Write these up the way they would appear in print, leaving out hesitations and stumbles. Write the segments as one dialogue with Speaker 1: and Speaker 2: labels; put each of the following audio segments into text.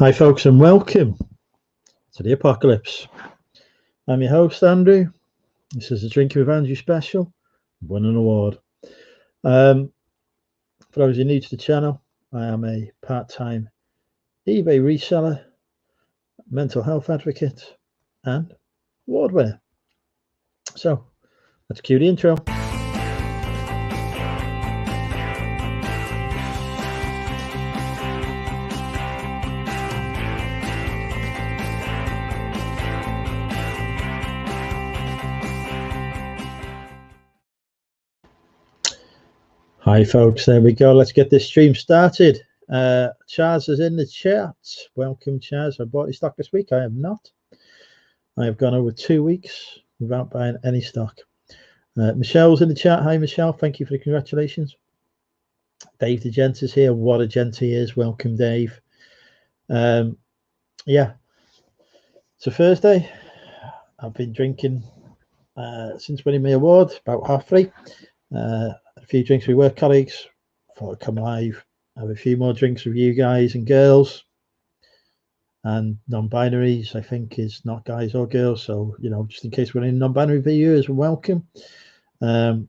Speaker 1: Hi folks and welcome to the Apocalypse. I'm your host Andrew. This is a Drinking with Andrew special. Won an award. For those who are new to the channel, I am a part-time eBay reseller, mental health advocate and award winner. So let's cue the intro. Hi folks, there we go. Let's get this stream started. Chaz is in the chat. Welcome Chaz. I bought your stock this week. I have not. I have gone over 2 weeks without buying any stock. Michelle's in the chat. Hi Michelle, thank you for the congratulations. Dave the Gent is here. What a gent he is. Welcome Dave. Yeah, so Thursday I've been drinking since winning my award, about 3:30. A few drinks with work colleagues. Thought I'd come live, have a few more drinks with you guys and girls, and non-binaries I think is not guys or girls, so you know, just in case we're in non-binary viewers, welcome. Gonna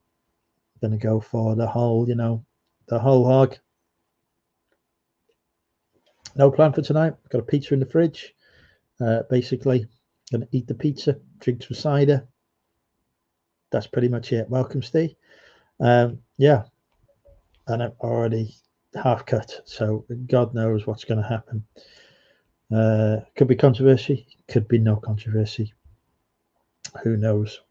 Speaker 1: go for the whole, you know, the whole hog. No plan for tonight. Got a pizza in the fridge. Basically gonna eat the pizza, drink some cider. That's pretty much it. Welcome Steve. Yeah, and I'm already half cut, so God knows what's going to happen. Could be controversy, could be no controversy, who knows.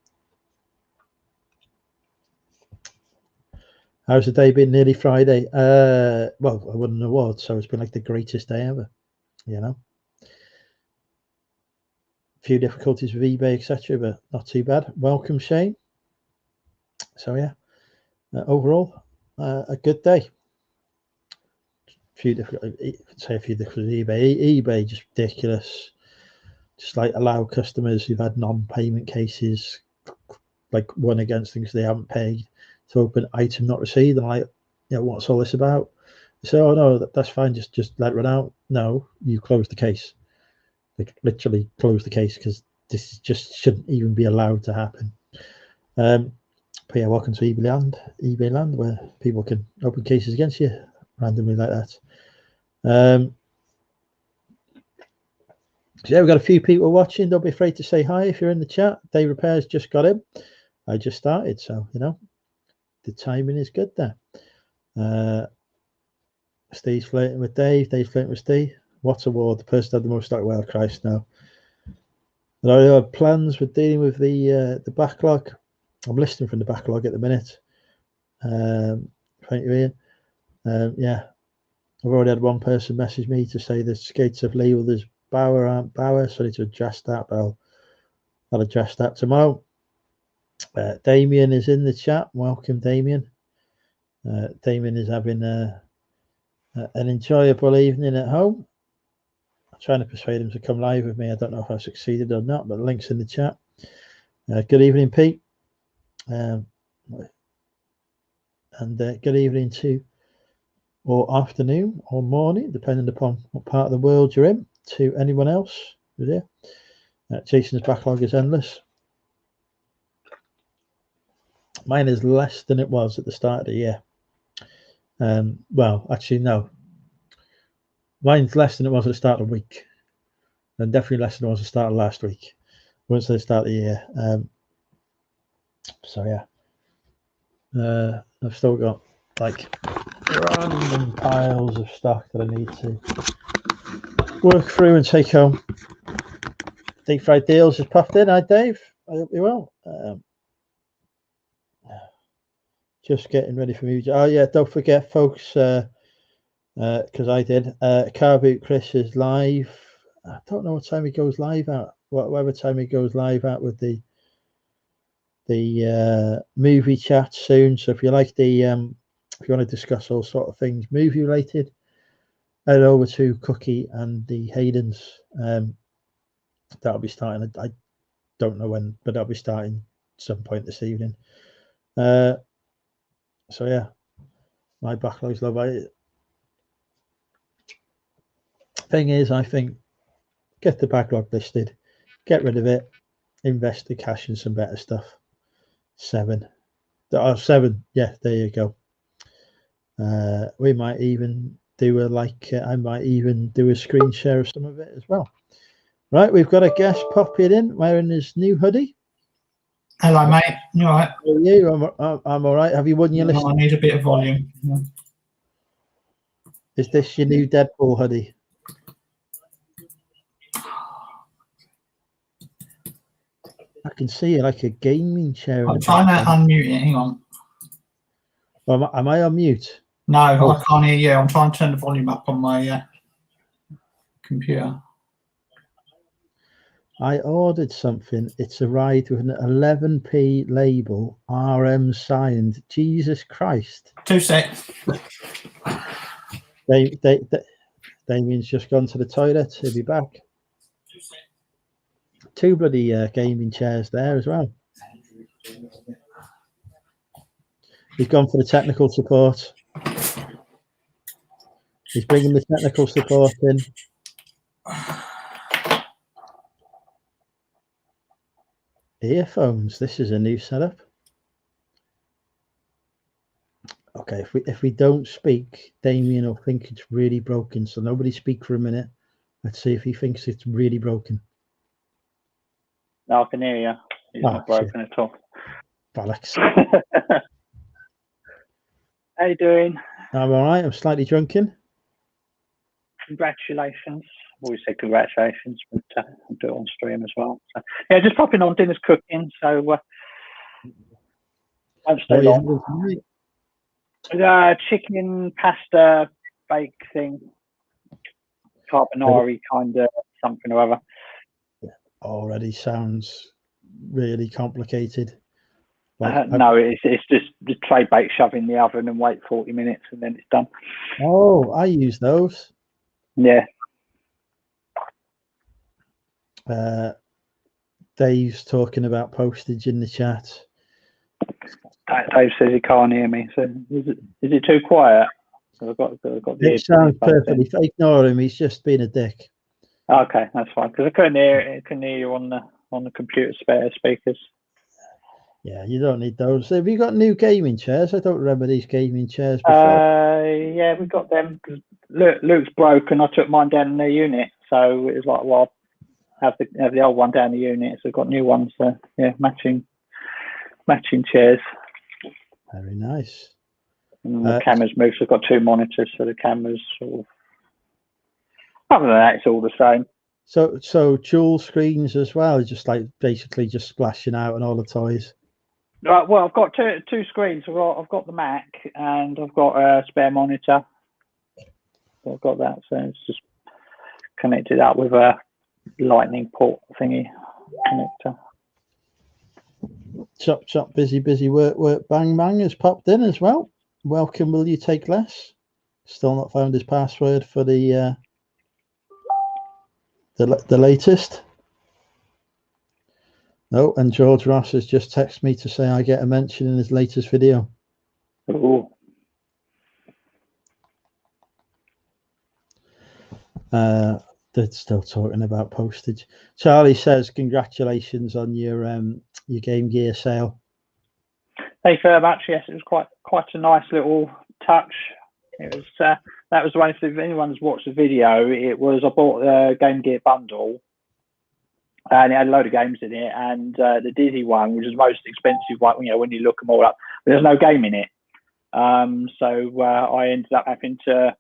Speaker 1: How's the day been? Nearly Friday. Well, I won an award, so it's been like the greatest day ever, you know. A few difficulties with eBay, etc., but not too bad. Welcome Shane. So yeah, overall a good day. A few different eBay just ridiculous. Just like allow customers who've had non-payment cases, like one against things they haven't paid, to open item not received. And like, you know, what's all this about? So, oh no, that's fine. Just let it run out. No, you close the case. Like literally close the case, because this just shouldn't even be allowed to happen. But yeah, welcome to eBay land, where people can open cases against you randomly like that. So yeah, we've got a few people watching. Don't be afraid to say hi if you're in the chat. Dave Repairs just got in. I just started, so you know the timing is good there. Steve's flirting with Dave. Dave's flirting with Steve. What award? The person had the most stock. Well, Christ, no. And I have plans with dealing with the backlog. I'm listing from the backlog at the minute. Thank you, Ian. Yeah, I've already had one person message me to say the skates have labelled as Bauer aren't Bauer, so I need to adjust that, but I'll address that tomorrow. Damien is in the chat. Welcome, Damien. Damien is having an enjoyable evening at home. I'm trying to persuade him to come live with me. I don't know if I've succeeded or not, but the link's in the chat. Good evening, Pete. And good evening to, or afternoon or morning, depending upon what part of the world you're in, to anyone else who's here. Jason's backlog is endless. Mine is less than it was at the start of the year. Well, actually, no. Mine's less than it was at the start of the week, and definitely less than it was at the start of last week. Once they start the year. So yeah, I've still got like random piles of stock that I need to work through and take home. Deep Fried Deals has popped in. Hi Dave, I hope you're well. Just getting ready for music. Oh yeah, don't forget folks, because I did, Car Boot Chris is live. I don't know what time he goes live at, whatever time he goes live at with the movie chat soon. So if you like the if you want to discuss all sort of things movie related, head over to Cookie and the Haydens. That'll be starting, I don't know when, but that'll be starting some point this evening. So yeah, my backlog's low. Thing is, I think get the backlog listed, get rid of it, invest the cash in some better stuff. 7. Oh, 7. Yeah, there you go. We might even do I might even do a screen share of some of it as well. Right, we've got a guest popping in wearing his new hoodie.
Speaker 2: Hello, mate. You all right?
Speaker 1: How are you? I'm all right. Have you won your list?
Speaker 2: I need a bit of volume. Yeah.
Speaker 1: Is this your new Deadpool hoodie? I can see like a gaming chair.
Speaker 2: I'm trying to unmute it. Hang on.
Speaker 1: Well, am I on mute?
Speaker 2: No, I can't hear you. I'm trying to turn the volume up on my computer.
Speaker 1: I ordered something. It's arrived with an 11p label, RM signed. Jesus Christ.
Speaker 2: 2 seconds.
Speaker 1: Damien's just gone to the toilet. He'll be back. 2 bloody gaming chairs there as well. He's gone for the technical support. He's bringing the technical support in. Earphones. This is a new setup. Okay, if we don't speak, Damien will think it's really broken. So nobody speak for a minute. Let's see if he thinks it's really broken.
Speaker 3: No, I can hear you. It's not broken at all.
Speaker 1: Bollocks.
Speaker 3: How you doing?
Speaker 1: I'm all right. I'm slightly drunken.
Speaker 3: Congratulations. I always say congratulations, but I'll do it on stream as well. So, yeah, just popping on. Dinner's cooking, so won't stay long. Chicken pasta bake thing, carbonara kind of something or other.
Speaker 1: Already sounds really complicated.
Speaker 3: No, it's just the tray bake, shove in the oven and wait 40 minutes and then it's done.
Speaker 1: Oh, I use those.
Speaker 3: Yeah.
Speaker 1: Dave's talking about postage in the chat.
Speaker 3: Dave says he can't hear me. So is it too quiet? So I've got
Speaker 1: it sounds perfectly. Ignore him. He's just being a dick.
Speaker 3: Okay, that's fine. Because I couldn't hear you on the computer speakers.
Speaker 1: Yeah, you don't need those. Have you got new gaming chairs? I don't remember these gaming chairs before.
Speaker 3: Yeah, we got them. Luke's broken. I took mine down in the unit, so it was like, well, have the old one down the unit. So I've got new ones. So yeah, matching chairs.
Speaker 1: Very nice.
Speaker 3: And the cameras moved. So I've got 2 monitors, so the cameras sort of. Other than that, it's all the same.
Speaker 1: So dual screens as well, just like basically just splashing out on all the toys.
Speaker 3: Right. Well, I've got two screens. I've got the Mac and I've got a spare monitor. So I've got that. So it's just connected up with a lightning port thingy connector.
Speaker 1: Chop, busy, work, bang has popped in as well. Welcome, will you take less? Still not found his password for the latest. No, and George Ross has just texted me to say I get a mention in his latest video.
Speaker 3: Ooh.
Speaker 1: They're still talking about postage. Charlie says congratulations on your Game Gear sale.
Speaker 3: Thank you very much. Yes, it was quite a nice little touch. It was that was one. If anyone's watched the video, I bought a Game Gear bundle, and it had a load of games in it. And the Dizzy one, which is the most expensive one, when you look them all up, but there's no game in it. So I ended up having to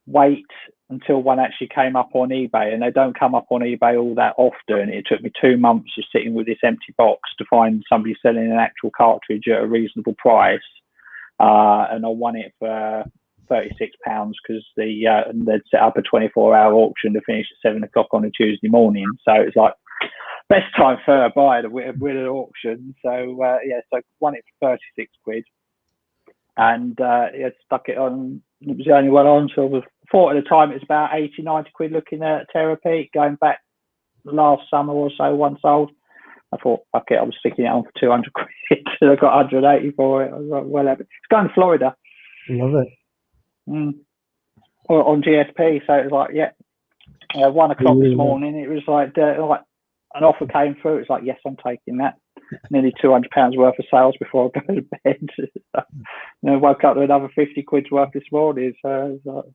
Speaker 3: wait until one actually came up on eBay, and they don't come up on eBay all that often. It took me 2 months of sitting with this empty box to find somebody selling an actual cartridge at a reasonable price, and I won it for £36 because they'd set up a 24-hour auction to finish at 7 o'clock on a Tuesday morning. So it's like best time for a buyer to win an auction. So so I won it for £36, and stuck it on. It was the only one on, so I thought at the time it was about 80, 90 quid looking at Terapeak, going back last summer or so, one sold. I thought, fuck it, I was sticking it on for 200 quid, and I got 180 for it. I was like, well, it's going to Florida.
Speaker 1: Love it.
Speaker 3: Or on GSP, so it was like, yeah, 1 o'clock this
Speaker 1: Yeah.
Speaker 3: morning. It was like an offer came through. It's like, yes, I'm taking that. Nearly £200 worth of sales before I go to bed. And I woke up to another 50 quid's worth this morning. So it was like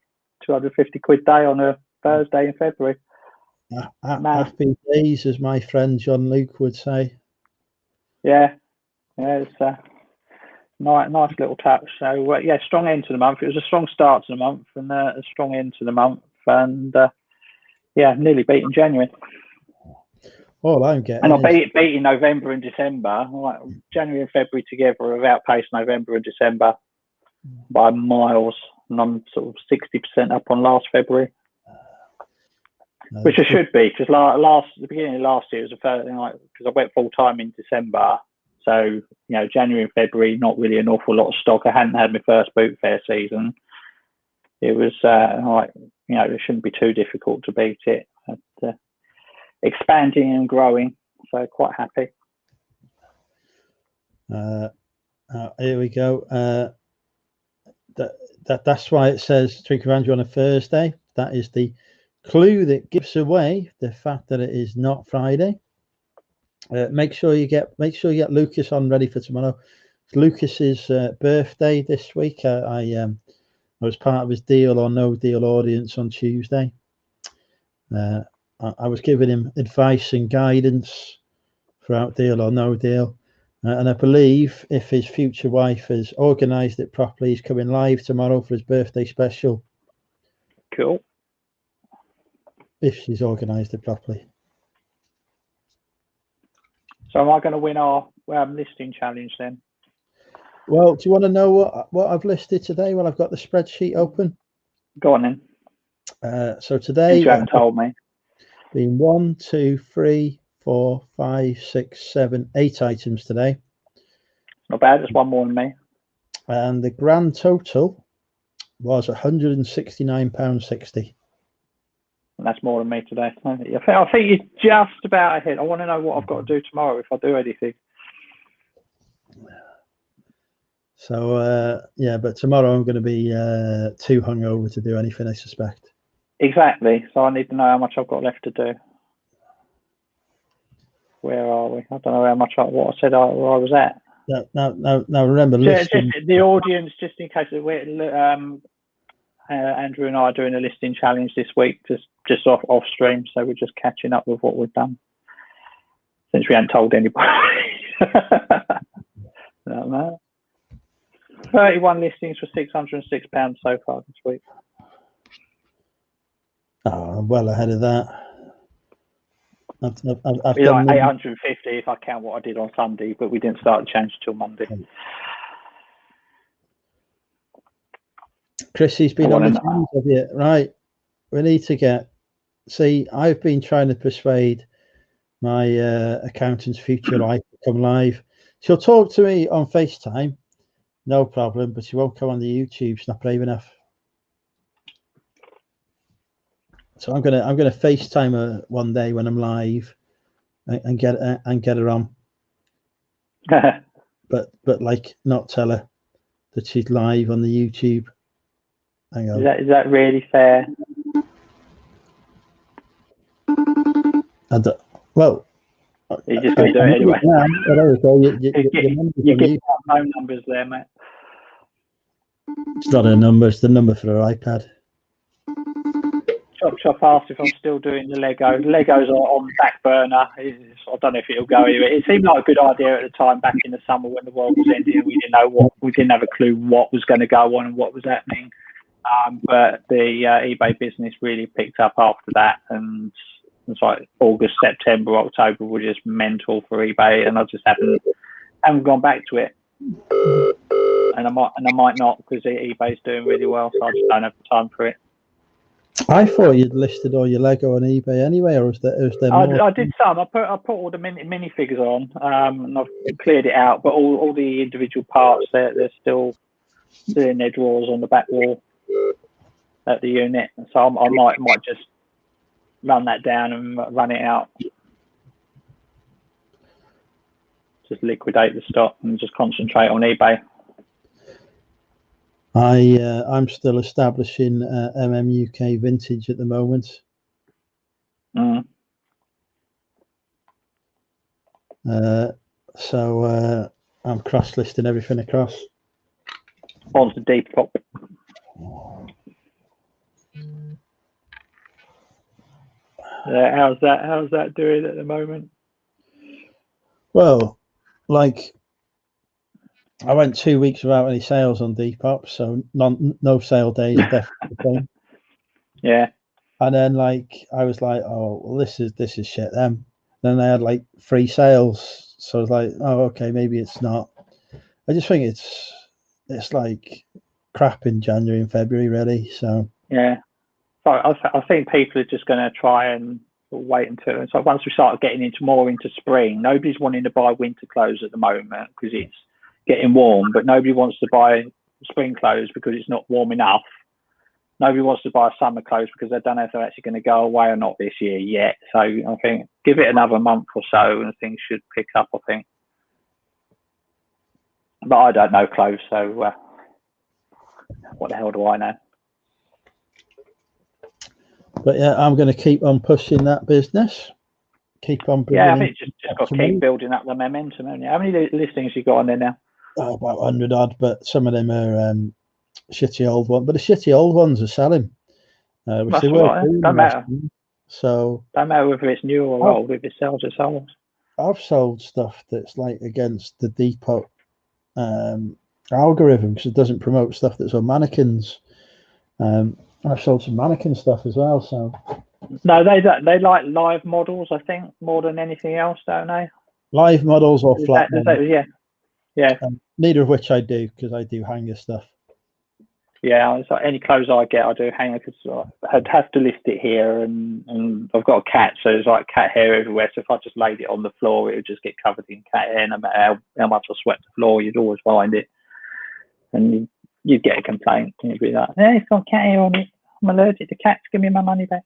Speaker 3: 250 quid day on a Thursday in February.
Speaker 1: Happy days, as my friend John Luke would say.
Speaker 3: Yeah, it's a nice little touch. So yeah, strong end to the month. It was a strong start to the month and a strong end to the month, and yeah, nearly beating January.
Speaker 1: All I'm getting,
Speaker 3: and I beat in November and December. Like January and February together have outpaced November and December by miles, and I'm sort of 60% up on last February. Which I should be, because the beginning of last year was the first thing, because I went full time in December. So, January and February, not really an awful lot of stock. I hadn't had my first boot fair season. It was it shouldn't be too difficult to beat it. But, expanding and growing, so quite happy.
Speaker 1: Here we go. That's why it says Drink of Andrew on a Thursday. That is the clue that gives away the fact that it is not Friday. Make sure you get Lucas on ready for tomorrow. It's Lucas's birthday this week. I was part of his Deal or No Deal audience on Tuesday. I was giving him advice and guidance throughout Deal or No Deal, and I believe if his future wife has organised it properly, he's coming live tomorrow for his birthday special.
Speaker 3: Cool.
Speaker 1: If she's organised it properly.
Speaker 3: So am I going to win our listing challenge then?
Speaker 1: Well, do you want to know what I've listed today? Well, I've got the spreadsheet open.
Speaker 3: Go on then.
Speaker 1: So today,
Speaker 3: you haven't told me.
Speaker 1: Been 1, 2, 3, 4, 5, 6, 7, 8 items today.
Speaker 3: Not bad. There's one more than me.
Speaker 1: And the grand total was £169.60.
Speaker 3: And that's more than me today. I think you're just about ahead. I want to know what I've got to do tomorrow if I do anything.
Speaker 1: So, yeah, but tomorrow I'm going to be too hungover to do anything, I suspect.
Speaker 3: Exactly. So I need to know how much I've got left to do. Where are we? I don't know how much what I said where I was at.
Speaker 1: Now remember,
Speaker 3: just the audience, just in case Andrew and I are doing a listing challenge this week, just off stream, so we're just catching up with what we've done since we hadn't told anybody. No. 31 listings for £606 so far this week.
Speaker 1: Oh, I'm well ahead of that. I've
Speaker 3: done 850 if I count what I did on Sunday, but we didn't start the challenge till Monday. Chrissy's
Speaker 1: been on the challenge of you, right? We need to get. See, I've been trying to persuade my accountant's future wife to come live. She'll talk to me on FaceTime, no problem, but she won't come on the YouTube. She's not brave enough. So I'm gonna FaceTime her one day when I'm live, and get her on. but like not tell her that she's live on the YouTube. Hang on.
Speaker 3: Is that really fair?
Speaker 1: Well,
Speaker 3: you're just going to do it anyway. You get phone numbers there, mate.
Speaker 1: It's not her number; it's the number for her iPad.
Speaker 3: Chop asked if I'm still doing the Lego. The Legos are on back burner. I don't know if it'll go anywhere. It seemed like a good idea at the time back in the summer when the world was ending. We didn't have a clue what was going to go on and what was happening. But the eBay business really picked up after that, and it's like August, September, October were just mental for eBay, and I just haven't gone back to it. And I might not, because eBay's doing really well, so I just don't have the time for it.
Speaker 1: I thought you'd listed all your Lego on eBay anyway, or was there more?
Speaker 3: I did some. I put all the mini figures on, and I've cleared it out. But all the individual parts, they're still in their drawers on the back wall at the unit. So I might just run that down and run it out. Just liquidate the stock and just concentrate on eBay.
Speaker 1: I'm still establishing MM UK Vintage at the moment.
Speaker 3: Mm.
Speaker 1: So I'm cross-listing everything across.
Speaker 3: On to Depop. How's that doing at the moment?
Speaker 1: Well, like I went 2 weeks without any sales on Depop, so no sale days are definitely the thing.
Speaker 3: Yeah.
Speaker 1: And then like I was like, oh well, this is shit. Then they had like 3 sales, so I was like, oh okay, maybe it's not. I just think it's like crap in January and February, really. So
Speaker 3: Yeah. So I think people are just going to try and wait until. So once we start getting into spring, nobody's wanting to buy winter clothes at the moment because it's getting warm, but nobody wants to buy spring clothes because it's not warm enough. Nobody wants to buy summer clothes because they don't know if they're actually going to go away or not this year yet. So I think give it another month or so and things should pick up, I think. But I don't know clothes, so what the hell do I know?
Speaker 1: but yeah, I'm going to keep on pushing that business. Keep on bringing.
Speaker 3: Yeah, I think just got to keep building up the momentum. Haven't you? How many listings you got on there now?
Speaker 1: Oh, about 100 odd, but some of them are shitty old ones. But the shitty old ones are selling, which
Speaker 3: That's
Speaker 1: they
Speaker 3: a
Speaker 1: were.
Speaker 3: lot, don't matter.
Speaker 1: So
Speaker 3: don't matter whether it's new or old. If it sells, it sells.
Speaker 1: I've sold stuff that's like against the Depop algorithm because it doesn't promote stuff that's on mannequins. I've sold some mannequin stuff as well. So
Speaker 3: no, they like live models, I think, more than anything else, don't they?
Speaker 1: Live models or flat models?
Speaker 3: Yeah.
Speaker 1: Neither of which I do because I do hanger stuff.
Speaker 3: Yeah, so any clothes I get, I do hanger because I'd have to lift it here, and I've got a cat, so there's like cat hair everywhere. So if I just laid it on the floor, it would just get covered in cat hair. No matter how much I swept the floor, you'd always find it, and you'd get a complaint. And you'd be like, "Hey, it's got cat hair on it. I'm allergic to cats. Give me my money back."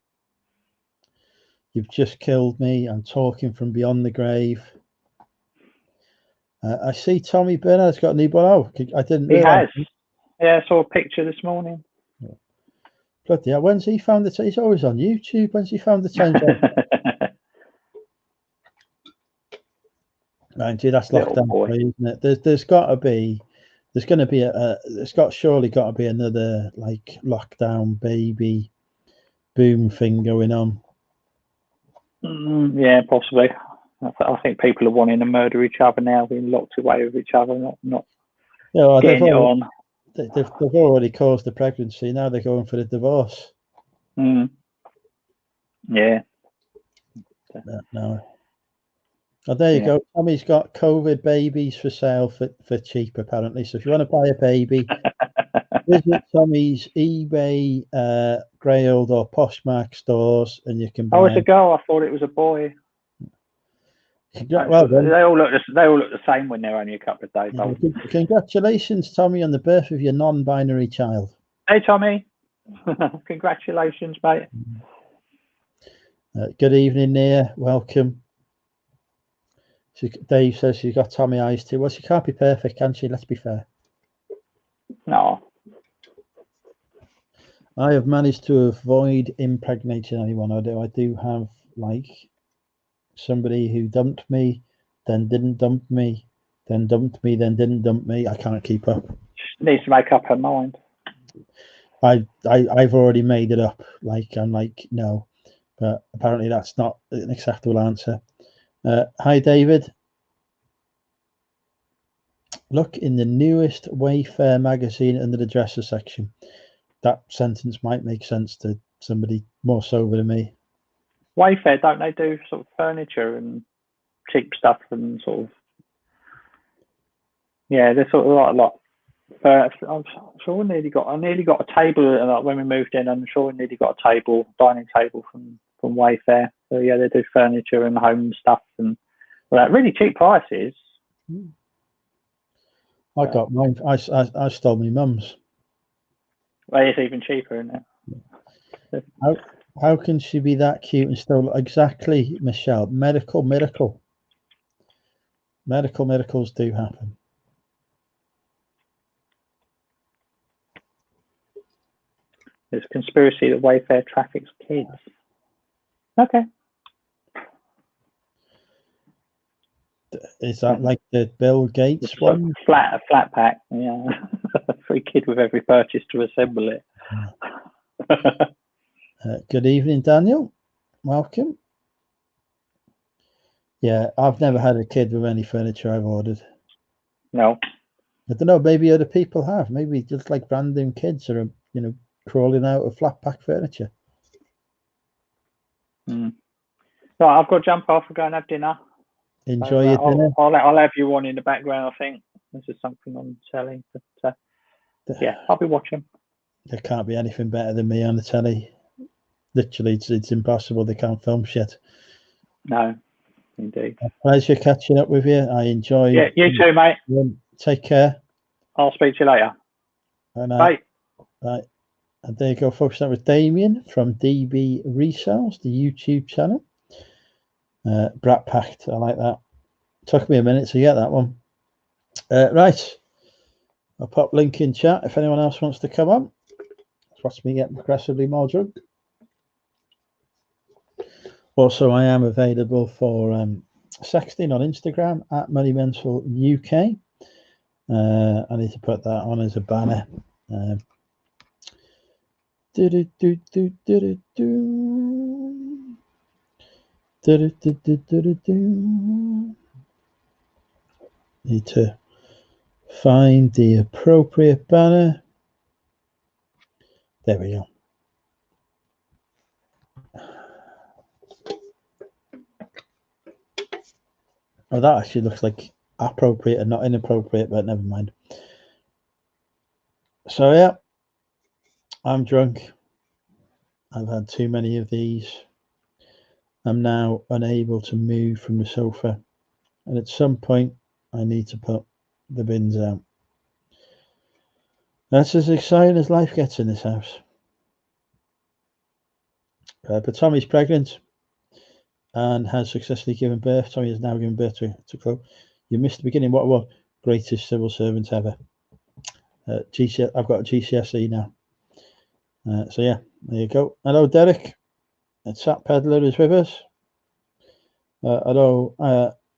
Speaker 1: You've just killed me. I'm talking from beyond the grave. I see Tommy Bernard's got a new one out. I didn't realise.
Speaker 3: He has. Yeah, I saw a picture this morning.
Speaker 1: Bloody hell, when's he found the time? He's always on YouTube. When's he found the time? Mind you, that's lockdown, isn't it? There's got to be, there's going to be surely got to be another like lockdown baby boom thing going on.
Speaker 3: Yeah, possibly. I think people are wanting to murder each other now, being locked away with each other, not
Speaker 1: Yeah, well,
Speaker 3: getting it on.
Speaker 1: They've already caused the pregnancy. Now they're going for the divorce.
Speaker 3: Yeah.
Speaker 1: No. Oh, there you go. Tommy's got COVID babies for sale for cheap, apparently. So if you want to buy a baby, visit Tommy's eBay, Grailed or Poshmark stores, and you can buy.
Speaker 3: Oh, it's a girl. I thought it was a boy.
Speaker 1: Well, then,
Speaker 3: they all look the same when they're only a couple of days old.
Speaker 1: Congratulations, Tommy, on the birth of your non-binary child.
Speaker 3: Hey, Tommy. Congratulations, mate.
Speaker 1: Good evening, Nia. Welcome. Dave says she's got Tommy eyes too. Well, she can't be perfect, can she? Let's be fair.
Speaker 3: No.
Speaker 1: I have managed to avoid impregnating anyone. I do have like somebody who dumped me, then didn't dump me, then dumped me, then didn't dump me. I can't keep up.
Speaker 3: She needs to make up her mind.
Speaker 1: I've already made it up. Like I'm like no, but apparently that's not an acceptable answer. Hi, David. Look in the newest Wayfair magazine under the dresser section. That sentence might make sense to somebody more sober than me.
Speaker 3: Wayfair, don't they do sort of furniture and cheap stuff and sort of? Yeah, they're sort of like. I'm sure I nearly got a table like when we moved in. I'm sure we nearly got a dining table from Wayfair. So yeah, they do furniture and home stuff and at really cheap prices.
Speaker 1: I got mine. I stole my mum's.
Speaker 3: Well, it's even cheaper, isn't
Speaker 1: it? How can she be that cute and still exactly, Michelle? Medical miracle. Medical miracles do happen.
Speaker 3: There's a conspiracy that Wayfair traffics kids. Okay.
Speaker 1: Is that like the Bill Gates
Speaker 3: It's
Speaker 1: one?
Speaker 3: a flat pack. Yeah, free kid with every purchase to assemble it.
Speaker 1: Good evening, Daniel. Welcome. Yeah, I've never had a kid with any furniture I've ordered.
Speaker 3: No.
Speaker 1: I don't know. Maybe other people have. Maybe just like random kids are, crawling out of flat pack furniture.
Speaker 3: Mm. Right, I've got to jump off and go and have dinner.
Speaker 1: Enjoy your dinner.
Speaker 3: I'll have you on in the background. I think this is something I'm selling, but yeah, I'll be watching.
Speaker 1: There can't be anything better than me on the telly. Literally, it's impossible. They can't film shit.
Speaker 3: No, indeed.
Speaker 1: A pleasure catching up with you. I enjoyed.
Speaker 3: Yeah, you too, mate.
Speaker 1: Take care.
Speaker 3: I'll speak to you later.
Speaker 1: Bye. Bye. And there you go, folks. That was Damien from DB Resells, the YouTube channel. Brat Packed. I like that. Took me a minute to get that one. Right. I'll pop link in chat if anyone else wants to come on. Watch me get progressively more drunk. Also, I am available for sexting on Instagram at Moneymental UK. I need to put that on as a banner. Need to find the appropriate banner. There we go. Oh, that actually looks like appropriate and not inappropriate, but never mind. So yeah, I'm drunk. I've had too many of these. I'm now unable to move from the sofa, and at some point I need to put the bins out. That's as exciting as life gets in this house. But Tommy's pregnant and has successfully given birth. Tommy has now given birth to Chloe. You missed the beginning. What greatest civil servant ever. I've got a GCSE now. So yeah, there you go. Hello, Derek. Sat Peddler is with us. Although,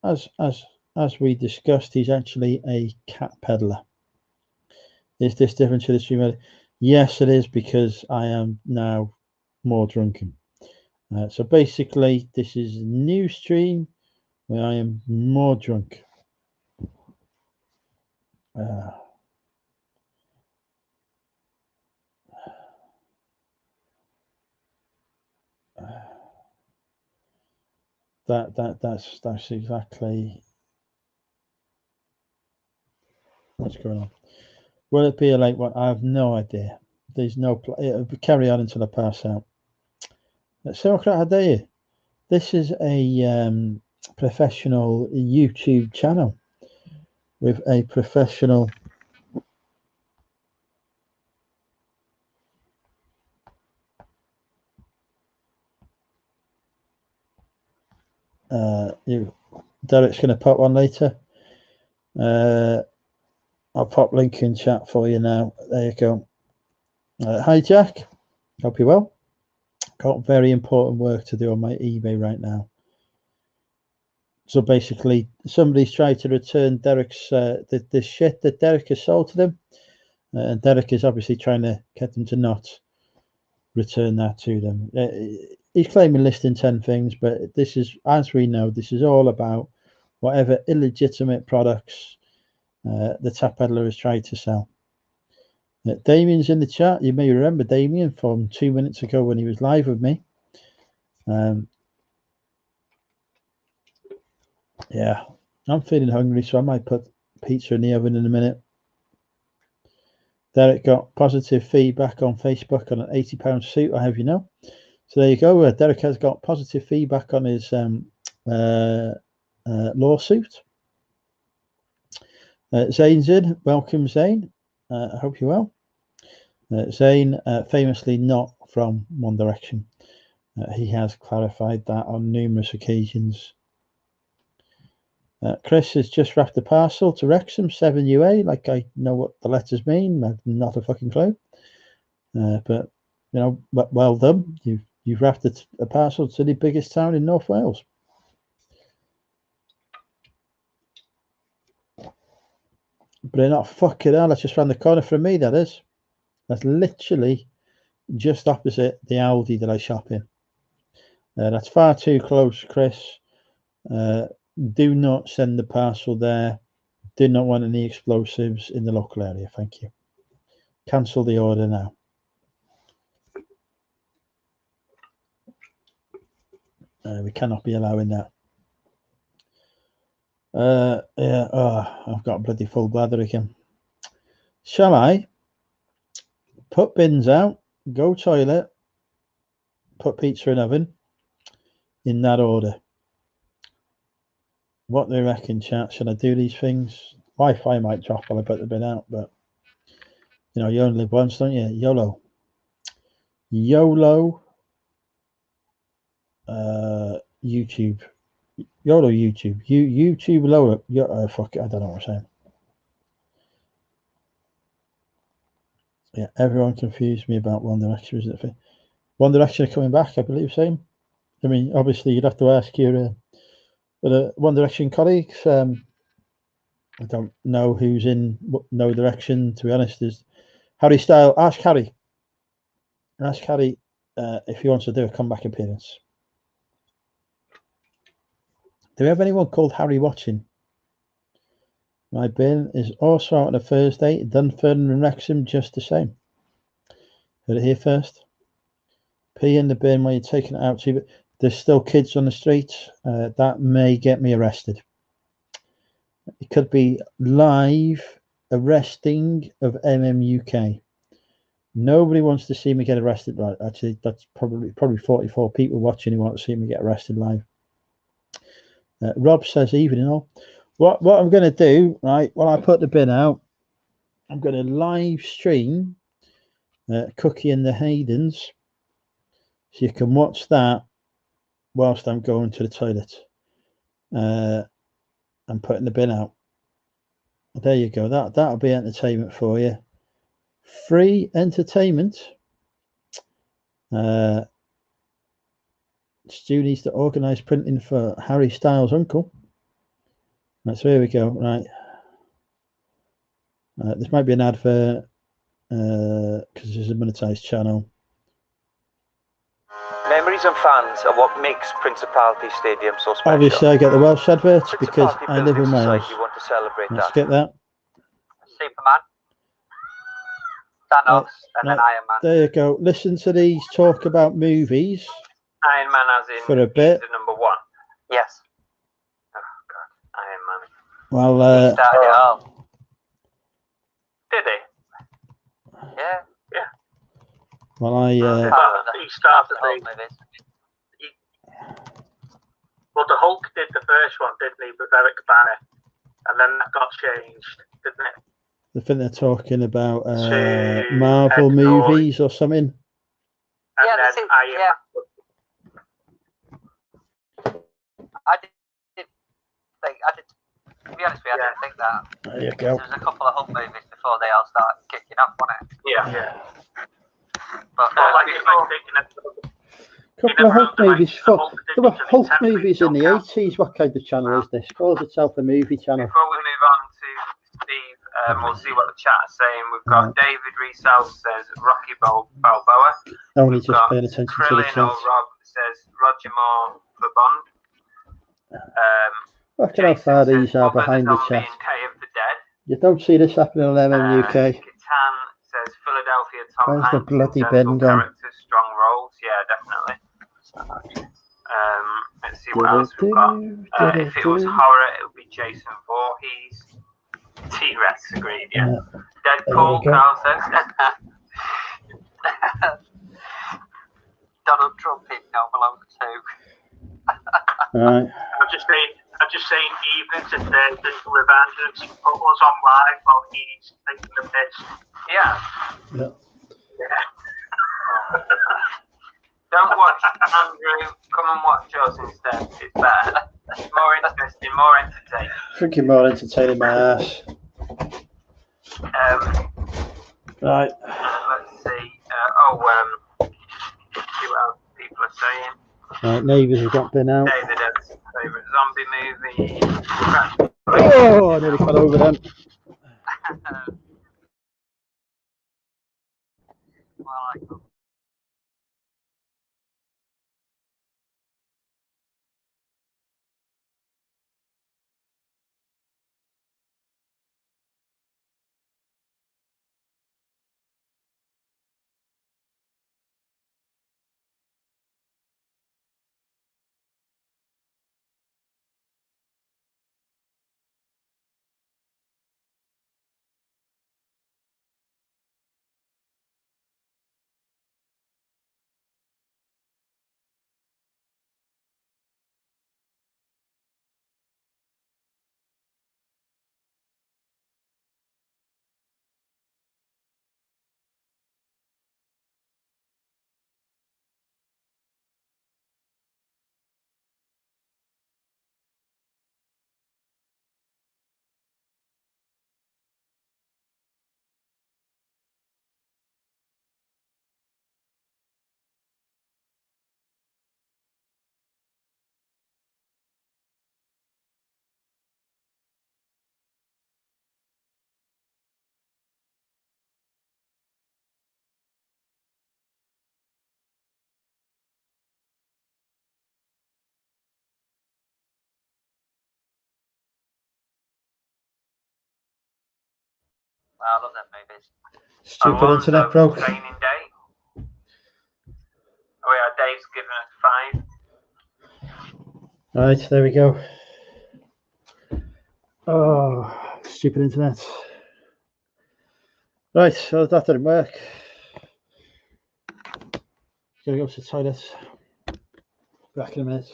Speaker 1: as we discussed, he's actually a cat peddler. Is this different to the stream? Yes, it is, because I am now more drunken. So basically, this is a new stream where I am more drunk. That's exactly what's going on. Will it be a late one? I have no idea. There's no it'll carry on until I pass out. So how dare you? This is a professional YouTube channel with a professional Derek's going to pop one later. I'll pop link in chat for you now. There you go. Hi Jack, hope you're well. Got very important work to do on my eBay right now. So basically, somebody's tried to return Derek's the shit that Derek has sold to them, and Derek is obviously trying to get them to not return that to them. He's claiming listing 10 things, but this is, as we know, this is all about whatever illegitimate products the Tap Peddler has tried to sell. Damien's in the chat. You may remember Damien from 2 minutes ago when he was live with me. Yeah, I'm feeling hungry, so I might put pizza in the oven in a minute. Derek got positive feedback on Facebook on an £80 suit, I have you know. So there you go. Derek has got positive feedback on his lawsuit. Zane's in. Welcome, Zane. I hope you're well. Zane, famously not from One Direction. He has clarified that on numerous occasions. Chris has just wrapped a parcel to Wrexham 7UA. Like, I know what the letters mean. I've not a fucking clue. But you know, well done. You've wrapped a parcel to the biggest town in North Wales. But they're not fucking hell. That's just round the corner from me, that is. That's literally just opposite the Aldi that I shop in. That's far too close, Chris. Do not send the parcel there. Do not want any explosives in the local area. Thank you. Cancel the order now. We cannot be allowing that. Yeah. Oh, I've got a bloody full bladder again. Shall I put bins out, go toilet, put pizza in oven, in that order? What do you reckon, chat? Should I do these things? Wi-Fi might drop while I put the bin out, but you know, you only live once, don't you? YOLO. YOLO. YouTube. YOLO YouTube. YouTube lower. Fuck it. I don't know what I'm saying. Yeah, everyone confused me about One Direction. Is it? One Direction are coming back, I believe. Same. I mean, obviously, you'd have to ask your One Direction colleagues. I don't know who's in No Direction. To be honest, is Harry Styles. Ask Harry. Ask Harry if he wants to do a comeback appearance. Do we have anyone called Harry watching? My bin is also out on a Thursday. Dunfermline and Wrexham just the same. Heard it here first. Pee in the bin when you're taking it out. But there's still kids on the streets. That may get me arrested. It could be live arresting of MMUK. Nobody wants to see me get arrested. Right? Actually, that's probably 44 people watching who want to see me get arrested live. Rob says, evening all. What I'm going to do, right, when I put the bin out, I'm going to live stream Cookie and the Haydens, so you can watch that whilst I'm going to the toilet and putting the bin out. There you go. That'll be entertainment for you. Free entertainment. Stu needs to organise printing for Harry Styles' uncle. Right, so here we go. Right, this might be an advert because this is a monetised channel.
Speaker 4: Memories and fans are what makes Principality Stadium so special.
Speaker 1: Obviously, I get the Welsh adverts because I live in Wales.
Speaker 4: Want to celebrate
Speaker 1: Let's get that.
Speaker 4: Superman, Thanos, and then Iron Man.
Speaker 1: There you go. Listen to these talk about movies.
Speaker 4: Iron Man as in
Speaker 1: for a bit.
Speaker 4: Number one. Yes. Oh God, Iron Man.
Speaker 1: Well,
Speaker 4: he started it all. Did he? Yeah. Yeah.
Speaker 1: Well,
Speaker 2: he started well, the Hulk did the first one, didn't he, with Eric Bana, and then that got changed, didn't it?
Speaker 1: I think they're talking about Marvel movies or something.
Speaker 2: And yeah, then Iron Man.
Speaker 4: I did to be honest with you, I didn't think that.
Speaker 1: There you go.
Speaker 4: There was a couple of Hulk movies before they all started kicking off, wasn't it?
Speaker 2: Yeah.
Speaker 4: But
Speaker 1: couple of Hulk movies. There were Hulk movies in the 80s. What kind of channel is this? Calls itself a movie channel.
Speaker 4: Before we move on to Steve, we'll see what the chat's saying. We've got David Resell says Rocky Balboa.
Speaker 1: Only just paying attention to the
Speaker 4: chat.
Speaker 1: chat.
Speaker 4: Rob says Roger Moore for Bond.
Speaker 1: Look at how far these are behind the chat. You don't see this happening on MMUK.
Speaker 4: Kitan says Philadelphia Tom
Speaker 1: Where's the
Speaker 4: Hanks.
Speaker 1: bloody bin gone?
Speaker 4: Strong roles, yeah, definitely. Let's see what else we've got. If it was horror, it would be Jason Voorhees. T-Rex, agreed, yeah. Deadpool, Carl says. Donald Trump in Home Alone 2.
Speaker 1: Right.
Speaker 2: I'm just saying evening to Thursday for Revenge and put us on live while he's taking the piss.
Speaker 4: Yeah.
Speaker 2: Yeah.
Speaker 4: Don't watch Andrew. Come and watch us instead. It's better. It's more interesting, more entertaining.
Speaker 1: Freaking more entertaining my ass. Right.
Speaker 4: Let's see. See what else people are saying.
Speaker 1: Right, Neighbours have got bin out.
Speaker 4: David has favourite zombie movie.
Speaker 1: Oh, I nearly fell over them.
Speaker 4: I love them movies.
Speaker 1: Stupid
Speaker 4: Alonso
Speaker 1: internet broke.
Speaker 4: Training Day. Oh yeah, Dave's given us 5.
Speaker 1: Right, there we go. Oh, stupid internet. Right, so that didn't work. Gonna go to the toilet. Back in a minute.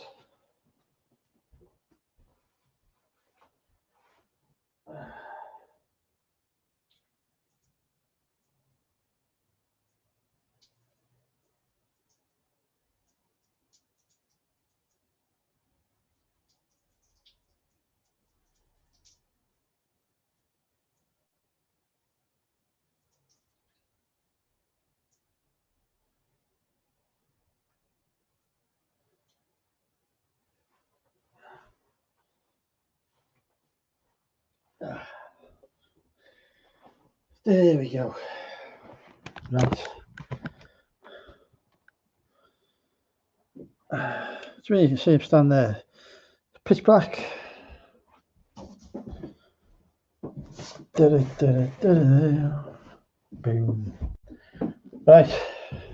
Speaker 1: There we go. Right. It's really, you can see him stand there. Pitch black. Boom. Right,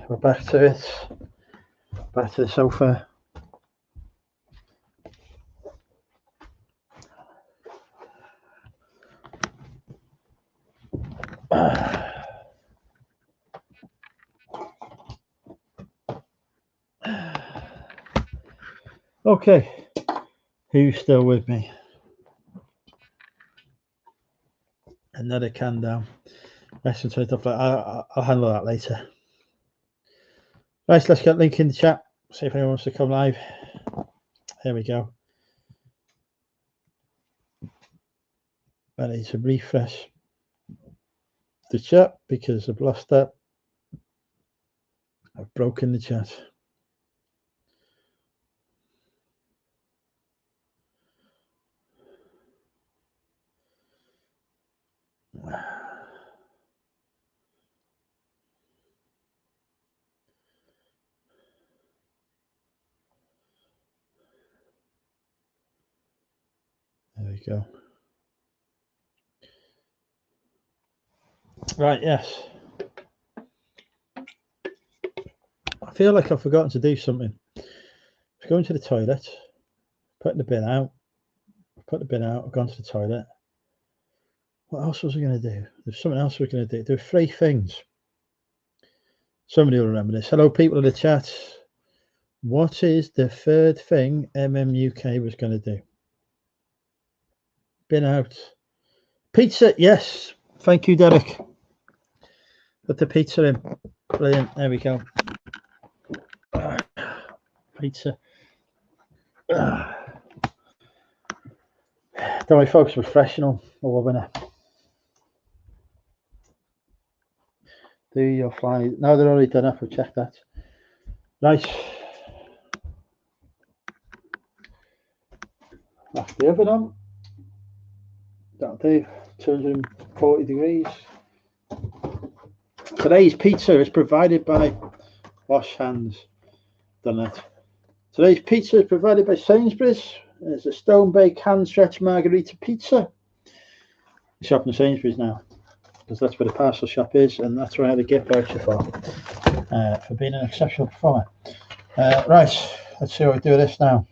Speaker 1: we're back to it. Back to the sofa. Okay, who's still with me? Another can down. Nice and straight up. I'll handle that later. Right, let's get a link in the chat. See if anyone wants to come live. Here we go. I need to refresh the chat because I've lost that. I've broken the chat. There we go. Right, yes. I feel like I've forgotten to do something. I was going to the toilet, putting the bin out. I put the bin out, I've gone to the toilet. What else was I going to do? There's something else we're going to do. There were 3 things. Somebody will remember this. Hello, people in the chat. What is the 3rd thing MMUK was going to do? Bin out. Pizza, yes. Thank you, Derek. Put the pizza in. Brilliant. There we go. Pizza. Don't worry, folks. Professional. Or winner. Do your fly? No, they're already done up. We'll check that. Right. That's the oven on. That'll do. 240 degrees. Today's pizza is provided by Wash Hands. Done that. Today's pizza is provided by Sainsbury's. It's a stone baked hand stretched margherita pizza. I'm shopping at Sainsbury's now because that's where the parcel shop is, and that's where I had a gift voucher for being an exceptional performer. Right, let's see how we do this now.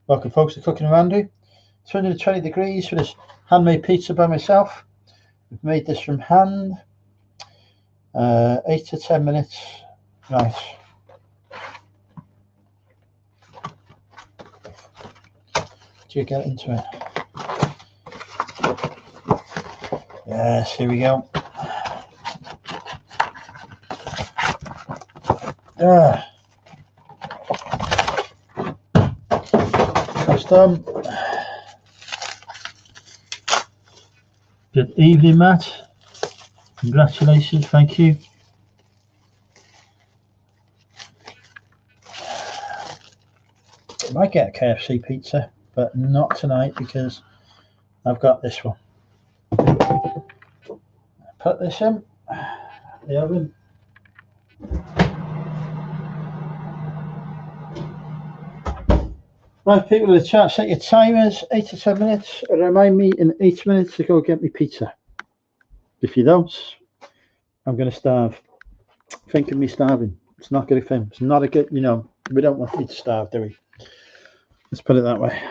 Speaker 1: Welcome, folks, to Cooking with Andrew. 220 degrees for this handmade pizza by myself. We've made this from hand. 8 to 10 minutes. Right. Do you get into it? Yes, here we go. That's done. Good evening, Matt. Congratulations, thank you. I might get a KFC pizza, but not tonight because I've got this one. Put this in the oven. Right, people in the chat, set your timers, 8 to 10 minutes. Remind me in 8 minutes to go get me pizza. If you don't, I'm going to starve. Think of me starving. It's not good for him. It's not a good, we don't want you to starve, do we? Let's put it that way.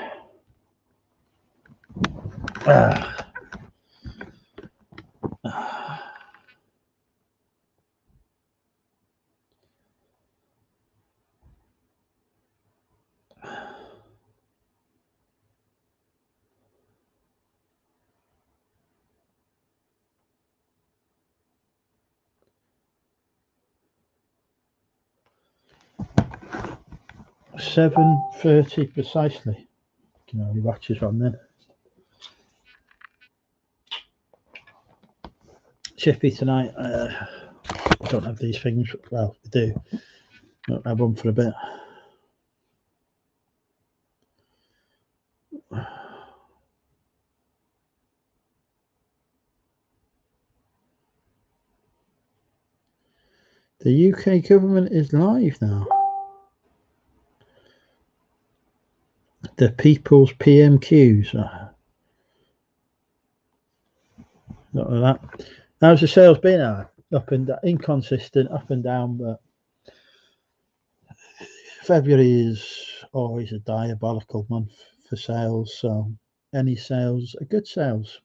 Speaker 1: $7:30 precisely. Your watch is on then. Chippy tonight. I don't have these things. Well, I do. I don't have one for a bit. The UK government is live now. The People's PMQs. Not like that. How's the sales been? Up and down, inconsistent, up and down, but February is always a diabolical month for sales. So any sales are good sales.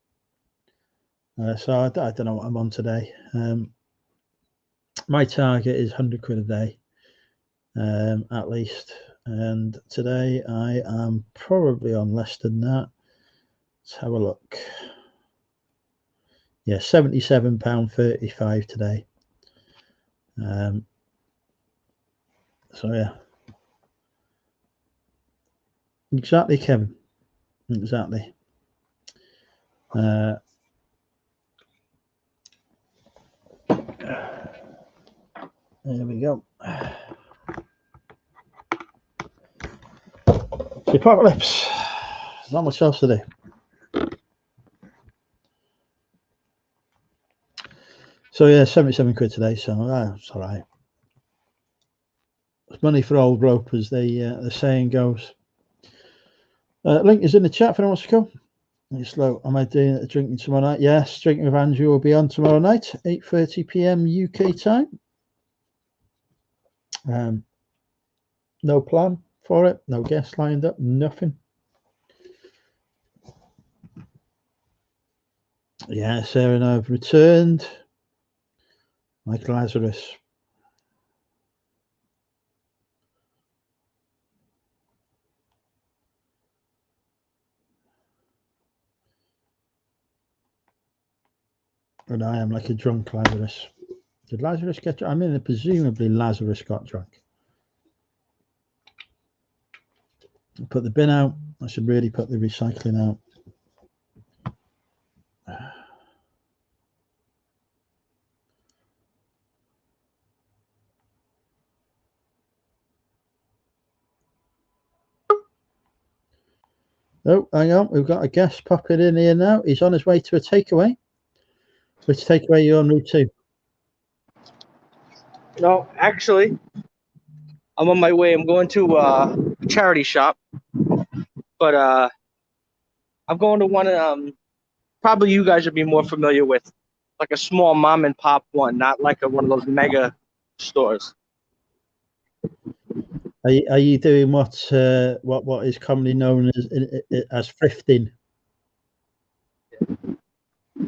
Speaker 1: So I don't know what I'm on today. My target is 100 quid a day, at least. And today I am probably on less than that. Let's have a look. Yeah, £77.35 today. So yeah. Exactly, Kevin. Exactly. There we go. The apocalypse. Not much else to do. So yeah, 77 quid today. So that's all right. It's money for old rope, as the saying goes. Link is in the chat if anyone wants to come. It's slow. Am I doing drinking tomorrow night? Yes, drinking with Andrew will be on tomorrow night, 8:30 p.m. UK time. No plan for it. No guests lined up. Nothing. Yeah, Sarah and I have returned. Like Lazarus. And I am like a drunk Lazarus. Did Lazarus get drunk? I mean, presumably Lazarus got drunk. Put the bin out. I should really put the recycling out. Oh, hang on. We've got a guest popping in here now. He's on his way to a takeaway. Which takeaway are you on route to?
Speaker 5: No, actually, I'm on my way. I'm going to a charity shop, but I'm going to one probably you guys would be more familiar with, like a small mom and pop one, not like one of those mega stores.
Speaker 1: Are you doing what is commonly known as thrifting?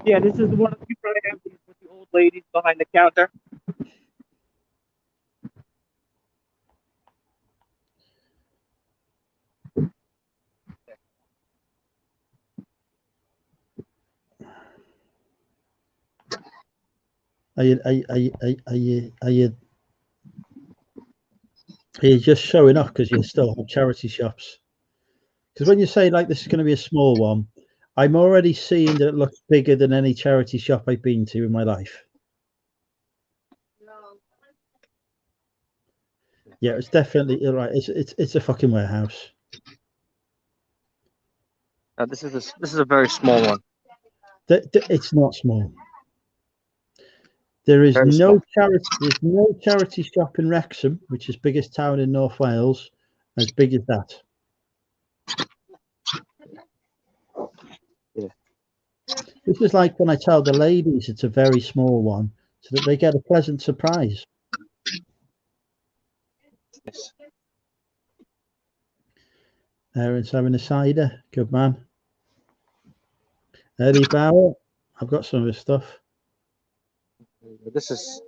Speaker 5: Yeah, this is the one you probably have with the old ladies behind the counter.
Speaker 1: Are you just showing off because you still have charity shops? Because when you say like this is going to be a small one, I'm already seeing that it looks bigger than any charity shop I've been to in my life. Yeah, it's definitely right. It's a fucking warehouse.
Speaker 5: This is a very small one.
Speaker 1: It's not small. There is no charity. There's no charity shop in Wrexham, which is biggest town in North Wales, as big as that.
Speaker 5: Yeah.
Speaker 1: This is like when I tell the ladies it's a very small one, so that they get a pleasant surprise.
Speaker 5: Yes.
Speaker 1: Aaron's having a cider. Good man. Eddie Bauer. I've got some of his stuff.
Speaker 5: This is.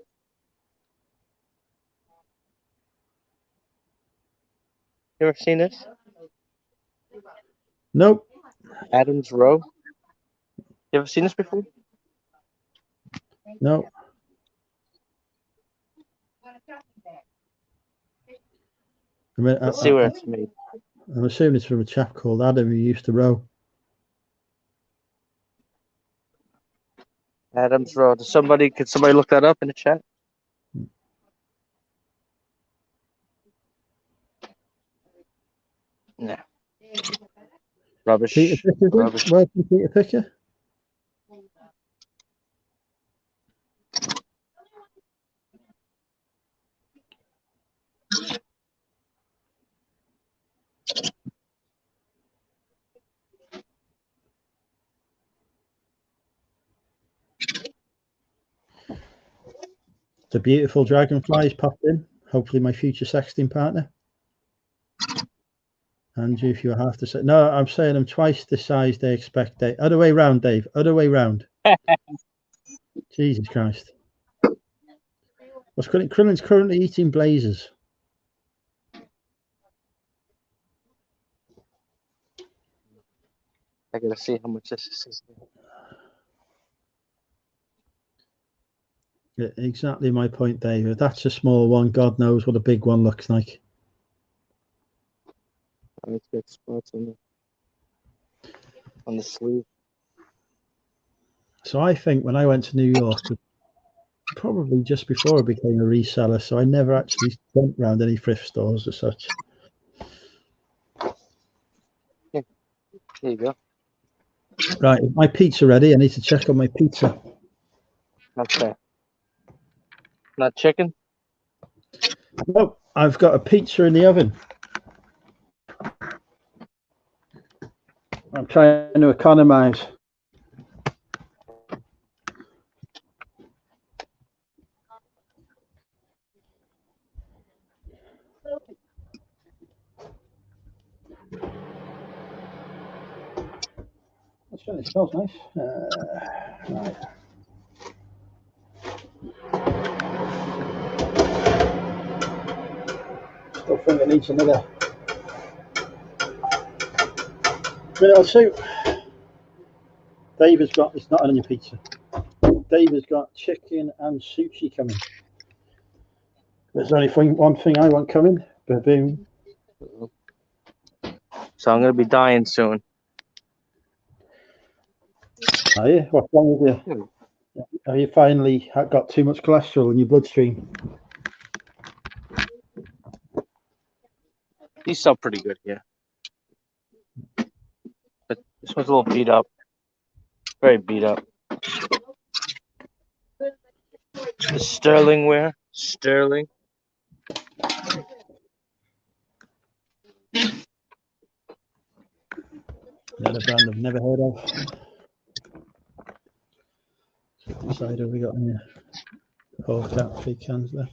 Speaker 5: You ever seen this?
Speaker 1: Nope.
Speaker 5: Adams Row. You ever seen this before?
Speaker 1: Nope. I mean,
Speaker 5: Let's see where it's made.
Speaker 1: I'm assuming it's from a chap called Adam who used to row.
Speaker 5: Adams Row. Could somebody look that up in the chat? No. Rubbish.
Speaker 1: Peter Picker.
Speaker 5: Rubbish.
Speaker 1: Welcome, Peter Picker. The beautiful dragonflies popped in. Hopefully my future sexting partner. Andrew, if you have to say no, I'm saying I'm twice the size they expect. Other way round, Dave. Other way round. Jesus Christ. What's Krillin's currently eating blazers.
Speaker 5: I gotta see how much this is.
Speaker 1: Yeah, exactly my point, Dave. If that's a small one, God knows what a big one looks like.
Speaker 5: Let's get spots on the sleeve.
Speaker 1: So I think when I went to New York, probably just before I became a reseller, so I never actually went around any thrift stores as such.
Speaker 5: Yeah. There you go.
Speaker 1: Right, is my pizza ready? I need to check on my pizza.
Speaker 5: Okay. Not chicken?
Speaker 1: No, I've got a pizza in the oven. I'm trying to economize. That's right, it smells nice. Right. Still think it needs another minute or two. Dave has got, it's not on your pizza. Dave has got chicken and sushi coming. There's only one thing I want coming. Boom.
Speaker 5: So I'm gonna be dying soon.
Speaker 1: Are you? What's wrong with you? Have you finally got too much cholesterol in your bloodstream?
Speaker 5: These sell pretty good here. But this one's a little beat up. Very beat up. The Sterling ware. Sterling.
Speaker 1: Another brand I've never heard of. What cider we got in here? Whole cat, 3 cans left.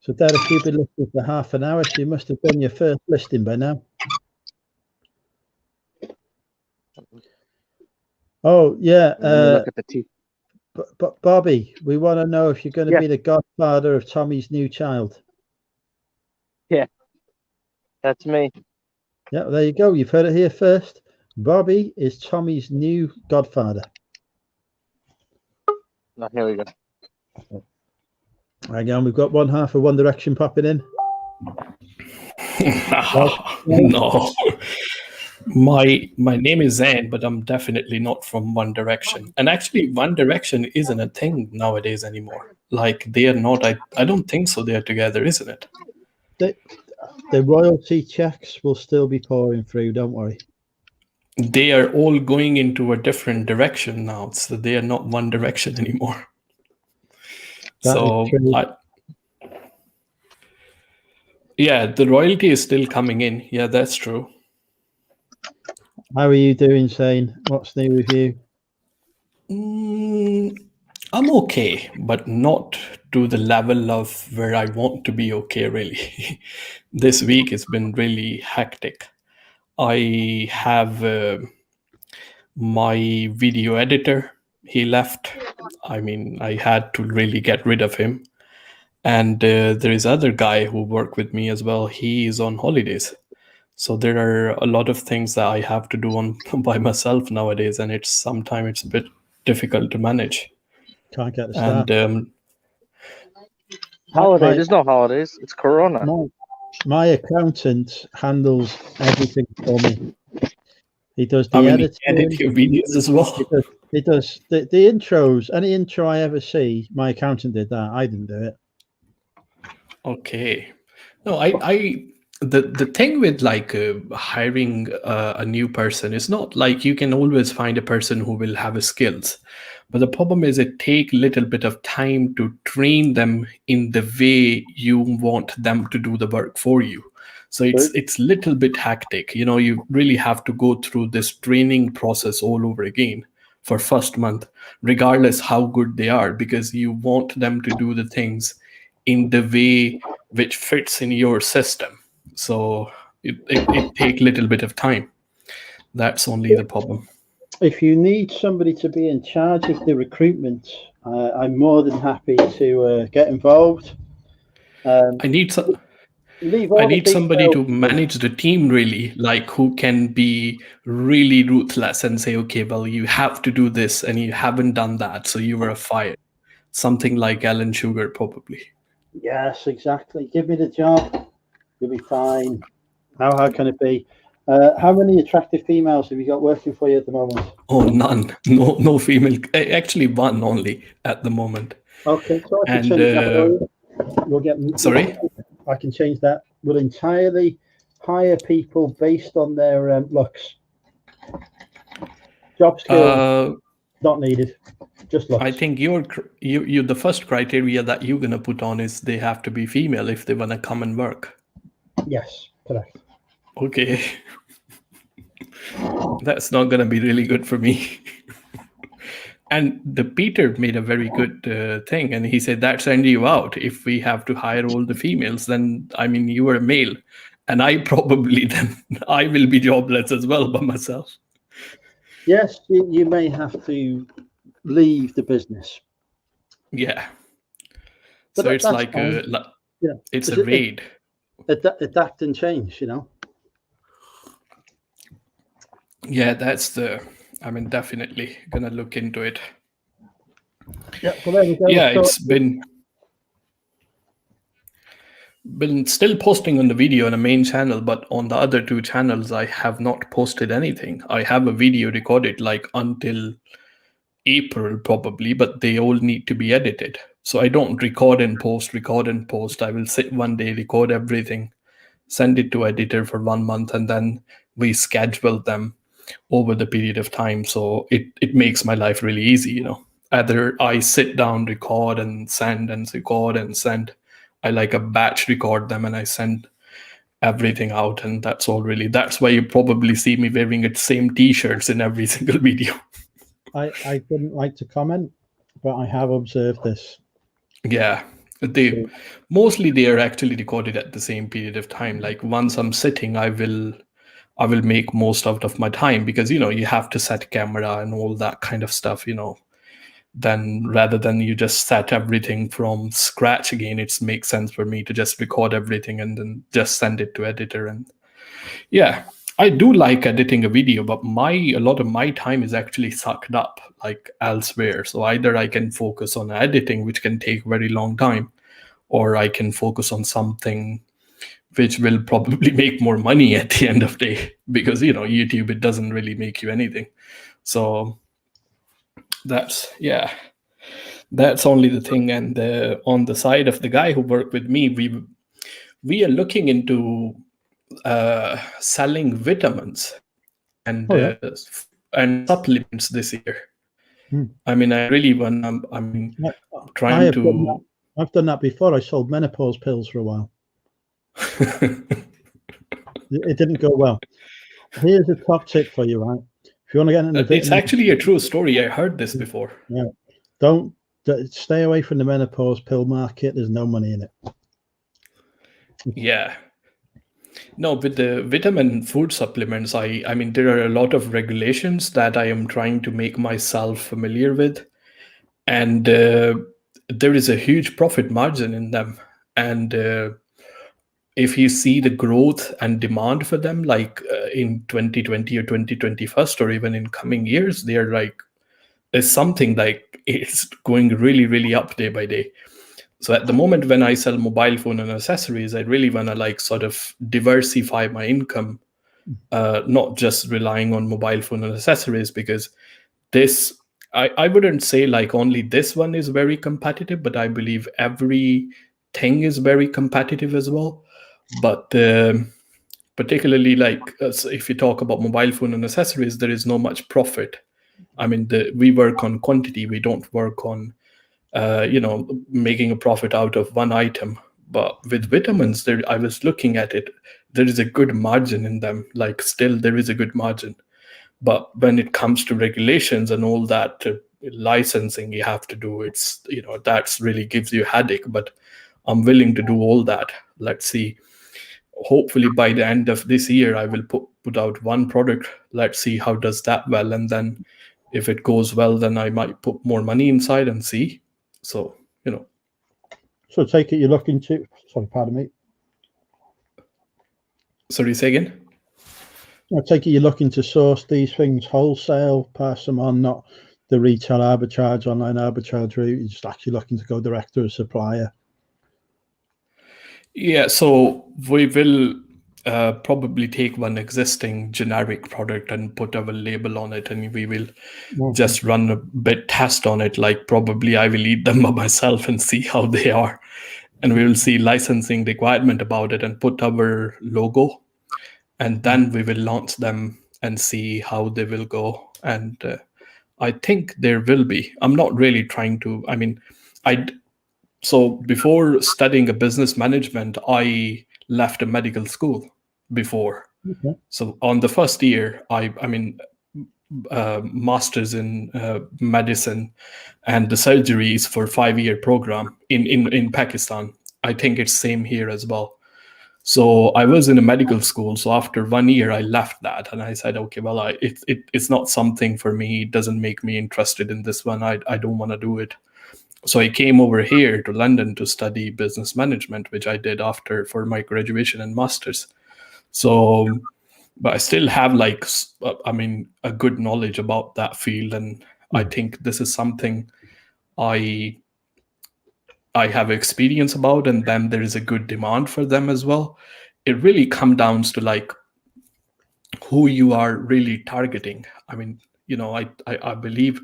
Speaker 1: So Derek, you've been listening for half an hour, so you must have done your first listing by now. Oh yeah,
Speaker 5: look at the teeth.
Speaker 1: But Bobby, we want to know if you're going to be the godfather of Tommy's new child.
Speaker 5: Yeah, that's me.
Speaker 1: Yeah, there you go. You've heard it here first. Bobby is Tommy's new godfather.
Speaker 5: Oh, here we go.
Speaker 1: Again, we've got one half of One Direction popping in.
Speaker 6: No. My name is Zain, but I'm definitely not from One Direction. And actually, One Direction isn't a thing nowadays anymore. Like, they are not, I don't think so. They're together, isn't it?
Speaker 1: The royalty checks will still be pouring through, don't worry.
Speaker 6: They are all going into a different direction now. So they are not One Direction anymore.
Speaker 1: That
Speaker 6: So Yeah, the royalty is still coming in. Yeah, that's true.
Speaker 1: How are you doing, Zane? What's new with you?
Speaker 6: I'm okay, but not to the level of where I want to be okay, really. This week it's been really hectic. I have my video editor. He left. I mean, I had to really get rid of him. And there is other guy who worked with me as well. He is on holidays. So there are a lot of things that I have to do on by myself nowadays, and sometimes it's a bit difficult to manage.
Speaker 1: Can't get the start.
Speaker 6: And
Speaker 5: Holiday? There's no holidays. It's Corona.
Speaker 1: My accountant handles everything for me. He does the editing.
Speaker 6: He edit your videos as well.
Speaker 1: He does the intros. Any intro I ever see, my accountant did that. I didn't do it.
Speaker 6: Okay. No, the thing with like hiring a new person is not like you can always find a person who will have skills, but the problem is it take a little bit of time to train them in the way you want them to do the work for you. So it's a little bit hectic. You know, you really have to go through this training process all over again for first month, regardless how good they are, because you want them to do the things in the way which fits in your system. So it take a little bit of time. That's only the problem.
Speaker 1: If you need somebody to be in charge of the recruitment, I'm more than happy to get involved.
Speaker 6: I need somebody to manage the team, really, like who can be really ruthless and say, okay, well, you have to do this and you haven't done that, so you were fired. Something like Alan Sugar, probably.
Speaker 1: Yes, exactly. Give me the job. You'll be fine. How hard can it be? How many attractive females have you got working for you at the moment?
Speaker 6: Oh, none. No female. Actually, one only at the moment.
Speaker 1: Okay, so I can change that. We'll get.
Speaker 6: Sorry?
Speaker 1: I can change that. We'll entirely hire people based on their looks. Job skills not needed. Just looks.
Speaker 6: I think you the first criteria that you're gonna put on is they have to be female if they wanna come and work.
Speaker 1: Yes, correct.
Speaker 6: Okay. That's not gonna be really good for me. And the Peter made a very good thing, and he said that send you out. If we have to hire all the females, then I mean you are a male, and I probably then I will be jobless as well by myself.
Speaker 1: Yes, you may have to leave the business.
Speaker 6: Yeah.
Speaker 1: But
Speaker 6: so it's like it's a raid.
Speaker 1: Adapt and change, you know.
Speaker 6: Yeah, that's definitely gonna look into it.
Speaker 1: Yeah, well, there we go.
Speaker 6: Yeah, it's been still posting on the video on the main channel, but on the other two channels I have not posted anything. I have a video recorded like until April probably, but they all need to be edited. So I don't record and post. I will sit one day, record everything, send it to editor for 1 month, and then we schedule them over the period of time. So it makes my life really easy, you know. Either I sit down, record and send, and record and send. I like a batch record them and I send everything out, and that's all really. That's why you probably see me wearing the same t-shirts in every single video.
Speaker 1: I didn't like to comment, but I have observed this.
Speaker 6: Yeah, they are actually recorded at the same period of time. Like once I'm sitting, I will make most out of my time, because you know you have to set camera and all that kind of stuff, you know. Then rather than you just set everything from scratch again, it makes sense for me to just record everything and then just send it to editor. And yeah, I do like editing a video, but a lot of my time is actually sucked up like elsewhere. So either I can focus on editing, which can take very long time, or I can focus on something which will probably make more money at the end of the day, because you know YouTube, it doesn't really make you anything. So that's only the thing. And on the side of the guy who worked with me, we are looking into selling vitamins and supplements this year. I mean, I really want. I'm trying to.
Speaker 1: I've done that before. I sold menopause pills for a while. It didn't go well. Here's a top tip for you, right? If you want to get into
Speaker 6: It's actually a true story. I heard this before.
Speaker 1: Yeah. Don't stay away from the menopause pill market. There's no money in it.
Speaker 6: Yeah. No, with the vitamin food supplements, I mean, there are a lot of regulations that I am trying to make myself familiar with. And there is a huge profit margin in them. And if you see the growth and demand for them, like in 2020 or 2021, or even in coming years, they're like, it's something like it's going really, really up day by day. So at the moment when I sell mobile phone and accessories, I really want to like sort of diversify my income, not just relying on mobile phone and accessories, because this, I wouldn't say like only this one is very competitive, but I believe everything is very competitive as well. But particularly like if you talk about mobile phone and accessories, there is no much profit. I mean, we work on quantity. We don't work on making a profit out of one item. But with vitamins, I was looking at it, there is a good margin in them. Like still there is a good margin. But when it comes to regulations and all that licensing you have to do, it's, that's really gives you a headache. But I'm willing to do all that. Let's see. Hopefully by the end of this year, I will put out one product. Let's see how does that well. And then if it goes well, then I might put more money inside and see. So,
Speaker 1: So take it you're looking to, sorry, pardon me.
Speaker 6: Sorry, say again?
Speaker 1: I take it you're looking to source these things wholesale, pass them on, not the retail arbitrage, online arbitrage route. You're just actually looking to go direct to a supplier.
Speaker 6: Yeah, so we will probably take one existing generic product and put our label on it, and we will just run a bit test on it. Like probably I will eat them by myself and see how they are, and we will see licensing requirement about it and put our logo, and then we will launch them and see how they will go. And I think there will be. I'm not really trying to. I mean, So before studying a business management, I left a medical school before.
Speaker 1: Okay.
Speaker 6: So on the first year, master's in medicine, and the surgery is for 5-year program in Pakistan. I think it's same here as well. So I was in a medical school. So after 1 year, I left that, and I said, okay, well, it's not something for me. It doesn't make me interested in this one. I don't want to do it. So I came over here to London to study business management, which I did for my graduation and master's. So, but I still have a good knowledge about that field. And I think this is something I have experience about, and then there is a good demand for them as well. It really comes down to like who you are really targeting. I mean, I believe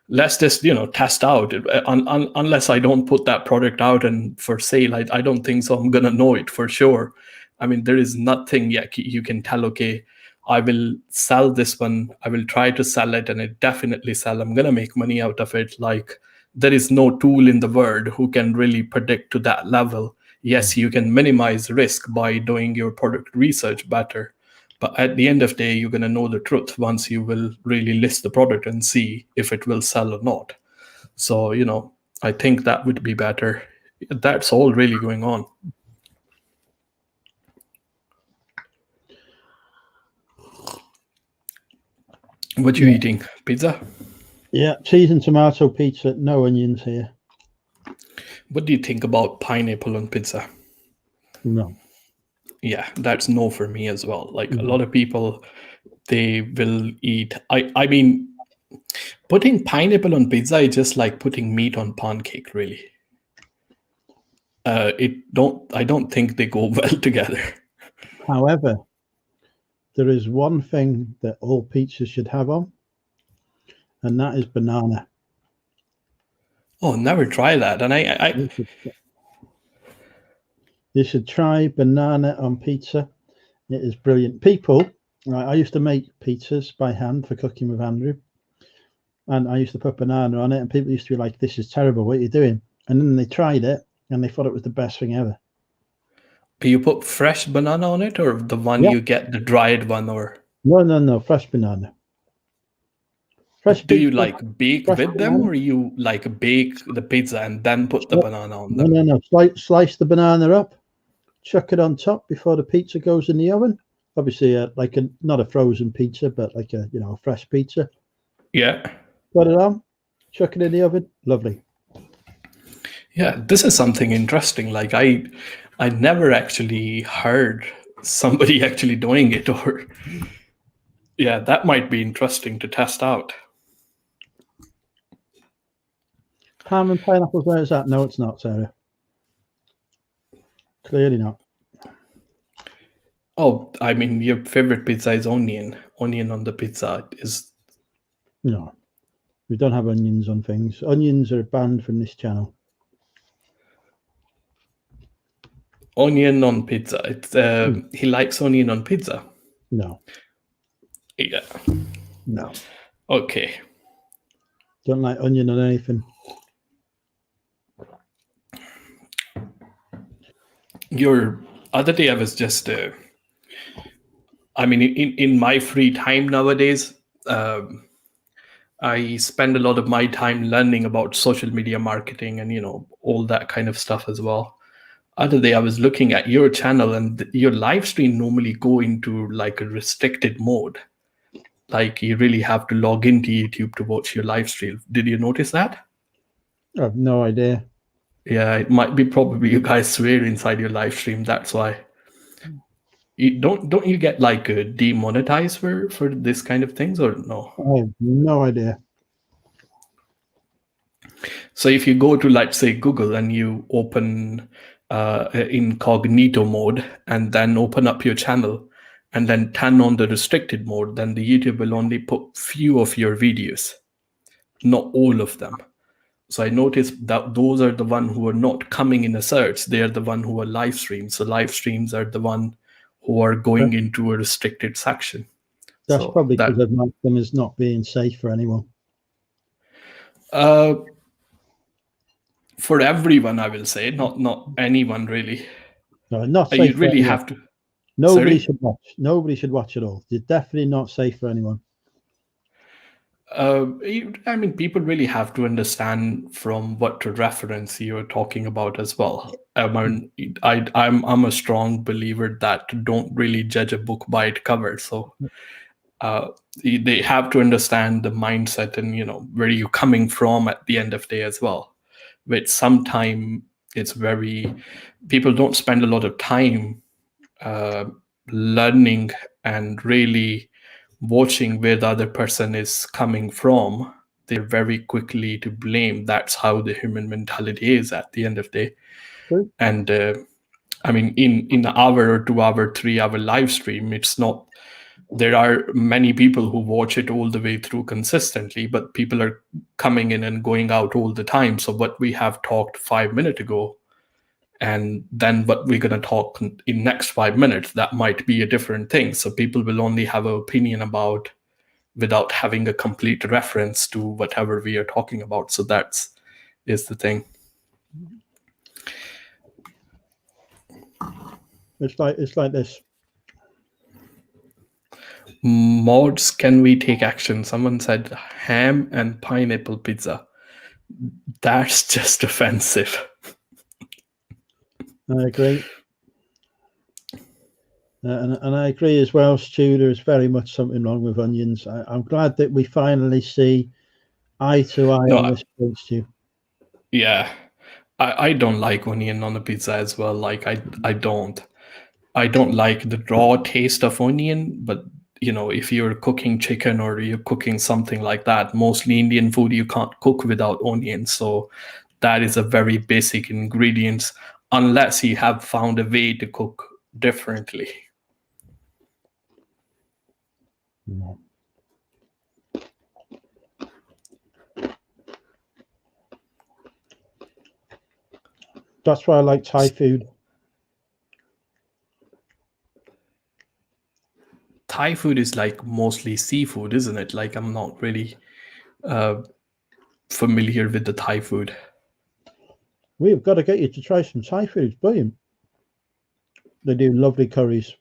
Speaker 6: let's just test out. Unless I don't put that product out and for sale, I don't think so I'm gonna know it for sure. I mean, there is nothing yet you can tell, okay, I will sell this one, I will try to sell it, and it definitely sell, I'm gonna make money out of it. Like there is no tool in the world who can really predict to that level. Yes, you can minimize risk by doing your product research better, but at the end of the day, you're going to know the truth once you will really list the product and see if it will sell or not. So, I think that would be better. That's all really going on. What you eating? Pizza?
Speaker 1: Yeah, cheese and tomato pizza, no onions here.
Speaker 6: What do you think about pineapple on pizza?
Speaker 1: No.
Speaker 6: Yeah, that's no for me as well. Like a lot of people, they will eat. I mean, putting pineapple on pizza is just like putting meat on pancake, really. I don't think they go well together.
Speaker 1: However, there is one thing that all pizzas should have on, and that is banana.
Speaker 6: Oh, never try that. And
Speaker 1: You should try banana on pizza. It is brilliant. People, right, I used to make pizzas by hand for Cooking with Andrew, and I used to put banana on it, and people used to be like, this is terrible, what are you doing? And then they tried it, and they thought it was the best thing ever.
Speaker 6: You put fresh banana on it, or the one
Speaker 1: Yeah.
Speaker 6: you get, the dried one, or
Speaker 1: No, fresh banana. Fresh
Speaker 6: do you
Speaker 1: pizza,
Speaker 6: like bake
Speaker 1: fresh
Speaker 6: with them,
Speaker 1: banana.
Speaker 6: or you like bake the pizza and then put the
Speaker 1: No,
Speaker 6: banana on them?
Speaker 1: No. Slice the banana up, chuck it on top before the pizza goes in the oven. Obviously, not a frozen pizza, but like a fresh pizza.
Speaker 6: Yeah.
Speaker 1: Put it on, chuck it in the oven. Lovely.
Speaker 6: Yeah, this is something interesting. Like I never actually heard somebody actually doing it, or yeah, that might be interesting to test out.
Speaker 1: Ham and pineapples, where is that? No, it's not, Sarah. Clearly not.
Speaker 6: Oh, I mean, your favorite pizza is onion. Onion on the pizza is...
Speaker 1: No, we don't have onions on things. Onions are banned from this channel.
Speaker 6: Onion on pizza. It's he likes onion on pizza.
Speaker 1: No.
Speaker 6: Yeah.
Speaker 1: No.
Speaker 6: Okay.
Speaker 1: Don't like onion on anything.
Speaker 6: Your other day I was just I mean, in my free time nowadays, I spend a lot of my time learning about social media marketing and all that kind of stuff as well. Other day I was looking at your channel, and your live stream normally go into like a restricted mode. Like you really have to log into YouTube to watch your live stream. Did you notice that?
Speaker 1: I have no idea.
Speaker 6: Yeah, it might be probably you guys swear inside your live stream. That's why. Don't you get like demonetized for this kind of things, or no?
Speaker 1: I have no idea.
Speaker 6: So if you go to, let's say, Google, and you open incognito mode and then open up your channel and then turn on the restricted mode, then the YouTube will only put few of your videos, not all of them. So I noticed that those are the one who are not coming in a search. They are the one who are live streams. So live streams are the one who are going into a restricted section.
Speaker 1: That's probably because I've marked them as not being safe for anyone.
Speaker 6: For everyone, I will say, not anyone really.
Speaker 1: No, not safe.
Speaker 6: You really have to.
Speaker 1: Nobody should watch. Nobody should watch at all. They're definitely not safe for anyone.
Speaker 6: I mean, people really have to understand from what reference you're talking about as well. I mean, I'm a strong believer that don't really judge a book by its cover. So they have to understand the mindset and where you're coming from at the end of the day as well. Which sometimes it's people don't spend a lot of time learning and really watching where the other person is coming from. They're very quickly to blame. That's how the human mentality is at the end of the day.
Speaker 1: True.
Speaker 6: And I mean, in an hour or 2 hour, 3 hour live stream, it's not. There are many people who watch it all the way through consistently, but people are coming in and going out all the time. So what we have talked 5 minutes ago, and then what we're going to talk in next 5 minutes, that might be a different thing. So people will only have an opinion about without having a complete reference to whatever we are talking about. So is the thing.
Speaker 1: It's like this.
Speaker 6: Mods, can we take action? Someone said ham and pineapple pizza. That's just offensive.
Speaker 1: I agree. And I agree as well, Stu. There's very much something wrong with onions. I'm glad that we finally see eye to eye on this point, Stu.
Speaker 6: Yeah. I don't like onion on a pizza as well. Like I don't like the raw taste of onion, but if you're cooking chicken or you're cooking something like that, mostly Indian food, you can't cook without onions. So that is a very basic ingredient, unless you have found a way to cook differently.
Speaker 1: No. That's why I like Thai food.
Speaker 6: Thai food is like mostly seafood, isn't it? Like I'm not really familiar with the Thai food.
Speaker 1: We've got to get you to try some Thai food. It's brilliant. They do lovely curries.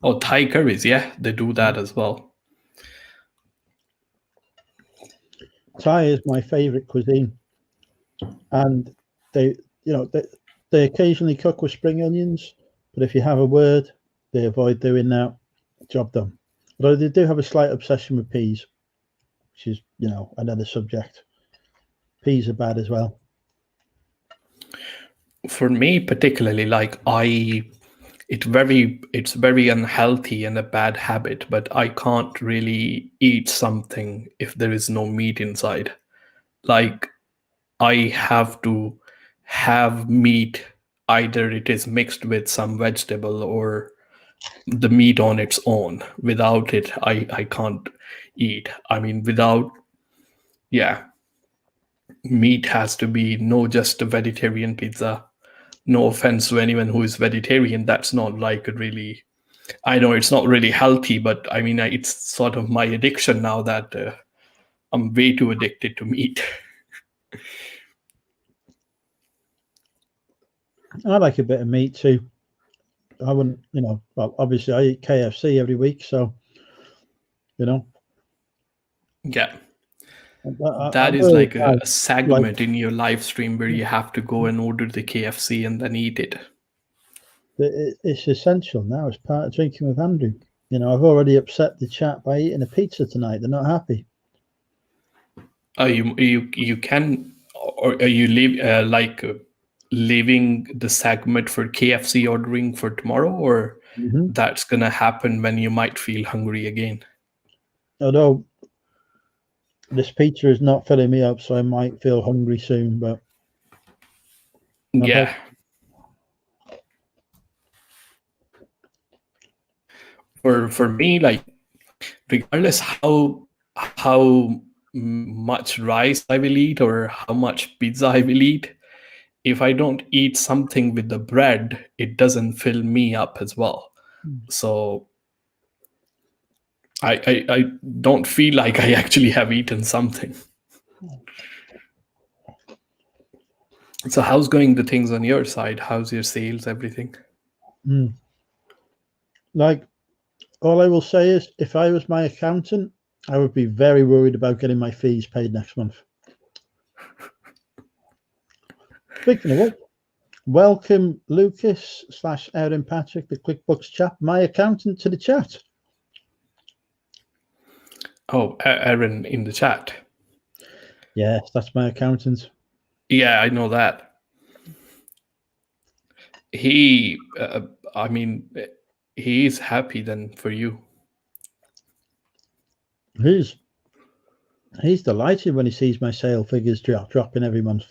Speaker 6: Oh, Thai curries, yeah, they do that as well.
Speaker 1: Thai is my favorite cuisine, and they occasionally cook with spring onions, but if you have a word, they avoid doing that. Job done. Although they do have a slight obsession with peas, which is another subject. Peas are bad as well.
Speaker 6: For me, particularly, like it's very unhealthy and a bad habit, but I can't really eat something if there is no meat inside. Like, I have to have meat, either it is mixed with some vegetable or the meat on its own. Without it, I can't eat. I mean, meat has to be, no just a vegetarian pizza. No offense to anyone who is vegetarian, that's not like really, I know it's not really healthy, but I mean, it's sort of my addiction now that I'm way too addicted to meat.
Speaker 1: I like a bit of meat too. I wouldn't, well, obviously I eat KFC every week, so
Speaker 6: Yeah.
Speaker 1: That
Speaker 6: is like a segment in your live stream where you have to go and order the KFC and then eat it.
Speaker 1: It's essential now. It's part of Drinking with Andrew. I've already upset the chat by eating a pizza tonight. They're not happy.
Speaker 6: Oh, you can, or are you leaving the segment for KFC ordering for tomorrow, or that's gonna happen when you might feel hungry again?
Speaker 1: Although this pizza is not filling me up, so I might feel hungry soon, but
Speaker 6: yeah. For me, like, regardless how much rice I will eat or how much pizza I will eat, if I don't eat something with the bread, it doesn't fill me up as well. So I don't feel like I actually have eaten something. So how's going the things on your side? How's your sales, everything?
Speaker 1: Like, all I will say is, if I was my accountant, I would be very worried about getting my fees paid next month. Speaking of which, welcome Lucas / Aaron Patrick, the QuickBooks chap, my accountant, to the chat.
Speaker 6: Oh, Aaron in the chat.
Speaker 1: Yes, that's my accountant.
Speaker 6: Yeah, I know that. He, I mean, he is happy then for you.
Speaker 1: He's delighted when he sees my sale figures dropping every month.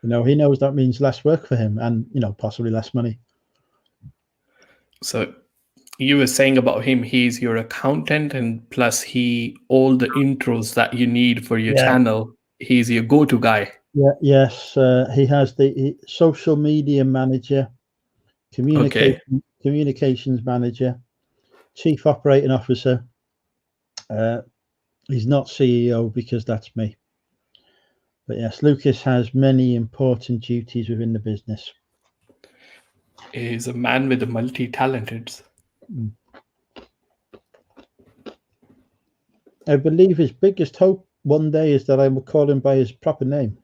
Speaker 1: He knows that means less work for him and, possibly less money.
Speaker 6: So you were saying about him, he's your accountant, and plus all the intros that you need for your channel, he's your go-to guy.
Speaker 1: Yeah, yes. He has the social media manager, communications manager, chief operating officer. He's not CEO because that's me. But yes, Lucas has many important duties within the business.
Speaker 6: He's a man with a multi-talented.
Speaker 1: I believe his biggest hope one day is that I will call him by his proper name.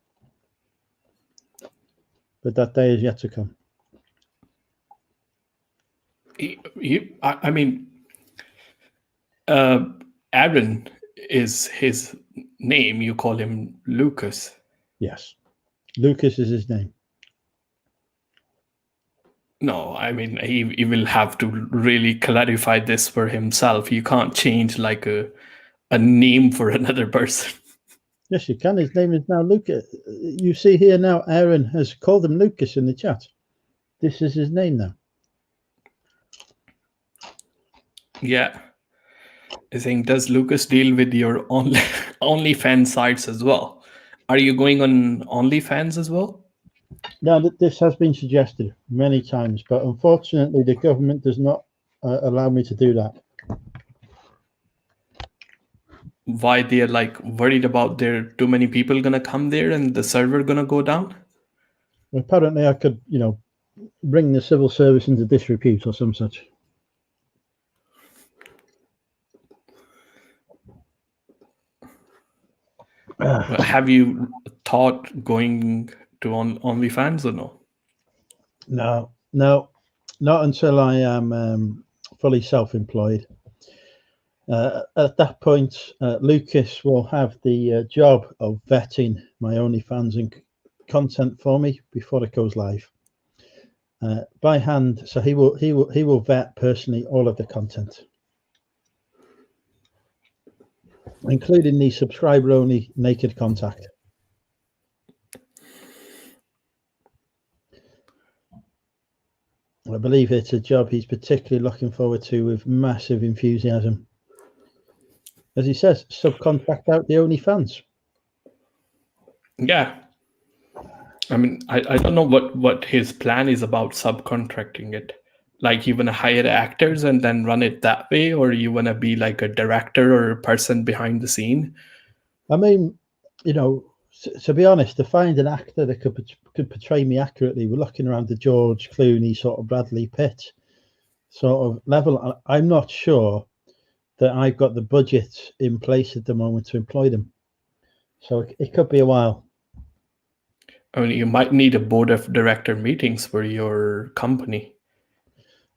Speaker 1: But that day is yet to come.
Speaker 6: Aaron is his name. You call him Lucas.
Speaker 1: Yes. Lucas is his name.
Speaker 6: No, I mean, he will have to really clarify this for himself. You can't change like a name for another person.
Speaker 1: Yes, you can. His name is now Lucas. You see here now, Aaron has called him Lucas in the chat. This is his name now.
Speaker 6: Yeah. I think, does Lucas deal with your OnlyFans sites as well? Are you going on OnlyFans as well?
Speaker 1: Now, this has been suggested many times, but unfortunately, the government does not allow me to do that.
Speaker 6: Why? They're like worried about there too many people gonna come there and the server gonna go down?
Speaker 1: Apparently, I could, bring the civil service into disrepute or some such.
Speaker 6: Have you thought going to OnlyFans or no?
Speaker 1: No, not until I am fully self-employed. At that point, Lucas will have the job of vetting my OnlyFans and content for me before it goes live by hand. So he will vet personally all of the content, including the subscriber-only naked contact. I believe it's a job he's particularly looking forward to with massive enthusiasm. As he says, subcontract out the OnlyFans.
Speaker 6: Yeah. I mean, I don't know what his plan is about subcontracting it. Like, you want to hire actors and then run it that way, or you want to be like a director or a person behind the scene?
Speaker 1: I mean, you know, to be honest, to find an actor that could portray me accurately, we're looking around the George Clooney, sort of Bradley Pitt sort of level. I'm not sure that I've got the budget in place at the moment to employ them. So it could be a while.
Speaker 6: I mean, you might need a board of director meetings for your company.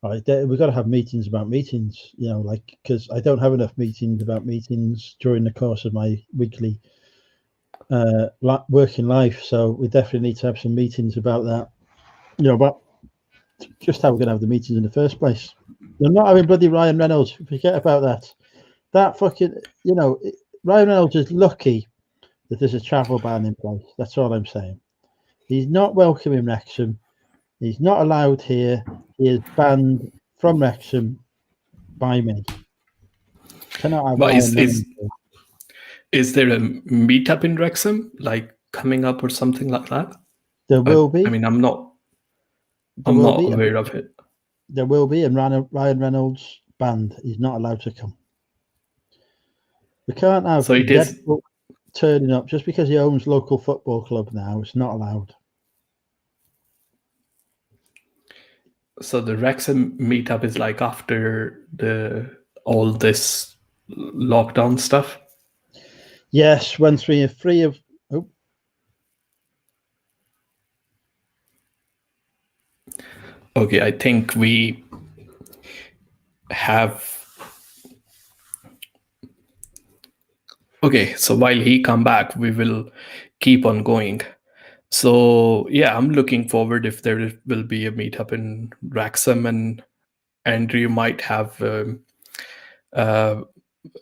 Speaker 1: Right, we've got to have meetings about meetings, you know, like, because I don't have enough meetings about meetings during the course of my weekly working life. So we definitely need to have some meetings about that, you know, about just how we're going to have the meetings in the first place. They're not having bloody Ryan Reynolds. Forget about that. That fucking, you know, Ryan Reynolds is lucky that there's a travel ban in place. That's all I'm saying. He's not welcome in Wrexham. He's not allowed here. He is banned from Wrexham by me. Cannot have
Speaker 6: But
Speaker 1: Ryan Reynolds.
Speaker 6: Is there a meetup in Wrexham, like, coming up or something like that?
Speaker 1: There will be.
Speaker 6: I mean, I'm not aware of it.
Speaker 1: There will be, and Ryan Reynolds banned. He's not allowed to come. We can't have Deadpool turning up just because he owns local football club now. It's not allowed.
Speaker 6: So the Wrexham meetup is like after all this lockdown stuff?
Speaker 1: Yes, once we are free of... Oh.
Speaker 6: Okay, I think we have... Okay, so while he come back, we will keep on going. So yeah, I'm looking forward if there will be a meetup in Wrexham, and Andrew might have...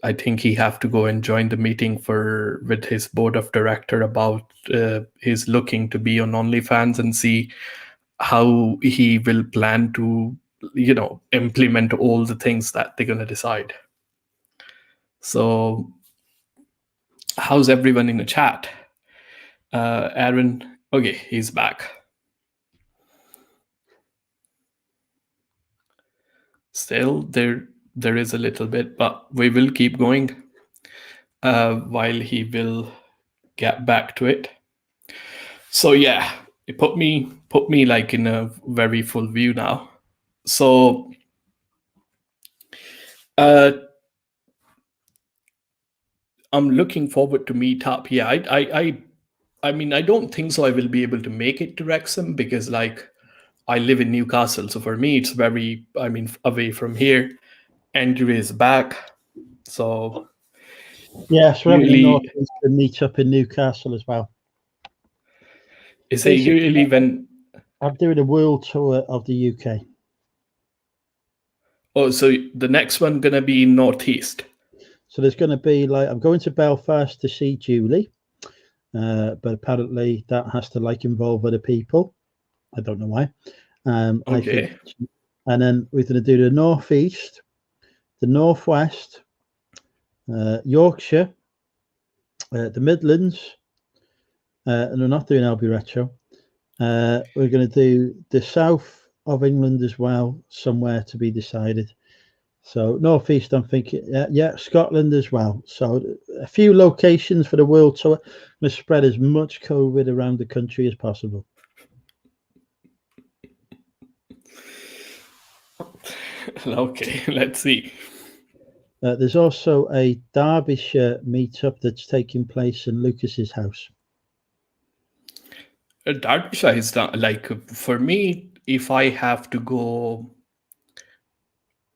Speaker 6: I think he have to go and join the meeting with his board of director about his looking to be on OnlyFans, and see how he will plan to, you know, implement all the things that they're going to decide. So how's everyone in the chat? Aaron, okay, he's back. Still, there is a little bit, but we will keep going while he will get back to it. So yeah, it put me like in a very full view now. So I'm looking forward to meet up. Yeah, I mean, I don't think so I will be able to make it to Wrexham, because like I live in Newcastle, so for me it's very, I mean, away from here. Andrew is back, so
Speaker 1: yes, we're having a Northeast meet up in Newcastle as well.
Speaker 6: Is it usually when
Speaker 1: I'm doing a world tour of the UK?
Speaker 6: Oh, so the next one gonna be in Northeast.
Speaker 1: So there's going to be, like, I'm going to Belfast to see Julie, but apparently that has to like involve other people. I don't know why.
Speaker 6: Okay.
Speaker 1: And then we're going to do the Northeast, the Northwest, Yorkshire, the Midlands, and we're not doing Albi Retro. We're going to do the south of England as well, somewhere to be decided. So Northeast, I'm thinking, yeah, Scotland as well. So a few locations for the world tour. I'm going to spread as much COVID around the country as possible.
Speaker 6: Okay, let's see.
Speaker 1: There's also a Derbyshire meetup that's taking place in Lucas's house.
Speaker 6: Derbyshire is not like, for me, if I have to go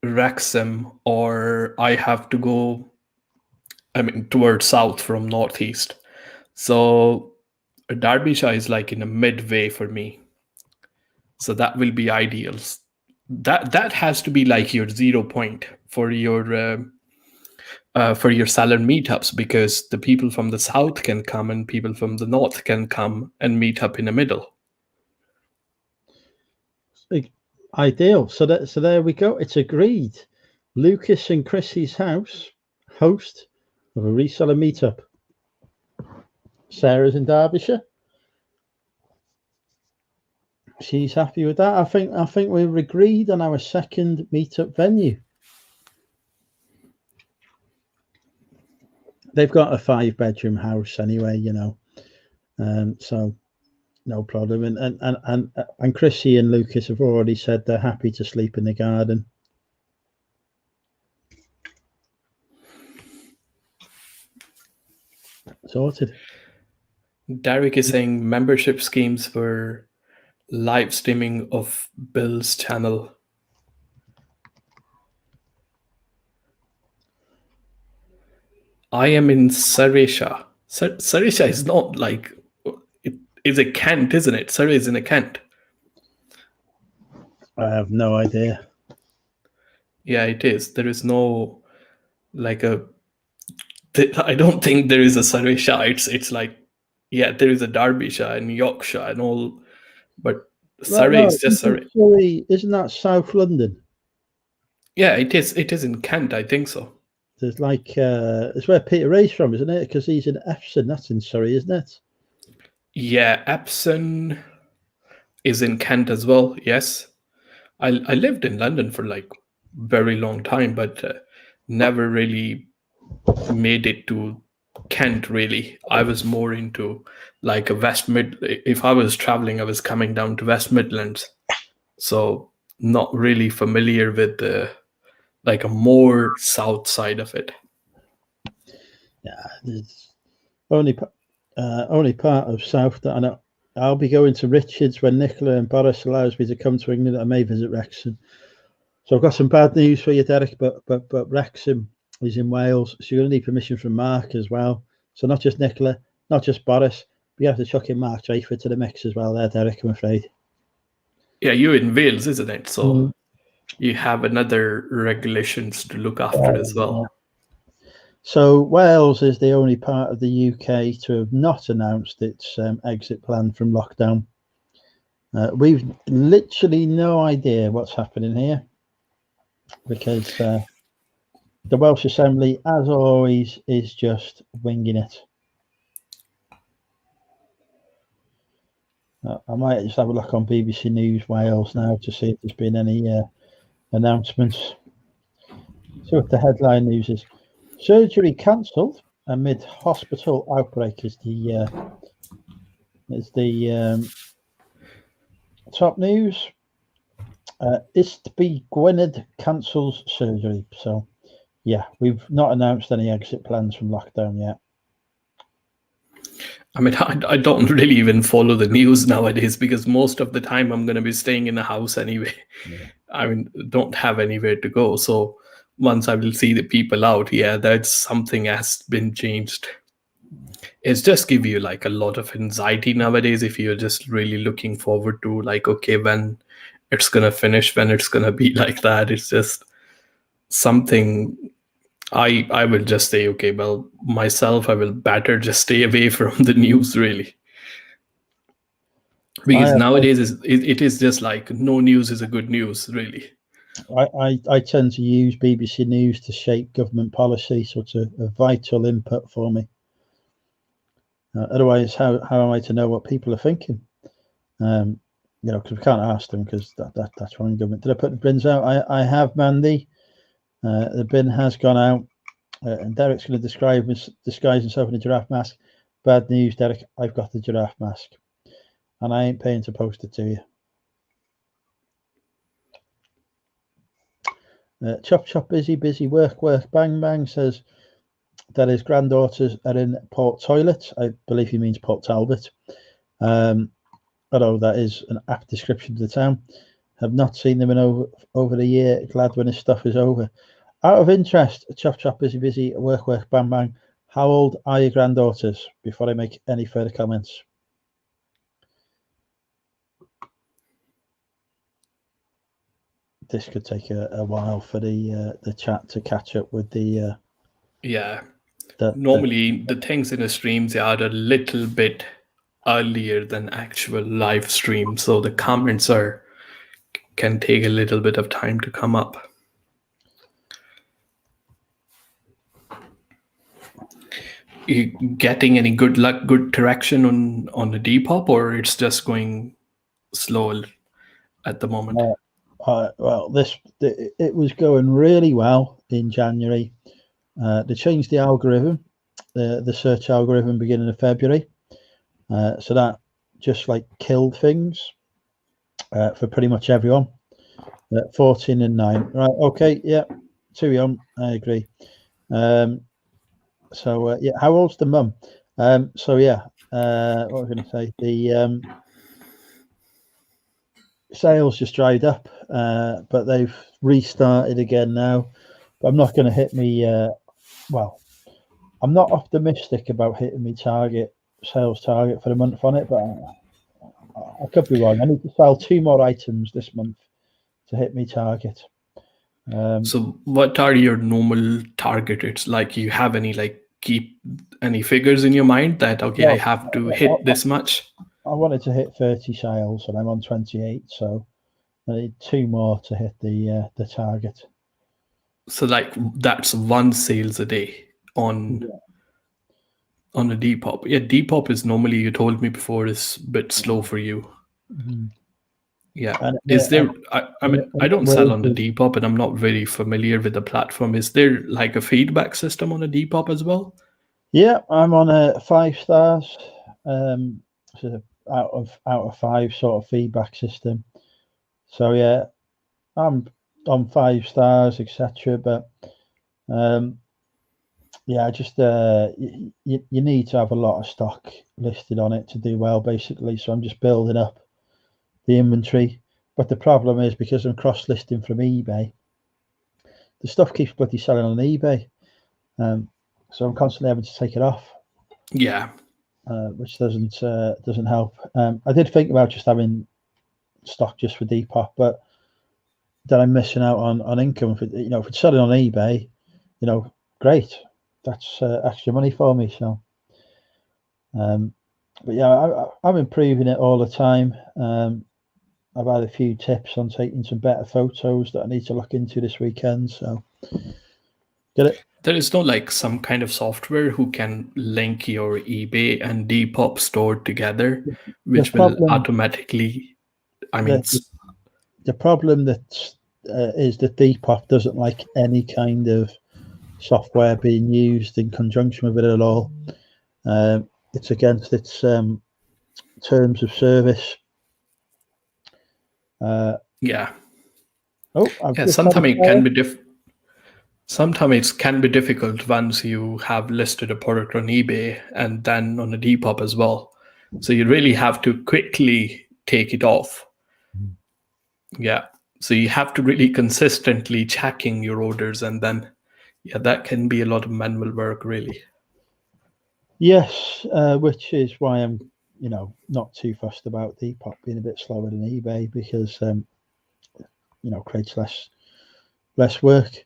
Speaker 6: Wrexham or I have to go, I mean, towards south from northeast. So Derbyshire is like in a midway for me. So that will be ideal. That has to be like your 0 point for your Salon meetups, because the people from the south can come and people from the north can come and meet up in the middle.
Speaker 1: Ideal. So there we go. It's agreed. Lucas and Chrissy's house, host of a reseller meetup. Sarah's in Derbyshire. She's happy with that. I think we've agreed on our second meetup venue. They've got a 5-bedroom house anyway, you know, so no problem. And Chrissy and Lucas have already said they're happy to sleep in the garden. Sorted.
Speaker 6: Derek is saying membership schemes for live streaming of Bill's channel. I am in Sarisha. Sarisha is not like, it is a Kent, isn't it? Surrey is in a Kent.
Speaker 1: I have no idea.
Speaker 6: Yeah, it is. There is no like I don't think there is a Sarisha. It's like, yeah, there is a Derbyshire and Yorkshire and all, but Surrey is just Surrey.
Speaker 1: Surrey, isn't that South London?
Speaker 6: Yeah, it is. It is in Kent, I think so.
Speaker 1: There's like it's where Peter Ray's from, isn't it? Because he's in Epsom. That's in Surrey, isn't it?
Speaker 6: Yeah, Epsom is in Kent as well. Yes, I lived in London for like very long time, but never really made it to Kent. Really, I was more into like a West Mid. If I was traveling, I was coming down to West Midlands, so not really familiar with the like a more south side of it.
Speaker 1: Yeah, there's only part of South that I know. I'll be going to Richards when Nicola and Boris allows me to come to England. I may visit Wrexham. So I've got some bad news for you, Derek, but Wrexham is in Wales, so you're going to need permission from Mark as well. So not just Nicola, not just Boris, but you have to chuck in Mark Dreyford to the mix as well there, Derek, I'm afraid.
Speaker 6: Yeah, you're in Wales, isn't it? So you have another regulations to look after as well.
Speaker 1: So Wales is the only part of the UK to have not announced its exit plan from lockdown. We've literally no idea what's happening here, because the Welsh Assembly, as always, is just winging it. I might just have a look on BBC News Wales now to see if there's been any announcements. See what the headline news is. Surgery cancelled amid hospital outbreak is the top news. Ystby Gwynedd cancels surgery. So, yeah, we've not announced any exit plans from lockdown yet.
Speaker 6: I mean, I don't really even follow the news nowadays, because most of the time I'm going to be staying in the house anyway. Yeah. I mean, don't have anywhere to go. So once I will see the people out, yeah, that's something has been changed. It's just give you like a lot of anxiety nowadays if you're just really looking forward to like, okay, when it's going to finish, when it's going to be like that. It's just something I will just say, okay, well, myself, I will better just stay away from the news, really. Because nowadays it is just like no news is a good news, really.
Speaker 1: I tend to use BBC News to shape government policy, so it's a vital input for me. Otherwise, how am I to know what people are thinking? You know, because we can't ask them, because that's wrong government. Did I put the bins out? I have, Mandy. The bin has gone out, and Derek's going to disguise himself in a giraffe mask. Bad news, Derek. I've got the giraffe mask, and I ain't paying to post it to you. Chop Chop Busy Work Bang Bang says that his granddaughters are in Port Toilet. I believe he means Port Talbot. Although that is an apt description of the town. Have not seen them in over a year. Glad when his stuff is over. Out of interest, Chop Chop Busy Work Bang Bang. How old are your granddaughters? Before I make any further comments. This could take a while for the chat to catch up with the.
Speaker 6: Normally the things in the streams are a little bit earlier than actual live stream, so the comments can take a little bit of time to come up. You getting any good traction on the Depop, or it's just going slow at the moment?
Speaker 1: Well, it was going really well in January. They changed the algorithm, the search algorithm, beginning of February. So that just like killed things for pretty much everyone. 14 and 9. Right. Okay. Yeah. Too young. I agree. So yeah. How old's the mum? So yeah. What was I going to say? The sales just dried up, but they've restarted again now. But I'm not going to hit me. Well, I'm not optimistic about hitting me sales target for the month on it, but I could be wrong. I need to sell 2 more items this month to hit me target.
Speaker 6: So what are your normal target? It's like, you have keep any figures in your mind that, okay, I have to hit this much?
Speaker 1: I wanted to hit 30 sales and I'm on 28, so I need 2 more to hit the target.
Speaker 6: So that's 1 sales a day on a Depop. Yeah, Depop is normally, you told me before, is a bit slow for you.
Speaker 1: Mm-hmm.
Speaker 6: Yeah. I mean, I don't sell on the Depop and I'm not very familiar with the platform. Is there like a feedback system on the Depop as well?
Speaker 1: Yeah, I'm on a 5 stars. So out of 5 sort of feedback system. So yeah, I'm on 5 stars, etc. But yeah, just you need to have a lot of stock listed on it to do well, basically. So I'm just building up the inventory. But the problem is, because I'm cross-listing from eBay, the stuff keeps bloody selling on eBay. So I'm constantly having to take it off.
Speaker 6: Yeah.
Speaker 1: Which doesn't help. I did think about just having stock just for Depop, but then I'm missing out on income. If it's selling on eBay, great. That's extra money for me. So, but yeah, I'm improving it all the time. I've had a few tips on taking some better photos that I need to look into this weekend. So, get it.
Speaker 6: There is no some kind of software who can link your eBay and Depop store together, which will automatically. I mean,
Speaker 1: the problem that is that Depop doesn't like any kind of software being used in conjunction with it at all. It's against its terms of service.
Speaker 6: Yeah.
Speaker 1: Yeah.
Speaker 6: Sometimes it can be Sometimes it can be difficult once you have listed a product on eBay and then on a Depop as well. So you really have to quickly take it off. Yeah. So you have to really consistently checking your orders, and then, yeah, that can be a lot of manual work, really.
Speaker 1: Yes, which is why I'm, not too fussed about Depop being a bit slower than eBay, because, creates less work.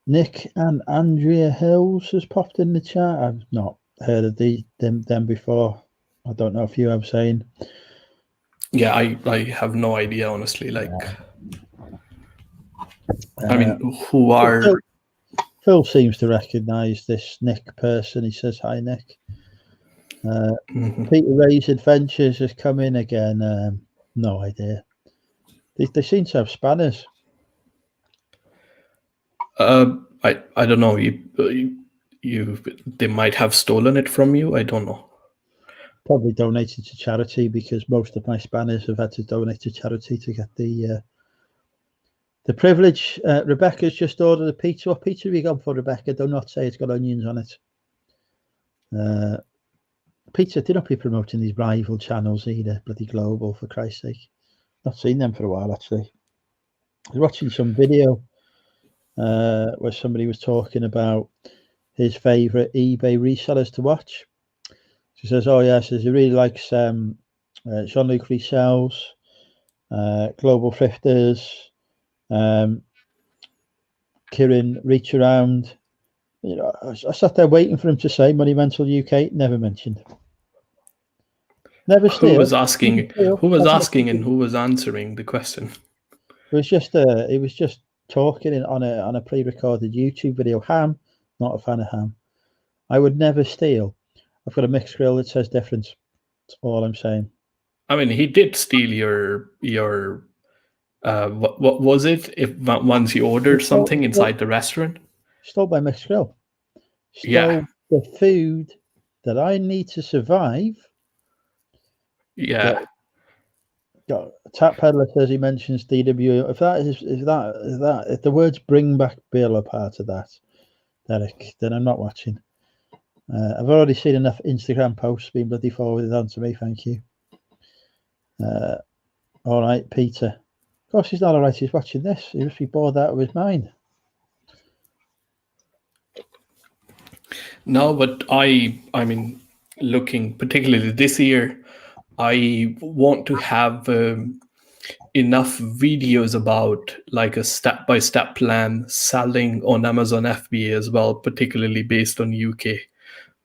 Speaker 1: Nick and Andrea Hills has popped in the chat. I've not heard of them before. I don't know if you have, Zane.
Speaker 6: Yeah, I have no idea, honestly. I mean, who are...
Speaker 1: Phil seems to recognise this Nick person. He says, hi, Nick. Peter Ray's Adventures has come in again. No idea. They seem to have spanners.
Speaker 6: I don't know. They might have stolen it from you. I don't know.
Speaker 1: Probably donated to charity, because most of my spanners have had to donate to charity to get the The privilege. Rebecca's just ordered a pizza. What pizza have you gone for, Rebecca? Do not say it's got onions on it. Pizza, do not be promoting these rival channels either. Bloody Global, for Christ's sake. Not seen them for a while, actually. I was watching some video where somebody was talking about his favourite eBay resellers to watch. She says, oh, yeah, says he really likes Jean-Luc Resells, Global Thrifters, Kieran Reach Around. You know, I sat there waiting for him to say Monumental UK. Never mentioned. Never steal.
Speaker 6: Who was asking? Who was asking, and who was answering the question?
Speaker 1: It was just talking on a pre-recorded YouTube video. Ham, not a fan of ham. I would never steal. I've got a mixed grill that says difference. That's all I'm saying.
Speaker 6: I mean, he did steal your what was it? If once you ordered something inside the restaurant,
Speaker 1: stole my mixed grill. Stole the food that I need to survive.
Speaker 6: Yeah.
Speaker 1: Tap Peddler says he mentions DW. If the words "bring back Bill" are part of that, Derek, then I'm not watching. I've already seen enough Instagram posts being bloody forwarded on to me. Thank you. All right, Peter. Of course, he's not all right. He's watching this. He must be bored out of his mind.
Speaker 6: No, but I mean, looking particularly this year, I want to have enough videos about like a step-by-step plan selling on Amazon FBA as well, particularly based on UK.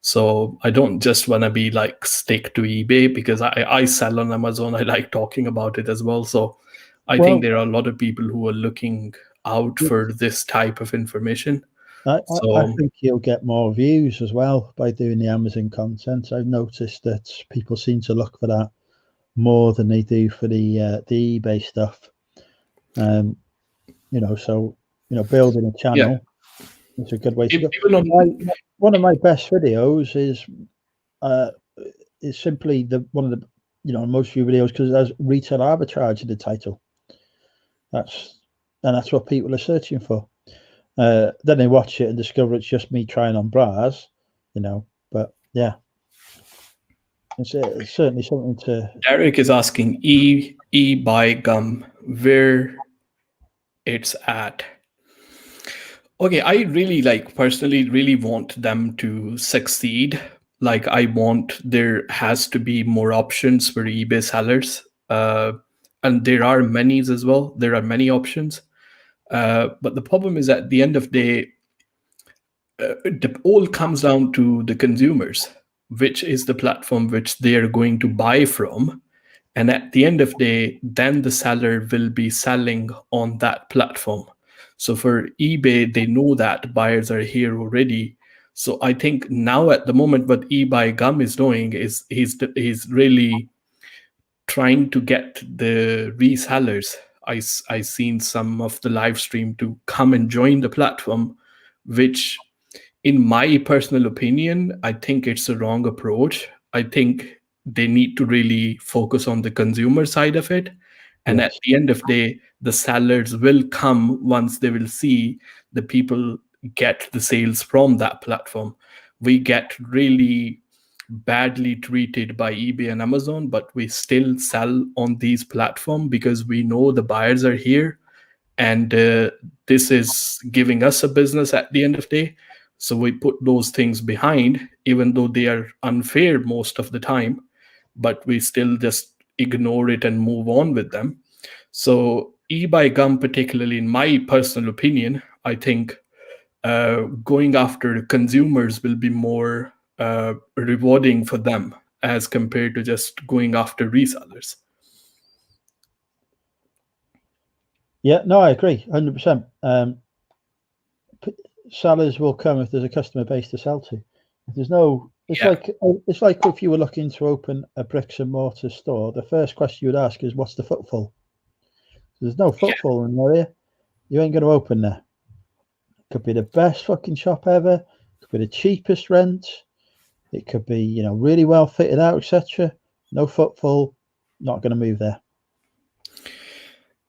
Speaker 6: So I don't just want to be like stick to eBay, because I sell on Amazon. I like talking about it as well. So I think there are a lot of people who are looking out for this type of information.
Speaker 1: I think you'll get more views as well by doing the Amazon content. I've noticed that people seem to look for that more than they do for the eBay stuff. You know, so building a channel is a good way to go. One of my best videos is simply one of the most viewed videos because it has retail arbitrage in the title. That's what people are searching for. Then they watch it and discover it's just me trying on bras, but yeah, it's certainly something to.
Speaker 6: Derek is asking eBuyGum where it's at. Okay, I really personally really want them to succeed. Like there has to be more options for eBay sellers. And there are many as well. There are many options. But the problem is at the end of the day, it all comes down to the consumers, which is the platform which they are going to buy from. And at the end of the day, then the seller will be selling on that platform. So for eBay, they know that buyers are here already. So I think now at the moment, what eBuyGum is doing is he's really trying to get the resellers. I seen some of the live stream to come and join the platform, which in my personal opinion, I think it's a wrong approach. I think they need to really focus on the consumer side of it. And at the end of the day, the sellers will come once they will see the people get the sales from that platform. We get really badly treated by eBay and Amazon, but we still sell on these platforms because we know the buyers are here, and this is giving us a business at the end of the day. So we put those things behind, even though they are unfair most of the time, but we still just ignore it and move on with them. So eBuyGum, particularly in my personal opinion, I think going after consumers will be more rewarding for them as compared to just going after resellers.
Speaker 1: Yeah, no, I agree 100%. Sellers will come if there's a customer base to sell to. If there's no, it's like if you were looking to open a bricks and mortar store, the first question you would ask is, what's the footfall? If there's no footfall in the area, you ain't going to open there. It could be the best fucking shop ever. It could be the cheapest rent. It could be, really well fitted out, etc. No footfall, not going to move there.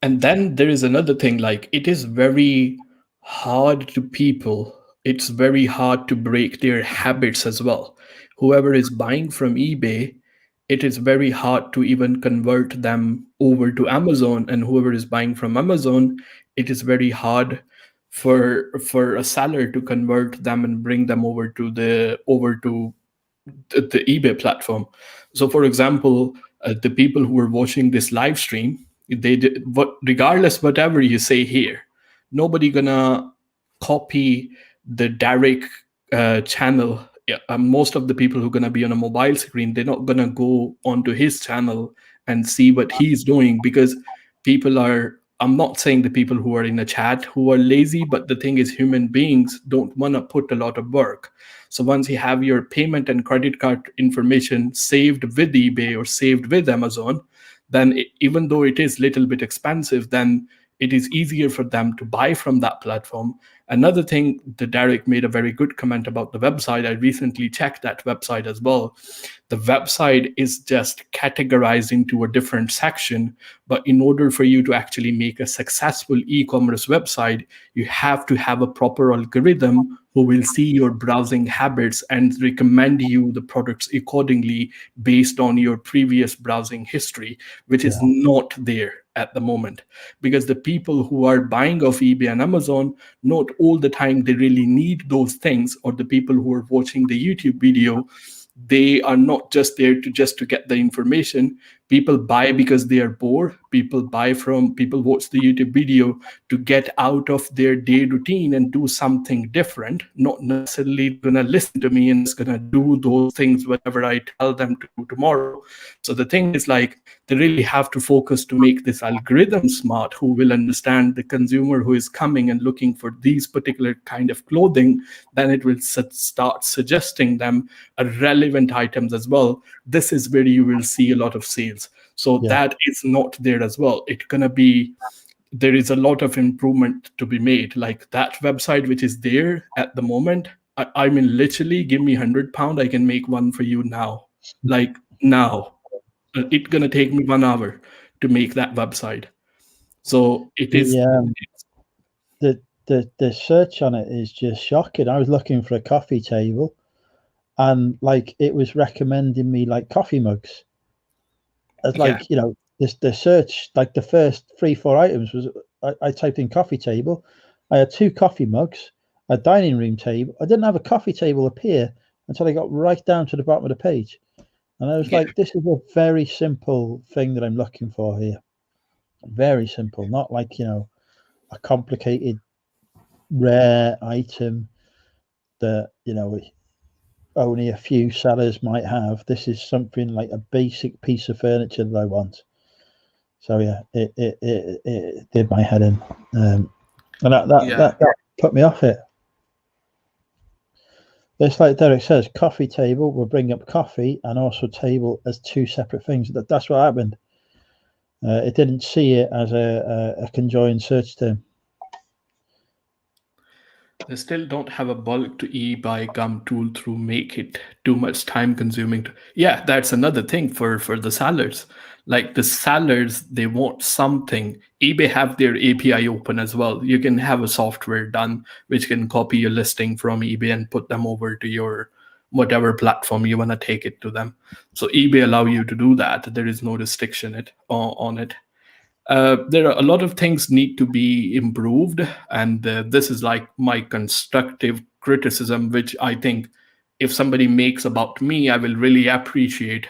Speaker 6: And then there is another thing, like it is very hard to people. It's very hard to break their habits as well. Whoever is buying from eBay, it is very hard to even convert them over to Amazon. And whoever is buying from Amazon, it is very hard for a seller to convert them and bring them over to the eBay platform. So, for example, the people who are watching this live stream, regardless whatever you say here, nobody gonna copy the Derek channel. Yeah, most of the people who are gonna be on a mobile screen, they're not gonna go onto his channel and see what he's doing, because people are. I'm not saying the people who are in the chat who are lazy, but the thing is, human beings don't want to put a lot of work. So once you have your payment and credit card information saved with eBay or saved with Amazon, then even though it is a little bit expensive, then it is easier for them to buy from that platform. Another thing, the Derek made a very good comment about the website. I recently checked that website as well. The website is just categorized into a different section, but in order for you to actually make a successful e-commerce website, you have to have a proper algorithm who will see your browsing habits and recommend you the products accordingly based on your previous browsing history, which is not there at the moment. Because the people who are buying off eBay and Amazon, not all the time they really need those things, or the people who are watching the YouTube video, they are not just there to get the information. People buy because they are bored. People watch the YouTube video to get out of their day routine and do something different, not necessarily gonna listen to me and just gonna do those things whatever I tell them to do tomorrow. So the thing is, like, they really have to focus to make this algorithm smart, who will understand the consumer who is coming and looking for these particular kind of clothing. Then it will start suggesting them relevant items as well. This is where you will see a lot of sales. So that is not there as well. There is a lot of improvement to be made. Like that website, which is there at the moment, I mean, literally give me £100, I can make one for you now. Like now, it's gonna take me 1 hour to make that website. So it is.
Speaker 1: The search on it is just shocking. I was looking for a coffee table, and like it was recommending me like coffee mugs. It's like, you know, the search, like the first 3-4 items was, I typed in coffee table. I had 2 coffee mugs, a dining room table. I didn't have a coffee table appear until I got right down to the bottom of the page. And I was like, this is a very simple thing that I'm looking for here. Very simple, not like, you know, a complicated, rare item that, you know, only a few sellers might have. This is something like a basic piece of furniture that I want. So yeah, it did my head in, and that put me off it. It's like Derek says, coffee table will bring up coffee and also table as 2 separate things. That's what happened. It didn't see it as a conjoined search term.
Speaker 6: They still don't have a bulk to e-buy gum tool through make it too much time consuming. Yeah, that's another thing for the sellers. Like the sellers, they want something. eBay have their API open as well. You can have a software done which can copy your listing from eBay and put them over to your whatever platform you want to take it to them. So eBay allow you to do that. There is no restriction on it. There are a lot of things need to be improved, and this is like my constructive criticism, which I think if somebody makes about me, I will really appreciate,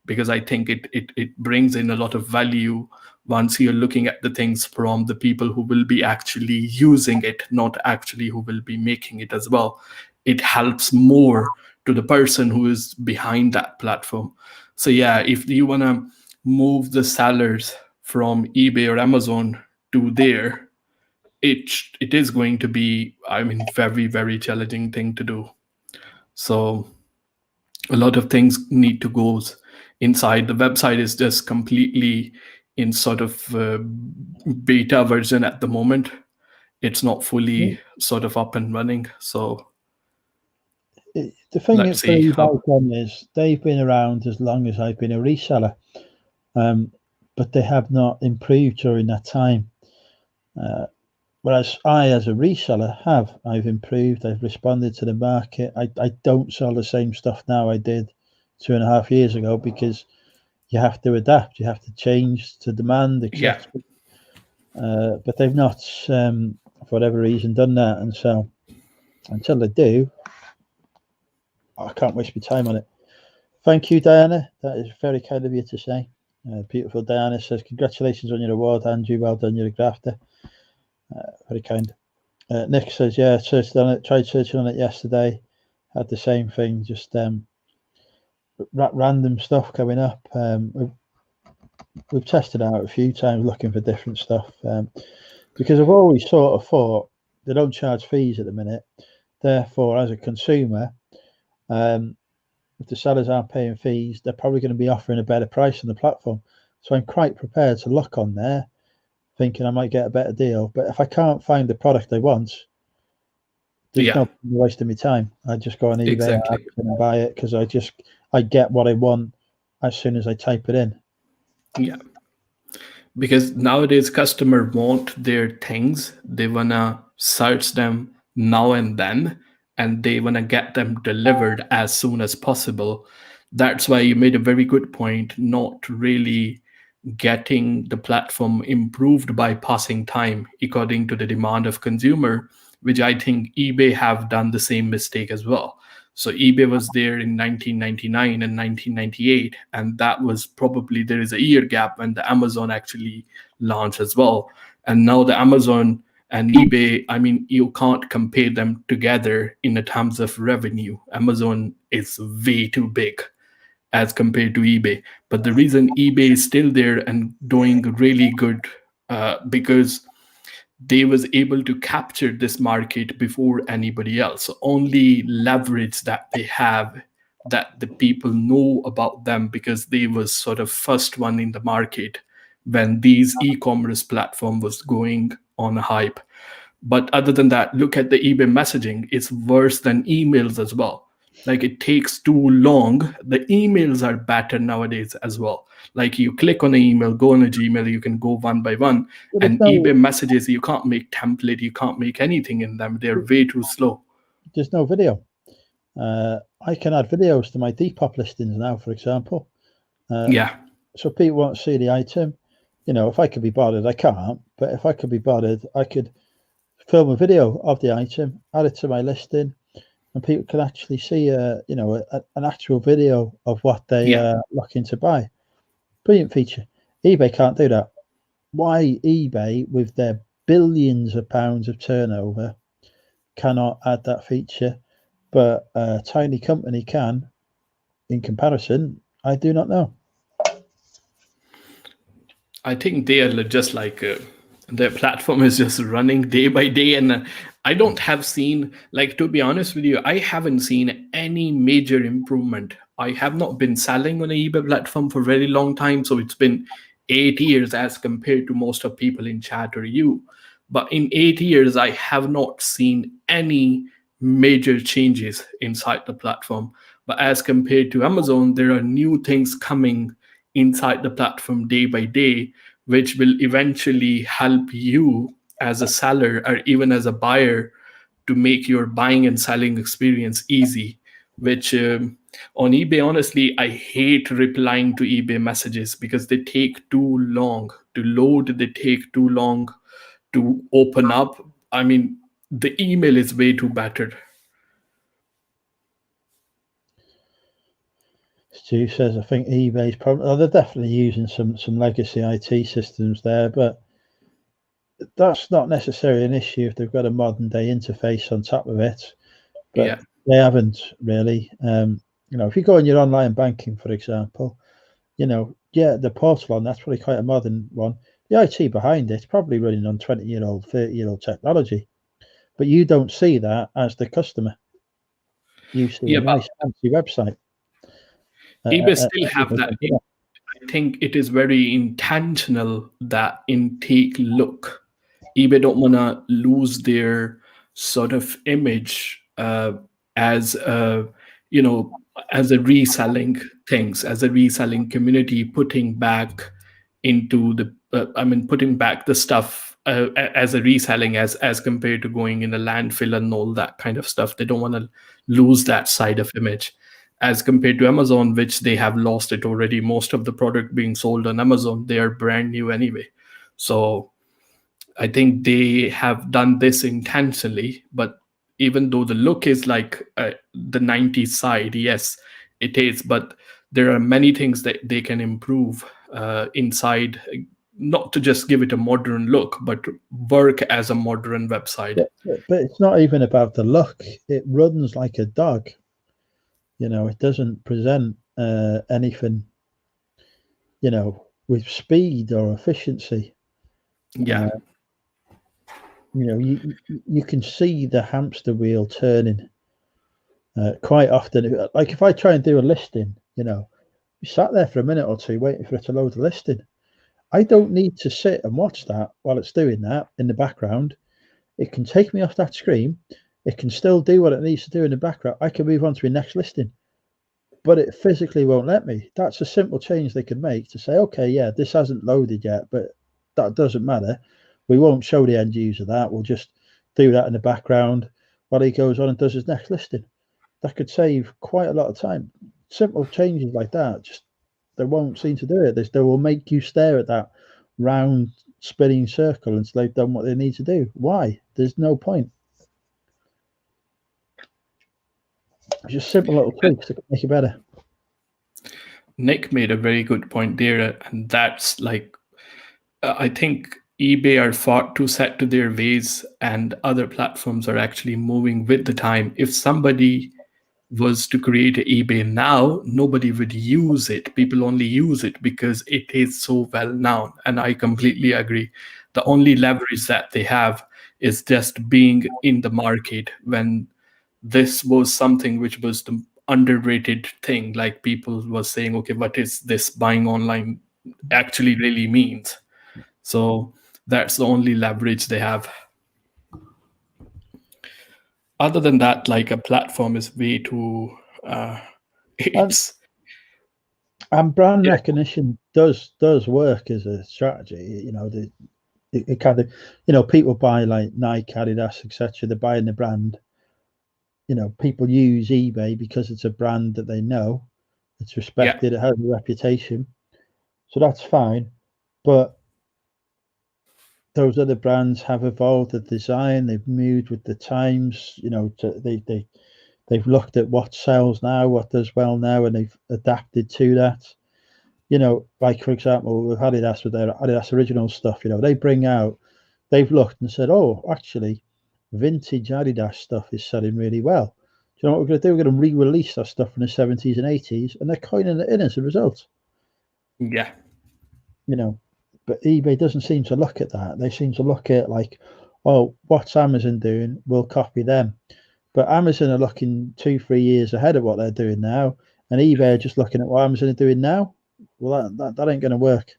Speaker 6: because I think it brings in a lot of value once you're looking at the things from the people who will be actually using it, not actually who will be making it as well. It helps more to the person who is behind that platform. So yeah, if you want to move the sellers from eBay or Amazon to there, it is going to be, I mean, very, very challenging thing to do. So a lot of things need to go inside. The website is just completely in sort of beta version at the moment. It's not fully sort of up and running. So
Speaker 1: the thing is, they've been around as long as I've been a reseller. but they have not improved during that time. Whereas I, as a reseller, I've improved. I've responded to the market. I don't sell the same stuff now I did 2.5 years ago, because you have to adapt. You have to change to demand, etc. But they've not, for whatever reason, done that. And so until they do, I can't waste my time on it. Thank you, Diana. That is very kind of you to say. Beautiful Diana says, congratulations on your award, Andrew. Well done, you're a grafter. Very kind. Nick says, yeah, searched on it, tried searching on it yesterday. Had the same thing, just random stuff coming up. We've tested out a few times looking for different stuff, because I've always sort of thought they don't charge fees at the minute. Therefore, as a consumer, if the sellers aren't paying fees, they're probably going to be offering a better price on the platform. So I'm quite prepared to look on there thinking I might get a better deal. But if I can't find the product I want, there's no wasting my time. I just go on eBay and buy it, because I get what I want as soon as I type it in.
Speaker 6: Yeah. Because nowadays customers want their things. They want to search them now and then, and they want to get them delivered as soon as possible. That's why you made a very good point, not really getting the platform improved by passing time according to the demand of consumer, which I think eBay have done the same mistake as well. So eBay was there in 1999 and 1998, and that was probably, there is a year gap when the Amazon actually launched as well. And now the Amazon and eBay, I mean, you can't compare them together in the terms of revenue. Amazon is way too big as compared to eBay. But the reason eBay is still there and doing really good, because they was able to capture this market before anybody else. Only leverage that they have, that the people know about them, because they was sort of first one in the market when these e-commerce platform was going on a hype. But other than that, look at the eBay messaging. It's worse than emails as well. Like, it takes too long. The emails are better nowadays as well. Like, you click on an email, go on a Gmail, you can go one by one. And eBay messages, you can't make template, you can't make anything in them. They're way too slow.
Speaker 1: There's no video. I can add videos to my Depop listings now, for example. So people won't see the item. You know, if I could be bothered, I can't. But if I could be bothered, I could film a video of the item, add it to my listing, and people can actually see, an actual video of what they are looking to buy. Brilliant feature. eBay can't do that. Why eBay, with their billions of pounds of turnover, cannot add that feature, but a tiny company can, in comparison, I do not know.
Speaker 6: I think they are just like... their platform is just running day by day, and I don't have seen, like, to be honest with you, I haven't seen any major improvement. I have not been selling on an eBay platform for a very long time, so it's been 8 years as compared to most of people in chat or you. But in 8 years, I have not seen any major changes inside the platform. But as compared to Amazon, there are new things coming inside the platform day by day, which will eventually help you as a seller or even as a buyer to make your buying and selling experience easy, which on eBay, honestly, I hate replying to eBay messages because they take too long to load. They take too long to open up. I mean, the email is way too better.
Speaker 1: Stu says, I think eBay's probably, they're definitely using some legacy IT systems there, but that's not necessarily an issue if they've got a modern day interface on top of it. But they haven't really. If you go on your online banking, for example, the portal on that's probably quite a modern one. The IT behind it's probably running on 20-year-old, 30-year-old technology, but you don't see that as the customer. You see a nice fancy website.
Speaker 6: eBay still have that. I think it is very intentional, that intake look. eBay don't want to lose their sort of image as a reselling things, as a reselling community, putting back into the putting back the stuff as a reselling as compared to going in a landfill and all that kind of stuff. They don't want to lose that side of image, as compared to Amazon, which they have lost it already. Most of the product being sold on Amazon, they are brand new anyway. So I think they have done this intentionally. But even though the look is like the 90s side, yes, it is, but there are many things that they can improve inside, not to just give it a modern look, but work as a modern website.
Speaker 1: But it's not even about the look. It runs like a dog. You know, it doesn't present anything, you know, with speed or efficiency.
Speaker 6: Yeah.
Speaker 1: You know, you can see the hamster wheel turning quite often. Like if I try and do a listing, you know, you sat there for a minute or two waiting for it to load the listing. I don't need to sit and watch that while it's doing that in the background. It can take me off that screen. It can still do what it needs to do in the background. I can move on to the next listing, but it physically won't let me. That's a simple change they could make to say, okay, yeah, this hasn't loaded yet, but that doesn't matter. We won't show the end user that. We'll just do that in the background while he goes on and does his next listing. That could save quite a lot of time. Simple changes like that, just they won't seem to do it. They will make you stare at that round spinning circle until they've done what they need to do. Why? There's no point. Just simple little tweaks to make it better.
Speaker 6: Nick made a very good point there, and that's like, I think eBay are far too set to their ways, and other platforms are actually moving with the time. If somebody was to create an eBay now, nobody would use it. People only use it because it is so well known. And I completely agree. The only leverage that they have is just being in the market, when this was something which was the underrated thing. Like people were saying, okay, what is this buying online actually really means? So that's the only leverage they have. Other than that, like a platform is way too
Speaker 1: and brand recognition does work as a strategy. You know, it kind of, you know, people buy like Nike, Adidas, etc. They're buying the brand. You know, people use eBay because it's a brand that they know, it's respected, it has a reputation, so that's fine. But those other brands have evolved the design, they've moved with the times, you know, they've looked at what sells now, what does well now, and they've adapted to that. You know, like for example, with Adidas, with their Adidas Original stuff, you know, they've looked and said, oh, actually, vintage Adidas stuff is selling really well. Do you know what we're going to do? We're going to re-release that stuff from the 70s and 80s, and they're coining it in as a result.
Speaker 6: Yeah.
Speaker 1: You know, but eBay doesn't seem to look at that. They seem to look at like, oh, what's Amazon doing? We'll copy them. But Amazon are looking 2-3 years ahead of what they're doing now, and eBay are just looking at what Amazon are doing now. Well, that ain't going to work.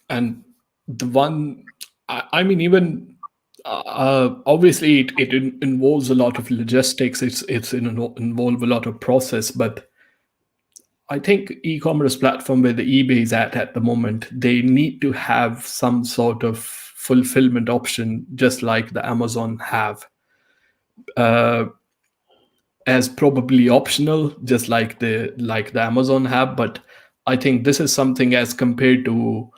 Speaker 6: And the one, I mean, even obviously it involves a lot of logistics. It's involve a lot of process, but I think e-commerce platform where the eBay is at the moment, they need to have some sort of fulfillment option, just like the Amazon have, as probably optional, just like the Amazon have. But I think this is something as compared to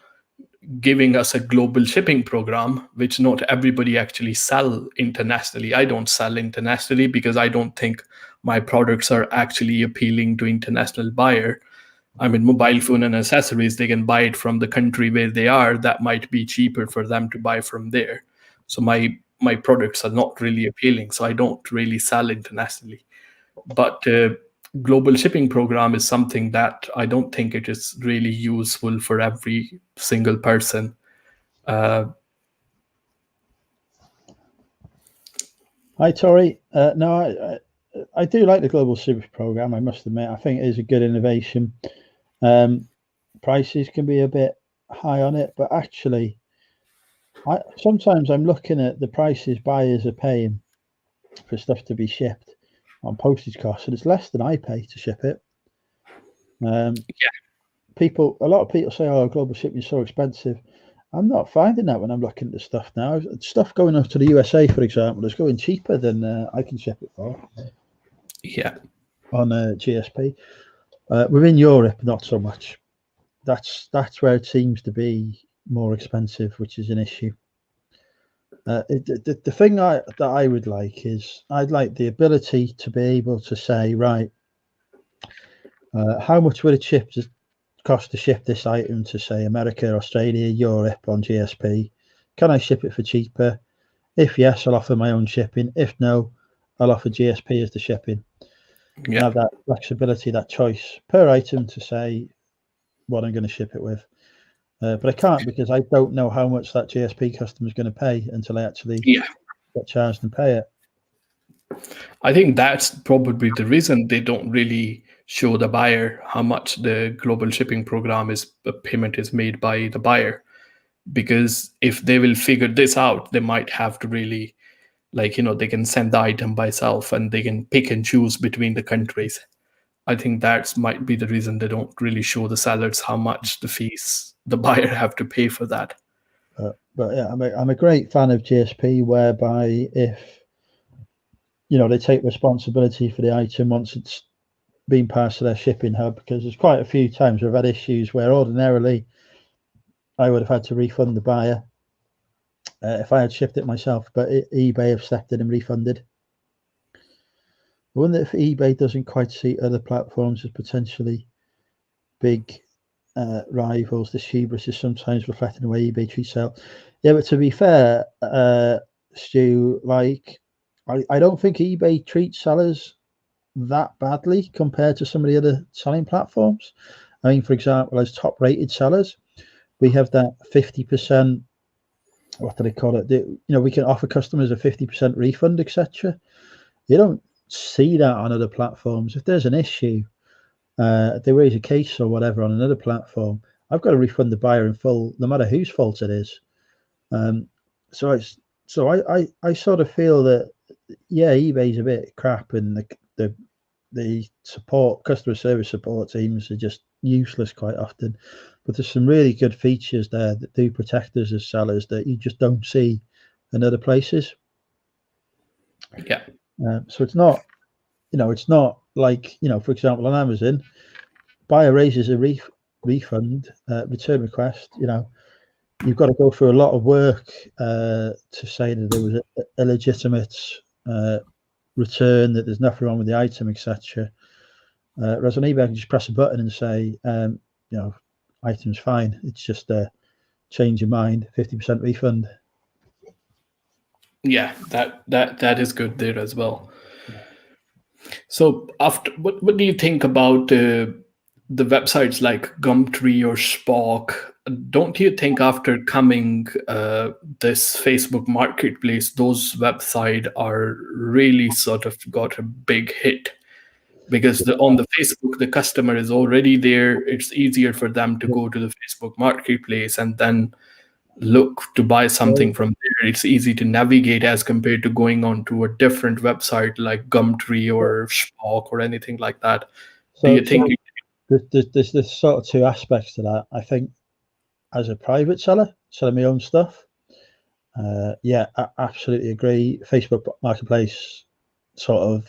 Speaker 6: giving us a global shipping program, which not everybody actually sell internationally. I don't sell internationally because I don't think my products are actually appealing to international buyer. I mean, mobile phone and accessories, they can buy it from the country where they are. That might be cheaper for them to buy from there. So my products are not really appealing. So I don't really sell internationally. But global shipping program is something that I don't think it is really useful for every single person.
Speaker 1: Hi, Tori. No, I do like the global shipping program, I must admit. I think it is a good innovation. Prices can be a bit high on it, but actually, sometimes I'm looking at the prices buyers are paying for stuff to be shipped. on postage costs, and it's less than I pay to ship it.
Speaker 6: Yeah.
Speaker 1: A lot of people say, "Oh, global shipping is so expensive." I'm not finding that when I'm looking at the stuff now. Stuff going up to the USA, for example, is going cheaper than I can ship it for.
Speaker 6: Yeah.
Speaker 1: On GSP. Within Europe, not so much. That's where it seems to be more expensive, which is an issue. The thing that I would like is I'd like the ability to be able to say, right, how much would it cost to ship this item to, say, America, Australia, Europe on GSP? Can I ship it for cheaper? If yes, I'll offer my own shipping. If no, I'll offer GSP as the shipping.
Speaker 6: Yeah.
Speaker 1: Have that flexibility, that choice per item to say what I'm going to ship it with. But I can't, because I don't know how much that GSP customer is going to pay until I actually get charged and pay it.
Speaker 6: I think that's probably the reason they don't really show the buyer how much the global shipping program payment is made by the buyer, because if they will figure this out, they might have to really, they can send the item by self and they can pick and choose between the countries. I think that might be the reason they don't really show the sellers how much the fees the buyer have to pay for that.
Speaker 1: But yeah, I'm a great fan of GSP, whereby if they take responsibility for the item once it's been passed to their shipping hub, because there's quite a few times we've had issues where ordinarily I would have had to refund the buyer if I had shipped it myself, but eBay have stepped in and refunded. I wonder if eBay doesn't quite see other platforms as potentially big rivals. This hubris is sometimes reflecting the way eBay treats sales. Yeah, but to be fair, Stu, I don't think eBay treats sellers that badly compared to some of the other selling platforms. I mean, for example, as top rated sellers, we have that 50%, what do they call it? We can offer customers a 50% refund, etc. You don't see that on other platforms. If there's an issue, they raise a case or whatever on another platform, I've got to refund the buyer in full, no matter whose fault it is. So I sort of feel that, yeah, eBay's a bit crap, and the customer service support teams are just useless quite often. But there's some really good features there that do protect us as sellers that you just don't see in other places.
Speaker 6: Yeah.
Speaker 1: So it's not, it's not like, for example, on Amazon, buyer raises a refund return request. You've got to go through a lot of work to say that there was a legitimate return, that there's nothing wrong with the item, etc. Whereas on eBay, I can just press a button and say, item's fine. It's just a change your mind, 50% refund.
Speaker 6: Yeah, that is good there as well. So after, what do you think about the websites like Gumtree or Spock? Don't you think after coming this Facebook Marketplace, those websites are really sort of got a big hit? Because on the Facebook, the customer is already there. It's easier for them to go to the Facebook Marketplace and then look to buy something from there. It's easy to navigate as compared to going on to a different website like Gumtree or Spock or anything like that.
Speaker 1: So,
Speaker 6: do you think
Speaker 1: there's sort of two aspects to that? I think as a private seller, selling my own stuff, yeah, I absolutely agree. Facebook Marketplace sort of,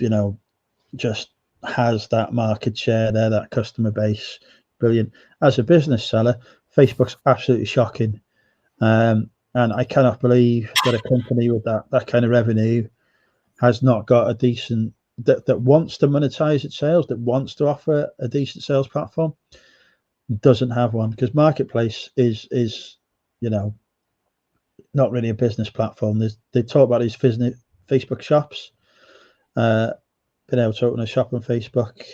Speaker 1: just has that market share there, that customer base. Brilliant. As a business seller, Facebook's absolutely shocking. And I cannot believe that a company with that kind of revenue has not got a decent, that wants to monetize its sales, that wants to offer a decent sales platform, doesn't have one. Because Marketplace is not really a business platform. They talk about these Facebook shops, being able to open a shop on Facebook.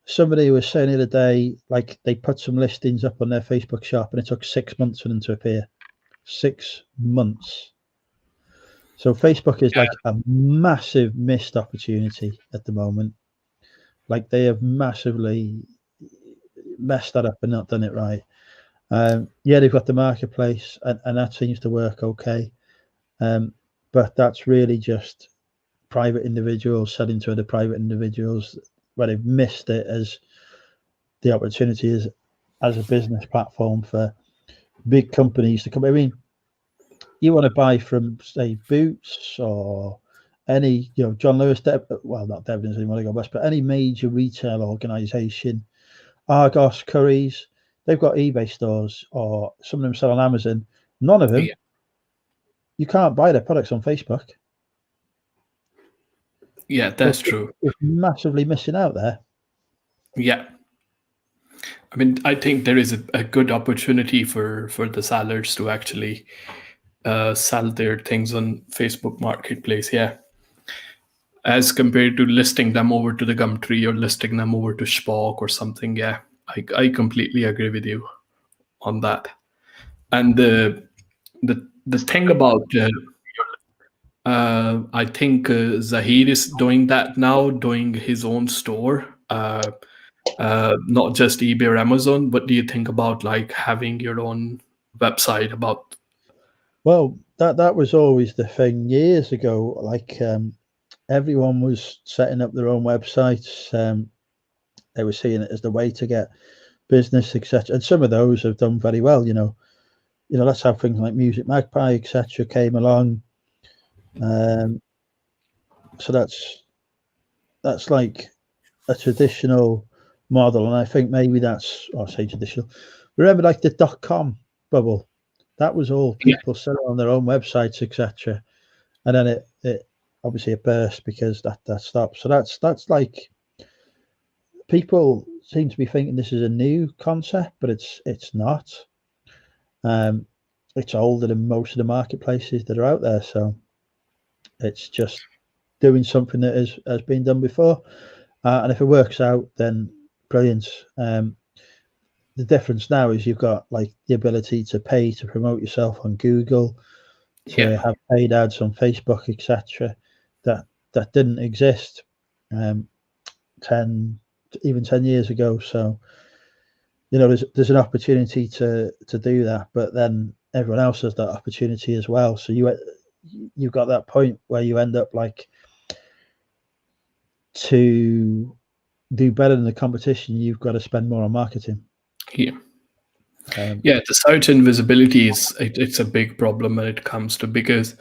Speaker 1: Somebody was saying the other day, like, they put some listings up on their Facebook shop and it took 6 months for them to appear. 6 months. So Facebook is like a massive missed opportunity at the moment. Like, they have massively messed that up and not done it right. Yeah, they've got the marketplace and that seems to work okay. But that's really just private individuals selling to other private individuals, where they've missed it as the opportunity is as a business platform for big companies to come. I mean, you want to buy from, say, Boots or any, John Lewis, well, not Debenhams anymore, they go best, but any major retail organization, Argos, Currys, they've got eBay stores, or some of them sell on Amazon. None of them, you can't buy their products on Facebook.
Speaker 6: Yeah, that's true.
Speaker 1: It's massively missing out there.
Speaker 6: Yeah. I mean, I think there is a good opportunity for the sellers to actually sell their things on Facebook Marketplace. Yeah. As compared to listing them over to the Gumtree or listing them over to Spock or something. Yeah, I completely agree with you on that. And the thing about I think Zahir is doing that now, doing his own store, not just eBay or Amazon. What do you think about like having your own website about?
Speaker 1: Well, that was always the thing years ago. Like everyone was setting up their own websites. They were seeing it as the way to get business, etc. And some of those have done very well. That's how things like Music Magpie, etc., came along. So that's like a traditional model, and I think maybe that's, I say traditional. Remember, like the .com bubble, that was all people selling on their own websites, etc. And then it obviously it burst because that stopped. So that's like, people seem to be thinking this is a new concept, but it's not. It's older than most of the marketplaces that are out there. So it's just doing something that has been done before, and if it works out, then brilliant. The difference now is you've got like the ability to pay to promote yourself on Google, to have paid ads on Facebook, etc. That didn't exist 10 years ago. So there's an opportunity to do that, but then everyone else has that opportunity as well. So you've got that point where you end up like, to do better than the competition, you've got to spend more on marketing.
Speaker 6: Yeah. The search and visibility it's a big problem when it comes to, because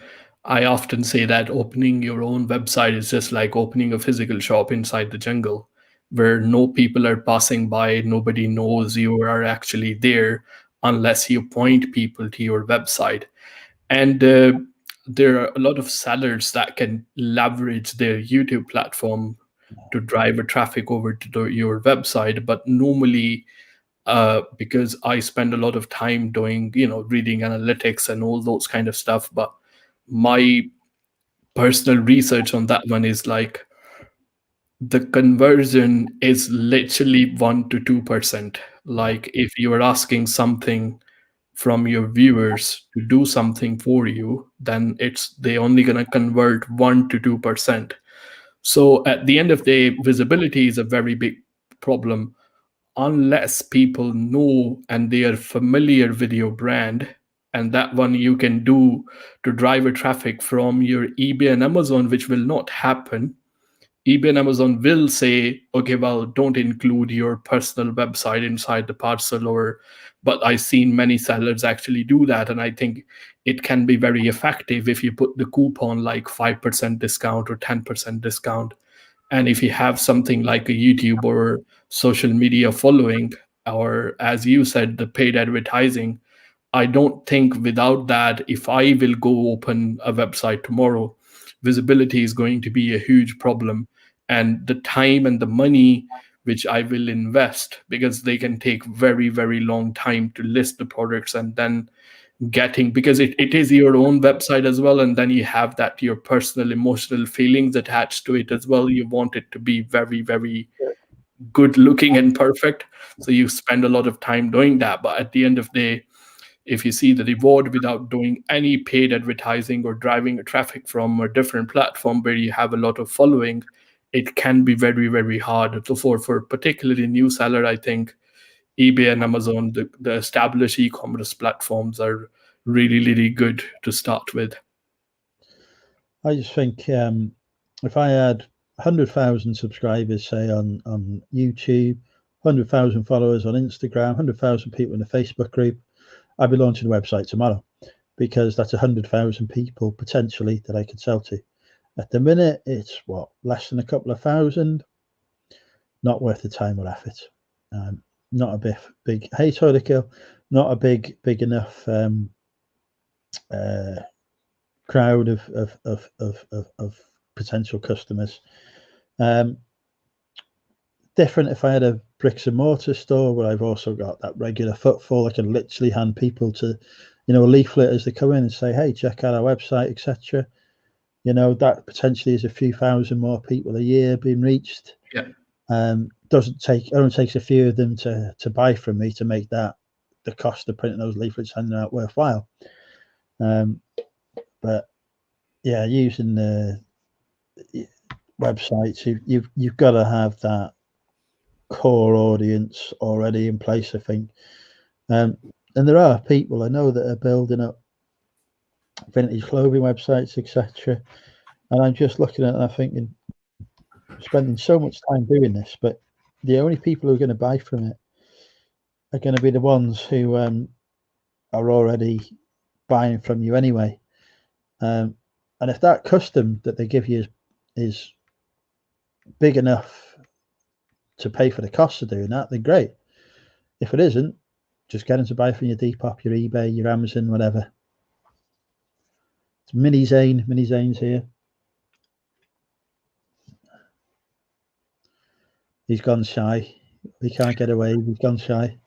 Speaker 6: I often say that opening your own website is just like opening a physical shop inside the jungle, where no people are passing by, nobody knows you are actually there unless you point people to your website. And there are a lot of sellers that can leverage their YouTube platform to drive a traffic over to your website. But normally, because I spend a lot of time doing, reading analytics and all those kind of stuff, but my personal research on that one is like, the conversion is literally 1 to 2%. Like if you are asking something from your viewers to do something for you, then they only gonna convert 1 to 2%. So at the end of the day, visibility is a very big problem. Unless people know and they are familiar with your brand, and that one you can do to drive a traffic from your eBay and Amazon, which will not happen. eBay and Amazon will say, okay, well, don't include your personal website inside the parcel, but I've seen many sellers actually do that. And I think it can be very effective if you put the coupon like 5% discount or 10% discount. And if you have something like a YouTube or social media following, or as you said, the paid advertising, I don't think without that, if I will go open a website tomorrow, visibility is going to be a huge problem. And the time and the money which I will invest, because they can take very, very long time to list the products, and then because it is your own website as well, and then you have that your personal emotional feelings attached to it as well. You want it to be very, very good looking and perfect, so you spend a lot of time doing that. But at the end of the day, if you see the reward without doing any paid advertising or driving traffic from a different platform where you have a lot of following, it can be very, very hard. So for particularly new seller, I think eBay and Amazon, the established e-commerce platforms, are really, really good to start with.
Speaker 1: I just think if I had 100,000 subscribers, say on YouTube, 100,000 followers on Instagram, 100,000 people in the Facebook group, I'd be launching a website tomorrow, because that's 100,000 people potentially that I could sell to. At the minute, it's what, less than a couple of thousand. Not worth the time or effort. Not a big hey Toilet Kill, not a big enough crowd of potential customers. Different if I had a bricks and mortar store where I've also got that regular footfall. I can literally hand people to, a leaflet as they come in and say, hey, check out our website, etc. That potentially is a few thousand more people a year being reached.
Speaker 6: Yeah.
Speaker 1: It only takes a few of them to buy from me to make that the cost of printing those leaflets handing out worthwhile. But yeah, using the websites, you've got to have that core audience already in place, I think. And there are people I know that are building up vintage clothing websites, etc. And I'm just looking at it and I'm thinking, spending so much time doing this, but the only people who are going to buy from it are going to be the ones who are already buying from you anyway. And if that custom that they give you is big enough to pay for the cost of doing that, then great. If it isn't, just get them to buy from your Depop, your eBay, your Amazon, whatever. It's Mini Zane's here. He's gone shy. He can't get away. He's gone shy.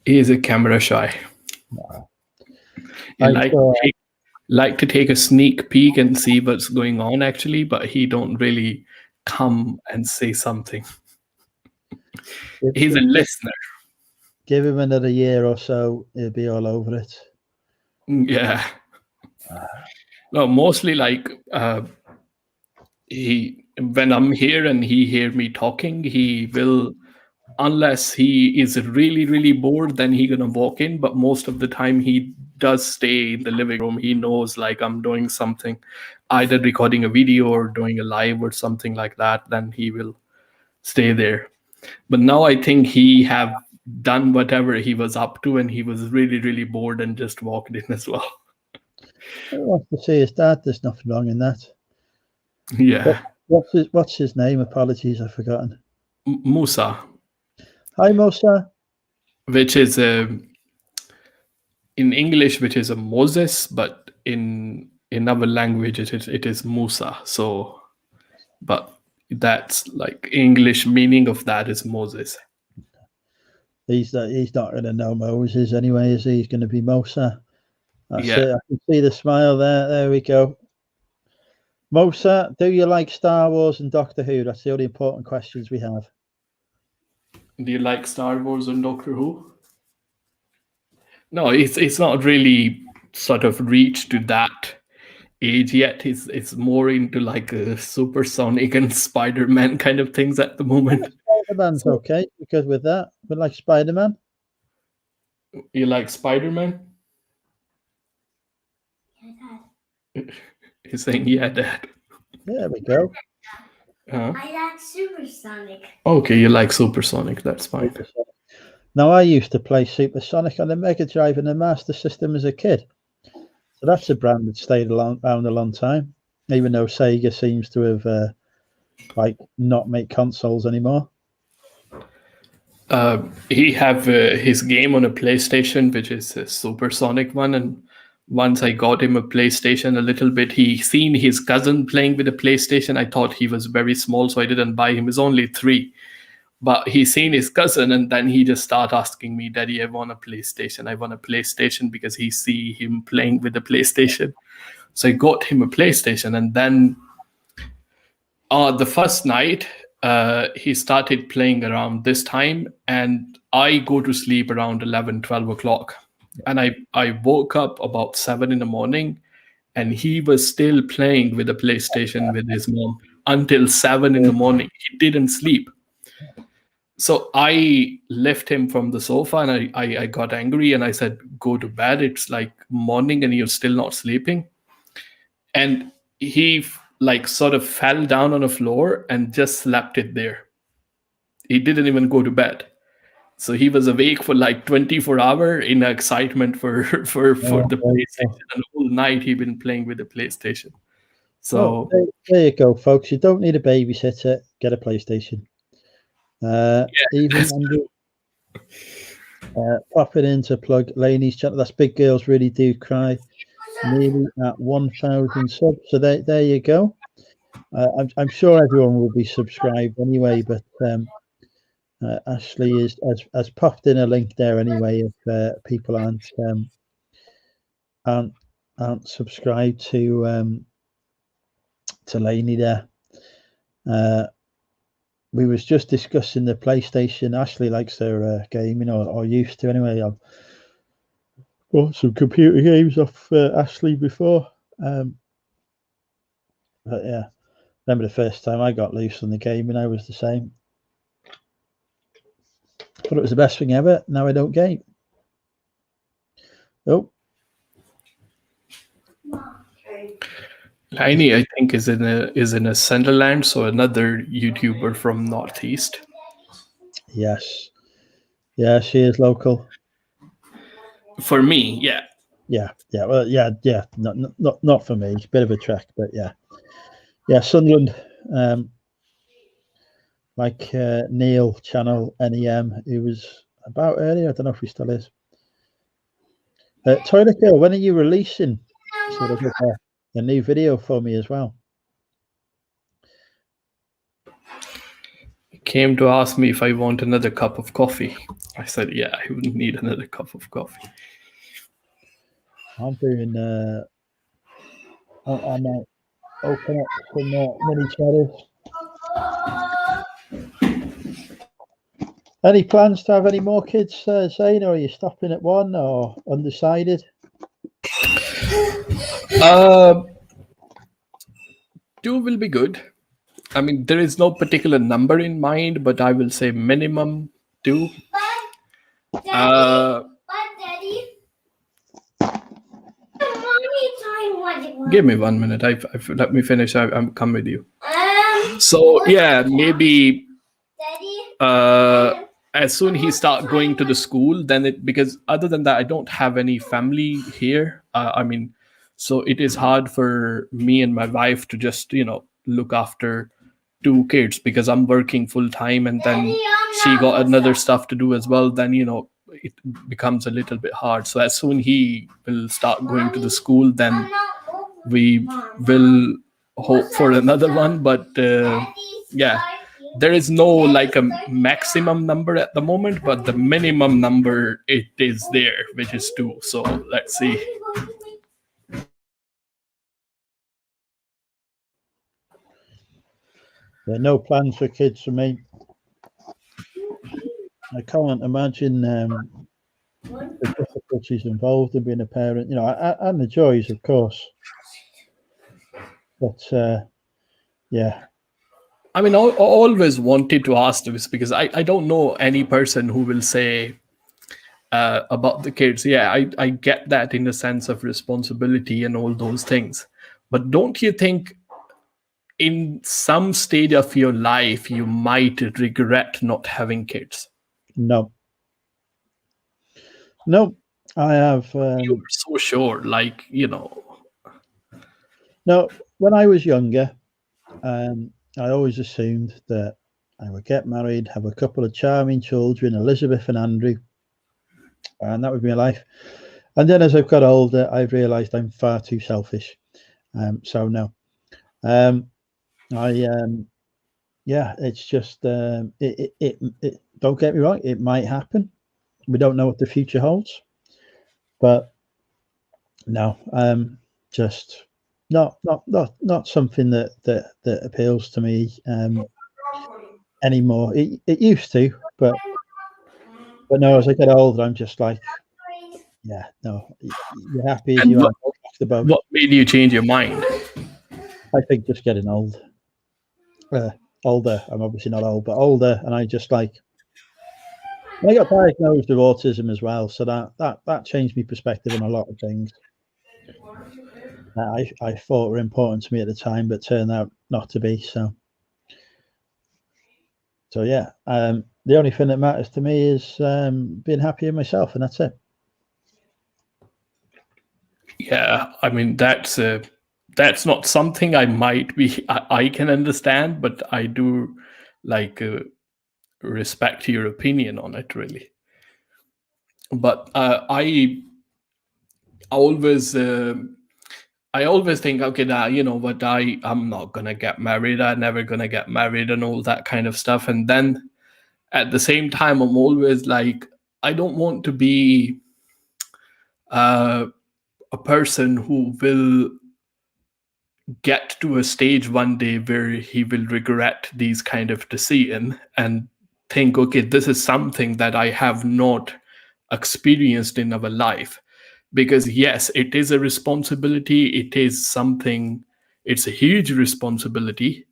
Speaker 6: He is a camera shy.
Speaker 1: Wow.
Speaker 6: He like to take a sneak peek and see what's going on actually, but he don't really come and say something. He's a listener.
Speaker 1: Give him another year or so, he'll be all over it.
Speaker 6: Yeah. No, mostly like when I'm here and he hear me talking, he will, unless he is really, really bored, then he gonna walk in. But most of the time he does stay in the living room. He knows like I'm doing something, either recording a video or doing a live or something like that, then he will stay there. But now I think he have done whatever he was up to and he was really, really bored and just walked in as well.
Speaker 1: He wants to see his dad. There's nothing wrong in that.
Speaker 6: Yeah.
Speaker 1: What's his name? Apologies, I've forgotten.
Speaker 6: Musa.
Speaker 1: Hi, Musa.
Speaker 6: Which is in English, which is a Moses, but in our language it is Musa. So, but that's like English meaning of that is Moses.
Speaker 1: He's not going to know Moses anyway, is he? He's going to be Musa. That's
Speaker 6: Yeah.
Speaker 1: it. I can see the smile there. There we go. Musa, do you like Star Wars and Doctor Who? That's the only important questions we have.
Speaker 6: Do you like Star Wars and Doctor Who? No, it's not really sort of reached to that age yet. It's more into like a Supersonic and Spider-Man kind of things at the moment.
Speaker 1: Spider-Man's okay, because with that, we like Spider-Man.
Speaker 6: You like Spider-Man? He's saying, yeah, Dad.
Speaker 1: There we go.
Speaker 6: I
Speaker 7: like Supersonic.
Speaker 6: Okay, you like Supersonic. That's fine.
Speaker 1: Now, I used to play Supersonic on the Mega Drive and the Master System as a kid. So that's a brand that stayed around a long time, even though Sega seems to have not make consoles anymore.
Speaker 6: He have his game on a PlayStation, which is a Supersonic one, and once I got him a PlayStation a little bit, he seen his cousin playing with a PlayStation. I thought he was very small, so I didn't buy him. He's only 3. But he seen his cousin, and then he just start asking me, Daddy, I want a PlayStation. I want a PlayStation, because he see him playing with the PlayStation. So I got him a PlayStation, and then the first night, he started playing around this time, and I go to sleep around 11, 12 o'clock. And I woke up about 7 in the morning, and he was still playing with the PlayStation with his mom until 7 in the morning. He didn't sleep. So I left him from the sofa, and I got angry, and I said, go to bed. It's like morning and you're still not sleeping. And he like sort of fell down on the floor and just slept it there. He didn't even go to bed. So he was awake for like 24 hours in excitement for the PlayStation. And the whole night he'd been playing with the PlayStation. So
Speaker 1: there you go, folks. You don't need a babysitter. Get a PlayStation. Even popping in to plug Laney's channel. That's Big Girls Really Do Cry. Nearly at 1,000 subs. So there you go. I'm sure everyone will be subscribed anyway, but Ashley has popped in a link there anyway if people aren't subscribed to Laney there. We was just discussing the PlayStation. Ashley likes their gaming or used to anyway. I've got some computer games off Ashley before. But yeah, remember the first time I got loose on the gaming, I was the same. Thought it was the best thing ever. Now I don't game. Oh.
Speaker 6: Laini, I think, is in a Sunderland, so another YouTuber from Northeast.
Speaker 1: Yes. Yeah, she is local.
Speaker 6: For me, yeah.
Speaker 1: Yeah. Well, yeah. Not for me. It's a bit of a trek, but yeah. Yeah, Sunderland. Like Neil channel NEM, who was about earlier. I don't know if he still is. Toilet Girl, when are you releasing sort of a new video for me as well?
Speaker 6: He came to ask me if I want another cup of coffee. I said, yeah, I wouldn't need another cup of coffee.
Speaker 1: I'm doing. I might open up some mini channels. Any plans to have any more kids, Zane, or are you stopping at one or undecided?
Speaker 6: Two will be good. I mean, there is no particular number in mind, but I will say minimum 2.
Speaker 7: Daddy.
Speaker 6: Give me 1 minute. Let me finish. I'm come with you. So yeah, maybe as soon he start going to the school, then because other than that, I don't have any family here. I mean, so it is hard for me and my wife to just look after 2 kids because I'm working full time and then she got another stuff to do as well. Then it becomes a little bit hard. So as soon he will start going to the school, then we will hope for another one. But yeah, there is no like a maximum number at the moment, but the minimum number it is there, which is 2. So let's see.
Speaker 1: There are no plans for kids for me. I can't imagine the difficulties involved in being a parent, and the joys, of course. But yeah.
Speaker 6: I mean, I always wanted to ask this because I don't know any person who will say about the kids. Yeah, I get that in the sense of responsibility and all those things. But don't you think in some stage of your life, you might regret not having kids?
Speaker 1: No, I have.
Speaker 6: You were so sure,
Speaker 1: No, when I was younger, I always assumed that I would get married, have a couple of charming children, Elizabeth and Andrew, and that would be my life. And then as I've got older, I've realised I'm far too selfish. So no, yeah, it's just it don't get me wrong, it might happen. We don't know what the future holds, but no, just not something that appeals to me anymore. It used to, but no, as I get older, I'm just like, yeah, no, you're happy as you are.
Speaker 6: What made you change your mind?
Speaker 1: I think just getting old. Older. I'm obviously not old, but older, and I just like. I got diagnosed with autism as well, so that changed my perspective on a lot of things. I thought were important to me at the time, but turned out not to be. So yeah, the only thing that matters to me is being happy in myself, and that's it.
Speaker 6: Yeah, I mean that's not something I can understand, but I do like respect your opinion on it, really. But I always think, okay, now you know what, I'm not gonna get married. I'm never gonna get married, and all that kind of stuff. And then at the same time, I'm always like, I don't want to be a person who will get to a stage one day where he will regret these kind of decision and think, okay, this is something that I have not experienced in our life. Because yes, it is a responsibility. It is something, it's a huge responsibility.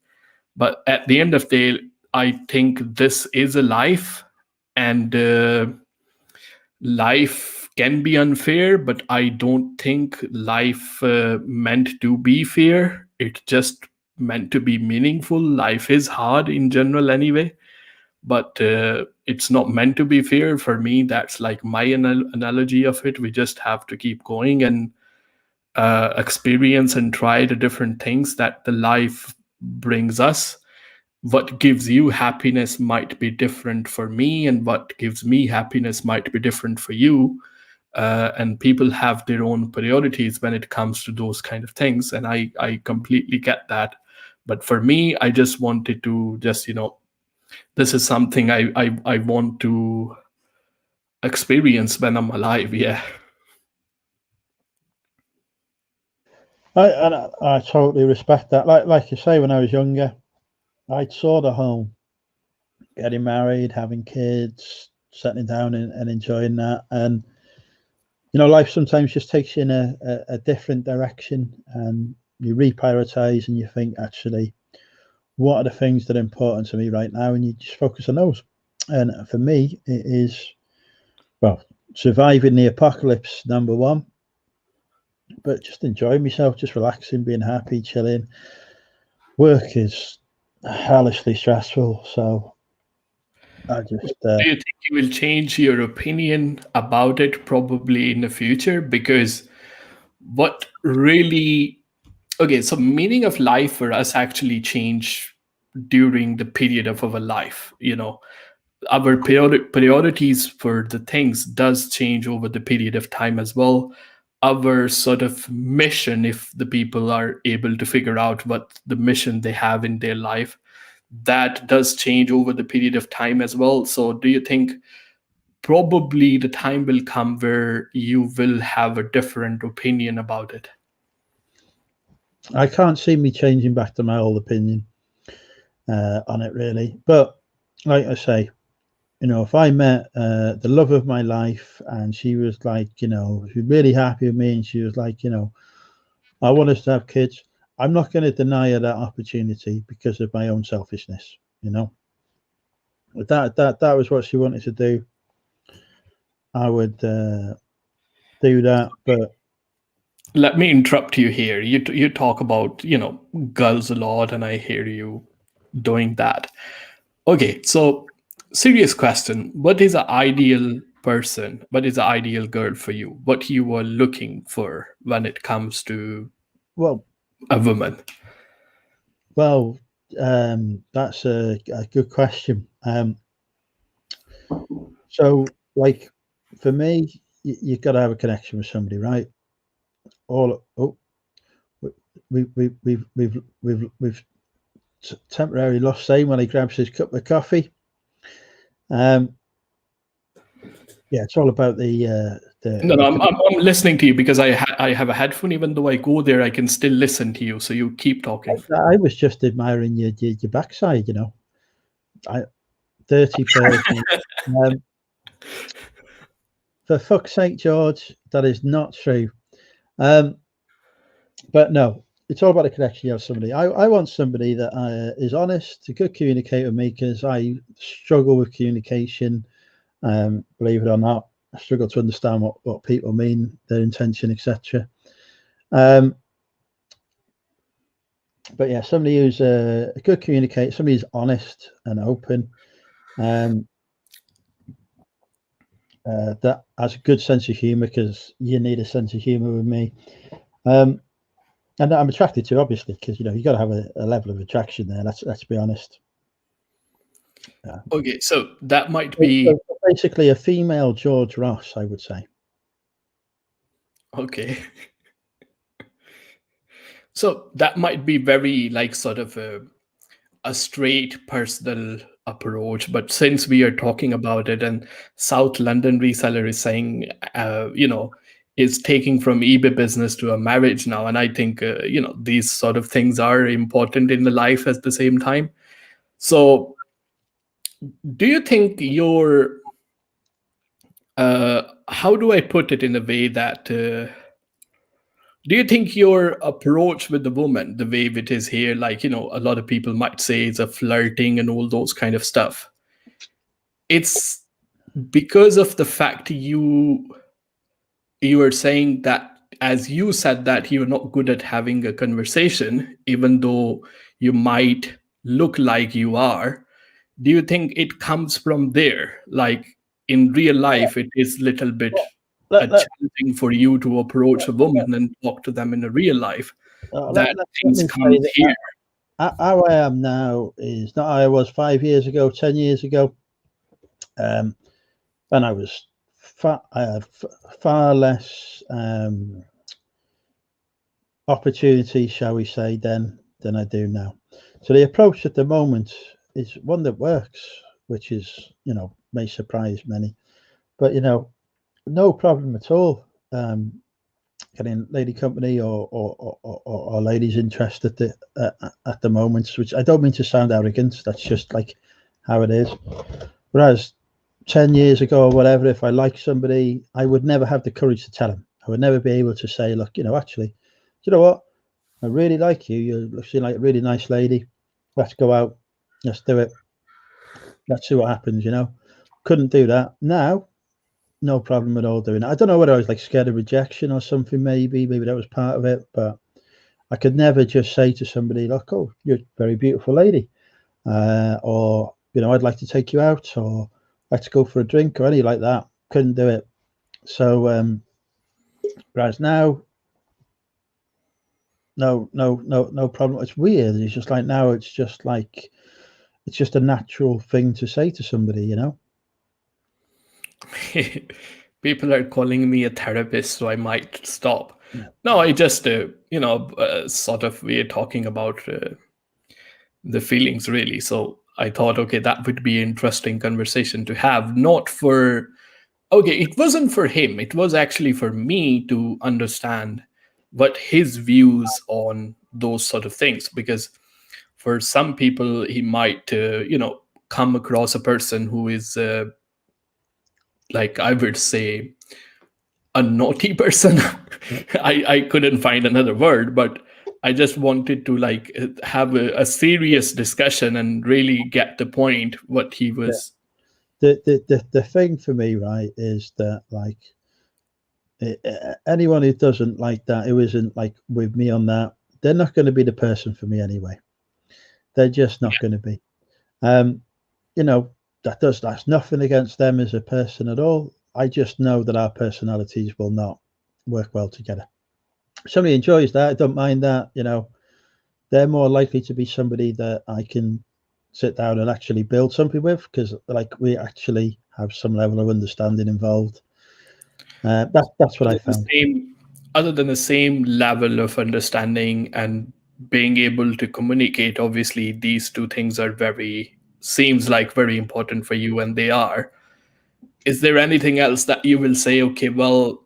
Speaker 6: But at the end of the day, I think this is a life, and life can be unfair, but I don't think life meant to be fair. It just meant to be meaningful. Life is hard in general anyway, but it's not meant to be fair. For me, that's like my analogy of it. We just have to keep going and experience and try the different things that the life brings us. What gives you happiness might be different for me, and what gives me happiness might be different for you. And people have their own priorities when it comes to those kind of things, and I completely get that. But for me, I just wanted to just, this is something I want to experience when I'm alive. Yeah.
Speaker 1: I totally respect that. Like you say, when I was younger, I saw the home, getting married, having kids, settling down and enjoying that. And life sometimes just takes you in a different direction, and you reprioritize and you think, actually, what are the things that are important to me right now? And you just focus on those. And for me, it is, well, surviving the apocalypse, number one, but just enjoying myself, just relaxing, being happy, chilling. Work is hellishly stressful, so I just
Speaker 6: do you think you will change your opinion about it probably in the future? Because what really, okay, so meaning of life for us actually change during the period of our life. Our priorities for the things does change over the period of time as well. Our sort of mission, if the people are able to figure out what the mission they have in their life, that does change over the period of time as well. So do you think probably the time will come where you will have a different opinion about it?
Speaker 1: I can't see me changing back to my old opinion on it, really. But like I say, if I met the love of my life, and she was like, she was really happy with me, and she was like, I want us to have kids, I'm not going to deny her that opportunity because of my own selfishness. That was what she wanted to do. I would do that. But
Speaker 6: let me interrupt you here. You talk about girls a lot, and I hear you doing that. Okay, so serious question: what is an ideal person? What is an ideal girl for you? What you are looking for when it comes to a woman?
Speaker 1: Well, that's a good question. So, like, for me, you've got to have a connection with somebody, right? We've temporarily lost Zane when he grabs his cup of coffee. Yeah, it's all about the.
Speaker 6: No, I'm listening to you because I have a headphone. Even though I go there, I can still listen to you. So you keep talking.
Speaker 1: I was just admiring your backside. Dirty person. For fuck's sake, George, that is not true. But no, it's all about the connection you have with somebody. I want somebody that is honest, a good communicator with me, because I struggle with communication. Believe it or not, I struggle to understand what people mean, their intention, etc. But yeah, somebody who's a good communicator, somebody who's honest and open, that has a good sense of humor, because you need a sense of humor with me. And I'm attracted to, obviously, because you got to have a level of attraction there. Let's be honest. Yeah.
Speaker 6: Okay, so that might be
Speaker 1: So basically a female George Ross, I would say.
Speaker 6: okay. So that might be very like sort of a straight personal approach, but since we are talking about it, and South London Reseller is saying, is taking from eBay business to a marriage now, and I think these sort of things are important in the life at the same time. So, do you think your how do I put it in a way that do you think your approach with the woman, the way it is here, like, a lot of people might say it's a flirting and all those kind of stuff, it's because of the fact you are saying that, as you said, that you're not good at having a conversation, even though you might look like you are? Do you think it comes from there? Like in real life, it is a little bit challenging for you to approach a woman and talk to them in a real life. That things come here.
Speaker 1: How I am now is not how I was 5 years ago, 10 years ago. And I was I had far less opportunity, shall we say, then than I do now. So the approach at the moment is one that works, which is, may surprise many, but no problem at all. Getting lady company or ladies interest at the moment, which I don't mean to sound arrogant. That's just like how it is. Whereas 10 years ago or whatever, if I like somebody, I would never have the courage to tell them. I would never be able to say, look, actually, you know what? I really like you. You seem like a really nice lady. Let's go out. Let's do it. Let's see what happens, Couldn't do that. Now, no problem at all doing it. I don't know whether I was like scared of rejection or something, maybe that was part of it, but I could never just say to somebody, look, oh, you're a very beautiful lady. Or, I'd like to take you out, or let's go for a drink, or anything like that. Couldn't do it. So, whereas now, no problem. It's weird. It's just like now, it's just a natural thing to say to somebody,
Speaker 6: People are calling me a therapist, so I might stop. Yeah. No, I just, sort of, we're talking about the feelings, really. So I thought, okay, that would be an interesting conversation to have. It wasn't for him. It was actually for me to understand what his views on those sort of things. Because for some people, he might, come across a person who is, like I would say, a naughty person. I couldn't find another word, but I just wanted to like have a serious discussion and really get the point what he was.
Speaker 1: Yeah. The thing for me, right, is that like anyone who doesn't like that, who isn't like with me on that, they're not going to be the person for me anyway. They're just not going to be. That's nothing against them as a person at all. I just know that our personalities will not work well together. Somebody enjoys that, I don't mind that. They're more likely to be somebody that I can sit down and actually build something with, because like we actually have some level of understanding involved. That's what I found.
Speaker 6: Other than the same level of understanding and being able to communicate, obviously these two things are seems like very important for you, and they are. Is there anything else that you will say, okay, well,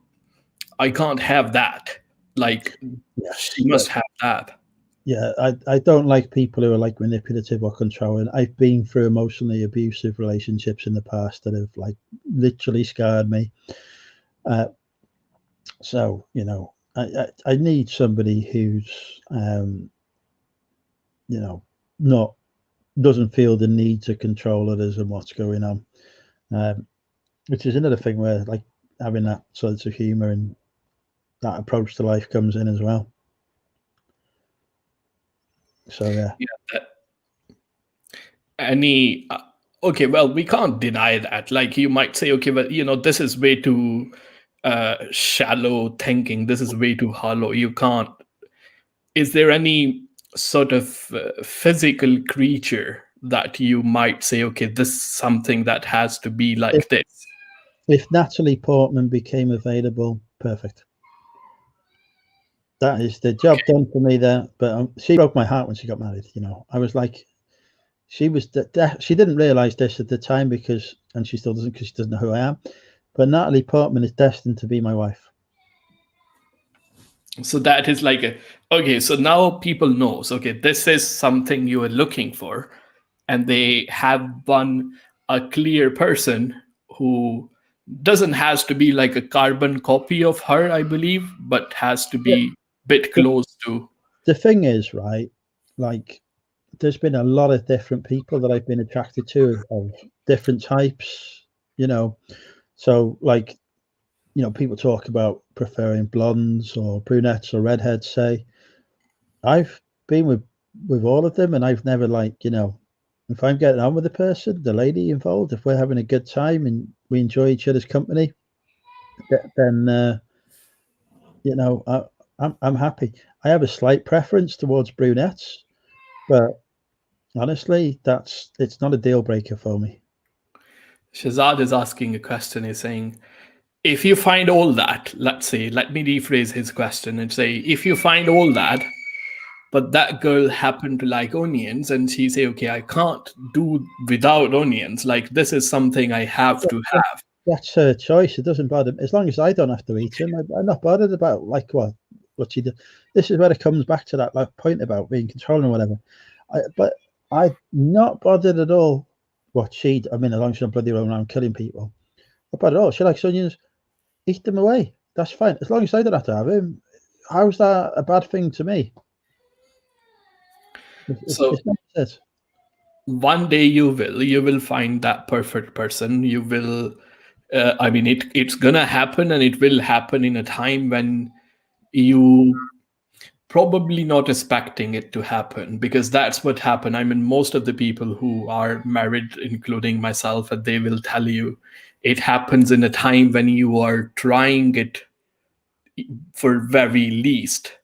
Speaker 6: I can't have that, like she must have that?
Speaker 1: Yeah, I don't like people who are like manipulative or controlling. I've been through emotionally abusive relationships in the past that have like literally scarred me. So I need somebody who's not doesn't feel the need to control others and what's going on, which is another thing where like having that sense of humor and that approach to life comes in as well. So yeah.
Speaker 6: Any okay, well, we can't deny that. Like you might say, okay, but this is way too shallow thinking. This is way too hollow. You can't. Is there any sort of physical creature that you might say, okay, this is something that has to be like this?
Speaker 1: If Natalie Portman became available, perfect. That is the job done for me there. But she broke my heart when she got married. I was like, she was she didn't realize this at the time and she still doesn't because she doesn't know who I am. But Natalie Portman is destined to be my wife.
Speaker 6: So that is like okay. So now people know. So, okay, this is something you are looking for, and they have a clear person who doesn't has to be like a carbon copy of her, I believe, but has to be a bit close to.
Speaker 1: The thing is, right? Like, there's been a lot of different people that I've been attracted to of different types. So like. People talk about preferring blondes or brunettes or redheads. Say, I've been with all of them, and I've never if I'm getting on with the person, the lady involved, if we're having a good time and we enjoy each other's company, then I'm happy. I have a slight preference towards brunettes, but honestly, it's not a deal breaker for me.
Speaker 6: Shazad is asking a question. He's saying, if you find all that, let me rephrase his question and say, if you find all that, but that girl happened to like onions and she say, okay, I can't do without onions. Like, this is something I have to have.
Speaker 1: That's her choice. It doesn't bother me. As long as I don't have to eat them, I'm not bothered about what she did. This is where it comes back to that point about being controlling or whatever. But I'm not bothered at all what she. I mean, as long as she's not bloody around killing people. Not bothered at all. She likes onions. Eat them away. That's fine. As long as I don't have to have him. How's that a bad thing to me?
Speaker 6: It's not it. One day you will find that perfect person. You will. I mean, it's gonna happen, and it will happen in a time when you probably not expecting it to happen, because that's what happened. I mean, most of the people who are married, including myself, and they will tell you it happens in a time when you are trying it for very least,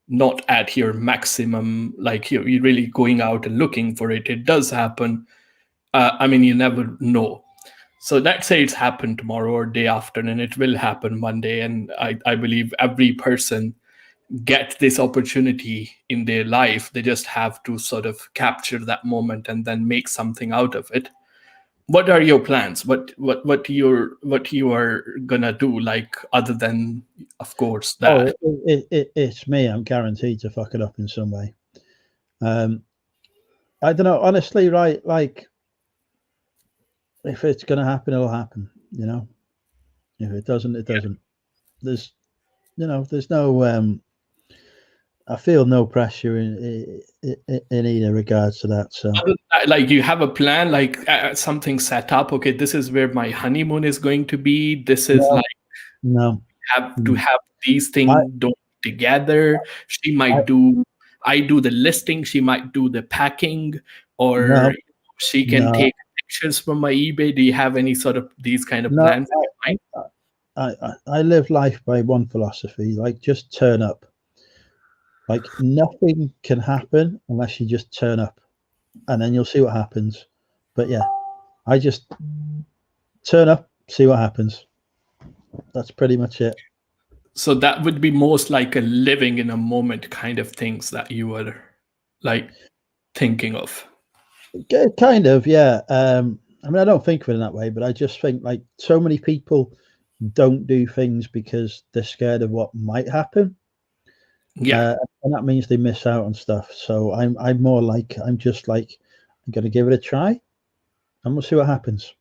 Speaker 6: not at your maximum, like you're really going out and looking for it. It does happen. I mean, you never know. So let's say it's happened tomorrow or day after, and it will happen one day. And I believe every person gets this opportunity in their life. They just have to sort of capture that moment and then make something out of it. What are your plans? What you are gonna do, like, other than, of course, that?
Speaker 1: It's me. I'm guaranteed to fuck it up in some way. I don't know, honestly, right? Like, if it's gonna happen, it'll happen. If it doesn't, it doesn't. There's no. I feel no pressure in either regards to that. So,
Speaker 6: like, you have a plan, like something set up. Okay, this is where my honeymoon is going to be. This is have to have these things done together. She might I do the listing. She might do the packing, or she can take pictures from my eBay. Do you have any sort of these kind of plans in your mind?
Speaker 1: I live life by one philosophy, like, just turn up. Like, nothing can happen unless you just turn up, and then you'll see what happens. But yeah, I just turn up, see what happens. That's pretty much it.
Speaker 6: So that would be most like a living in a moment kind of things that you were like thinking of.
Speaker 1: Kind of, yeah. I mean, I don't think of it in that way, but I just think, like, so many people don't do things because they're scared of what might happen.
Speaker 6: Yeah,
Speaker 1: and that means they miss out on stuff. So I'm more like, I'm gonna give it a try, and we'll see what happens.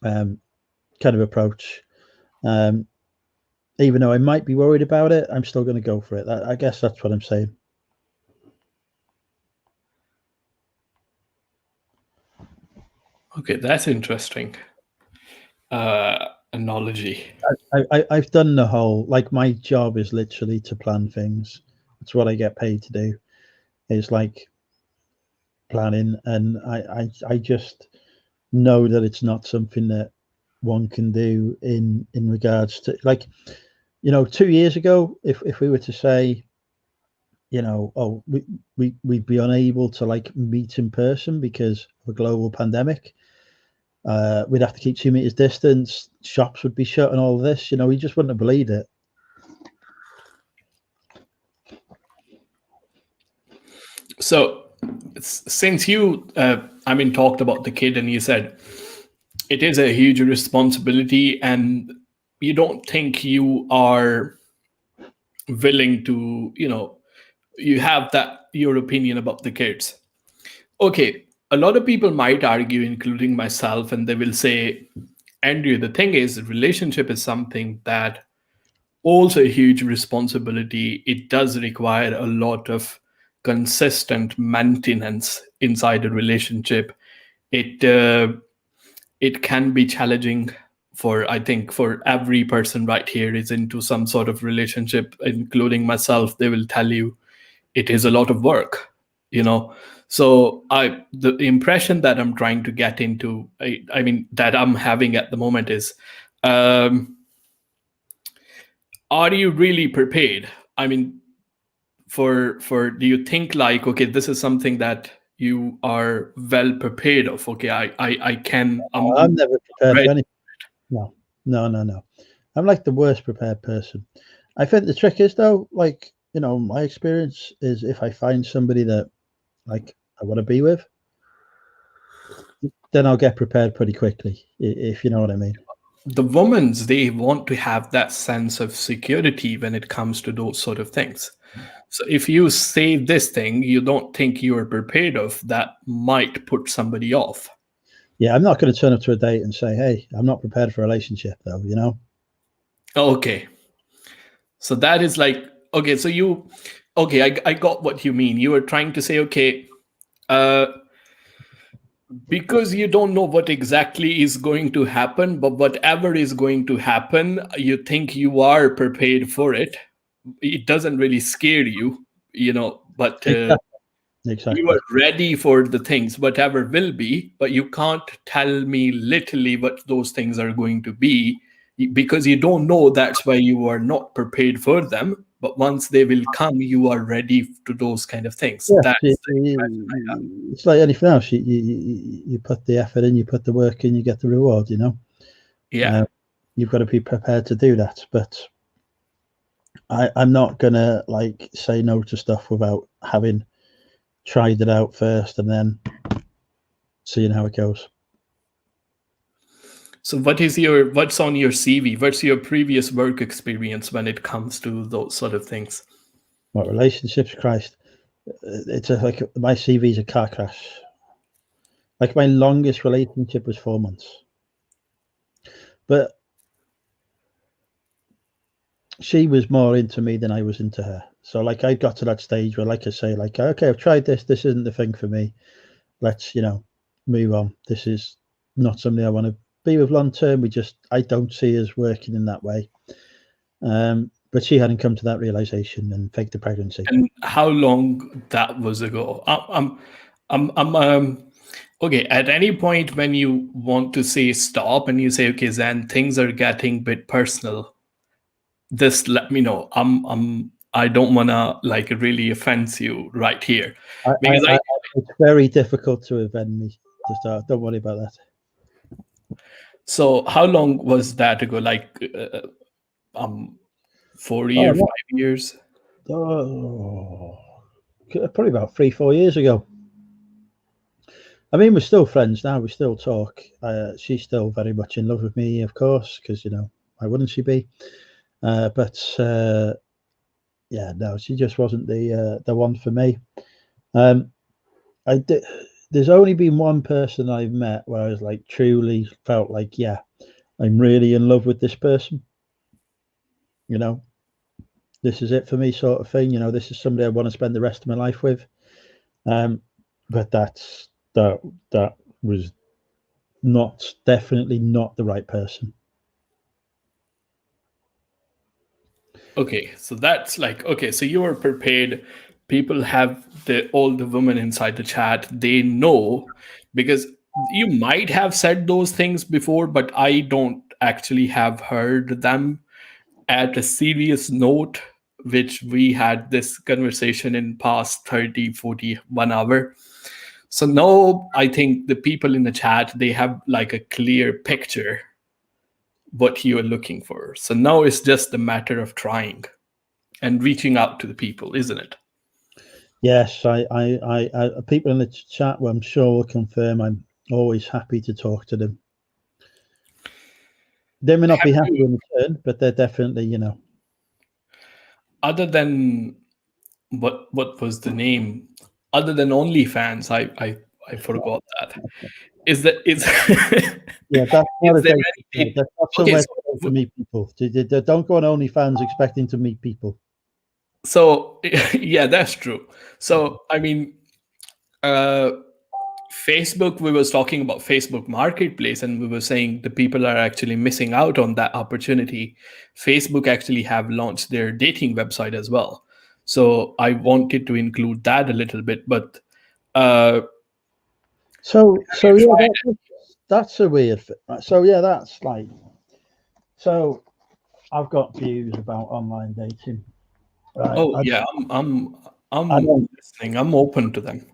Speaker 1: Kind of approach. Even though I might be worried about it, I'm still going to go for it. I guess that's what I'm saying.
Speaker 6: Okay, that's interesting. Analogy.
Speaker 1: I've done the whole, like, my job is literally to plan things. That's what I get paid to do. is like planning, and I just know that it's not something that one can do in regards to, like, 2 years ago, if we were to say, oh, we'd be unable to like meet in person because of a global pandemic. We'd have to keep 2 meters distance. Shops would be shut, and all of this. We just wouldn't have believed it.
Speaker 6: So, since you, talked about the kid, and you said it is a huge responsibility, and you don't think you are willing to, you have your opinion about the kids. Okay, a lot of people might argue, including myself, and they will say, Andrew, the thing is, relationship is something that also a huge responsibility. It does require a lot of consistent maintenance inside a relationship. It can be challenging for every person right here is into some sort of relationship, including myself. They will tell you it is a lot of work, So the impression that I'm trying to get into, that I'm having at the moment is, are you really prepared? Do you think like, okay, this is something that you are well prepared of? Okay, I can.
Speaker 1: I'm never prepared for anything. No. I'm like the worst prepared person. I think the trick is, though, like, my experience is, if I find somebody that like I want to be with, then I'll get prepared pretty quickly, if you know what I mean.
Speaker 6: The women's, they want to have that sense of security when it comes to those sort of things. So if you say this thing you don't think you're prepared of, that might put somebody off.
Speaker 1: Yeah, I'm not going to turn up to a date and say, hey, I'm not prepared for a relationship, though,
Speaker 6: Okay. So that is like, okay, so I got what you mean. You were trying to say, okay, because you don't know what exactly is going to happen, but whatever is going to happen, you think you are prepared for it. It doesn't really scare you, but
Speaker 1: exactly.
Speaker 6: You are ready for the things, whatever will be, but you can't tell me literally what those things are going to be, because you don't know. That's why you are not prepared for them. But once they will come, you are ready to those kind of things.
Speaker 1: Yeah, it's like anything else. You put the effort in, you put the work in, you get the reward,
Speaker 6: Yeah.
Speaker 1: You've got to be prepared to do that. But I'm not going to like say no to stuff without having tried it out first and then seeing how it goes.
Speaker 6: So what's on your CV? What's your previous work experience when it comes to those sort of things?
Speaker 1: What, relationships? Christ. It's like my CV is a car crash. Like, my longest relationship was 4 months. But she was more into me than I was into her. So like, I got to that stage where, like I say, like, okay, I've tried this. This isn't the thing for me. Let's, move on. This is not something I want to be with long term. I don't see us working in that way. But she hadn't come to that realization and faked the pregnancy.
Speaker 6: And how long that was ago? Okay. At any point when you want to say stop and you say, okay, Zan, things are getting a bit personal, just let me know. I don't want to like really offend you right here.
Speaker 1: It's very difficult to offend me to start. Don't worry about that.
Speaker 6: So how long was that ago? Like 4 years, 5 years?
Speaker 1: Oh, probably about 3-4 years ago. I mean, we're still friends now. We still talk. She's still very much in love with me, of course, because why wouldn't she be? But yeah, no, she just wasn't the one for me. There's only been one person I've met where I was like, truly felt like, yeah, I'm really in love with this person. This is it for me, sort of thing. This is somebody I want to spend the rest of my life with. But that was definitely not the right person.
Speaker 6: Okay, so that's like, okay, so you were prepared people have all the women inside the chat. They know, because you might have said those things before, but I don't actually have heard them at a serious note, which we had this conversation in past 30, 40, 1 hour. So now I think the people in the chat, they have like a clear picture what you are looking for. So now it's just a matter of trying and reaching out to the people, isn't it?
Speaker 1: Yes, I people in the chat, well, I'm sure will confirm. I'm always happy to talk to them. They may not be happy in return, but they're definitely, you know.
Speaker 6: Other than what was the name? Other than OnlyFans, I forgot that. Is
Speaker 1: Yeah, that's not
Speaker 6: is there
Speaker 1: that's not somewhere to meet people. Don't go on OnlyFans expecting to meet people.
Speaker 6: So yeah, that's true. So I mean, Facebook, we was talking about Facebook Marketplace, and we were saying the people are actually missing out on that opportunity. Facebook actually have launched their dating website as well. So I wanted to include that a little bit, but
Speaker 1: so yeah, that's a weird. So yeah, that's like. So I've got views about online dating. Right?
Speaker 6: oh yeah, I'm listening. I'm open to them.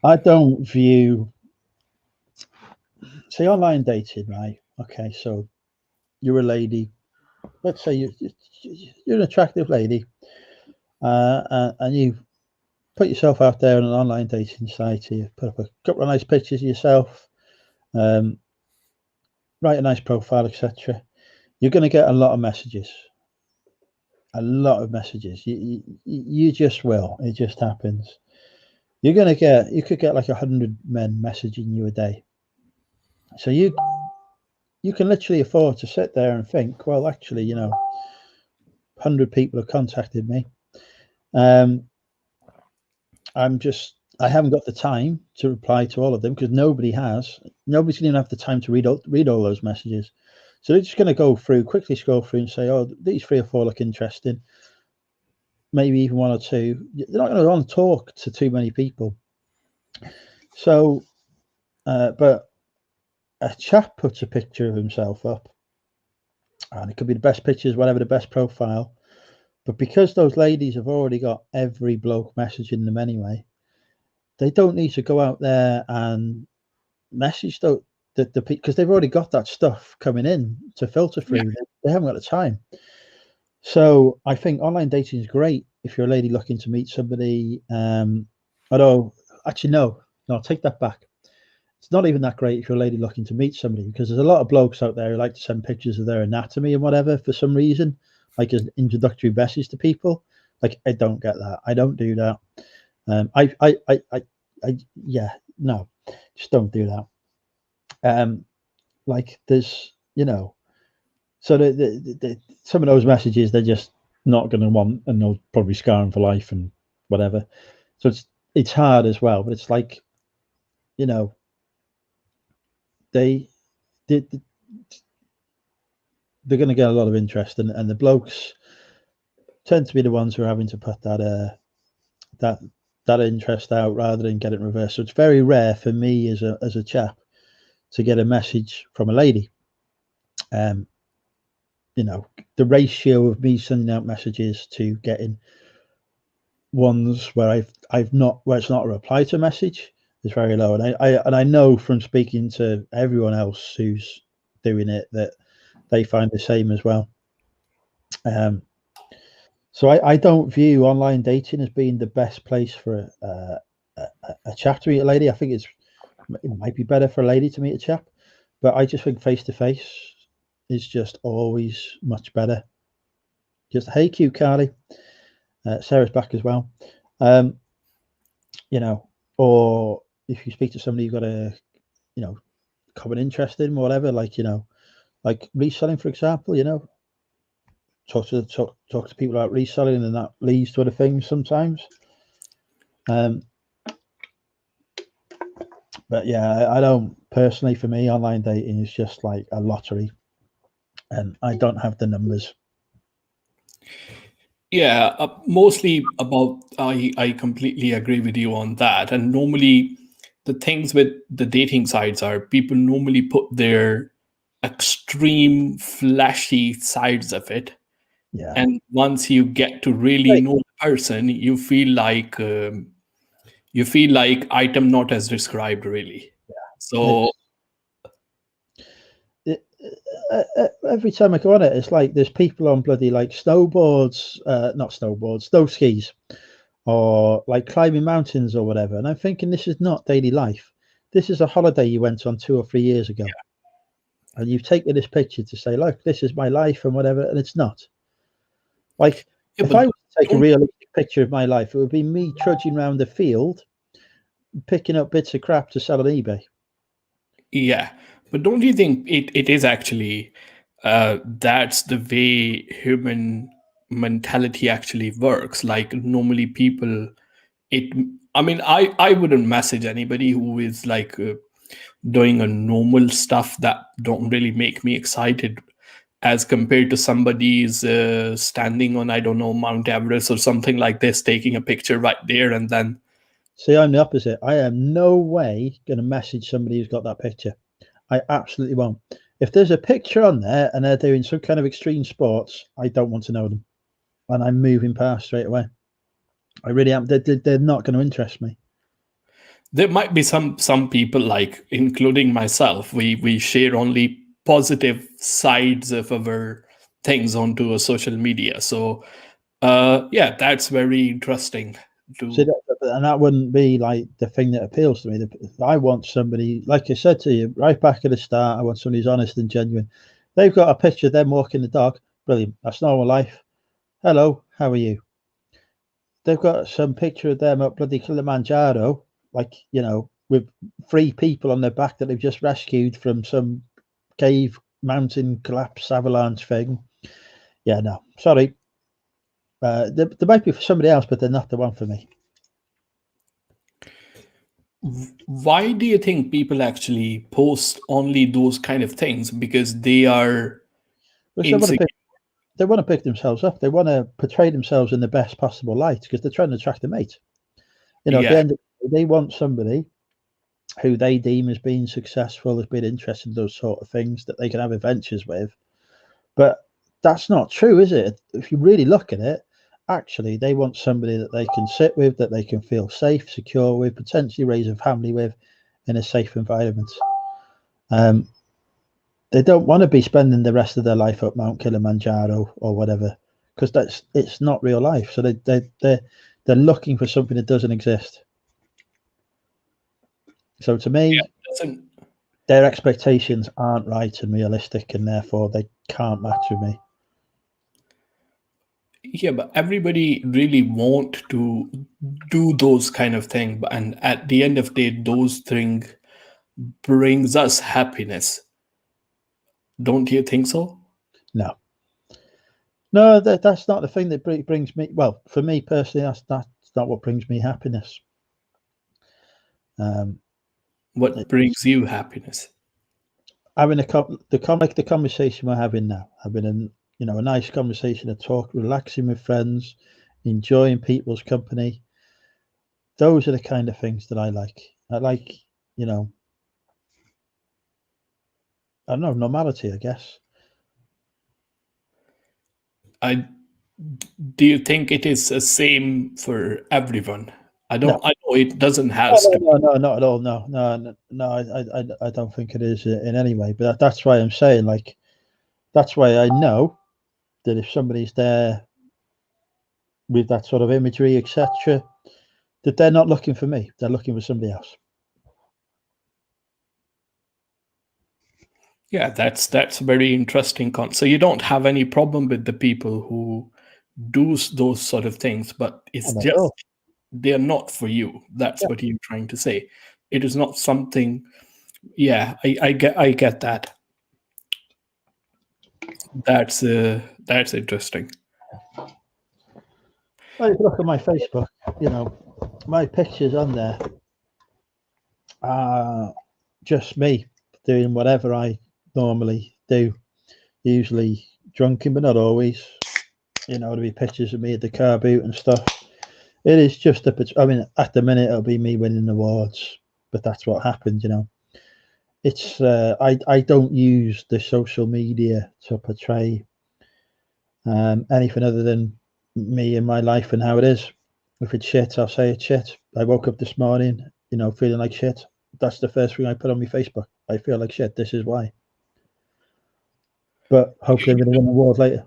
Speaker 1: I don't view. See, online dating, right? Okay, so you're a lady. Let's say you're an attractive lady, and you put yourself out there on an online dating site. You put up a couple of nice pictures of yourself, write a nice profile, etc. You're going to get a lot of messages. A lot of messages. You just will. It just happens. You could get like 100 men messaging you a day. So you can literally afford to sit there and think, well, actually, you know, 100 people have contacted me. I haven't got the time to reply to all of them because nobody's going to even have the time to read all those messages. So they're just going to quickly scroll through and say, oh, these 3 or 4 look interesting. Maybe even 1 or 2. They're not going to want to talk to too many people. So, but a chap puts a picture of himself up, and it could be the best pictures, whatever, the best profile. But because those ladies have already got every bloke messaging them anyway, they don't need to go out there and message the because they've already got that stuff coming in to filter through. Yeah. They haven't got the time. So I think online dating is great if you're a lady looking to meet somebody. Although, actually, no, I'll take that back. It's not even that great if you're a lady looking to meet somebody, because there's a lot of blokes out there who like to send pictures of their anatomy and whatever for some reason, like as an introductory message to people. Like, I don't get that. I don't do that. Yeah, no, just don't do that. Like there's, you know, so some of those messages they're just not going to want, and they'll probably scar them for life and whatever. So it's hard as well, but it's like, you know, they're going to get a lot of interest, and the blokes tend to be the ones who are having to put that interest out rather than get it reversed. So it's very rare for me as a chap to get a message from a lady. You know, the ratio of me sending out messages to getting ones where it's not a reply to a message is very low, and I know from speaking to everyone else who's doing it that they find the same as well. So I don't view online dating as being the best place for a chap to meet a lady. I think it might be better for a lady to meet a chap, but I just think face to face is just always much better. Just, hey, cute Carly. Sarah's back as well. You know, or if you speak to somebody you've got a, you know, common interest in, whatever, like, you know, like reselling, for example, you know, talk to people about reselling, and that leads to other things sometimes. But yeah, I don't personally, for me, online dating is just like a lottery, and I don't have the numbers.
Speaker 6: Yeah, mostly about I completely agree with you on that. And normally the things with the dating sites are people normally put their extreme flashy sides of it.
Speaker 1: Yeah.
Speaker 6: And once you get to really
Speaker 1: Right.
Speaker 6: know the person, you feel like item not as described really. So
Speaker 1: Every time I go on it, it's like there's people on bloody like snowboards, not snowboards, snow skis, or like climbing mountains or whatever. And I'm thinking, this is not daily life. This is a holiday you went on 2 or 3 years ago. And you've taken this picture to say, look, this is my life and whatever. And it's not. Like,
Speaker 6: yeah,
Speaker 1: if
Speaker 6: but
Speaker 1: I was to take a
Speaker 6: don't-
Speaker 1: realistic picture of my life, it would be me trudging around the field, picking up bits of crap to sell on eBay.
Speaker 6: yeah, but don't you think it is actually that's the way human mentality actually works? Like normally people, it. I mean, I wouldn't message anybody who is like doing a normal stuff that don't really make me excited, as compared to somebody's standing on, I don't know, Mount Everest or something like this, taking a picture right there and then.
Speaker 1: See, I'm the opposite. I am no way going to message somebody who's got that picture. I absolutely won't. If there's a picture on there and they're doing some kind of extreme sports, I don't want to know them. And I'm moving past straight away. I really am. They're not going to interest me.
Speaker 6: There might be some people, like including myself, we share only positive sides of our things onto a social media. So yeah, that's very interesting to.
Speaker 1: See, and that wouldn't be like the thing that appeals to me. I want somebody, like I said to you right back at the start, I want somebody who's honest and genuine. They've got a picture of them walking the dog. Brilliant. That's normal life. Hello, how are you? They've got some picture of them up bloody Kilimanjaro, like, you know, with 3 people on their back that they've just rescued from some cave mountain collapse avalanche thing. Yeah, no, sorry. There might be for somebody else, but they're not the one for me.
Speaker 6: Why do you think people actually post only those kind of things? Because they are insecure.
Speaker 1: They want to pick themselves up. They want to portray themselves in the best possible light because they're trying to attract a mate. You know, at the
Speaker 6: Yeah.
Speaker 1: end of the day, they want somebody who they deem as being successful, as being interested in those sort of things that they can have adventures with. But that's not true, is it? If you really look at it, actually, they want somebody that they can sit with, that they can feel safe, secure with, potentially raise a family with in a safe environment. They don't want to be spending the rest of their life up Mount Kilimanjaro or whatever, because it's not real life. So they're looking for something that doesn't exist. So to me, their expectations aren't right and realistic, and therefore they can't match with me.
Speaker 6: Yeah, but everybody really want to do those kind of thing, and at the end of the day, those things brings us happiness. Don't you think so?
Speaker 1: No, that's not the thing that brings me. Well, for me personally, that's not what brings me happiness.
Speaker 6: What brings you happiness?
Speaker 1: Having like the conversation we're having now, having a nice conversation, a talk, relaxing with friends, enjoying people's company. Those are the kind of things that I like. I like, I don't know, normality, I guess.
Speaker 6: Do you think it is the same for everyone? I know it doesn't have to.
Speaker 1: No, not at all. No. I don't think it is in any way. But that's why I'm saying, like, that's why I know that if somebody's there with that sort of imagery, etc., that they're not looking for me. They're looking for somebody else.
Speaker 6: Yeah, that's very interesting. So you don't have any problem with the people who do those sort of things, but it's just they're not for you. That's what you're trying to say. It is not something. Yeah, I get that. That's interesting.
Speaker 1: Well, if you look at my Facebook, my pictures on there are just me doing whatever I normally do. Usually drinking, but not always. you know, there'll be pictures of me at the car boot and stuff. It is just I mean, at the minute it'll be me winning awards, but that's what happened, you know. It's I don't use the social media to portray anything other than me and my life and how it is. If it's shit, I'll say it's shit. I woke up this morning, you know, feeling like shit. That's the first thing I put on my Facebook. I feel like shit. This is why. But hopefully I'm going to win an award later.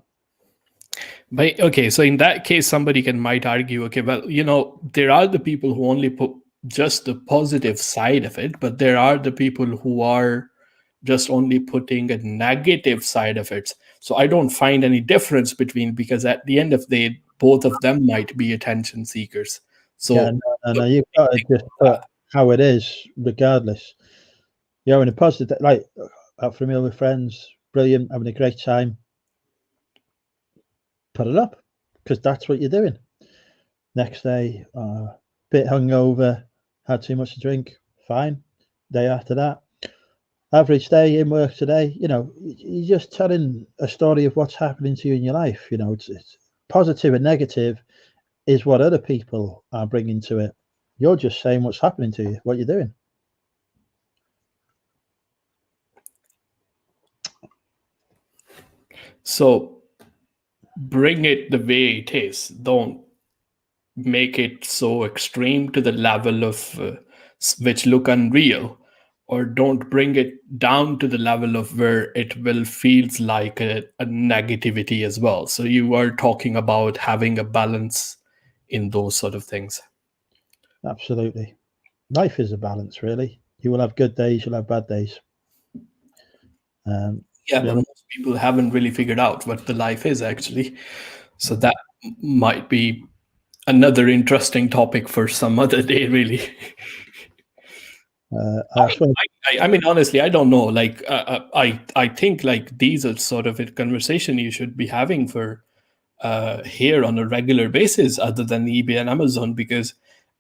Speaker 6: But okay, so in that case, somebody might argue, okay, well, you know, there are the people who only put just the positive side of it, but there are the people who are just only putting a negative side of it. So I don't find any difference between, because at the end of the day, both of them might be attention seekers. So
Speaker 1: yeah, no, you've got to just put how it is, regardless. You're having a positive, like out for a meal with friends, brilliant, having a great time. Put it up, because that's what you're doing. Next day, bit hungover, had too much to drink, fine. Day after that, average day in work today, you know, you're just telling a story of what's happening to you in your life. You know, it's positive and negative is what other people are bringing to it. You're just saying what's happening to you, what you're doing.
Speaker 6: So bring it the way it is. Don't make it so extreme to the level of which look unreal, or don't bring it down to the level of where it will feels like a negativity as well. So you are talking about having a balance in those sort of things.
Speaker 1: Absolutely. Life is a balance, really. You will have good days, you'll have bad days.
Speaker 6: But most people haven't really figured out what the life is actually. So that might be another interesting topic for some other day, really. I mean, honestly, I don't know. Like, I think like these are sort of a conversation you should be having for here on a regular basis, other than eBay and Amazon, because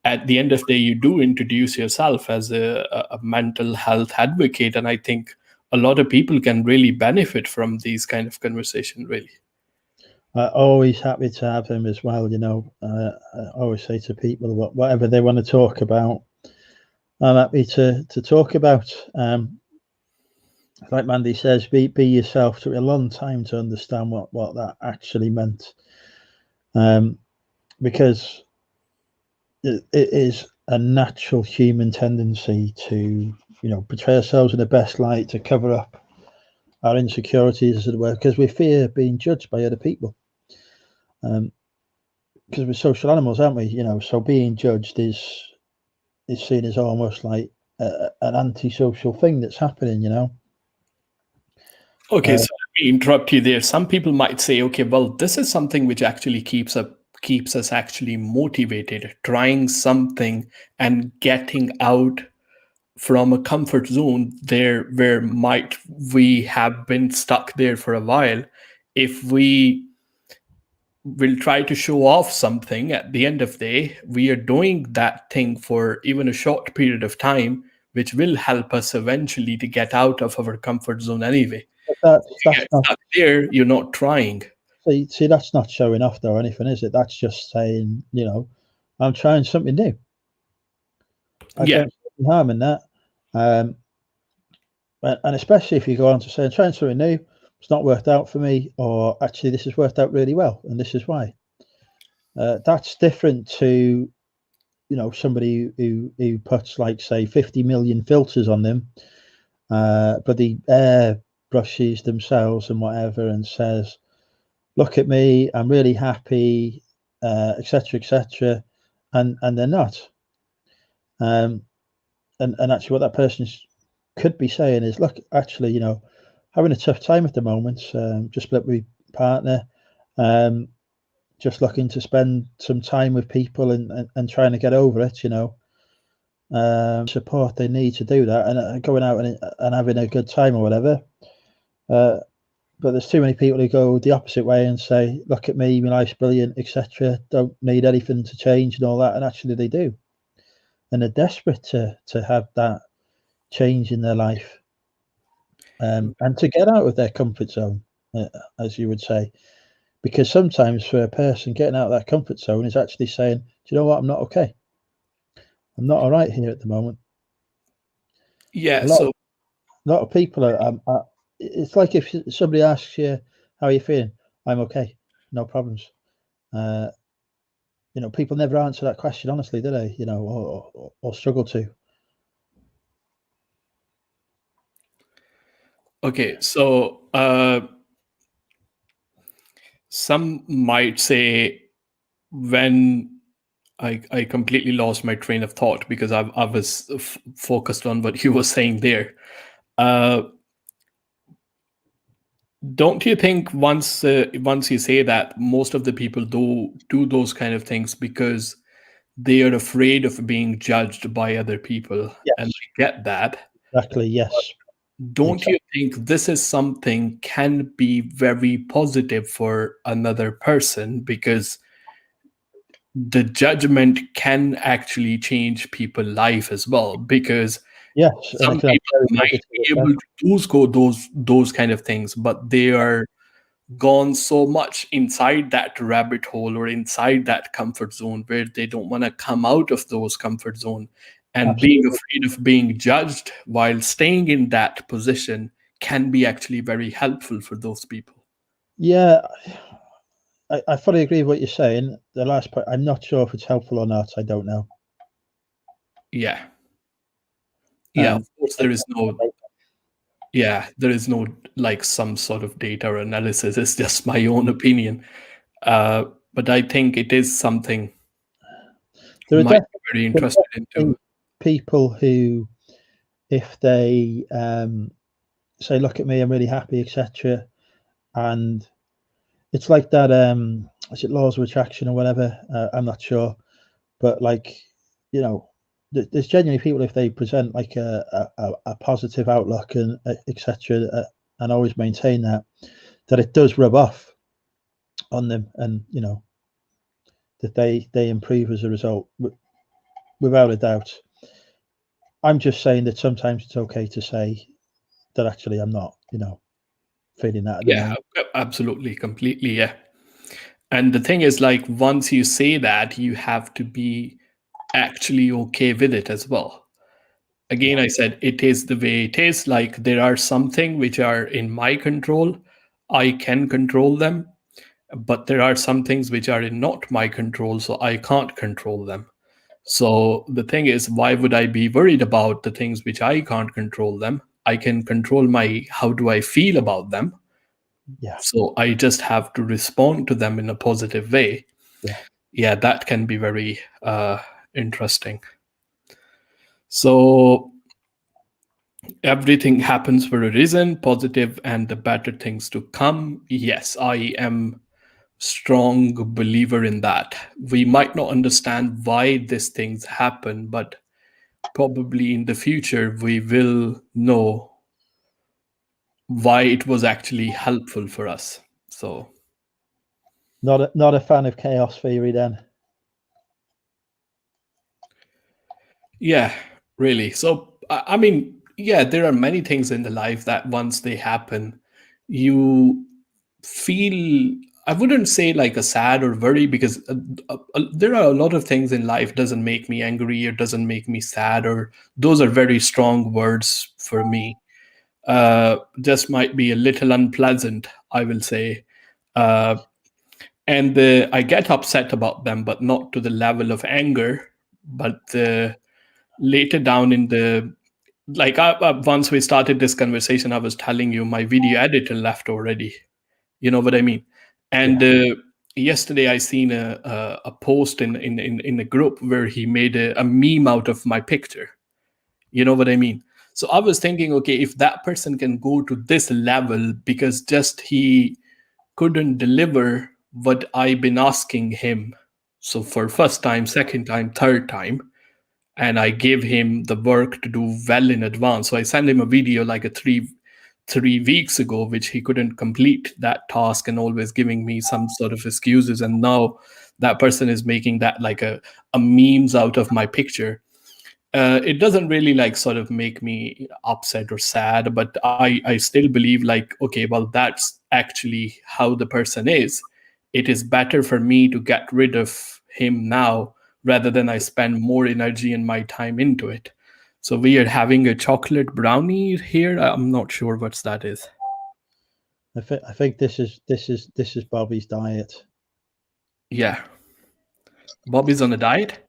Speaker 6: at the end of the day, you do introduce yourself as a mental health advocate, and I think a lot of people can really benefit from these kind of conversation. Really,
Speaker 1: always happy to have them as well. You know, I always say to people, whatever they want to talk about, I'm happy to talk about. Like Mandy says, be yourself. Took a long time to understand what that actually meant, because it is a natural human tendency to, you know, portray ourselves in the best light, to cover up our insecurities, as it were, because we fear being judged by other people. Because we're social animals, aren't we? You know, so being judged is seen as almost like an antisocial thing that's happening, you know.
Speaker 6: Okay, so let me interrupt you there. Some people might say, okay, well, this is something which actually keeps us actually motivated, trying something and getting out from a comfort zone there where might we have been stuck there for a while. If we will try to show off something, at the end of the day, we are doing that thing for even a short period of time, which will help us eventually to get out of our comfort zone anyway.
Speaker 1: That's not
Speaker 6: there, you're not trying.
Speaker 1: See, that's not showing off though or anything, is it? That's just saying, you know, I'm trying something new. I don't see harm in that. And especially if you go on to say, I'm trying something new, it's not worked out for me, or actually this has worked out really well, and this is why. That's different to, you know, somebody who puts, like, say, 50 million filters on them, but the air brushes themselves and whatever, and says, look at me, I'm really happy, etc., and they're not. And actually what that person could be saying is, look, actually, you know, having a tough time at the moment, just split with my partner, just looking to spend some time with people and trying to get over it, you know, support they need to do that, and going out and having a good time or whatever. But there's too many people who go the opposite way and say, look at me, my life's brilliant, etc., don't need anything to change and all that, and actually they do, and they're desperate to have that change in their life, and to get out of their comfort zone, as you would say. Because sometimes for a person getting out of that comfort zone is actually saying, do you know what, I'm not okay. I'm not all right here at the moment.
Speaker 6: Yeah.
Speaker 1: A lot,
Speaker 6: So
Speaker 1: a lot of people are, it's like if somebody asks you, how are you feeling? I'm okay, no problems. You know, people never answer that question honestly, do they? You know, or struggle to.
Speaker 6: okay, so some might say when I completely lost my train of thought because I was focused on what you were saying there. Don't you think once you say that, most of the people do those kind of things because they are afraid of being judged by other people,
Speaker 1: Yes,
Speaker 6: and I get that.
Speaker 1: exactly. Yes,
Speaker 6: Don't
Speaker 1: exactly.
Speaker 6: you think this is something can be very positive for another person, because the judgment can actually change people's life as well, because
Speaker 1: Yes, and it
Speaker 6: some
Speaker 1: can have
Speaker 6: people
Speaker 1: very
Speaker 6: might
Speaker 1: negative
Speaker 6: be able
Speaker 1: effect.
Speaker 6: to go those kind of things, but they are gone so much inside that rabbit hole or inside that comfort zone where they don't want to come out of those comfort zone, and being
Speaker 1: Absolutely.
Speaker 6: afraid of being judged while staying in that position can be actually very helpful for those people.
Speaker 1: Yeah, I fully agree with what you're saying. The last part, I'm not sure if it's helpful or not. I don't know.
Speaker 6: Yeah. Of course there is no like some sort of data or analysis. It's just my own opinion, but I think it is something
Speaker 1: There are
Speaker 6: might be very interested
Speaker 1: definitely
Speaker 6: into.
Speaker 1: people who, if they say, "Look at me, I'm really happy," etc., and it's like that. Is it laws of attraction or whatever? I'm not sure, but like, you know, there's genuinely people, if they present like a positive outlook and etc., and always maintain that it does rub off on them, and you know that they improve as a result, without a doubt. I'm just saying that sometimes it's okay to say that actually I'm not, you know, feeling that at the
Speaker 6: Yeah,
Speaker 1: moment.
Speaker 6: absolutely, completely, yeah. And the thing is, like, once you say that, you have to be actually okay with it as well. Again, I said it is the way it is. Like, there are something which are in my control, I can control them, but there are some things which are in not my control, so I can't control them. So the thing is, why would I be worried about the things which I can't control them? I can control my how do I feel about them.
Speaker 1: Yeah,
Speaker 6: So I just have to respond to them in a positive way.
Speaker 1: yeah.
Speaker 6: Yeah, that can be very interesting. So everything happens for a reason, positive and the better things to come. Yes, I am strong believer in that. We might not understand why these things happen, but probably in the future we will know why it was actually helpful for us. So
Speaker 1: Not a fan of chaos theory then.
Speaker 6: yeah, really. So I mean, yeah, there are many things in the life that once they happen, you feel, I wouldn't say like a sad or worry, because there are a lot of things in life doesn't make me angry or doesn't make me sad, or those are very strong words for me. Just might be a little unpleasant, I will say. Uh, and I get upset about them, but not to the level of anger. But later down in the, like, once we started this conversation, I was telling you my video editor left already. You know what I mean? And yesterday I seen a post in a group where he made a meme out of my picture. You know what I mean? So I was thinking, okay, if that person can go to this level because just he couldn't deliver what I've been asking him. So for first time, second time, third time, and I gave him the work to do well in advance. So I sent him a video like a three weeks ago, which he couldn't complete that task and always giving me some sort of excuses. And now that person is making that like a memes out of my picture. It doesn't really like sort of make me upset or sad, but I still believe like, okay, well, that's actually how the person is. it is better for me to get rid of him now rather than I spend more energy and my time into it. So we are having a chocolate brownie here. I'm not sure what that is.
Speaker 1: I think this is Bobby's diet.
Speaker 6: Yeah. Bobby's on a diet?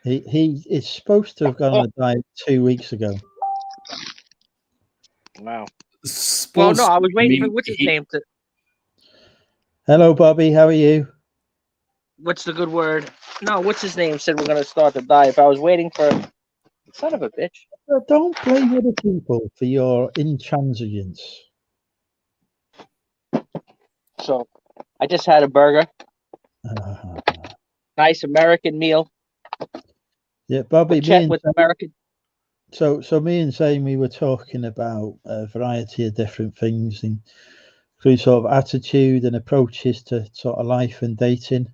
Speaker 1: He is supposed to have gone on a diet 2 weeks ago.
Speaker 5: Wow. Well,
Speaker 6: Suppose,
Speaker 5: no, I was waiting for
Speaker 6: mean,
Speaker 5: what's his name to.
Speaker 1: Hello, Bobby. How are you?
Speaker 5: What's the good word? No, what's his name said we're gonna start the diet. I was waiting for. Son of a bitch.
Speaker 1: Don't blame other people for your intransigence.
Speaker 5: So, I just had a burger.
Speaker 1: Uh,
Speaker 5: Nice American meal.
Speaker 1: yeah, Bobby.
Speaker 5: With American.
Speaker 1: So me and Zane, we were talking about a variety of different things, including sort of attitude and approaches to sort of life and dating.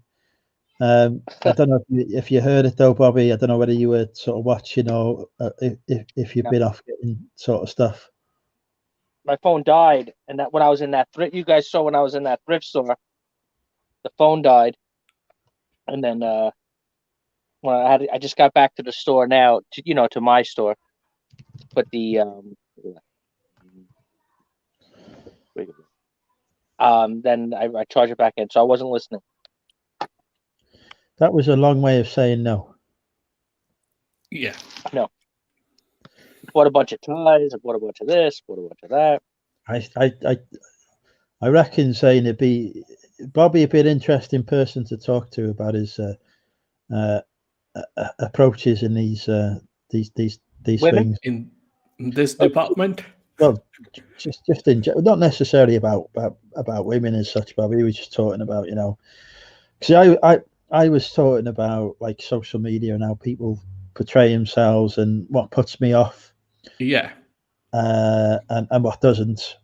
Speaker 1: I don't know if you heard it though, Bobby. I don't know whether you were sort of watching or if you've been off getting sort of stuff.
Speaker 5: My phone died, and that when I was in that thrift, you guys saw when I was in that thrift store, the phone died, and then well, I just got back to the store now, to my store, but the then I charge it back in, so I wasn't listening.
Speaker 1: That was a long way of saying no.
Speaker 6: Yeah.
Speaker 5: No. Bought a bunch of ties. I bought a bunch of this. Bought a bunch of that.
Speaker 1: I reckon saying Bobby would be an interesting person to talk to about his approaches in these
Speaker 5: Women?
Speaker 1: things
Speaker 6: In this department.
Speaker 1: Well, just in not necessarily about women as such, Bobby. We were just talking about, because I was talking about like social media and how people portray themselves and what puts me off.
Speaker 6: Yeah.
Speaker 1: And what doesn't.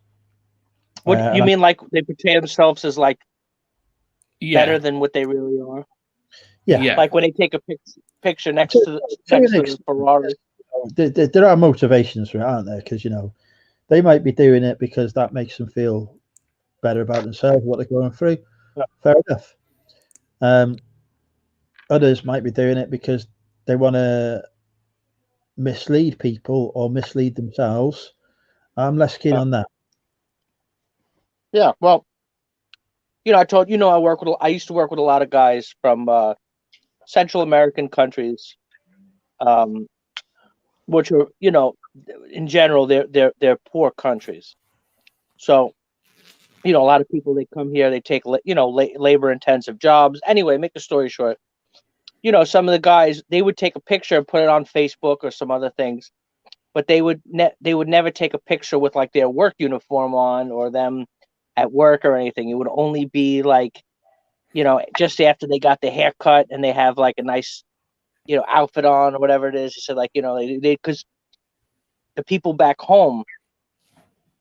Speaker 5: What you mean? Like they portray themselves as like better than what they really are?
Speaker 1: Yeah.
Speaker 5: Like when they take a picture next to the Ferrari.
Speaker 1: There are motivations for it, aren't there? Because they might be doing it because that makes them feel better about themselves, what they're going through.
Speaker 5: Yeah.
Speaker 1: Fair enough. Others might be doing it because they want to mislead people or mislead themselves. I'm less keen on that.
Speaker 5: Yeah, well, I used to work with a lot of guys from Central American countries, which are, in general, they're poor countries. So, a lot of people, they come here, they take, labor intensive jobs. Anyway, make the story short, some of the guys, they would take a picture and put it on Facebook or some other things, but they would never take a picture with like their work uniform on or them at work or anything. It would only be like, just after they got the haircut and they have like a nice, outfit on or whatever it is. He said, like, because the people back home,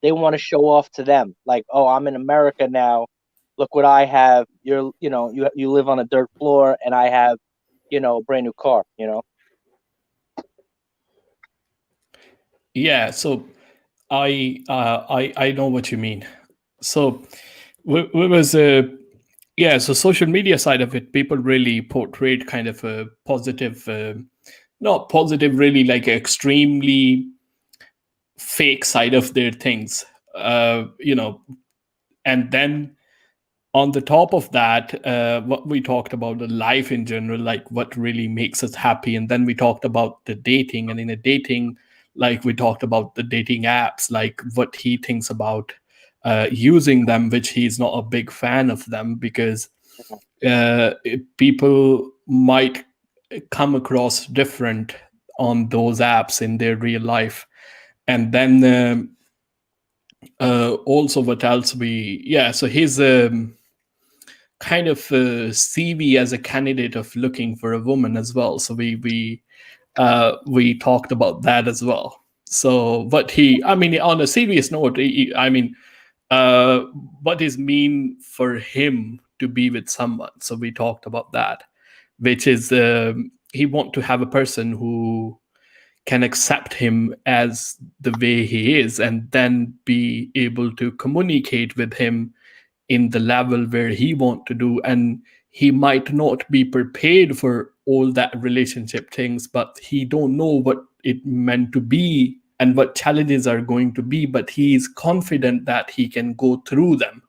Speaker 5: they want to show off to them. Like, oh, I'm in America now. Look what I have. You live on a dirt floor and I have, a brand new car,
Speaker 6: Yeah. So I know what you mean. So we was so social media side of it, people really portrayed kind of a positive, not positive, really like extremely fake side of their things, and then on the top of that, what we talked about the life in general, like what really makes us happy, and then we talked about the dating, and in a dating, like we talked about the dating apps, like what he thinks about using them, which he's not a big fan of them because people might come across different on those apps in their real life. And then also what else so he's kind of CV as a candidate of looking for a woman as well. So we talked about that as well. So what on a serious note, what is mean for him to be with someone. So we talked about that, which is he want to have a person who can accept him as the way he is and then be able to communicate with him in the level where he want to do, and he might not be prepared for all that relationship things, but he don't know what it meant to be and what challenges are going to be, but he is confident that he can go through them.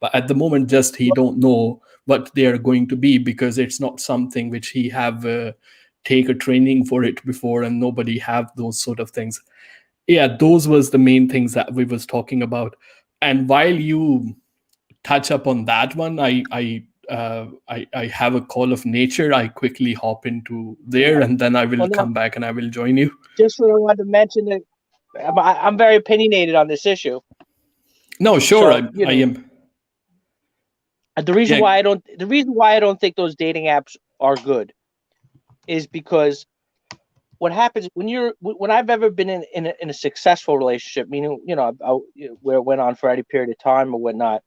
Speaker 6: But at the moment, just he don't know what they are going to be, because it's not something which he have take a training for it before, and nobody have those sort of things. Yeah, those was the main things that we was talking about. And while you touch up on that one, I have a call of nature. I quickly hop into there, and then I will come back and I will join you.
Speaker 5: Just what I wanted to mention that I'm very opinionated on this issue.
Speaker 6: No, sure,
Speaker 5: So,
Speaker 6: I am.
Speaker 5: The reason why I don't think those dating apps are good is because what happens when I've ever been in a successful relationship, meaning, where it went on for any period of time or whatnot,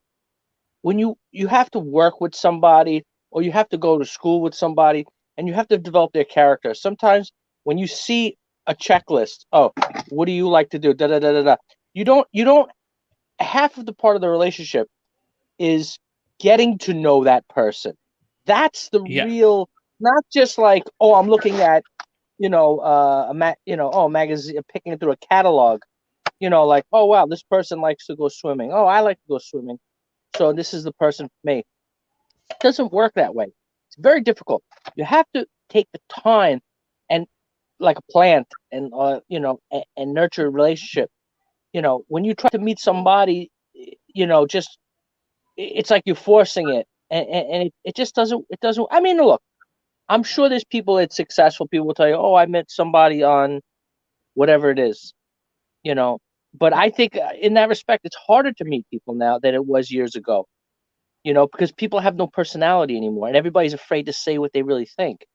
Speaker 5: when you have to work with somebody, or you have to go to school with somebody, and you have to develop their character. Sometimes when you see a checklist, oh, what do you like to do? Da da da da da. You don't. Half of the part of the relationship is getting to know that person. That's the real, not just like, oh, I'm looking at, a magazine, picking it through a catalog, like, oh wow, this person likes to go swimming. Oh, I like to go swimming, so this is the person for me. It doesn't work that way. It's very difficult. You have to take the time, and like a plant, and and nurture a relationship. When you try to meet somebody, just, it's like you're forcing it, and it just doesn't. It doesn't. I mean, look, I'm sure there's people that's successful. People will tell you, "Oh, I met somebody on whatever it is," But I think in that respect, it's harder to meet people now than it was years ago. Because people have no personality anymore, and everybody's afraid to say what they really think.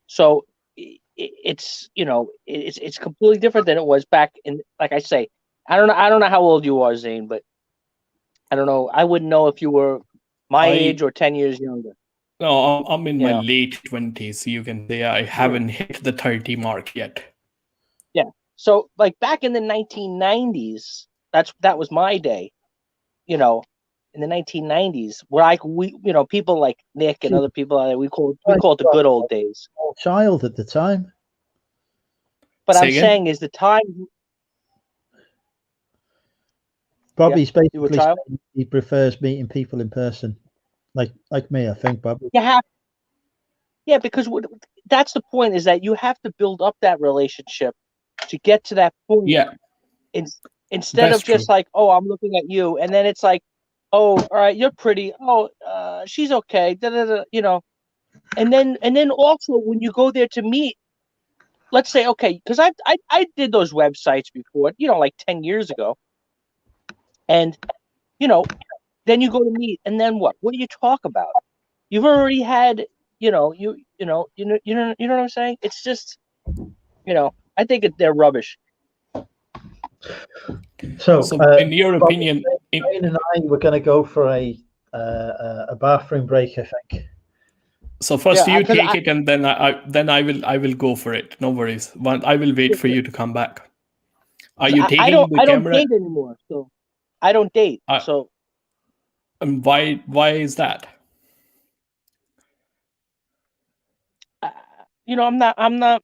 Speaker 5: So it's it's completely different than it was back in. Like I say, I don't know how old you are, Zane, but I don't know. I wouldn't know if you were my age or 10 years younger.
Speaker 6: No, I'm in my late 20s. You can say I haven't hit the 30 mark yet.
Speaker 5: Yeah. So like back in the 1990s, that was my day. In the 1990s, where people like Nick and other people, we call it the good old days.
Speaker 1: Child at the time.
Speaker 5: But I'm saying is the time.
Speaker 1: Bobby's basically saying he prefers meeting people in person, like me, I think, Bobby.
Speaker 5: Yeah, because that's the point, is that you have to build up that relationship to get to that point.
Speaker 6: Yeah.
Speaker 5: Instead of just like, oh, I'm looking at you, and then it's like, oh, all right, you're pretty. Oh, she's okay. Da, da, da, And then also when you go there to meet, let's say, okay, because I did those websites before, like 10 years ago. And, then you go to meet, and then what? What do you talk about? You've already had, you know what I'm saying? It's just, I think they're rubbish.
Speaker 1: So
Speaker 6: in your opinion,
Speaker 1: Wayne and I were going to go for a bathroom break, I think.
Speaker 6: So first you take it, and then I will go for it. No worries. I will wait for you to come back. Are you taking the camera?
Speaker 5: I don't date anymore, so I don't date. So,
Speaker 6: and why is that?
Speaker 5: I'm not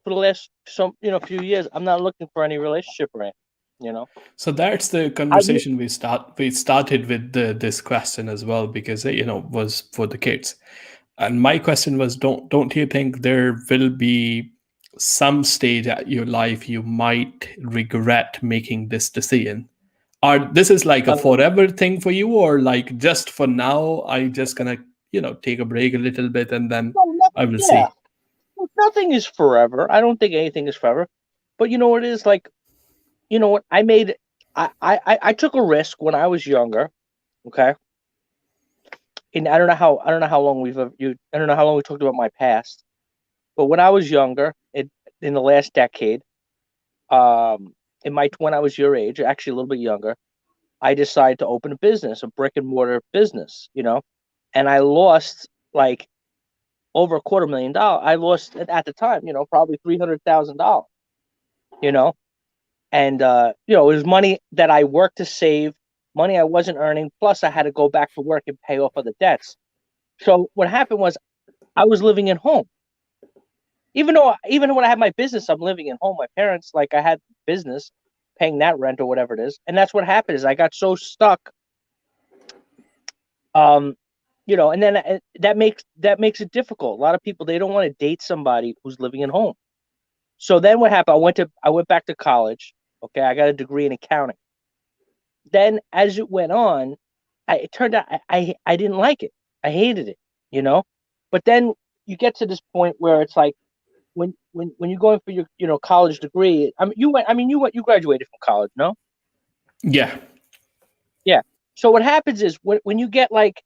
Speaker 5: for the last few years. I'm not looking for any relationship or anything.
Speaker 6: So that's the conversation we started with this question as well, because was for the kids. And my question was, don't you think there will be some stage at your life you might regret making this decision? Or this is like a forever thing for you, or like just for now, I'm just gonna, take a break a little bit, and then I will see.
Speaker 5: Well, nothing is forever. I don't think anything is forever. But it is like, what I took a risk when I was younger. Okay. And I don't know how long we talked about my past, but when I was younger, in the last decade, when I was your age, actually a little bit younger, I decided to open a business, a brick and mortar business, and I lost like over $250,000. I lost at the time, probably $300,000, and it was money that I worked to save, money I wasn't earning, plus I had to go back to work and pay off other debts. So what happened was I was living at home. Even when I had my business, I'm living at home. My parents, like, I had business, paying that rent or whatever it is. And that's what happened is I got so stuck. You know, and then that makes it difficult. A lot of people, they don't want to date somebody who's living at home. So then what happened? I went back to college. Okay, I got a degree in accounting. Then as it went on, it turned out I didn't like it. I hated it, you know. But then you get to this point where it's like when you're going for your college degree. You graduated from college, no?
Speaker 6: Yeah.
Speaker 5: Yeah. So what happens is when you get like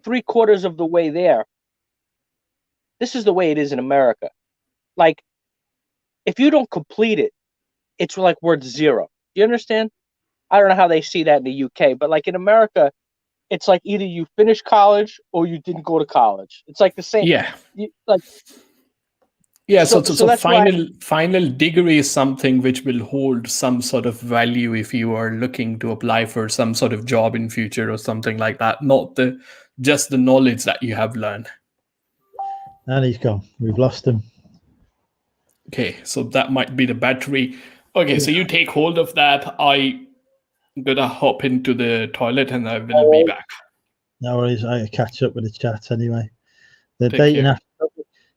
Speaker 5: 3/4 of the way there, this is the way it is in America. Like, if you don't complete it, it's like worth zero. Do you understand? I don't know how they see that in the UK, but like in America, it's like either you finish college or you didn't go to college. It's like the same.
Speaker 6: Yeah.
Speaker 5: Yeah,
Speaker 6: so
Speaker 5: that's
Speaker 6: final degree is something which will hold some sort of value if you are looking to apply for some sort of job in future or something like that, not just the knowledge that you have learned.
Speaker 1: And he's gone. We've lost him.
Speaker 6: Okay, so that might be the battery. Okay, so you take hold of that. I'm gonna hop into the toilet and I will be back.
Speaker 1: No worries. I catch up with the chat anyway. The
Speaker 6: Take
Speaker 1: dating
Speaker 6: care.
Speaker 1: app.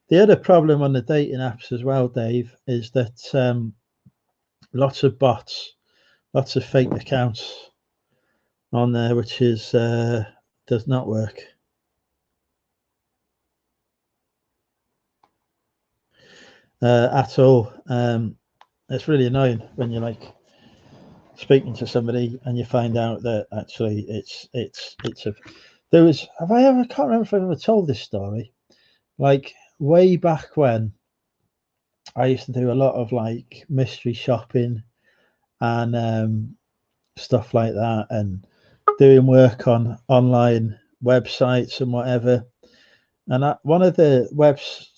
Speaker 1: The other problem on the dating apps as well, Dave, is that lots of bots, lots of fake accounts on there, which is does not work. At all. It's really annoying when you're like speaking to somebody and you find out that actually it's a. I can't remember if I've ever told this story. Like way back when, I used to do a lot of like mystery shopping and stuff like that, and doing work on online websites and whatever. And one of the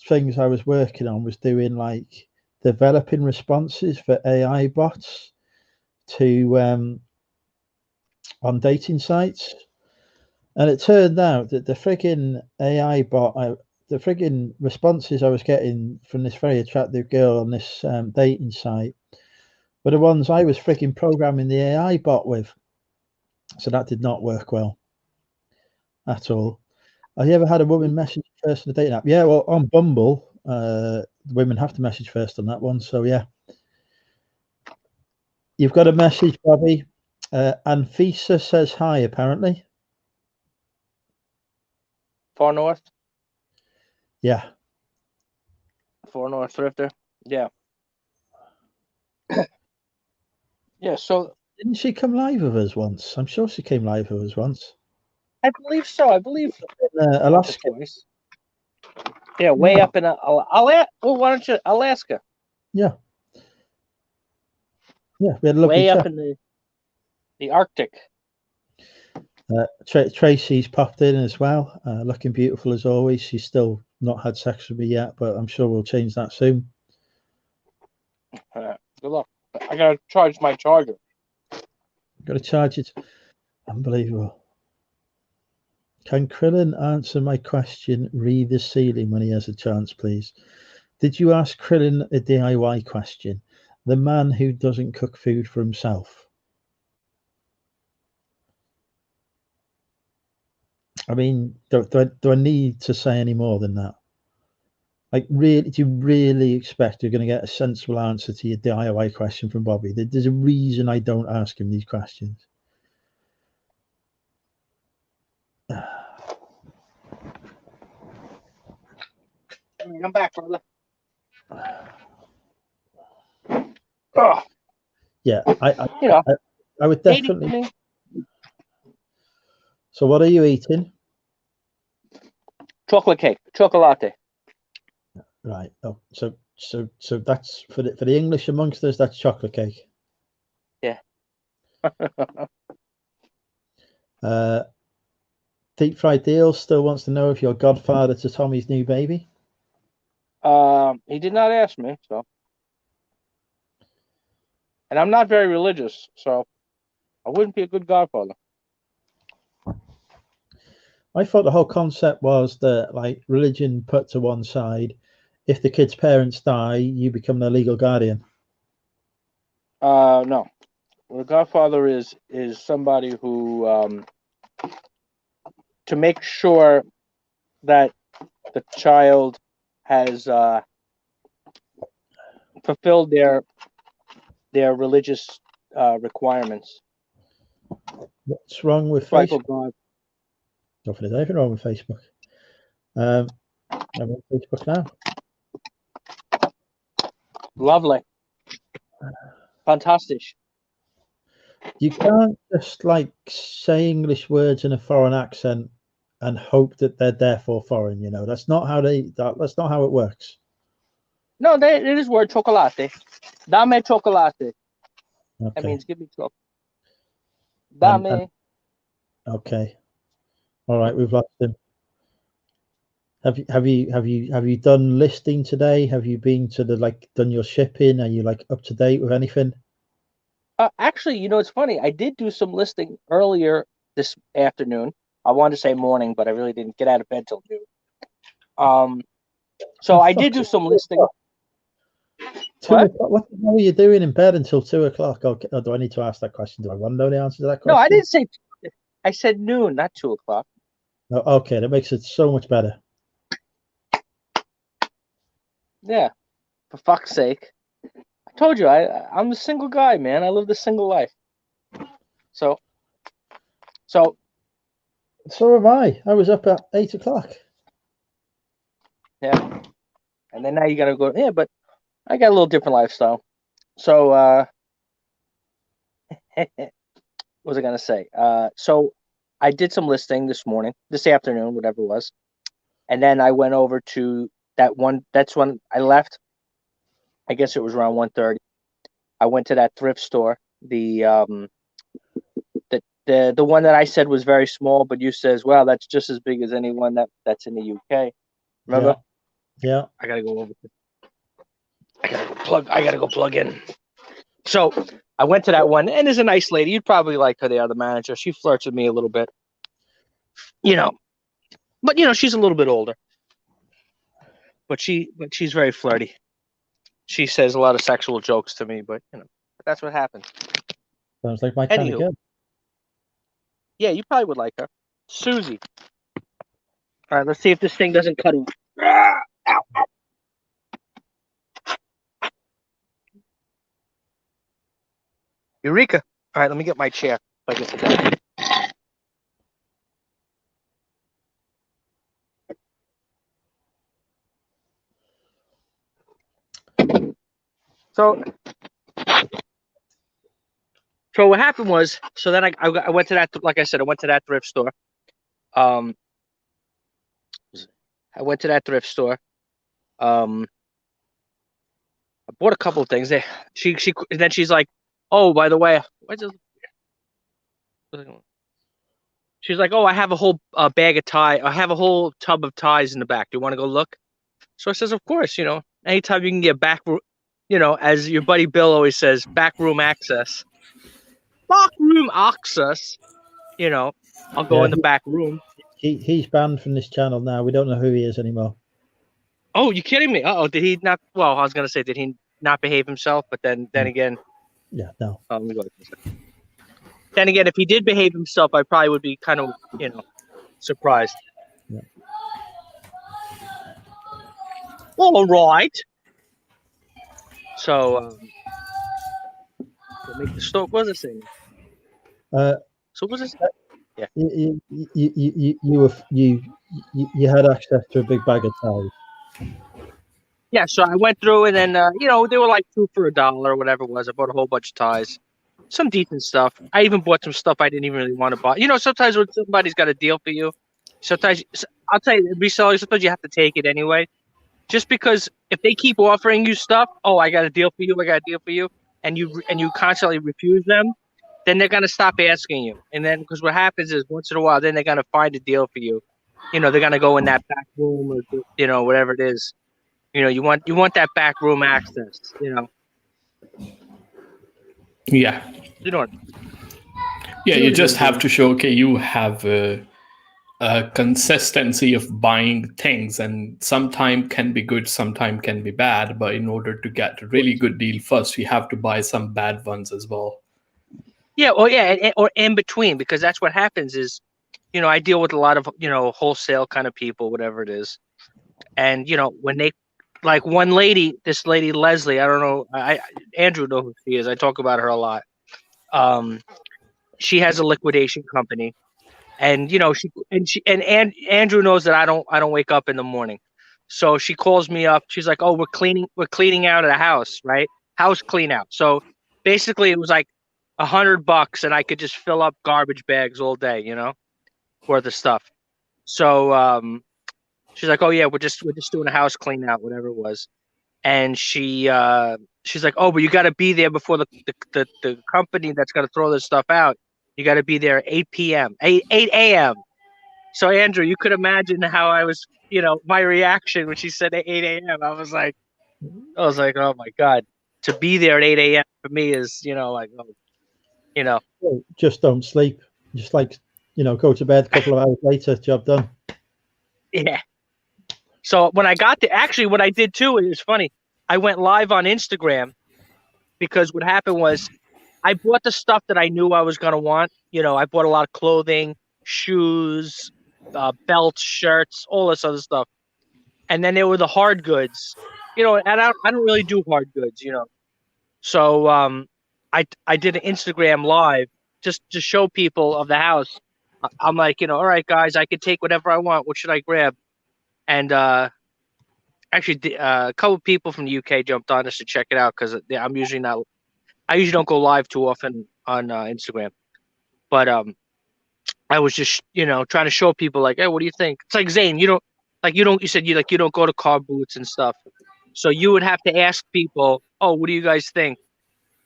Speaker 1: things I was working on was doing like developing responses for AI bots to on dating sites. And it turned out that the frigging AI bot, the frigging responses I was getting from this very attractive girl on this dating site were the ones I was frigging programming the AI bot with. So that did not work well at all. Have you ever had a woman message first in a dating app? Yeah, well, on Bumble, women have to message first on that one. So yeah, you've got a message, Bobby. Anfisa says hi. Apparently,
Speaker 5: Far North.
Speaker 1: Yeah.
Speaker 5: Far North Thrifter. Yeah. Yeah. So
Speaker 1: Didn't she come live with us once? I'm sure she came live with us once.
Speaker 5: I believe so. I believe
Speaker 1: Alaska.
Speaker 5: Yeah, way up in why don't you Alaska?
Speaker 1: Yeah. Yeah, we had a lovely
Speaker 5: way
Speaker 1: chat.
Speaker 5: up in the Arctic.
Speaker 1: Tracy's popped in as well, looking beautiful as always. She's still not had sex with me yet, but I'm sure we'll change that soon.
Speaker 5: Good luck. I gotta charge my charger.
Speaker 1: Got to charge it. Unbelievable. Can Krillin answer my question? Read the ceiling when he has a chance, please. Did you ask Krillin a DIY question? The man who doesn't cook food for himself. I mean, do I need to say any more than that? Like, really, do you really expect you're going to get a sensible answer to your DIY question from Bobby? There's a reason I don't ask him these questions.
Speaker 5: I'm back, brother. Oh.
Speaker 1: Yeah, I would definitely. So, what are you eating?
Speaker 5: Chocolate cake, chocolate.
Speaker 1: Right. Oh, so that's for the English amongst us. That's chocolate cake.
Speaker 5: Yeah.
Speaker 1: Deep Fried Deal still wants to know if you're godfather to Tommy's new baby.
Speaker 5: He did not ask me, so. And I'm not very religious, so I wouldn't be a good godfather.
Speaker 1: I thought the whole concept was that, like, religion put to one side, if the kid's parents die, you become their legal guardian.
Speaker 5: No. The godfather is somebody who, to make sure that the child has fulfilled their religious requirements.
Speaker 1: What's wrong with
Speaker 5: Michael
Speaker 1: Facebook?
Speaker 5: God.
Speaker 1: Don't think there's anything wrong with Facebook. I'm on Facebook now.
Speaker 5: Lovely. Fantastic.
Speaker 1: You can't just like say English words in a foreign accent and hope that they're therefore foreign. You know, that's not how that's not how it works.
Speaker 5: No, it is word chocolate. Dame chocolate.
Speaker 1: Okay.
Speaker 5: That means give me chocolate. Dame.
Speaker 1: Okay. All right, we've lost him. Have you done listing today? Have you been to done your shipping? Are you like up to date with anything?
Speaker 5: Actually, you know, it's funny. I did do some listing earlier this afternoon. I wanted to say morning, but I really didn't get out of bed till noon. So I did do some listing.
Speaker 1: What the hell are you doing in bed until 2 o'clock? Okay, do I need to ask that question? Do I want to know the answer to that question?
Speaker 5: No, I didn't say. I said noon, not 2 o'clock.
Speaker 1: Oh, okay, that makes it so much better.
Speaker 5: Yeah, for fuck's sake. I told you, I'm a single guy, man. I live the single life. So
Speaker 1: am I. I was up at 8 o'clock.
Speaker 5: Yeah. And then now you gotta go, yeah, but I got a little different lifestyle. So what was I gonna say? So I did some listing this afternoon, whatever it was. And then I went over to that's when I left. I guess it was around 1:30. I went to that thrift store, the one that I said was very small, but you says, well, that's just as big as anyone that's in the UK. Remember?
Speaker 1: Yeah.
Speaker 5: I gotta go over. I gotta go plug in. So I went to that one, and there's a nice lady. You'd probably like her there, the manager. She flirts with me a little bit, you know. But you know, she's a little bit older. But she's very flirty. She says a lot of sexual jokes to me, but you know, that's what happens.
Speaker 1: Sounds like my kind of girl.
Speaker 5: Yeah, you probably would like her. Susie. All right, let's see if this thing doesn't cut off. Ow. Eureka. All right, let me get my chair. So I get to that. So what happened was, so then I went to that, like I said, I went to that thrift store. I went to that thrift store. I bought a couple of things. Then she's like, oh, by the way, she's like, oh, I have a whole bag of tie. I have a whole tub of ties in the back. Do you want to go look? So I says, of course, you know, anytime you can get back, you know, as your buddy Bill always says, back room access. Back room access. You know, I'll go in the back room.
Speaker 1: He's banned from this channel now. We don't know who he is anymore.
Speaker 5: Oh, you kidding me? Uh-oh, did he not? Well, I was going to say, did he not behave himself? But then again.
Speaker 1: Yeah, no.
Speaker 5: Let me go. Then again, if he did behave himself, I probably would be kind of, you know, surprised.
Speaker 1: Yeah.
Speaker 5: All right. So, make the store. What was it saying? So what was it? Yeah.
Speaker 1: You had access to a big bag of ties.
Speaker 5: Yeah, so I went through and then you know, they were like $2 for $1 or whatever it was. I bought a whole bunch of ties, some decent stuff. I even bought some stuff I didn't even really want to buy. You know, sometimes when somebody's got a deal for you, sometimes I'll tell you, resellers, sometimes you have to take it anyway. Just because if they keep offering you stuff, oh, I got a deal for you, and you constantly refuse them, then they're gonna stop asking you. And then because what happens is once in a while, then they're gonna find a deal for you. You know, they're gonna go in that back room or you know, whatever it is. You know, you want that back room access, you know.
Speaker 6: Yeah.
Speaker 5: You know.
Speaker 6: Yeah, you just have to show, okay, you have consistency of buying things, and sometime can be good, sometime can be bad. But in order to get a really good deal, first you have to buy some bad ones as well.
Speaker 5: Yeah, or or in between, because that's what happens is, I deal with a lot of, wholesale kind of people, whatever it is. And, when they, like one lady, this lady, Leslie, I don't know, Andrew knows who she is. I talk about her a lot. She has a liquidation company, and, Andrew knows that I don't wake up in the morning. So she calls me up. She's like, "Oh, we're cleaning out of the house, right? House clean out." So basically it was like $100 and I could just fill up garbage bags all day, worth of stuff. So she's like, "Oh yeah, we're just doing a house clean out, whatever it was." And she's like, "Oh, but you got to be there before the company that's going to throw this stuff out. You got to be there at 8 p.m. 8 a.m. So Andrew, you could imagine how I was, my reaction when she said 8 a.m. I was like, "Oh my God, to be there at 8 a.m. for me is, like,
Speaker 1: Just don't sleep. Just like, go to bed a couple of hours later, job done.
Speaker 5: Yeah. So when I got there, actually what I did too, it was funny. I went live on Instagram because what happened was I bought the stuff that I knew I was going to want. I bought a lot of clothing, shoes, belts, shirts, all this other stuff. And then there were the hard goods, and I don't really do hard goods, So I did an Instagram live just to show people of the house. I'm like, all right, guys, I can take whatever I want. What should I grab? And actually, a couple of people from the UK jumped on us to check it out because I usually don't go live too often on Instagram. But I was just, trying to show people like, hey, what do you think? It's like Zane, you said you don't go to car booths and stuff. So you would have to ask people, oh, what do you guys think?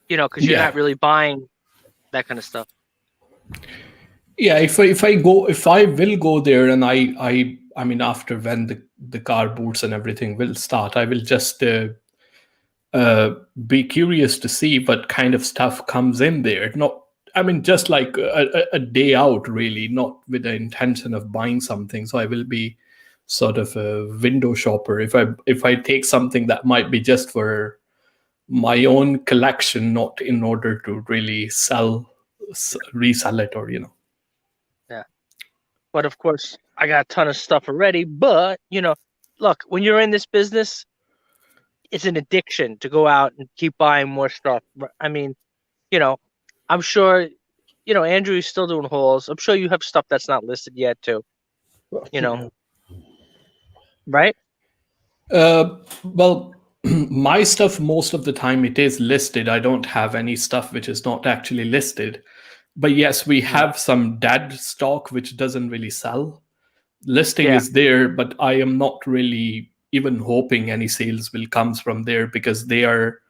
Speaker 5: Because you're not really buying that kind of stuff.
Speaker 6: Yeah, if I will go there, and I mean, after when the car boots and everything will start, I will just be curious to see what kind of stuff comes in there. Just like a day out, really, not with the intention of buying something. So I will be sort of a window shopper. If I take something that might be just for my own collection, not in order to really resell it, or
Speaker 5: Yeah. But of course, I got a ton of stuff already. But look, when you're in this business, it's an addiction to go out and keep buying more stuff. I mean, I'm sure, Andrew is still doing hauls. I'm sure you have stuff that's not listed yet too. Right?
Speaker 6: Well, my stuff, most of the time it is listed. I don't have any stuff which is not actually listed. But yes, we have some dead stock which doesn't really sell. Listing is there, but I am not really even hoping any sales will come from there because they are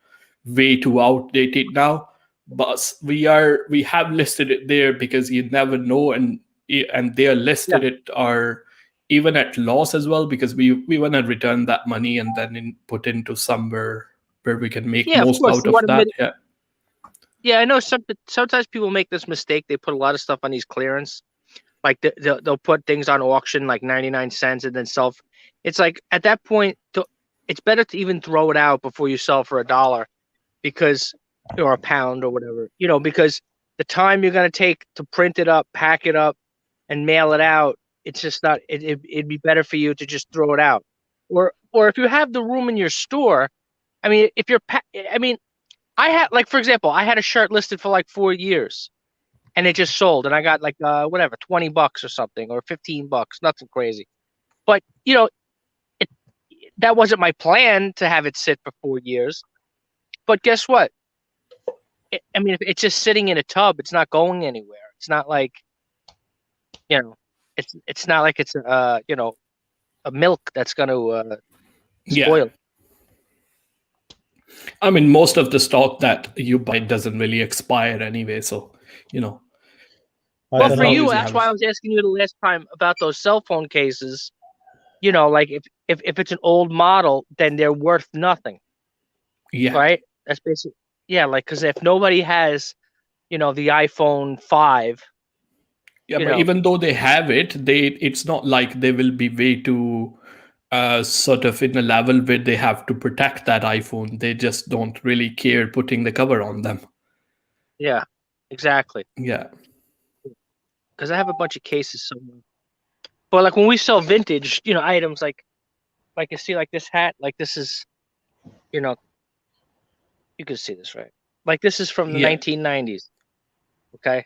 Speaker 6: way too outdated now. But we have listed it there because you never know, and they are listed it are even at loss as well, because we want to return that money and then put into somewhere where we can make most out of that.
Speaker 5: Yeah, I know sometimes people make this mistake. They put a lot of stuff on these clearance. Like they'll put things on auction like 99 cents and then sell. It's like at that point, it's better to even throw it out before you sell for $1, because, or a pound or whatever, because the time you're going to take to print it up, pack it up, and mail it out, it's just not. It'd be better for you to just throw it out, or if you have the room in your store. I mean, I had, like, for example, I had a shirt listed for like 4 years. And it just sold, and I got like whatever, $20 or something, or $15, nothing crazy. But that wasn't my plan to have it sit for 4 years. But guess what? If it's just sitting in a tub, it's not going anywhere. It's not like, it's not like it's a milk that's going to spoil.
Speaker 6: I mean, most of the stock that you buy doesn't really expire anyway, so
Speaker 5: Well, for you, that's why I was asking you the last time about those cell phone cases. Like if it's an old model, then they're worth nothing.
Speaker 6: Yeah.
Speaker 5: Right? That's basically, like, because if nobody has, the iPhone 5,
Speaker 6: Yeah,
Speaker 3: you
Speaker 6: but
Speaker 3: know.
Speaker 6: even though they have it, it's not like they will be way too sort of in a level where they have to protect that iPhone. They just don't really care putting the cover on them.
Speaker 5: Yeah, exactly.
Speaker 6: Yeah.
Speaker 5: Because I have a bunch of cases somewhere. But like when we sell vintage, items like you see like this hat, like this is, you can see this, right? Like this is from the
Speaker 6: Yeah.
Speaker 5: 1990s. Okay.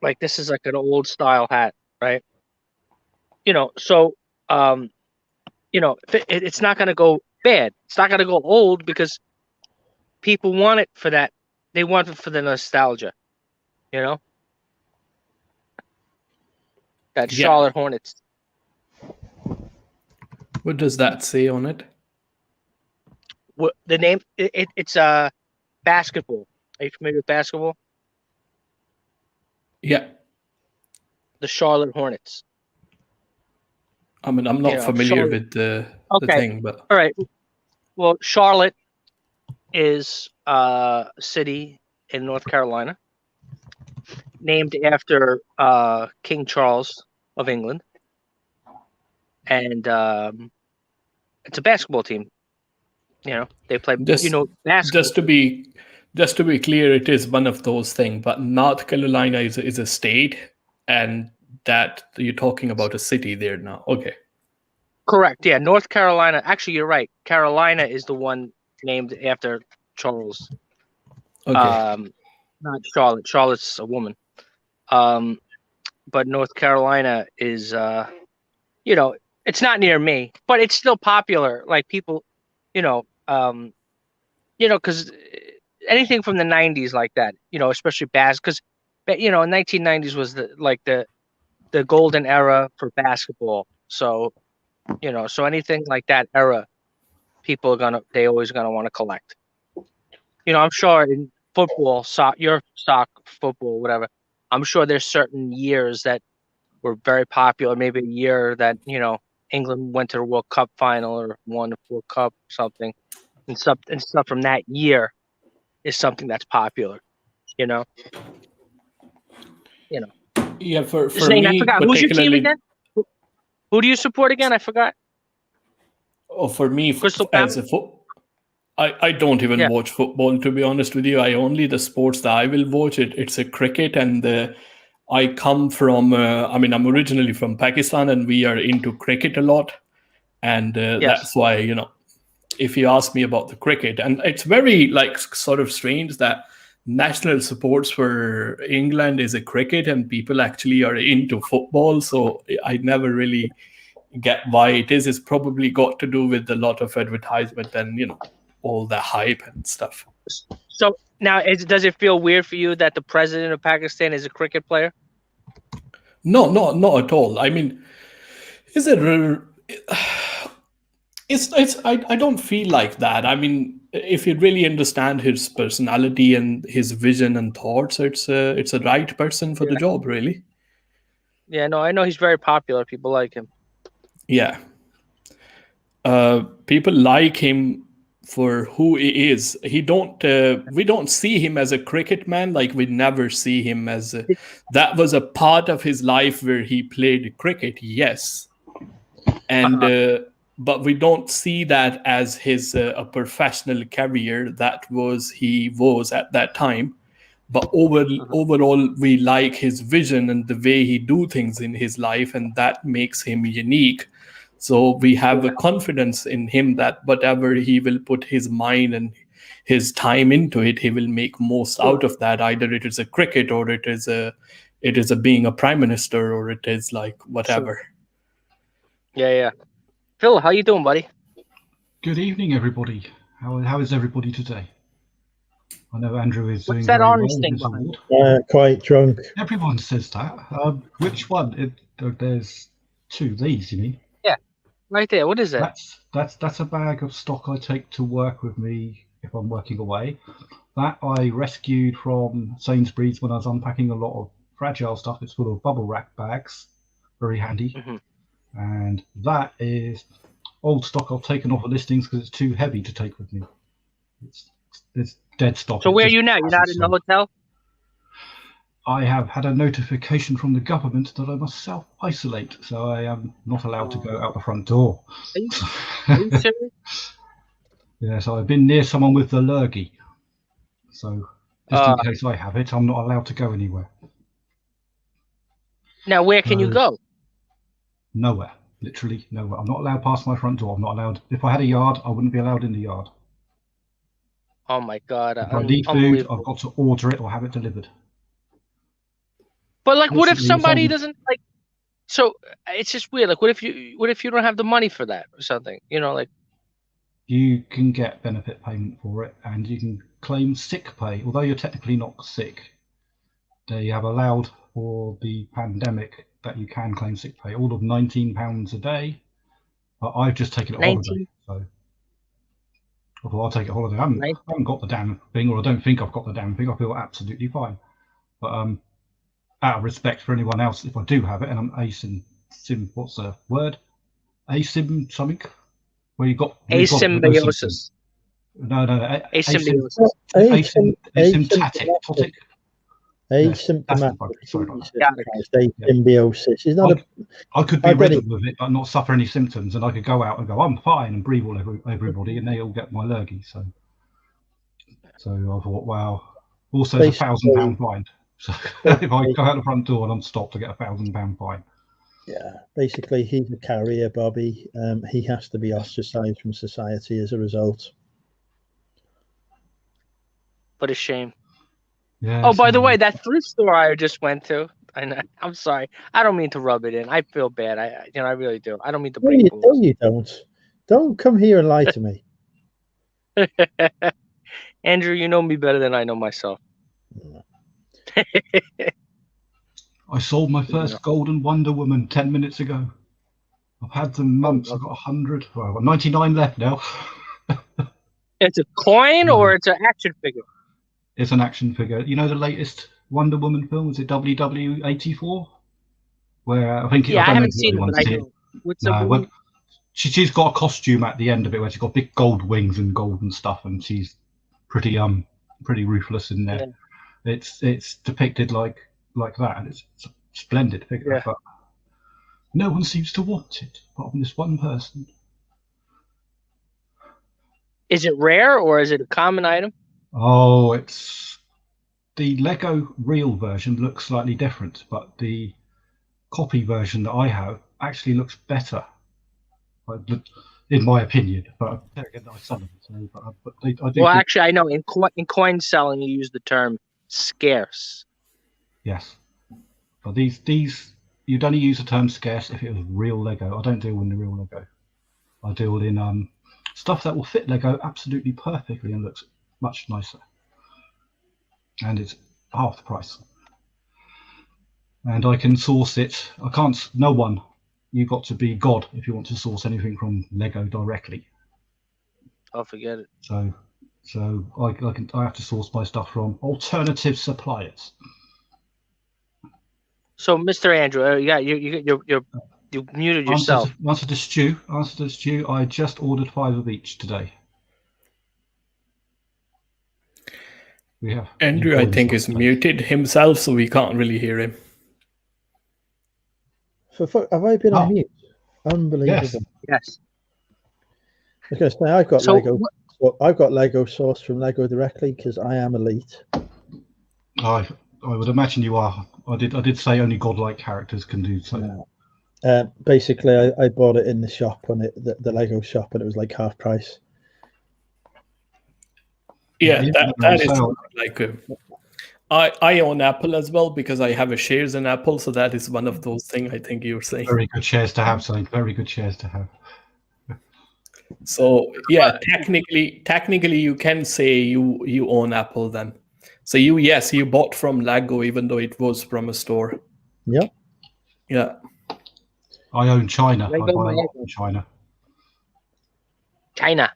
Speaker 5: Like this is like an old style hat, right? So it's not going to go bad. It's not going to go old because people want it for that. They want it for the nostalgia, That
Speaker 6: Yeah.
Speaker 5: Charlotte Hornets.
Speaker 6: What does that say on it?
Speaker 5: The name, it's basketball. Are you familiar with basketball?
Speaker 6: Yeah.
Speaker 5: The Charlotte Hornets.
Speaker 6: I mean, I'm not familiar
Speaker 5: Charlotte.
Speaker 6: with the
Speaker 5: Okay.
Speaker 6: thing, but
Speaker 5: All right. Well, Charlotte is a city in North Carolina named after King Charles of England. And it's a basketball team. They play, basketball.
Speaker 6: Just to be clear, it is one of those things, but North Carolina is a state, and that you're talking about a city there now. Okay.
Speaker 5: Correct. Yeah, North Carolina. Actually, you're right. Carolina is the one named after Charles.
Speaker 6: Okay.
Speaker 5: Not Charlotte. Charlotte's a woman. But North Carolina is, it's not near me, but it's still popular. Like people, because anything from the 90s like that, especially because, in 1990s was the golden era for basketball. So, so anything like that era, people are they always gonna want to collect. I'm sure in football, football, whatever. I'm sure there's certain years that were very popular. Maybe a year that England went to the World Cup final or won the World Cup or something, and stuff from that year is something that's popular.
Speaker 6: Yeah, for
Speaker 5: Zane,
Speaker 6: me,
Speaker 5: I forgot. Who's your team
Speaker 6: particularly.
Speaker 5: again? Who do you support again? I forgot.
Speaker 6: Oh, for me,
Speaker 5: Crystal
Speaker 6: as a I don't even watch football, to be honest with you. The sports that I will watch it's a cricket, and I come from. I'm originally from Pakistan, and we are into cricket a lot, and that's why if you ask me about the cricket, and it's very sort of strange that national sports for England is a cricket, and people actually are into football. So I never really get why it is. It's probably got to do with a lot of advertisement and all the hype and stuff.
Speaker 5: So now, does it feel weird for you that the president of Pakistan is a cricket player?
Speaker 6: No, not at all. I mean, is it? I don't feel like that. I mean, if you really understand his personality and his vision and thoughts, it's a right person for the job, really.
Speaker 5: Yeah, no, I know he's very popular. People like him.
Speaker 6: Yeah. People like him for who he is. We don't see him as a cricket man. Like, we never see him as that was a part of his life where he played cricket. Yes. And, but we don't see that as his a professional career. He was at that time. But overall, we like his vision and the way he do things in his life, and that makes him unique. So we have a confidence in him that whatever he will put his mind and his time into it, he will make most out of that. Either it is a cricket, or it is a being a prime minister, or it is like whatever.
Speaker 5: Sure. Yeah. Phil, how you doing, buddy?
Speaker 8: Good evening, everybody. How is everybody today? I know Andrew is doing
Speaker 5: What's that
Speaker 8: very
Speaker 5: orange
Speaker 8: well
Speaker 5: thing
Speaker 8: with his
Speaker 5: behind?
Speaker 8: award.
Speaker 1: Quite drunk.
Speaker 8: Everyone says that. Which one? There's two. These, you mean?
Speaker 5: Yeah, right there. What is it?
Speaker 8: That's a bag of stock I take to work with me if I'm working away. That I rescued from Sainsbury's when I was unpacking a lot of fragile stuff. It's full of bubble wrap bags, very handy.
Speaker 5: Mm-hmm.
Speaker 8: And that is old stock I've taken off the listings because it's too heavy to take with me. It's dead stock.
Speaker 5: So where are you now? You're not in the hotel?
Speaker 8: I have had a notification from the government that I must self-isolate, so I am not allowed to go out the front door.
Speaker 5: Are you serious?
Speaker 8: Yeah, so I've been near someone with the lurgy. So just in case I have it, I'm not allowed to go anywhere.
Speaker 5: Now, where can you go?
Speaker 8: Nowhere. Literally nowhere. I'm not allowed past my front door. I'm not allowed. If I had a yard, I wouldn't be allowed in the yard.
Speaker 5: Oh my God!
Speaker 8: If I need food, I've got to order it or have it delivered.
Speaker 5: But like, what if
Speaker 8: Literally,
Speaker 5: somebody doesn't like? So it's just weird. Like, what if you don't have the money for that or something? You know, like.
Speaker 8: You can get benefit payment for it, and you can claim sick pay. Although you're technically not sick, they have allowed for the pandemic that you can claim sick pay, all of £19 a day. But I've just taken a holiday, so I'll take a holiday. I haven't got the damn thing, or I don't think I've got the damn thing. I feel absolutely fine. But out of respect for anyone else, if I do have it, and I'm what's the word? Something. Where you got
Speaker 5: asymbiosis.
Speaker 8: No.
Speaker 5: Asymbiosis.
Speaker 8: Asymptomatic.
Speaker 1: Asymptomatic. Is not
Speaker 8: I could be riddled with it, but not suffer any symptoms, and I could go out and go, I'm fine, and breathe all over everybody, and they all get my lurgy. So I thought, wow. Also, it's £1,000 fine. So if I go out the front door and I'm stopped, I get £1,000 fine.
Speaker 1: Yeah, basically, he's a carrier, Bobby. He has to be ostracized from society as a result.
Speaker 5: What a shame.
Speaker 8: Yeah.
Speaker 5: Oh, by the way, that thrift store I just went to. I'm sorry. I don't mean to rub it in. I feel bad. I really do. I don't mean to break rules.
Speaker 1: No, you don't. Don't come here and lie to me.
Speaker 5: Andrew, you know me better than I know myself.
Speaker 8: I sold my first golden Wonder Woman 10 minutes ago. I've had them months. I've got 100. Well, I've got 99 left now.
Speaker 5: It's a coin or it's an action figure?
Speaker 8: It's an action figure. You know the latest Wonder Woman film? Was it WW84? Where I think.
Speaker 5: Yeah, I haven't seen it, but I know. What's
Speaker 8: she's got a costume at the end of it where she's got big gold wings and golden stuff, and she's pretty ruthless in there. Yeah. It's depicted like that, and it's a splendid figure, but no one seems to want it apart from this one person.
Speaker 5: Is it rare or is it a common item?
Speaker 8: Oh, it's the Lego real version looks slightly different, but the copy version that I have actually looks better, in my opinion. But I do.
Speaker 5: Well, actually, I know in coin selling you use the term scarce.
Speaker 8: Yes, but these you'd only use the term scarce if it was real Lego. I don't deal in the real Lego. I deal in stuff that will fit Lego absolutely perfectly and looks much nicer, and it's half the price. And I can source it. I can't. No one. You've got to be God if you want to source anything from Lego directly.
Speaker 5: I'll forget it.
Speaker 8: So I have to source my stuff from alternative suppliers.
Speaker 5: So, Mr. Andrew, you muted yourself.
Speaker 8: Answer to Stu. I just ordered 5 of each today. We have
Speaker 6: Andrew, I think, is muted himself, so we can't really hear him.
Speaker 1: Have I been on mute? Unbelievable.
Speaker 5: Yes.
Speaker 1: Okay, so I've got Lego. I've got Lego sourced from Lego directly because I am elite.
Speaker 8: I would imagine you are. I did say only godlike characters can do so.
Speaker 1: Basically, I bought it in the shop the Lego shop, and it was like half price.
Speaker 6: Yeah, that is like I own Apple as well because I have a shares in Apple, so that is one of those things I think you're saying.
Speaker 8: Very good shares to have, something. Very good shares to have.
Speaker 6: So yeah, technically you can say you own Apple then. So you bought from Lego even though it was from a store.
Speaker 1: Yeah.
Speaker 6: Yeah.
Speaker 8: I own China. I buy a lot from China.
Speaker 5: China.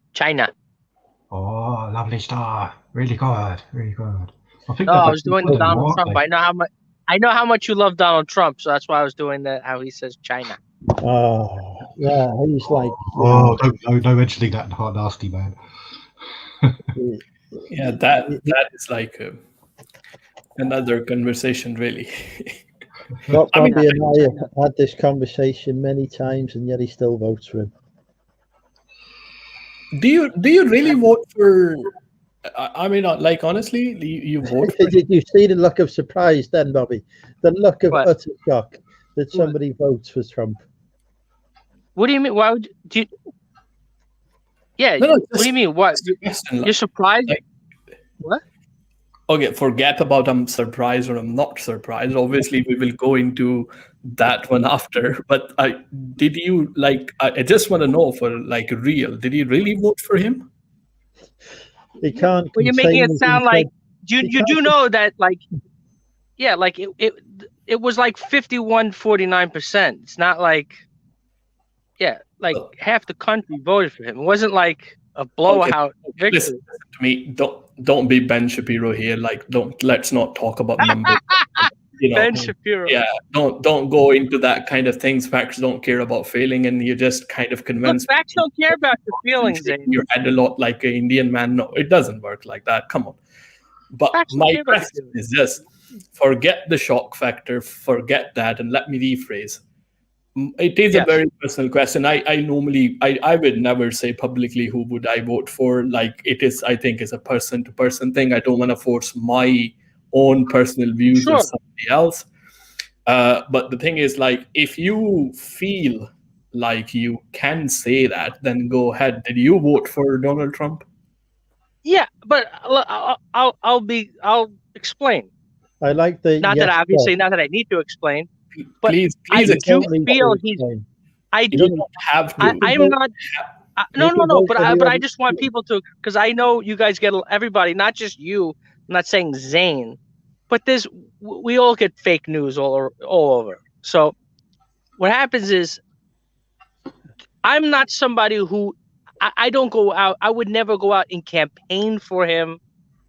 Speaker 8: Oh, lovely star. Really good. Really good.
Speaker 5: I was doing the Donald Trump. I know how much you love Donald Trump, so that's why I was doing that. How he says China.
Speaker 1: Oh yeah, he's like.
Speaker 8: Oh, don't mention that nasty man.
Speaker 6: Yeah, that is like another conversation, really.
Speaker 1: But
Speaker 6: I mean,
Speaker 1: Bobby and I have had this conversation many times, and yet he still votes for him.
Speaker 6: do you really vote for? I mean, like honestly, you vote for?
Speaker 1: Did you see the look of surprise then, Bobby? The look of
Speaker 5: What?
Speaker 1: utter shock that somebody votes for Trump.
Speaker 5: What do you mean? Why would you? Yeah.
Speaker 6: No,
Speaker 5: What do you mean? What? You're surprised?
Speaker 6: Like-
Speaker 5: What?
Speaker 6: Okay, forget about I'm surprised or I'm not surprised. Obviously, we will go into that one after. But did you like? I just want to know for like real. Did you really vote for him?
Speaker 1: He can't.
Speaker 5: Well, you're making it
Speaker 1: contain
Speaker 5: sound
Speaker 1: his
Speaker 5: like
Speaker 1: intent-
Speaker 5: you do know that like, yeah, like it was like 51-49%. It's not like, yeah, like half the country voted for him. It wasn't like a blowout victory.
Speaker 6: Listen to me. Don't be Ben Shapiro here. Like, let's not talk about numbers. You know,
Speaker 5: Ben Shapiro.
Speaker 6: yeah, don't go into that kind of things. Facts don't care about feeling, and you just kind of
Speaker 5: Look,
Speaker 6: convince
Speaker 5: facts don't care about your feelings, Zane.
Speaker 6: your head a lot like an Indian man. No, it doesn't work like that. Come on. But
Speaker 5: Facts don't
Speaker 6: my
Speaker 5: care about
Speaker 6: question
Speaker 5: your
Speaker 6: is just forget the shock factor, forget that, and let me rephrase. It is
Speaker 5: Yes.
Speaker 6: a very personal question. I normally I would never say publicly who would I vote for. Like it is, I think it's a person to person thing. I don't want to force my own personal views
Speaker 5: Sure.
Speaker 6: on somebody else. But the thing is, like, if you feel like you can say that, then go ahead. Did you vote for Donald Trump?
Speaker 5: Yeah, but I'll explain.
Speaker 1: I like the.
Speaker 5: Not
Speaker 1: yes,
Speaker 5: that obviously,
Speaker 1: but
Speaker 5: not that I need to explain. But
Speaker 6: Please
Speaker 5: I do
Speaker 6: explain.
Speaker 1: don't need
Speaker 5: feel
Speaker 1: to
Speaker 5: he's.
Speaker 1: explain.
Speaker 5: I
Speaker 6: You
Speaker 5: do.
Speaker 6: don't have to.
Speaker 5: I'm not. No,
Speaker 1: You
Speaker 5: no,
Speaker 1: can
Speaker 5: no.
Speaker 1: vote
Speaker 5: But
Speaker 1: for
Speaker 5: I
Speaker 1: whoever-
Speaker 5: just want people to, because I know you guys get everybody, not just you. I'm not saying Zane, but we all get fake news all over. So what happens is, I'm not somebody who I don't go out. I would never go out and campaign for him.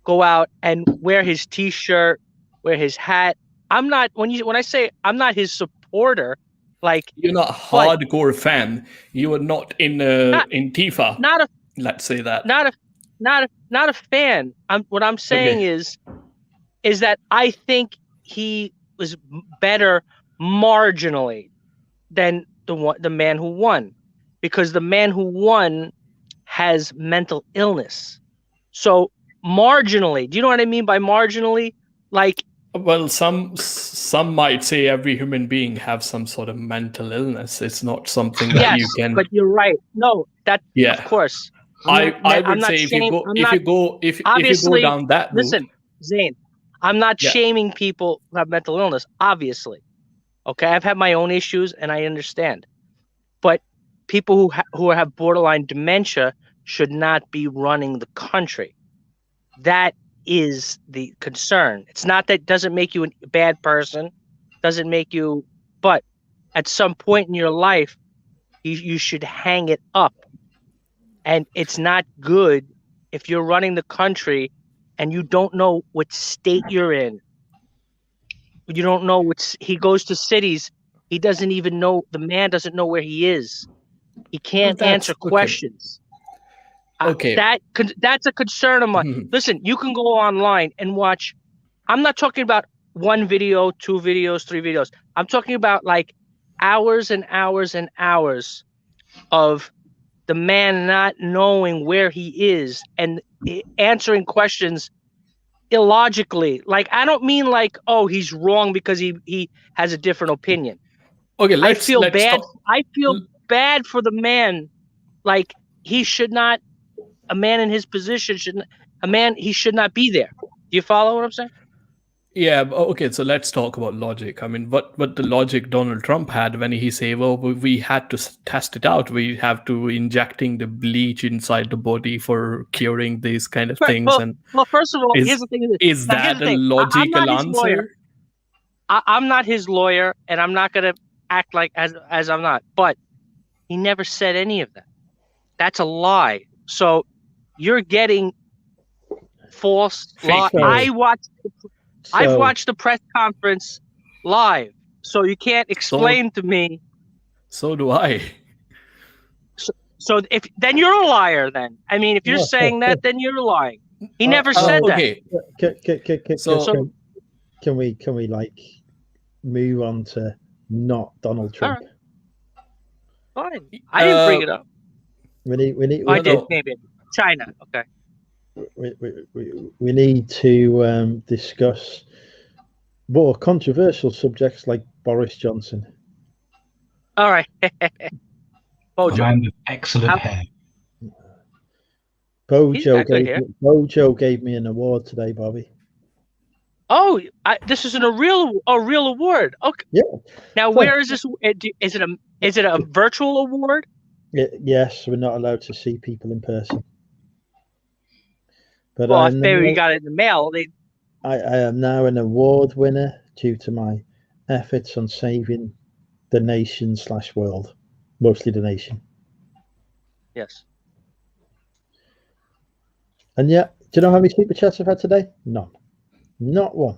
Speaker 5: Go out and wear his T-shirt, wear his hat. I'm not when I say I'm not his supporter. Like
Speaker 6: You're not a hardcore fan. You are not in Tifa.
Speaker 5: not a
Speaker 6: Let's say that.
Speaker 5: not a fan. What I'm saying is that I think he was better marginally than the man who won, because the man who won has mental illness. So marginally, do you know what I mean by marginally? Like,
Speaker 6: Well, some might say every human being have some sort of mental illness. It's not something that
Speaker 5: yes,
Speaker 6: you can.
Speaker 5: but you're right. No, that
Speaker 6: Yeah.
Speaker 5: of course.
Speaker 6: I
Speaker 5: I'm
Speaker 6: would
Speaker 5: not
Speaker 6: say if you
Speaker 5: shaming-
Speaker 6: go down that route.
Speaker 5: Listen, Zane, I'm not
Speaker 6: Yeah.
Speaker 5: shaming people who have mental illness, obviously. Okay, I've had my own issues and I understand. But people who have borderline dementia should not be running the country. That is the concern. It's not that doesn't make you a bad person, doesn't make you, but at some point in your life, you should hang it up. And it's not good if you're running the country and you don't know what state you're in. You don't know he goes to cities. He doesn't even know, the man doesn't know where he is. He can't
Speaker 6: Well, that's
Speaker 5: answer
Speaker 6: okay.
Speaker 5: questions.
Speaker 6: Okay.
Speaker 5: That's a concern of mine. Listen, you can go online and watch. I'm not talking about one video, 2 videos, 3 videos. I'm talking about like hours and hours and hours of the man not knowing where he is and answering questions illogically. Like, I don't mean like, oh, he's wrong because he has a different opinion.
Speaker 6: Okay,
Speaker 5: I feel
Speaker 6: let's
Speaker 5: bad.
Speaker 6: talk-
Speaker 5: I feel bad for the man. Like, he should not. A man in his position he should not be there. Do you follow what I'm saying?
Speaker 6: Yeah. Okay. So let's talk about logic. I mean, what the logic Donald Trump had when he said, "Well, we had to test it out. We have to injecting the bleach inside the body for curing these kind of things."
Speaker 5: Well, first of all,
Speaker 6: is-
Speaker 5: here's the thing.
Speaker 6: Is
Speaker 5: Now, here's
Speaker 6: that
Speaker 5: the
Speaker 6: a
Speaker 5: thing. I'm
Speaker 6: logical
Speaker 5: not his lawyer.
Speaker 6: answer?
Speaker 5: I'm not his lawyer, and I'm not gonna act like as I'm not. But he never said any of that. That's a lie. So you're getting false
Speaker 6: Fake
Speaker 5: lie.
Speaker 6: news.
Speaker 5: I've watched the press conference live, so you can't explain to me.
Speaker 6: So do I.
Speaker 5: So then you're a liar. Then I mean, if you're
Speaker 1: Yeah,
Speaker 5: saying that, then you're lying. He never said that.
Speaker 6: Okay. So
Speaker 1: can we like move on to not Donald Trump?
Speaker 5: Fine. I didn't bring it up.
Speaker 1: We need.
Speaker 5: I did, maybe. China. Okay.
Speaker 1: We need to discuss more controversial subjects like Boris Johnson.
Speaker 5: All right.
Speaker 8: A man with excellent hair.
Speaker 1: Bojo gave me an award today, Bobby.
Speaker 5: Oh, this is a real award. Okay.
Speaker 1: Yeah.
Speaker 5: Now, where is this? Is it a virtual award?
Speaker 1: Yes, we're not allowed to see people in person. But
Speaker 5: well, if maybe we got it in the mail.
Speaker 1: I am now an award winner due to my efforts on saving the nation / world, mostly the nation.
Speaker 5: Yes.
Speaker 1: And yet, do you know how many super chats I've had today? None. Not one.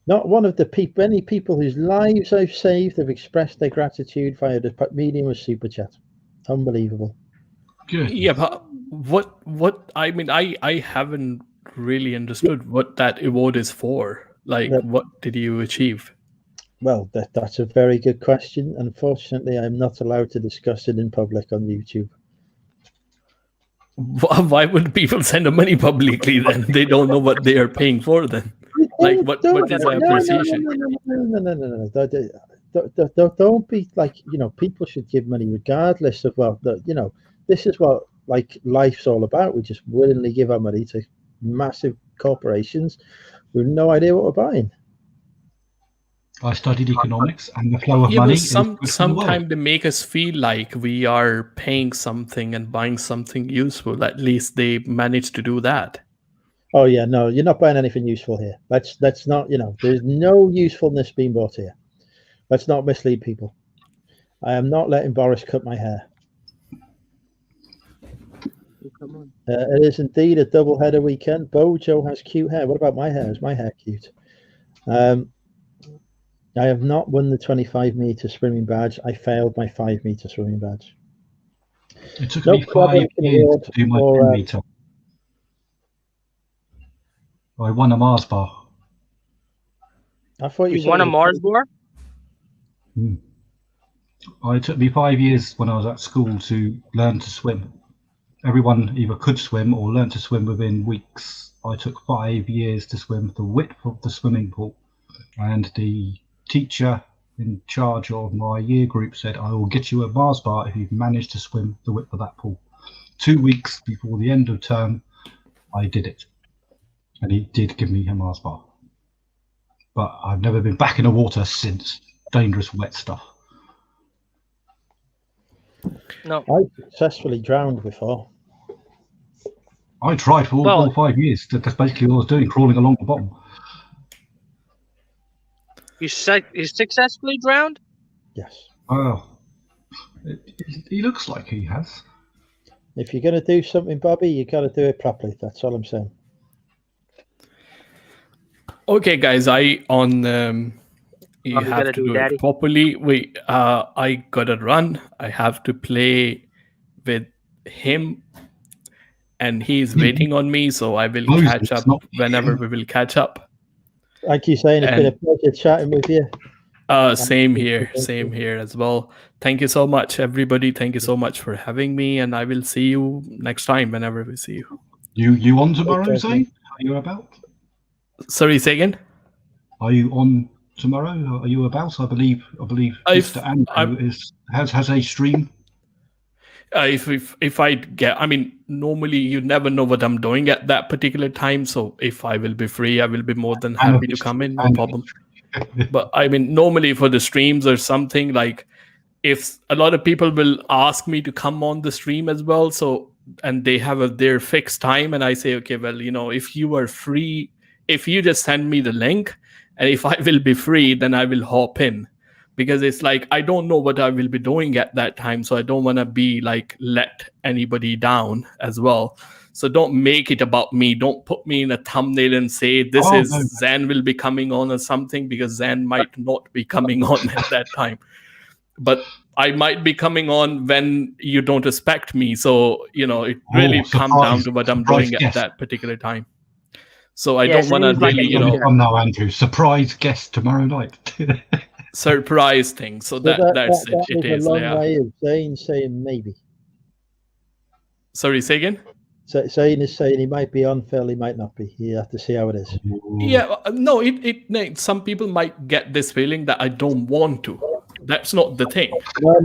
Speaker 1: Not one of the people, any people whose lives I've saved have expressed their gratitude via the medium of super chat. Unbelievable.
Speaker 8: Good.
Speaker 6: Yeah, but what I mean, I haven't really understood what that award is for. Like, what did you achieve?
Speaker 1: Well, that's a very good question. Unfortunately, I'm not allowed to discuss it in public on YouTube.
Speaker 6: Why would people send the money publicly then? They don't know what they are paying for then. Like, what is the appreciation?
Speaker 1: No. Don't be like, people should give money regardless of, this is what like life's all about. We just willingly give our money to massive corporations with no idea what we're buying.
Speaker 8: I studied economics, and the flow of money.
Speaker 6: Sometimes they make us feel like we are paying something and buying something useful. At least they manage to do that.
Speaker 1: Oh yeah, no, you're not buying anything useful here. Let's not, there's no usefulness being bought here. Let's not mislead people. I am not letting Boris cut my hair. It is indeed a double header weekend. Bojo has cute hair. What about my hair? Is my hair cute? I have not won the 25-meter swimming badge. I failed my 5-meter swimming badge.
Speaker 8: It took me 5 years to do my 10-meter. I won a Mars bar.
Speaker 1: I thought
Speaker 5: you won a Mars bar?
Speaker 8: It took me 5 years when I was at school to learn to swim. Everyone either could swim or learned to swim within weeks. I took 5 years to swim the width of the swimming pool, and the teacher in charge of my year group said, I will get you a Mars bar if you've managed to swim the width of that pool. 2 weeks before the end of term, I did it. And he did give me a Mars bar. But I've never been back in the water since. Dangerous wet stuff.
Speaker 5: No.
Speaker 1: I successfully drowned before.
Speaker 8: I tried for all 5 years. That's basically all I was doing, crawling along the bottom.
Speaker 5: You successfully drowned?
Speaker 1: Yes.
Speaker 8: Well, he looks like he has.
Speaker 1: If you're going to do something, Bobby, you got to do it properly. That's all I'm saying.
Speaker 6: Okay, guys, you have to do it properly. Wait, I gotta run. I have to play with him, and he's waiting on me, so I will catch up whenever we will catch up.
Speaker 1: Like you saying, it's been a pleasure chatting with you.
Speaker 6: Same here as well. Thank you so much, everybody. Thank you so much for having me, and I will see you next time whenever we see you.
Speaker 8: You on tomorrow, Zane? Are you about?
Speaker 6: Sorry, say again.
Speaker 8: Are you on tomorrow? Are you about? I believe Mr. Andrew has a stream.
Speaker 6: If I get, normally you never know what I'm doing at that particular time. So if I will be free, I will be more than happy to come in. No problem. But normally for the streams or something, like if a lot of people will ask me to come on the stream as well. So, and they have their fixed time, and I say, okay, well, if you are free, if you just send me the link, and if I will be free, then I will hop in, because it's like, I don't know what I will be doing at that time. So I don't want to be like, let anybody down as well. So don't make it about me. Don't put me in a thumbnail and say Zan will be coming on or something, because Zan might not be coming on at that time. But I might be coming on when you don't expect me. So, it really comes down to what I'm doing at that particular time. So I
Speaker 3: Yeah,
Speaker 6: don't
Speaker 3: so
Speaker 6: want to
Speaker 3: he's like
Speaker 6: really,
Speaker 3: a
Speaker 6: you know,
Speaker 8: Oh no, Andrew! Surprise guest tomorrow night.
Speaker 6: surprise thing. So
Speaker 1: So
Speaker 6: that's
Speaker 1: that
Speaker 6: it. It
Speaker 1: was
Speaker 6: is.
Speaker 1: a long
Speaker 6: Yeah.
Speaker 1: way of Zane saying maybe.
Speaker 6: Sorry, say again.
Speaker 1: So Zane is saying he might be on, Phil. He might not be. You have to see how it is.
Speaker 6: Yeah, no, some people might get this feeling that I don't want to. That's not the thing.
Speaker 1: No.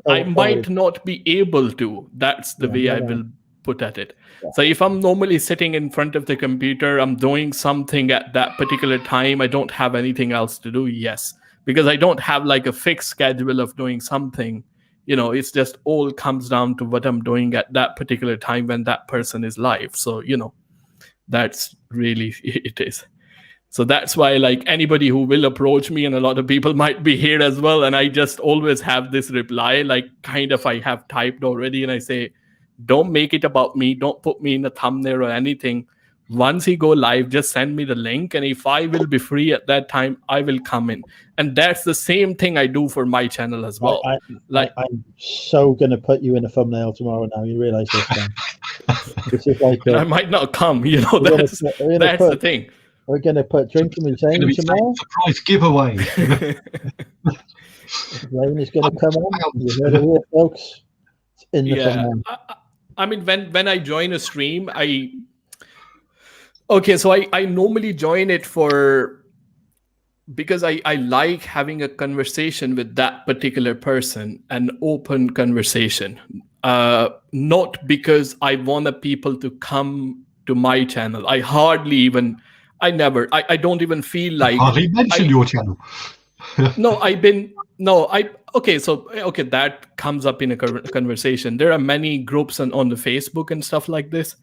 Speaker 6: I
Speaker 1: Don't
Speaker 6: might
Speaker 1: worry.
Speaker 6: not be able to. That's the way I will put at it. So if I'm normally sitting in front of the computer, I'm doing something at that particular time, I don't have anything else to do, yes. Because I don't have like a fixed schedule of doing something. You know, it's just all comes down to what I'm doing at that particular time when that person is live. So, you know, that's really it is. So that's why, like, anybody who will approach me, and a lot of people might be here as well, and I just always have this reply, like, kind of I have typed already, and I say, don't make it about me, don't put me in a thumbnail or anything. Once he go live, just send me the link, and if I will be free at that time, I will come in. And that's the same thing I do for my channel as well.
Speaker 1: I'm so gonna put you in a thumbnail tomorrow. Now you realize this, man. This is like
Speaker 6: I might not come, you know. That's the thing.
Speaker 1: We're gonna put drinking with Zane tomorrow.
Speaker 8: Surprise giveaway.
Speaker 1: Zane is gonna come on. You heard it here, folks. It's in the thumbnail.
Speaker 6: I mean, when I join a stream, I normally join it because I like having a conversation with that particular person, an open conversation. Not because I want the people to come to my channel. I don't even feel like
Speaker 8: hardly mention your channel.
Speaker 6: That comes up in a conversation. There are many groups on the Facebook and stuff like this,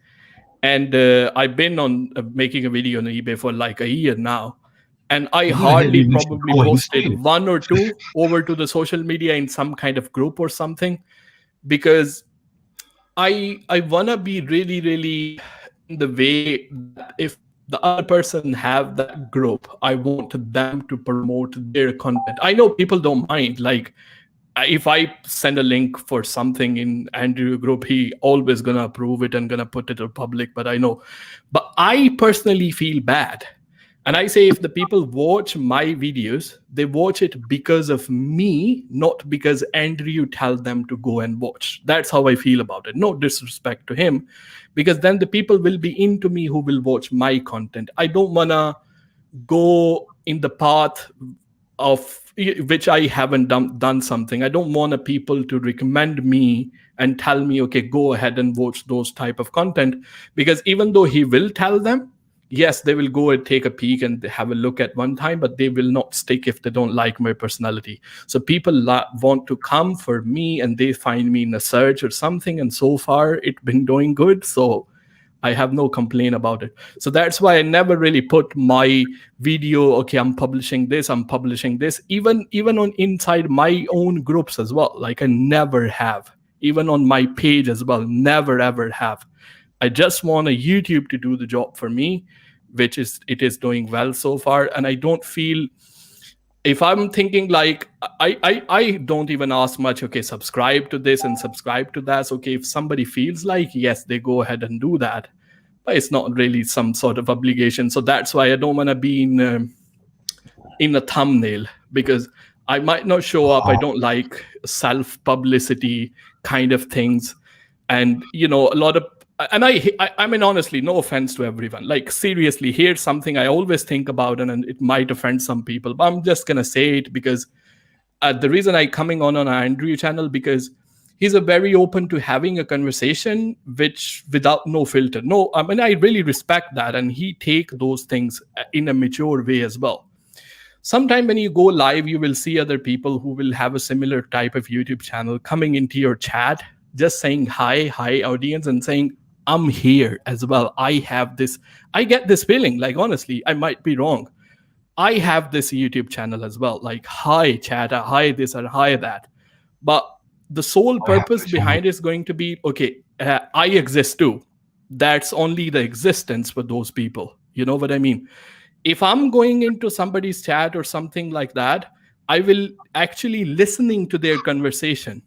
Speaker 6: and I've been on making a video on eBay for like a year now, and I hardly probably posted one or two over to the social media in some kind of group or something, because I want to be really, really in the way that if the other person have that group, I want them to promote their content. I know people don't mind. Like, if I send a link for something in Andrew group, he always gonna approve it and gonna put it to public. But I personally feel bad. And I say, if the people watch my videos, they watch it because of me, not because Andrew tell them to go and watch. That's how I feel about it. No disrespect to him, because then the people will be into me who will watch my content. I don't want to go in the path of which I haven't done something. I don't want people to recommend me and tell me, okay, go ahead and watch those type of content, because even though he will tell them, yes, they will go and take a peek and have a look at one time, but they will not stick if they don't like my personality. So people want to come for me, and they find me in a search or something. And so far, it's been doing good. So I have no complaint about it. So that's why I never really put my video, okay, I'm publishing this, even on inside my own groups as well. Like, I never have. Even on my page as well, never ever have. I just want a YouTube to do the job for me, it is doing well so far. And I don't feel, if I'm thinking like, I don't even ask much, okay, subscribe to this and subscribe to that. Okay, if somebody feels like, yes, they go ahead and do that, but it's not really some sort of obligation. So that's why I don't want to be in a thumbnail, because I might not show up. I don't like self-publicity kind of things. And, you know, a lot of, and I mean, honestly, no offense to everyone. Like, seriously, here's something I always think about, and it might offend some people, but I'm just going to say it, because the reason I coming on Andrew channel, because he's a very open to having a conversation, which without no filter. No, I mean, I really respect that. And he take those things in a mature way as well. Sometime when you go live, you will see other people who will have a similar type of YouTube channel coming into your chat, just saying hi audience, and saying, I'm here as well. I get this feeling, like, honestly, I might be wrong. I have this YouTube channel as well. Like, hi chat, hi this or hi that. But the sole purpose behind it is going to be, okay, I exist too. That's only the existence for those people. You know what I mean? If I'm going into somebody's chat or something like that, I will actually listening to their conversation,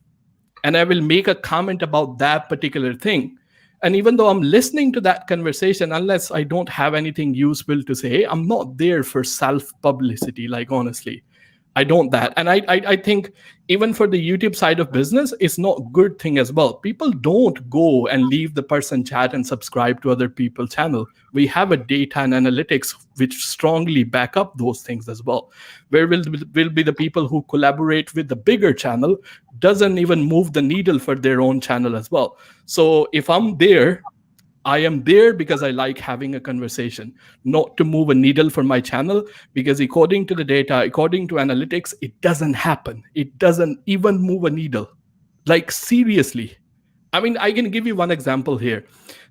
Speaker 6: and I will make a comment about that particular thing. And even though I'm listening to that conversation, unless I don't have anything useful to say, I'm not there for self-publicity, like honestly. I don't that. And I think even for the YouTube side of business, it's not a good thing as well. People don't go and leave the person chat and subscribe to other people's channel. We have a data and analytics which strongly back up those things as well. Where will be the people who collaborate with the bigger channel doesn't even move the needle for their own channel as well. So if I'm there, I am there because I like having a conversation, not to move a needle for my channel, because according to the data, according to analytics, it doesn't happen. It doesn't even move a needle. Like seriously. I mean, I can give you one example here.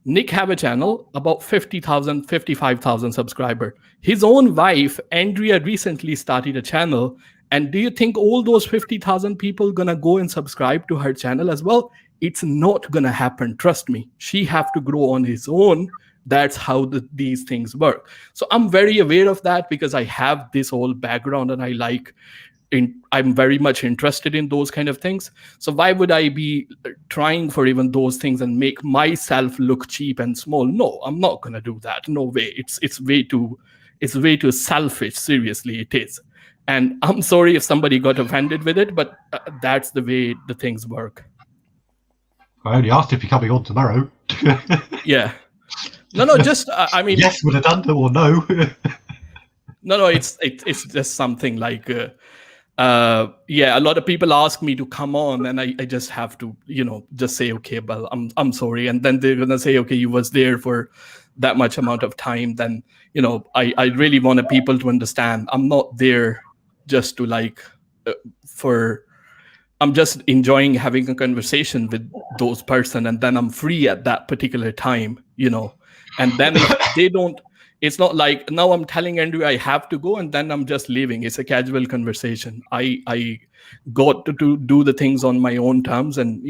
Speaker 6: Nick have a channel, about 50,000, 55,000 subscriber. His own wife, Andrea, recently started a channel. And do you think all those 50,000 people gonna go and subscribe to her channel as well? It's not gonna happen. Trust me. She have to grow on his own. That's how these things work. So I'm very aware of that because I have this whole background and I'm very much interested in those kind of things. So why would I be trying for even those things and make myself look cheap and small? No, I'm not gonna do that. No way. It's way too selfish. Seriously, it is. And I'm sorry if somebody got offended with it, but that's the way the things work.
Speaker 8: I only asked if you're coming on tomorrow.
Speaker 6: Yeah. No, just, I mean...
Speaker 8: Yes, would have done or no.
Speaker 6: No, it's just something like, yeah, a lot of people ask me to come on and I just have to, just say, okay, well, I'm sorry. And then they're going to say, okay, you was there for that much amount of time. Then, I really wanted people to understand I'm not there just to I'm just enjoying having a conversation with those person, and then I'm free at that particular time, and then if they don't, it's not like now I'm telling Andrew I have to go and then I'm just leaving. It's a casual conversation. I got to do the things on my own terms, and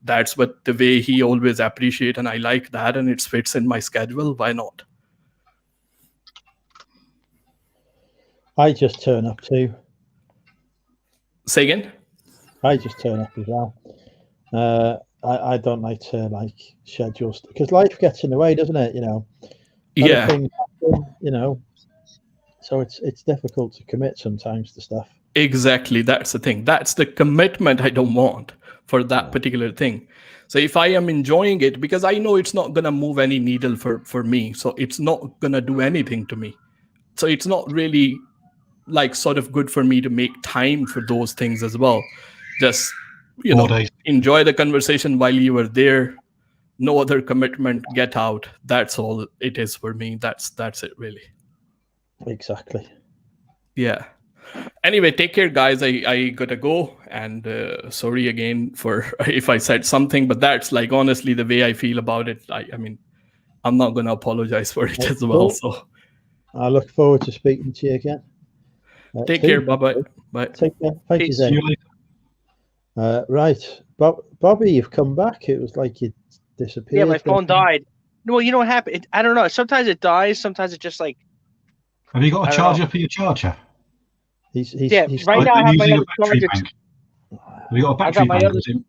Speaker 6: that's what the way he always appreciate, and I like that, and it fits in my schedule. Why not?
Speaker 1: I just turn up too.
Speaker 6: Say again?
Speaker 1: I just turn up as well. I don't like to schedule stuff because life gets in the way, doesn't it?
Speaker 6: Yeah.
Speaker 1: Things happen, so it's difficult to commit sometimes to stuff.
Speaker 6: Exactly. That's the thing. That's the commitment I don't want for that particular thing. So if I am enjoying it, because I know it's not going to move any needle for me, so it's not going to do anything to me. So it's not really sort of good for me to make time for those things as well. Just, enjoy the conversation while you were there. No other commitment, get out. That's all it is for me. That's it really.
Speaker 1: Exactly.
Speaker 6: Yeah. Anyway, take care, guys. I gotta go, and sorry again for if I said something, but that's honestly the way I feel about it. I mean, I'm not gonna apologize for it as well. So
Speaker 1: I look forward to speaking to you again.
Speaker 6: Take care. Bye.
Speaker 1: Take care. Thank you, Zane. Right, Bobby, you've come back. It was like you disappeared.
Speaker 5: Yeah, my phone died. Well, you know what happened? I don't know. Sometimes it dies. Sometimes it just
Speaker 8: Have you got a charger for your charger?
Speaker 1: He's
Speaker 5: right now I have my other charger.
Speaker 8: Have you got a battery bank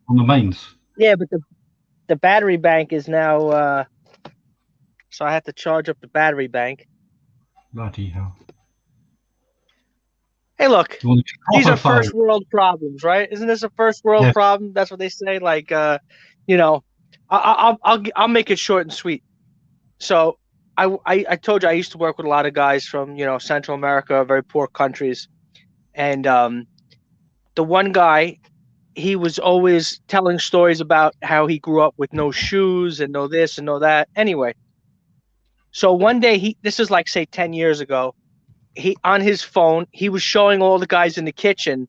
Speaker 8: on the mains?
Speaker 5: Yeah, but the battery bank is now. So I have to charge up the battery bank.
Speaker 8: Bloody hell.
Speaker 5: Hey, look, these are first world problems, right? Isn't this a first world problem? That's what they say. I'll make it short and sweet. So I told you I used to work with a lot of guys from, Central America, very poor countries. And the one guy, he was always telling stories about how he grew up with no shoes and no this and no that. Anyway, so one day, this is say 10 years ago, on his phone, he was showing all the guys in the kitchen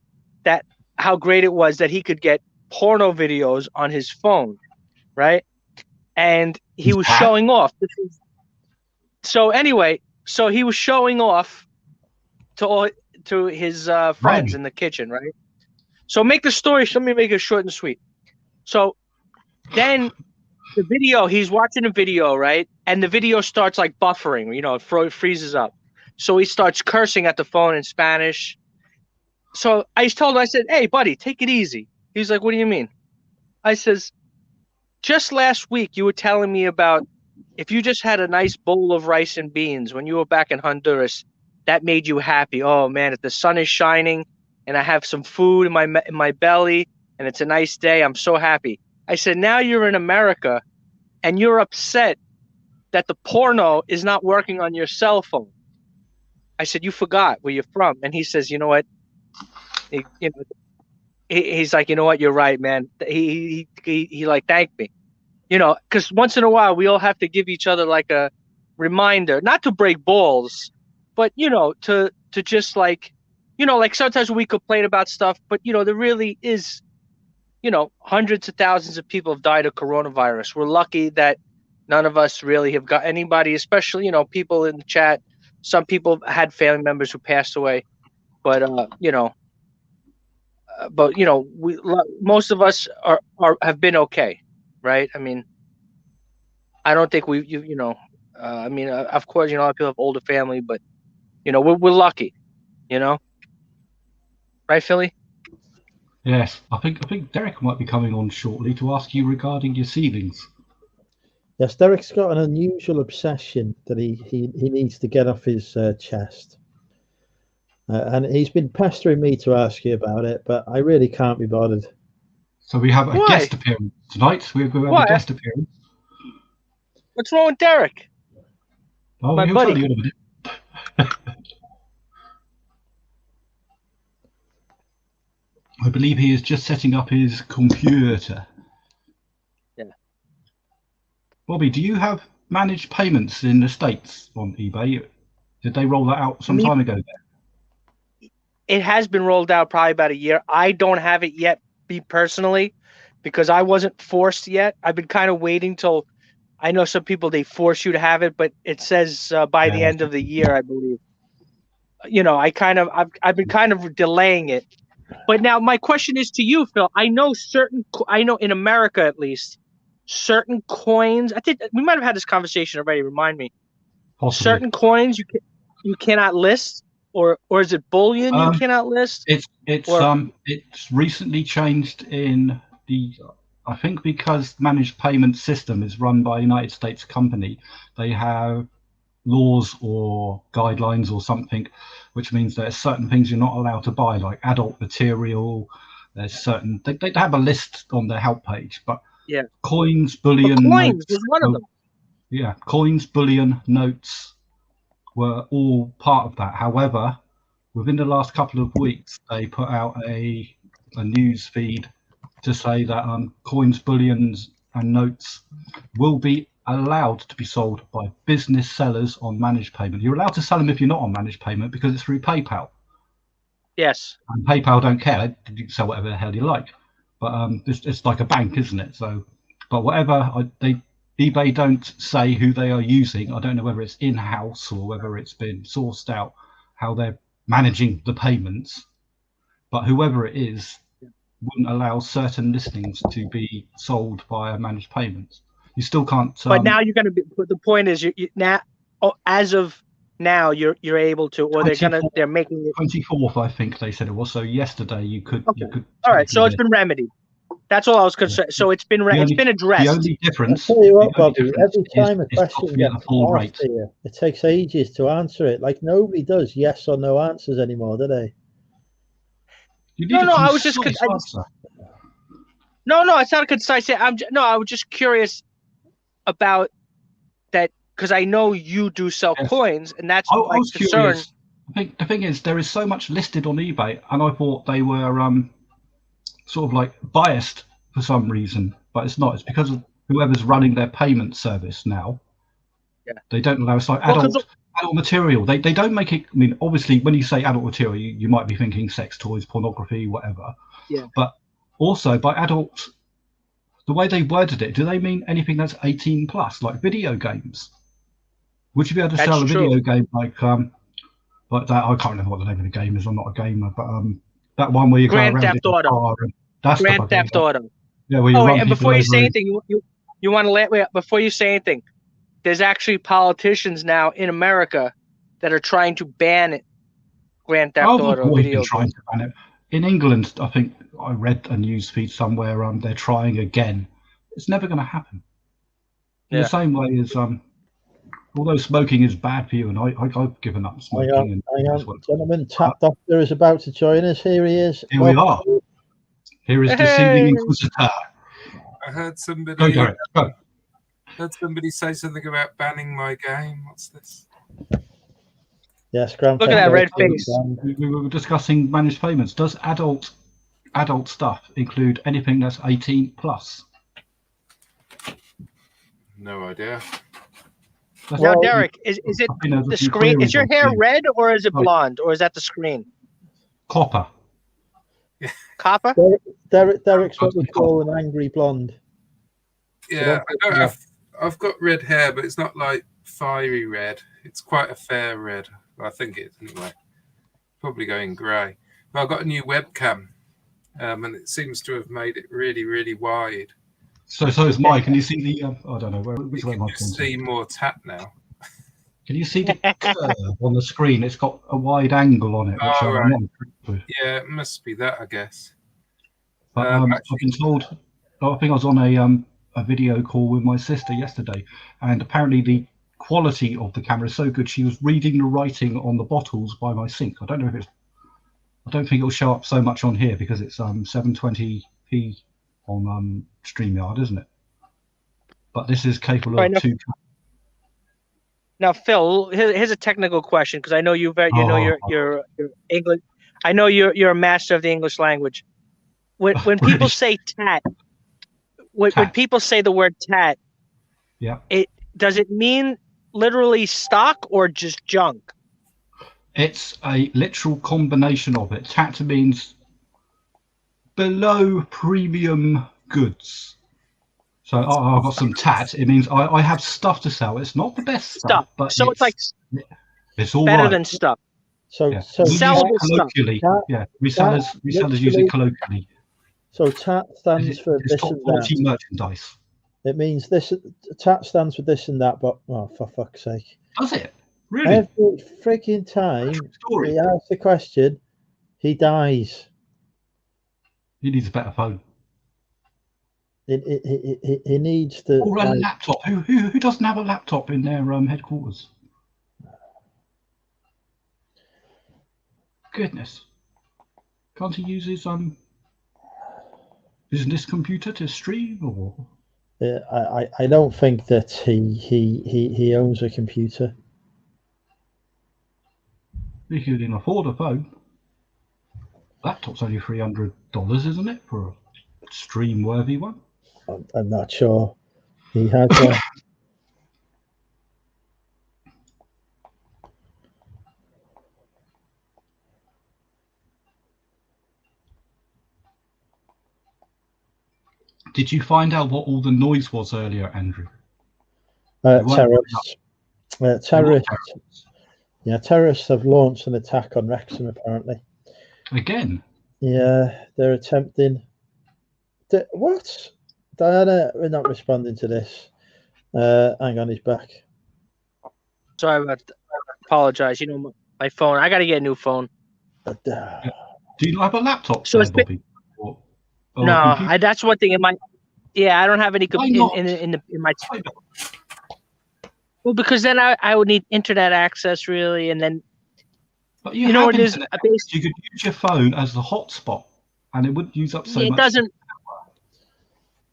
Speaker 5: how great it was that he could get porno videos on his phone, right? And he was showing off. So anyway, he was showing off to his friends in the kitchen, right? So let me make it short and sweet. So then the video, he's watching a video, right? And the video starts buffering, it freezes up. So he starts cursing at the phone in Spanish. So I told him, I said, hey, buddy, take it easy. He's like, what do you mean? I says, just last week you were telling me about if you just had a nice bowl of rice and beans when you were back in Honduras, that made you happy. Oh man, if the sun is shining and I have some food in my belly and it's a nice day, I'm so happy. I said, now you're in America and you're upset that the porno is not working on your cell phone. I said, you forgot where you're from. And he says, you know what? He's like, you know what? You're right, man. He like thanked me, because once in a while we all have to give each other like a reminder, not to break balls, but to just like, like sometimes we complain about stuff, but there really is, hundreds of thousands of people have died of coronavirus. We're lucky that none of us really have got anybody, especially, people in the chat. Some people had family members who passed away, but most of us have been okay, right? I mean, I don't think of course, a lot of people have older family, but we're lucky, right, Philly?
Speaker 8: Yes, I think Derek might be coming on shortly to ask you regarding your ceilings.
Speaker 1: Yes, Derek's got an unusual obsession that he needs to get off his chest. And he's been pestering me to ask you about it, but I really can't be bothered.
Speaker 8: So we have a guest appearance tonight. We have a guest appearance.
Speaker 5: What's wrong with Derek?
Speaker 8: Oh,
Speaker 5: my buddy.
Speaker 8: Tell you in a minute. I believe he is just setting up his computer.
Speaker 5: Yeah.
Speaker 8: Bobby, do you have managed payments in the States on eBay? Did they roll that out some time ago?
Speaker 5: It has been rolled out probably about a year. I don't have it yet, me personally, because I wasn't forced yet. I've been kind of waiting till. I know some people, they force you to have it, but it says by the end of the year, I believe. I've been kind of delaying it. But now my question is to you, Phil. I know in America at least, certain coins. I think we might have had this conversation already. Remind me.
Speaker 8: Possibly.
Speaker 5: Certain coins you cannot list, or is it bullion you cannot list?
Speaker 8: It's recently changed in the. I think because managed payment system is run by a United States company, they have laws or guidelines or something, which means there's certain things you're not allowed to buy, like adult material. There's certain they have a list on their help page, but coins, bullion,
Speaker 5: coins
Speaker 8: notes,
Speaker 5: was one of them.
Speaker 8: Yeah, coins, bullion, notes were all part of that. However, within the last couple of weeks, they put out a news feed to say that coins, bullions, and notes will be allowed to be sold by business sellers on managed payment. You're allowed to sell them if you're not on managed payment because it's through PayPal.
Speaker 5: Yes.
Speaker 8: And PayPal don't care. You can sell whatever the hell you like. But it's like a bank, isn't it? So, but whatever, eBay don't say who they are using. I don't know whether it's in-house or whether it's been sourced out, how they're managing the payments. But whoever it is wouldn't allow certain listings to be sold via managed payments. You still can't.
Speaker 5: But now you're going to be. The point is, you now, as of now, you're able to, or they're making it
Speaker 8: 24th. I think they said it was. So yesterday you could.
Speaker 5: Okay.
Speaker 8: You could.
Speaker 5: All right. So it's been remedied. That's all I was concerned. So it's been it's been addressed.
Speaker 8: The only difference.
Speaker 1: I'll tell you what, Bobby. Every time a question
Speaker 8: gets
Speaker 1: asked here, it takes ages to answer it. Like nobody does yes or no answers anymore, do they?
Speaker 5: No, I was just. No, it's not a concise. I was just curious about that because I know you do sell coins, and that's my concern.
Speaker 8: I think the thing is, there is so much listed on eBay, and I thought they were sort of like biased for some reason, but it's not. It's because of whoever's running their payment service now. Yeah. They don't allow. It's like adult material. They don't make it. I mean, obviously, when you say adult material, you might be thinking sex toys, pornography, whatever.
Speaker 5: Yeah.
Speaker 8: But also by adult, the way they worded it, do they mean anything that's 18 plus, like video games? Would you be able to sell a video game like that? I can't remember what the name of the game is. I'm not a gamer, but that one where you
Speaker 5: Grand
Speaker 8: go around
Speaker 5: Theft Auto.
Speaker 8: That's
Speaker 5: Grand Theft Auto.
Speaker 8: Yeah, where you run
Speaker 5: and before you say anything, you want to let before you say anything. There's actually politicians now in America that are trying to ban Grand Theft Auto video games.
Speaker 8: To ban it. In England, I think I read a news feed somewhere. They're trying again. It's never going to happen. In
Speaker 5: Yeah.
Speaker 8: the same way as although smoking is bad for you, and I've given up smoking.
Speaker 1: Hang on, gentlemen. Tap Doctor is about to join us. Here he is.
Speaker 8: Here we are. Here is Deceiving Inquisitor.
Speaker 9: I heard somebody.
Speaker 8: Go, Gareth, go.
Speaker 9: Heard somebody say something about banning my game. What's this?
Speaker 1: Yes, Graham.
Speaker 5: Look at that red face.
Speaker 8: We were discussing managed payments. Does adult stuff include anything that's 18 plus?
Speaker 9: No idea.
Speaker 5: Now, Derek, is it the screen? Is your hair red or is it blonde, or is that the screen?
Speaker 8: Copper.
Speaker 5: Copper?
Speaker 1: Derek's what we call an angry blonde.
Speaker 9: Yeah, I've got red hair, but it's not like fiery red. It's quite a fair red. I think it is anyway. Probably going grey. But I've got a new webcam, and it seems to have made it really, really wide.
Speaker 8: So is Mike. Can you see the? I don't know which way Mike's
Speaker 9: on. See more tap now.
Speaker 8: Can you see the curve on the screen? It's got a wide angle on it. Which
Speaker 9: right. Yeah, it must be that, I guess.
Speaker 8: But I've been told. I think I was on a video call with my sister yesterday, and apparently the quality of the camera is so good. She was reading the writing on the bottles by my sink. I don't know if it's. I don't think it'll show up so much on here because it's 720p on StreamYard, isn't it? But this is capable of 2K.
Speaker 5: Now, Phil, here's a technical question because I know you're English. I know you're a master of the English language. When people say tat, when people say the word tat,
Speaker 8: yeah,
Speaker 5: does it mean literally stock or just junk?
Speaker 8: It's a literal combination of it. Tat means below premium goods. So I've got some tat. It means I have stuff to sell. It's not the best stuff, but
Speaker 5: so it's like
Speaker 8: it's all
Speaker 5: better
Speaker 8: right.
Speaker 5: than stuff.
Speaker 1: So
Speaker 5: sellable
Speaker 8: colloquially.
Speaker 5: Stuff.
Speaker 8: Yeah, resellers use it colloquially.
Speaker 1: So TAT stands for this and that.
Speaker 8: Merchandise.
Speaker 1: It means this. TAT stands for this and that, but for fuck's sake.
Speaker 8: Does it? Really?
Speaker 1: Every freaking time he asks the question, he dies.
Speaker 8: He needs a better phone.
Speaker 1: He needs to.
Speaker 8: Or a laptop. Who doesn't have a laptop in their headquarters? Goodness. Can't he use his business computer to stream or?
Speaker 1: I don't think that he owns a computer.
Speaker 8: He can afford a phone. Laptop's only $300, isn't it, for a stream-worthy one?
Speaker 1: I'm not sure. He has.
Speaker 8: Did you find out what all the noise was earlier, Andrew?
Speaker 1: Terrorists. Yeah, terrorists have launched an attack on Wrexham, apparently.
Speaker 8: Again?
Speaker 1: Yeah, they're attempting. What? Diana, we're not responding to this. Hang on, he's back.
Speaker 5: Sorry about that. Apologize. My phone. I got to get a new phone.
Speaker 8: Do you not have a laptop, Bobby?
Speaker 5: No, that's one thing in my. Yeah, I don't have any in my. Well, because then I would need internet access, really, and then.
Speaker 8: But you know what it is. You could use your phone as the hotspot, and it wouldn't use up so much.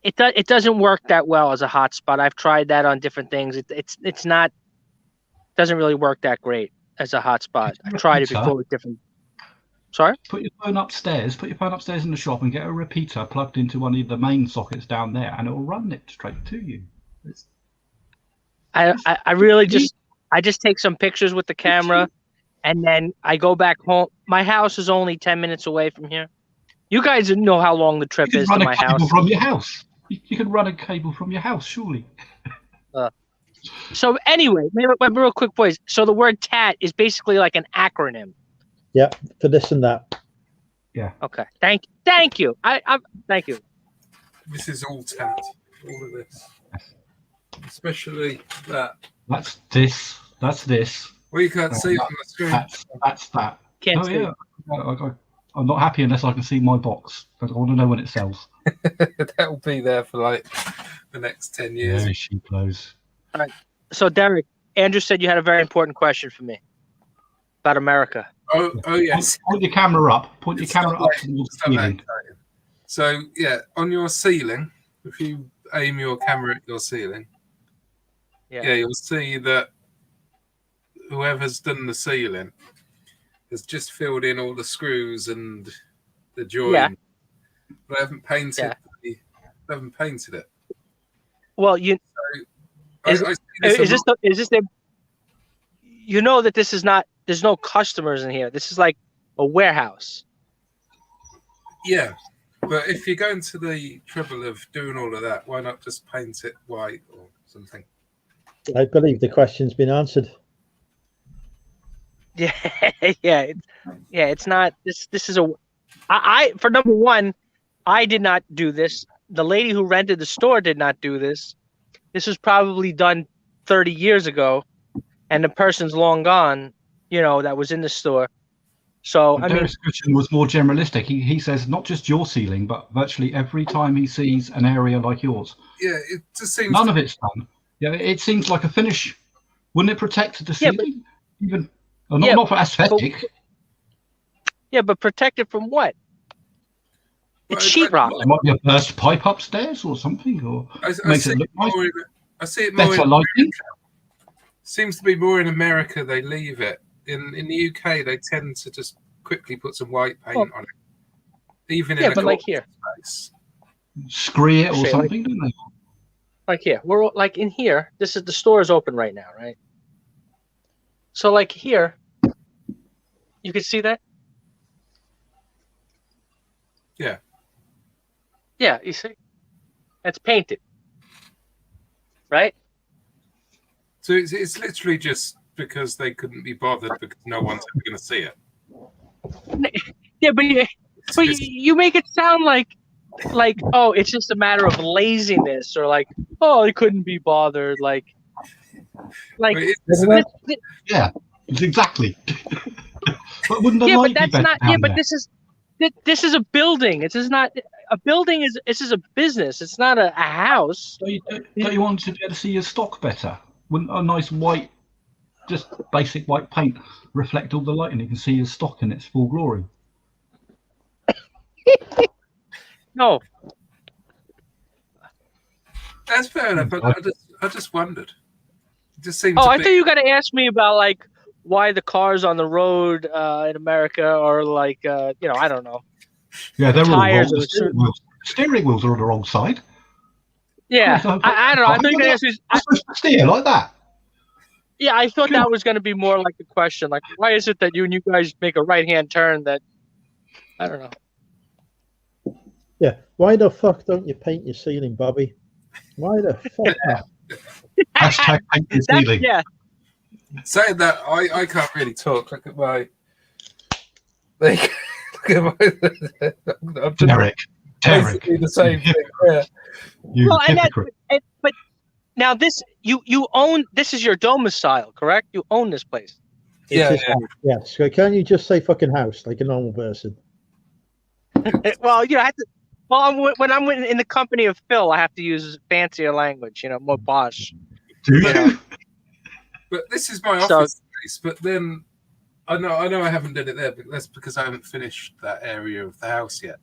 Speaker 5: It doesn't work that well as a hotspot. I've tried that on different things. It's not. Doesn't really work that great as a hotspot. I've tried it before with different. Sorry?
Speaker 8: Put your phone upstairs in the shop and get a repeater plugged into one of the main sockets down there, and it will run it straight to you.
Speaker 5: I really just take some pictures with the camera, and then I go back home. My house is only 10 minutes away from here. You guys know how long the trip is to my house.
Speaker 8: From your house. You can run a cable from your house, surely.
Speaker 5: So anyway, real quick, boys. So the word TAT is basically like an acronym.
Speaker 1: Yeah, for this and that.
Speaker 8: Yeah.
Speaker 5: Okay. Thank you. Thank you.
Speaker 9: This is all TAT. All of this, especially that.
Speaker 8: That's this. That's this.
Speaker 9: Well, you can't see on the screen.
Speaker 8: That's that.
Speaker 5: Can't see.
Speaker 8: Yeah. I'm not happy unless I can see my box. I want to know when it sells.
Speaker 9: That'll be there for like the next 10 years.
Speaker 8: Yeah, she blows.
Speaker 5: All right. So, Derek, Andrew said you had a very important question for me about America.
Speaker 9: Oh yes.
Speaker 8: Point your camera up. Point your
Speaker 9: Stop
Speaker 8: camera up
Speaker 9: that-
Speaker 8: towards the
Speaker 9: stop that
Speaker 8: ceiling.
Speaker 9: exciting. So yeah, on your ceiling, if you aim your camera at your ceiling,
Speaker 5: Yeah.
Speaker 9: you'll see that whoever's done the ceiling has just filled in all the screws and the join.
Speaker 5: Yeah.
Speaker 9: They haven't painted.
Speaker 5: Yeah.
Speaker 9: They haven't painted it.
Speaker 5: Well, you Is-
Speaker 9: I see this
Speaker 5: is
Speaker 9: a
Speaker 5: this
Speaker 9: lot.
Speaker 5: the you know that this is not, there's no customers in here. This is like a warehouse.
Speaker 9: Yeah, but if you're going to the trouble of doing all of that, why not just paint it white or something?
Speaker 1: I believe the question's been answered.
Speaker 5: Yeah, it's not this is a I for number one, I did not do this. The lady who rented the store did not do this. This was probably done 30 years ago, and the person's long gone, that was in the store. So I mean,
Speaker 8: Derek's question was more generalistic. He says not just your ceiling, but virtually every time he sees an area like yours.
Speaker 9: Yeah, it just seems
Speaker 8: None of it's done. Yeah, it seems like a finish. Wouldn't it protect the
Speaker 5: Yeah, but-
Speaker 8: ceiling? Even not for aesthetic.
Speaker 5: yeah, but protected from what? It's
Speaker 9: Well,
Speaker 5: sheetrock.
Speaker 8: There might be a burst pipe upstairs or something, or
Speaker 9: I
Speaker 8: makes
Speaker 9: see
Speaker 8: it look nice.
Speaker 9: I see it more.
Speaker 8: Better
Speaker 9: In,
Speaker 8: lighting.
Speaker 9: seems to be more in America. They leave it. In the UK, they tend to just quickly put some white paint on it. Even
Speaker 5: Yeah,
Speaker 9: in a
Speaker 5: but like
Speaker 9: corporate
Speaker 5: here,
Speaker 9: space.
Speaker 8: Scree it or
Speaker 5: Say,
Speaker 8: something, don't they?
Speaker 5: like here, we're like in here. The store is open right now, right? So like here, you can see that.
Speaker 9: Yeah.
Speaker 5: Yeah, you see, it's painted, right?
Speaker 9: So it's literally just because they couldn't be bothered because no one's ever going to see it.
Speaker 5: Yeah, but you make it sound like oh, it's just a matter of laziness, or like, oh, they couldn't be bothered, like
Speaker 9: But it's-
Speaker 8: Yeah, it's exactly. But wouldn't the
Speaker 5: yeah,
Speaker 8: light
Speaker 5: but
Speaker 8: be
Speaker 5: that's
Speaker 8: better
Speaker 5: not.
Speaker 8: down
Speaker 5: Yeah, but
Speaker 8: there?
Speaker 5: this is a building. This is not a building. This is a business. It's not a house.
Speaker 8: Don't you want to be able to see your stock better? Wouldn't a nice white, just basic white paint reflect all the light and you can see your stock in its full glory?
Speaker 5: No,
Speaker 9: that's fair enough. But I just wondered. It just seems.
Speaker 5: oh,
Speaker 9: to
Speaker 5: I
Speaker 9: be,
Speaker 5: thought you were gonna ask me about like why the cars on the road in America are like I don't know.
Speaker 8: Yeah, they're all wrong.
Speaker 5: Tires
Speaker 8: The
Speaker 5: are
Speaker 8: steering wheels are on the wrong side.
Speaker 5: Yeah,
Speaker 8: Yes,
Speaker 5: I don't know. I thought you were gonna ask me.
Speaker 8: I'm supposed to steer like that.
Speaker 5: Yeah, I thought that was going to be more like the question, like, why is it that you guys make a right-hand turn that, I don't know.
Speaker 1: Yeah. Why the fuck don't you paint your ceiling, Bobby? Why the fuck not?
Speaker 8: Hashtag paint the
Speaker 5: That's,
Speaker 8: ceiling.
Speaker 5: yeah,
Speaker 9: saying that, I can't really talk. Look at my. Look at my. I'm just
Speaker 8: Derek.
Speaker 9: basically the same thing. Yeah.
Speaker 8: You
Speaker 5: well, and that,
Speaker 8: hypocrite.
Speaker 5: but now this, you own, this is your domicile, correct? You own this place.
Speaker 9: Yeah,
Speaker 1: It's his house, yes. So can't you just say fucking house like a normal person?
Speaker 5: Well, I have to, when I'm in the company of Phil, I have to use fancier language, more posh.
Speaker 8: Do
Speaker 5: you know.
Speaker 8: you?
Speaker 9: But this is my
Speaker 5: So-
Speaker 9: office space. But then I know I haven't done it there, but that's because I haven't finished that area of the house yet.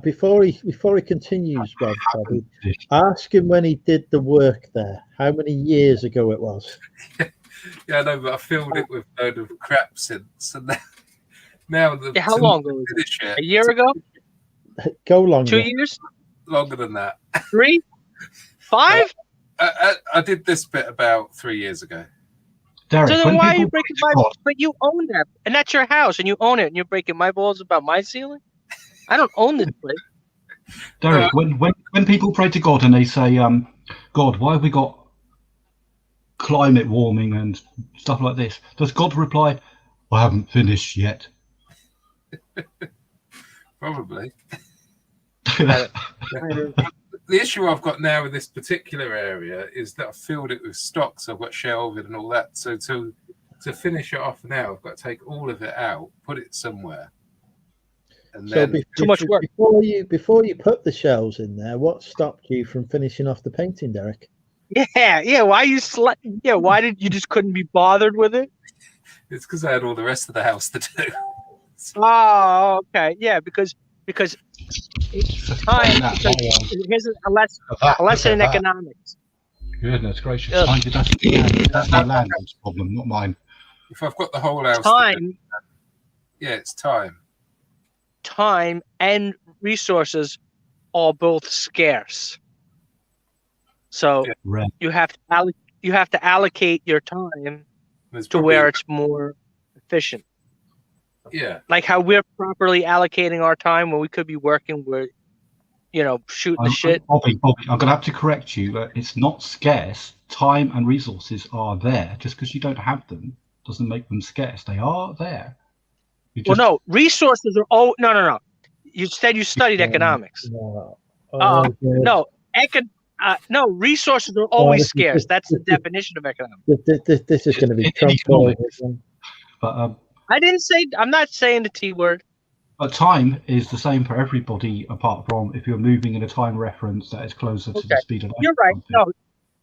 Speaker 1: Before he continues, Bobby, ask him when he did the work there. How many years ago it was?
Speaker 9: Yeah, I know, but I filled it with a load of crap since. And now the
Speaker 5: Yeah, how long ago was
Speaker 9: finish
Speaker 5: it?
Speaker 9: it,
Speaker 5: A year ago?
Speaker 1: Go longer.
Speaker 5: 2 years?
Speaker 9: longer than that.
Speaker 5: 3? 5?
Speaker 9: I did this bit about 3 years ago.
Speaker 8: Derek,
Speaker 5: So then
Speaker 8: when
Speaker 5: why are you
Speaker 8: people
Speaker 5: breaking
Speaker 8: pray
Speaker 5: my?
Speaker 8: to God-
Speaker 5: But you own that, and that's your house, and you own it, and you're breaking my balls about my ceiling. I don't own this place.
Speaker 8: Derek, when people pray to God and they say, God, why have we got climate warming and stuff like this? Does God reply, I haven't finished yet?
Speaker 9: Probably. The issue I've got now with this particular area is that I filled it with stock, so I've got shelving and all that. So to finish it off now, I've got to take all of it out, put it somewhere, And
Speaker 1: So
Speaker 9: then
Speaker 5: Too much work.
Speaker 1: before you put the shells in there, what stopped you from finishing off the painting, Derek?
Speaker 5: Yeah. Why why did you just couldn't be bothered with it?
Speaker 9: it's because I had all the rest of the house to do.
Speaker 5: Oh, okay. Yeah, because it's time. Because here's a lesson in economics.
Speaker 8: Goodness gracious.
Speaker 5: Ugh.
Speaker 8: Time deduction. That's my landlord's problem, not mine.
Speaker 9: If I've got the whole house, to
Speaker 5: Time,
Speaker 9: do, yeah, it's time.
Speaker 5: time, and resources are both scarce. So
Speaker 9: Yeah.
Speaker 8: Red.
Speaker 5: you have to allocate your time
Speaker 9: There's
Speaker 5: to
Speaker 9: probably-
Speaker 5: where it's more efficient.
Speaker 9: Yeah,
Speaker 5: Like how we're properly allocating our time when we could be working with, shooting the shit.
Speaker 8: Bobby, I'm going to have to correct you. It's not scarce. Time and resources are there. Just because you don't have them doesn't make them scarce. They are there. You
Speaker 5: Well,
Speaker 8: just,
Speaker 5: no, resources are no. You said you studied economics.
Speaker 1: No.
Speaker 5: No, resources are always scarce. That's the definition of economics.
Speaker 1: This is going to be
Speaker 8: In
Speaker 1: Trump.
Speaker 8: economics. But
Speaker 5: I'm not saying the T word.
Speaker 8: time is the same for everybody, apart from if you're moving in a time reference that is closer to the
Speaker 5: Okay.
Speaker 8: speed of light.
Speaker 5: You're right. No,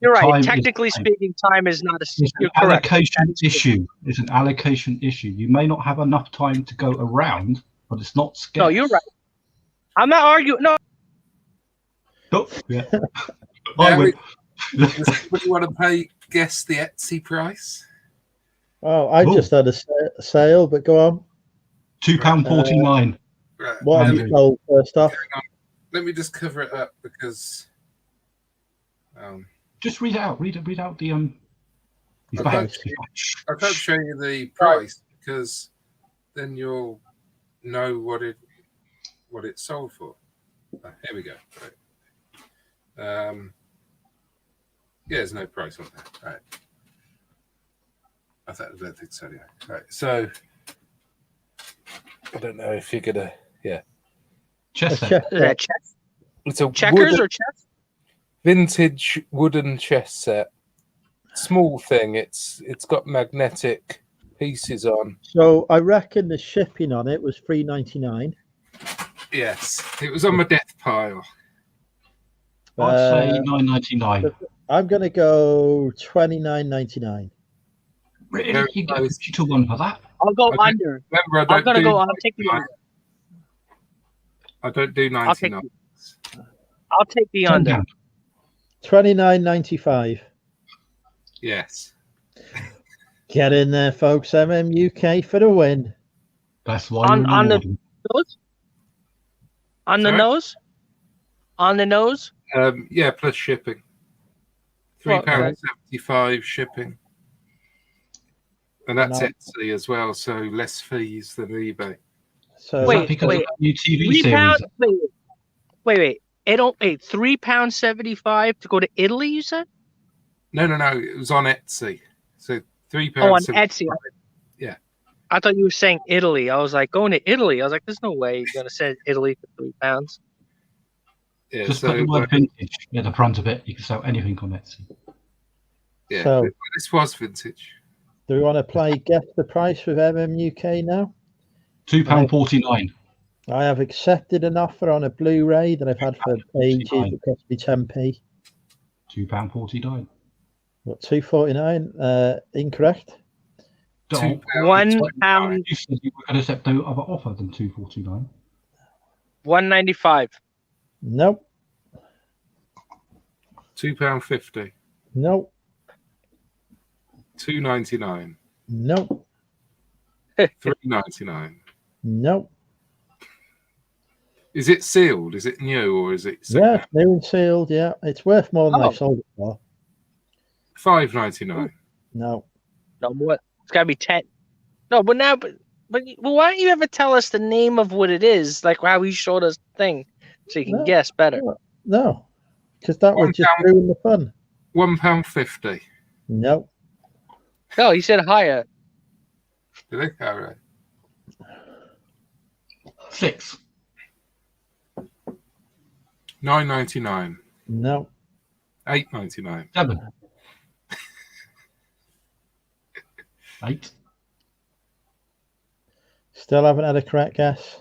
Speaker 5: you're right.
Speaker 8: Time is
Speaker 5: Technically
Speaker 8: time.
Speaker 5: speaking, time is not a.
Speaker 8: It's an
Speaker 5: You're correct.
Speaker 8: allocation
Speaker 5: That is correct.
Speaker 8: issue. It's an allocation issue. You may not have enough time to go around, but it's not scarce.
Speaker 5: No, you're right. I'm not arguing. No,
Speaker 8: Oh, yeah.
Speaker 9: Now
Speaker 8: I would.
Speaker 9: Does anybody want to guess the Etsy price?
Speaker 1: Oh, I just had a sale, but go on.
Speaker 8: £2.49.
Speaker 9: Right.
Speaker 1: What have you sold first off?
Speaker 9: Let me just cover it up because.
Speaker 8: Just read it out. Read out the He's
Speaker 9: I
Speaker 8: back.
Speaker 9: can't, I can't show you the price because then you'll know what it sold for. Here we go. Right. Yeah, there's no price on that. Right. I don't think so. Yeah. Right. So I don't know if you're gonna. Yeah.
Speaker 8: Chess
Speaker 1: A
Speaker 8: set.
Speaker 1: chess
Speaker 5: is that chess?
Speaker 9: It's a
Speaker 5: Checkers or chess?
Speaker 9: vintage wooden chess set. Small thing. It's got magnetic pieces on.
Speaker 1: So I reckon the shipping on it was $3.99.
Speaker 9: Yes, it was on my death pile.
Speaker 8: I'd say £9.99.
Speaker 1: I'm going to go $29.99.
Speaker 8: Really?
Speaker 9: Very
Speaker 8: You get
Speaker 9: close.
Speaker 8: 2-1 for that?
Speaker 5: I'll go
Speaker 9: Okay.
Speaker 5: under.
Speaker 9: Remember,
Speaker 5: I'm gonna go. I'll take the under.
Speaker 9: I don't do
Speaker 5: I'll take
Speaker 9: 99.
Speaker 5: I'll take the under.
Speaker 1: $29.95.
Speaker 9: Yes.
Speaker 1: Get in there, folks. UK for the win.
Speaker 8: That's why
Speaker 5: On the
Speaker 8: rewarding.
Speaker 5: nose. On the
Speaker 9: Sorry?
Speaker 5: nose. On the nose.
Speaker 9: Yeah, plus shipping. £3.75 shipping. And that's
Speaker 1: No.
Speaker 9: Etsy as well, so less fees than eBay.
Speaker 1: So
Speaker 8: Is
Speaker 5: Wait,
Speaker 8: that because
Speaker 5: wait.
Speaker 8: of that new TV
Speaker 5: £3.
Speaker 8: series?
Speaker 5: Wait. £3.75 to go to Italy. You said?
Speaker 9: No, it was on Etsy. So £3.
Speaker 5: Oh, on Etsy.
Speaker 9: Yeah.
Speaker 5: I thought you were saying Italy. I was like, going to Italy. I was like, there's no way you're gonna send Italy for £3.
Speaker 9: Yeah,
Speaker 8: Just
Speaker 9: so
Speaker 8: put the word vintage at the front of it. You can sell anything on Etsy.
Speaker 9: yeah,
Speaker 1: So-
Speaker 9: this was vintage.
Speaker 1: do we want to play guess the price with UK now?
Speaker 8: £2.49.
Speaker 1: I have accepted an offer on a Blu-ray that I've had for ages. It cost me 10p.
Speaker 8: £2.49.
Speaker 1: What, $2.49? Incorrect.
Speaker 8: Don't.
Speaker 5: £1.
Speaker 8: You said you were going to accept no other offer than £2.49.
Speaker 5: $1.95.
Speaker 1: Nope.
Speaker 9: £2.50.
Speaker 1: Nope.
Speaker 9: $2.99.
Speaker 1: Nope.
Speaker 9: $3.99.
Speaker 1: Nope.
Speaker 9: Is it sealed? Is it new or is it
Speaker 1: Yeah, new and sealed. Yeah, it's worth more than
Speaker 5: Oh.
Speaker 1: I've sold it for.
Speaker 9: $5.99?
Speaker 1: No.
Speaker 5: No, what? It's gotta be 10. No, but why don't you ever tell us the name of what it is? Like how you showed us the thing, so you can
Speaker 1: No.
Speaker 5: guess better.
Speaker 1: No. Because that would just
Speaker 9: £1.
Speaker 1: ruin the fun.
Speaker 9: £1.50.
Speaker 1: No.
Speaker 5: No, you said higher.
Speaker 9: Did they? All right.
Speaker 8: 6.
Speaker 9: $9.99.
Speaker 1: No.
Speaker 9: $8.99.
Speaker 8: 7. 8.
Speaker 1: Still haven't had a correct guess.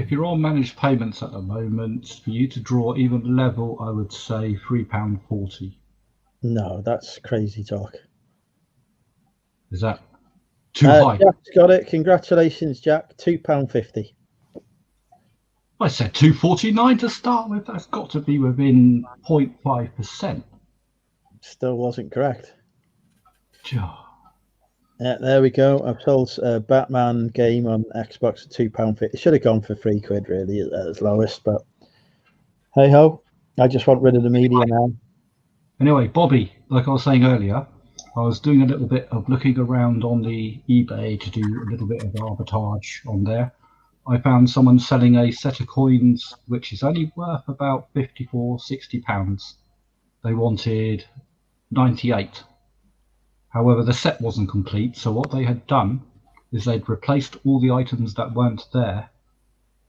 Speaker 8: if you're on managed payments at the moment, for you to draw even level, I would say £3.40.
Speaker 1: No, that's crazy talk.
Speaker 8: Is that too high?
Speaker 1: Jack's got it. Congratulations, Jack. £2.50.
Speaker 8: I said 2.49 to start with. That's got to be within 0.5%.
Speaker 1: Still wasn't correct.
Speaker 8: Yeah.
Speaker 1: Yeah, there we go. I've sold a Batman game on Xbox for £2.50. It should have gone for £3 really at its lowest, but hey ho. I just want rid of the media now.
Speaker 8: Anyway, Bobby, like I was saying earlier, I was doing a little bit of looking around on the eBay to do a little bit of arbitrage on there. I found someone selling a set of coins which is only worth about £54-60. They wanted 98. However, the set wasn't complete, so what they had done is they'd replaced all the items that weren't there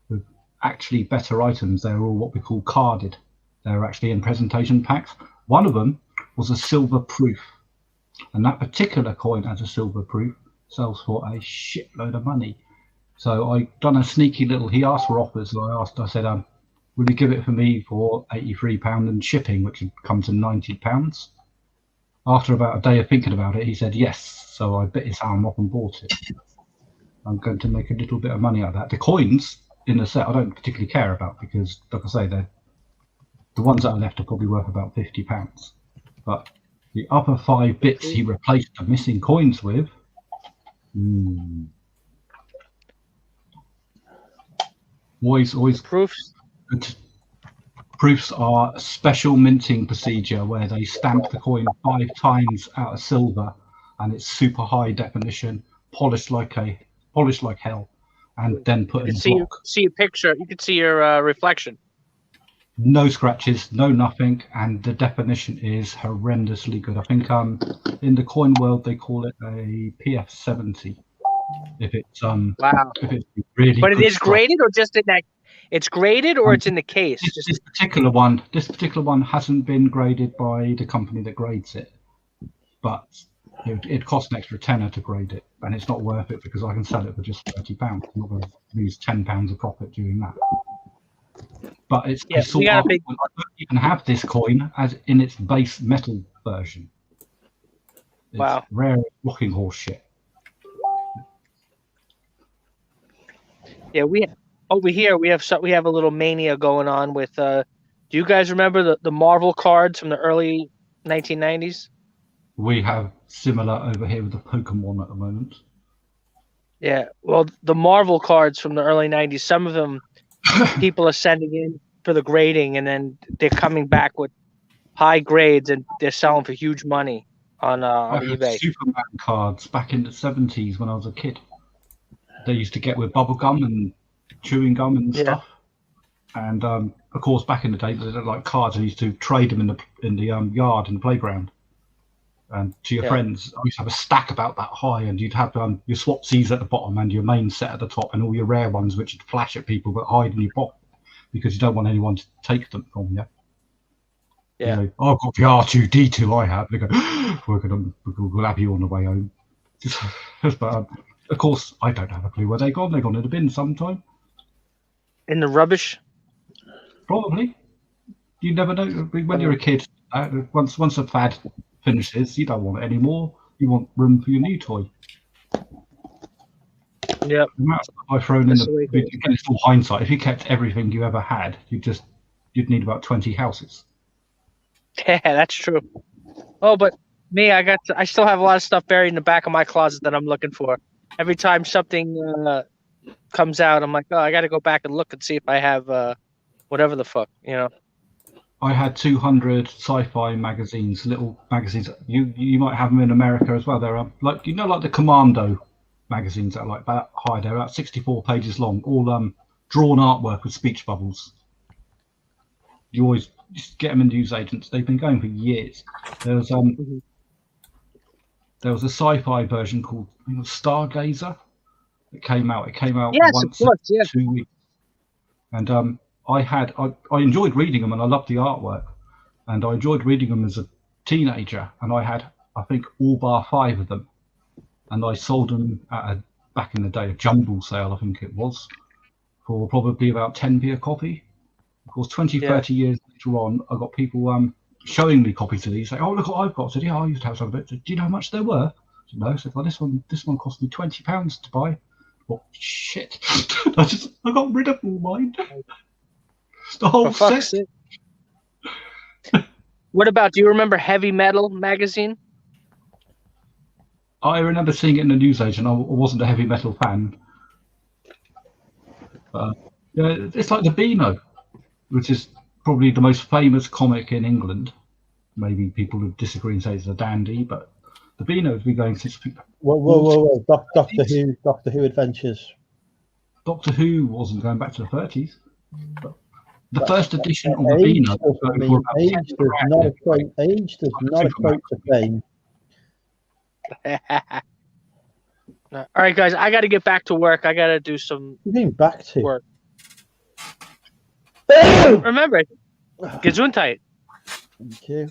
Speaker 8: with actually better items. They were all what we call carded. They were actually in presentation packs. One of them was a silver proof, and that particular coin as a silver proof sells for a shitload of money. So I done a sneaky little, he asked for offers, and I said, will you give it for me for £83 and shipping, which would come to £90? After about a day of thinking about it, he said yes. So I bit his arm off and bought it. I'm going to make a little bit of money out of that. The coins in the set I don't particularly care about because, like I say, they're the ones that are left are probably worth about £50. But the other 5 bits he replaced the missing coins with. Always
Speaker 5: proofs.
Speaker 8: Proofs are a special minting procedure where they stamp the coin 5 times out of silver, and it's super high definition, polished like hell, and then put in a block.
Speaker 5: See a picture. You can see your reflection.
Speaker 8: No scratches, no nothing, and the definition is horrendously good. I think in the coin world they call it a PF70. If it's
Speaker 5: wow.
Speaker 8: If it's really
Speaker 5: but it is
Speaker 8: stuff.
Speaker 5: graded or just in that. It's graded or it's in the case.
Speaker 8: This particular one hasn't been graded by the company that grades it, but it costs an extra tenner to grade it, and it's not worth it because I can sell it for just £30. I'm not going to lose £10 of profit doing that. But it's sort of, I don't even have this coin as in its base metal version. It's
Speaker 5: wow,
Speaker 8: rare rocking horse shit.
Speaker 5: Yeah, over here we have a little mania going on with. Do you guys remember the Marvel cards from the early 1990s?
Speaker 8: We have similar over here with the Pokemon at the moment.
Speaker 5: Yeah, well, the Marvel cards from the early 90s, some of them people are sending in for the grading, and then they're coming back with high grades, and they're selling for huge money on eBay.
Speaker 8: Superman cards back in the 70s when I was a kid. They used to get with bubble gum and chewing gum and stuff. And of course, back in the day, they looked like cards. I used to trade them in the yard in the playground. And to your friends, I used to have a stack about that high, and you'd have your Swapsies at the bottom and your main set at the top, and all your rare ones which would flash at people but hide in your pocket because you don't want anyone to take them from you.
Speaker 5: Yeah.
Speaker 8: You know, I've got the R2D2 I have. They go, we'll have you on the way home. But of course, I don't have a clue where they've gone. They've gone in the bin sometime.
Speaker 5: In the rubbish?
Speaker 8: Probably. You never know. When you're a kid, once a fad finishes, you don't want it anymore. You want room for your new toy.
Speaker 5: Yeah.
Speaker 8: The amount of stuff I've thrown in again, it's all hindsight. If you kept everything you ever had, you'd need about 20 houses.
Speaker 5: Yeah, that's true. Oh, but me, I still have a lot of stuff buried in the back of my closet that I'm looking for. Every time something comes out, I'm like, oh, I got to go back and look and see if I have whatever the fuck, you know.
Speaker 8: I had 200 sci-fi magazines, little magazines. You might have them in America as well. They're like the Commando magazines that are like that high. They're about 64 pages long, all drawn artwork with speech bubbles. You always just get them in newsagents. They've been going for years. There was a sci-fi version called Stargazer. It came out once in 2 weeks, and I enjoyed reading them, and I loved the artwork, and I enjoyed reading them as a teenager, and I had, I think, all bar 5 of them, and I sold them at back in the day, a jumble sale, I think it was, for probably about 10p a copy. Of course, 20, 30 years later on, I got people showing me copies of these. Say, "Oh, look what I've got." I said, "Yeah, I used to have some of it." Do you know how much they're worth? I said, "No." I said, "Well, this one cost me £20 to buy." Well, shit! I got rid of all mine. The whole set.
Speaker 5: What about? Do you remember Heavy Metal magazine?
Speaker 8: I remember seeing it in the newsagent. I wasn't a heavy metal fan. Yeah, it's like the Beano, which is probably the most famous comic in England. Maybe people would disagree and say it's a dandy, but the Beano has been going since.
Speaker 1: Whoa. Doctor Who Adventures.
Speaker 8: Doctor Who wasn't going back to the 30s. But the first edition of the Beano.
Speaker 1: Age does not equate to fame.
Speaker 5: All right, guys, I got to get back to work. I got to do some
Speaker 1: back to
Speaker 5: work. Remember, Gesundheit.
Speaker 1: Thank you.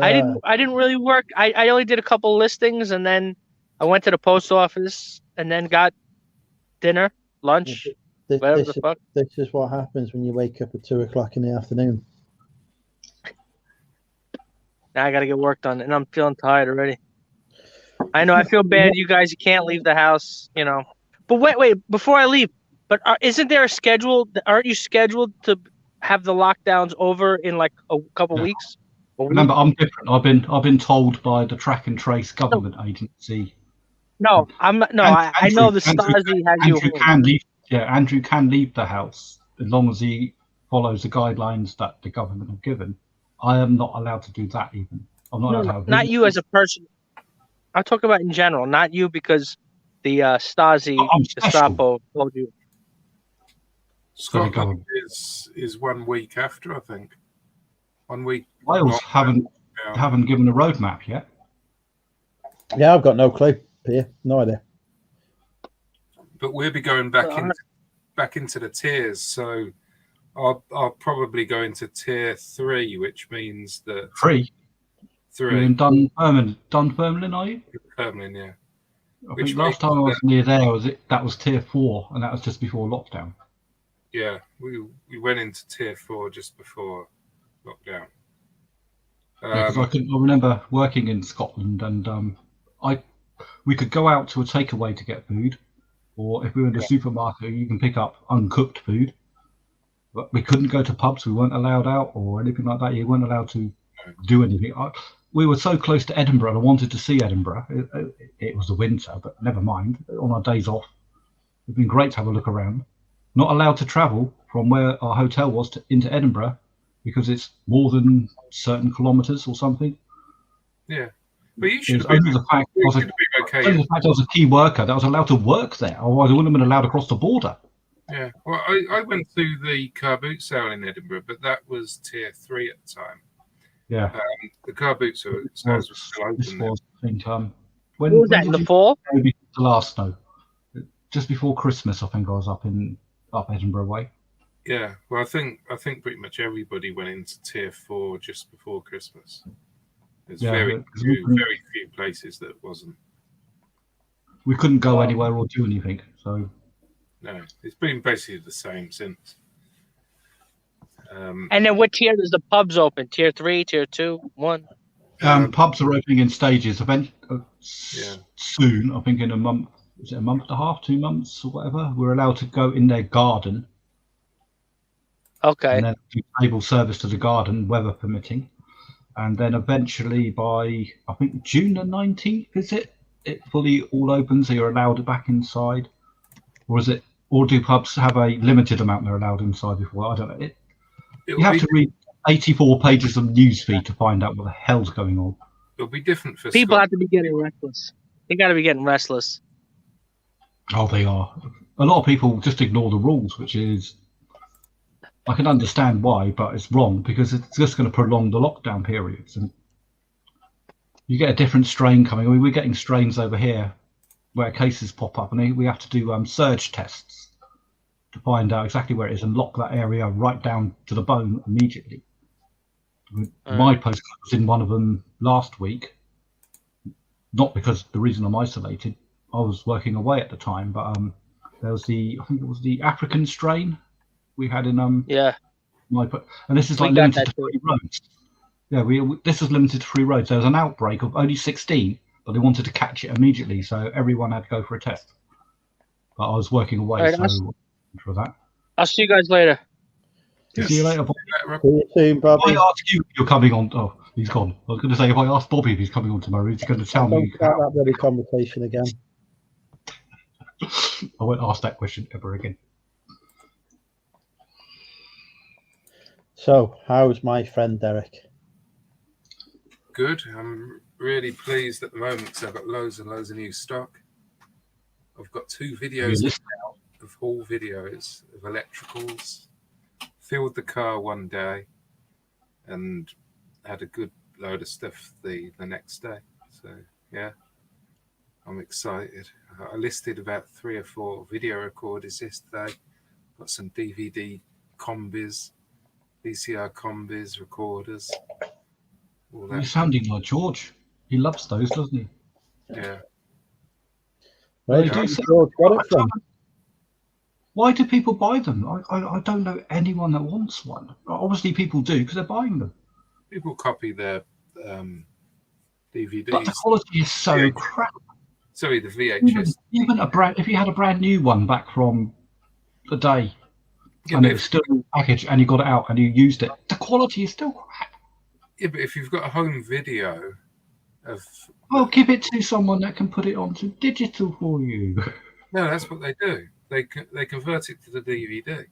Speaker 5: I didn't really work. I only did a couple listings, and then I went to the post office, and then got dinner, lunch, whatever the fuck.
Speaker 1: This is what happens when you wake up at 2 o'clock in the afternoon.
Speaker 5: Now I got to get work done, and I'm feeling tired already. I know I feel bad. You guys, you can't leave the house, you know. But wait, before I leave, but isn't there a schedule? Aren't you scheduled to have the lockdowns over in like a couple weeks?
Speaker 8: Remember, I'm different. I've been told by the track and trace government agency.
Speaker 5: No, I'm not. No, I know the Stasi has you.
Speaker 8: Andrew can leave the house as long as he follows the guidelines that the government have given. I am not allowed to do that even. I'm not allowed.
Speaker 5: Not you as a person. I'm talking about in general, not you because the Stasi, Gestapo told you.
Speaker 9: Scotland is 1 week after, I think. 1 week.
Speaker 8: Wales haven't given a roadmap yet.
Speaker 1: Yeah, I've got no clue. Here, no idea.
Speaker 9: But we'll be going back into the tiers, so I'll probably go into tier 3, which means that
Speaker 8: 3. You're in Dunfermline, are you?
Speaker 9: Dunfermline, yeah.
Speaker 8: I think last time I was near there that was tier 4, and that was just before lockdown.
Speaker 9: Yeah, we went into tier 4 just before lockdown.
Speaker 8: Because I remember working in Scotland, and we could go out to a takeaway to get food, or if we were in the supermarket, you can pick up uncooked food. But we couldn't go to pubs. We weren't allowed out or anything like that. You weren't allowed to do anything. We were so close to Edinburgh, and I wanted to see Edinburgh. It was the winter, but never mind. On our days off, it'd been great to have a look around. Not allowed to travel from where our hotel was into Edinburgh because it's more than certain kilometres or something.
Speaker 9: Yeah, but you should
Speaker 8: only the fact I was a key worker that was allowed to work there. Otherwise, I wouldn't have been allowed across the border.
Speaker 9: Yeah, well, I went through the car boot sale in Edinburgh, but that was tier 3 at the time.
Speaker 8: Yeah,
Speaker 9: the car boot sales were still open.
Speaker 8: This was, I think,
Speaker 5: when was that, in the fall?
Speaker 8: Maybe the last snow. Just before Christmas, I think I was up Edinburgh way.
Speaker 9: Yeah, well, I think pretty much everybody went into tier 4 just before Christmas. There's very few places that wasn't.
Speaker 8: We couldn't go anywhere or do anything, so.
Speaker 9: No, it's been basically the same since.
Speaker 5: And then what tier does the pubs open? Tier 3, tier 2, 1?
Speaker 8: Pubs are opening in stages. Soon, I think in a month. Is it a month and a half, 2 months, or whatever? We're allowed to go in their garden.
Speaker 5: Okay.
Speaker 8: And then do table service to the garden, weather permitting. And then eventually by, I think, June the 19th, is it? It fully all opens, so you're allowed back inside. Or is it? Or do pubs have a limited amount they're allowed inside before? I don't know. You have to read 84 pages of newsfeed to find out what the hell's going on.
Speaker 9: It'll be different for
Speaker 5: people. Have to be getting restless. They got to be getting restless.
Speaker 8: Oh, they are. A lot of people just ignore the rules, which is, I can understand why, but it's wrong because it's just going to prolong the lockdown periods. And you get a different strain coming. I mean, we're getting strains over here where cases pop up, and we have to do surge tests to find out exactly where it is and lock that area right down to the bone immediately. My postcode was in one of them last week, not because the reason I'm isolated. I was working away at the time, but there was I think it was the African strain we had in
Speaker 5: Yeah.
Speaker 8: and this is like limited to 3 roads. Yeah, this was limited to 3 roads. There was an outbreak of only 16, but they wanted to catch it immediately, so everyone had to go for a test. But I was working away,
Speaker 5: Right,
Speaker 8: so for that.
Speaker 5: I'll see you guys later.
Speaker 8: See you later, Bobby.
Speaker 1: See you soon, Bobby.
Speaker 8: If I ask you if you're coming on, oh, he's gone. I was going to say, if I ask Bobby if he's coming on tomorrow, he's going to tell
Speaker 1: Don't
Speaker 8: me.
Speaker 1: start that bloody conversation again.
Speaker 8: I won't ask that question ever again.
Speaker 1: So, how's my friend Derek?
Speaker 9: Good. I'm really pleased at the moment because I've got loads and loads of new stock. I've got 2 videos out of haul videos of electricals. Filled the car one day and had a good load of stuff the next day. So yeah, I'm excited. I listed about 3 or 4 video recorders yesterday. Got some DVD combis, VCR combis, recorders. All that.
Speaker 8: You're sounding like George. He loves those, doesn't he?
Speaker 9: Yeah.
Speaker 1: Where did George got it from?
Speaker 8: Why do people buy them? I don't know anyone that wants one. Obviously, people do because they're buying them.
Speaker 9: People copy their DVDs.
Speaker 8: But the quality is so crap.
Speaker 9: Sorry, the VHS.
Speaker 8: Even if you had a brand new one back from the day, and it was still in the package, and you got it out and you used it, the quality is still crap.
Speaker 9: Yeah, but if you've got a home video of...
Speaker 8: Well, give it to someone that can put it onto digital for you.
Speaker 9: No, that's what they do. They convert it to the DVD.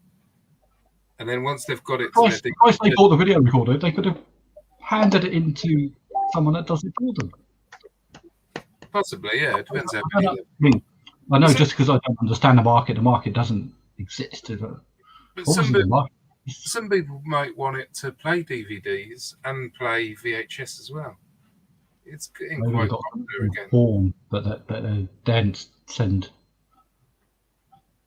Speaker 9: And then once they've got it...
Speaker 8: Christ, they bought the video recorder, they could have handed it into someone that does it for them.
Speaker 9: Possibly, yeah. It depends how
Speaker 8: I know just because I don't understand the market doesn't exist.
Speaker 9: But some people might want it to play DVDs and play VHS as well. It's getting quite popular again.
Speaker 8: Born, but they don't send.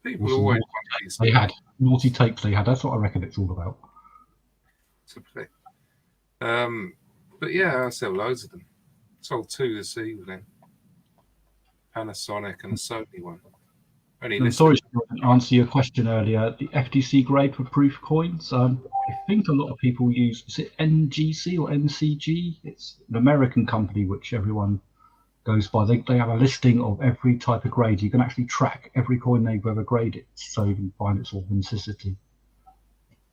Speaker 9: People always want these.
Speaker 8: They had naughty tapes. They had. That's what I reckon it's all about.
Speaker 9: But yeah, I sell loads of them. Sold 2 this evening. Panasonic and a Sony one.
Speaker 8: I'm sorry to answer your question earlier. The FTC grade for proof coins. I think a lot of people use. Is it NGC or NCG? It's an American company which everyone goes by. They have a listing of every type of grade. You can actually track every coin they've ever graded, so you can find its authenticity.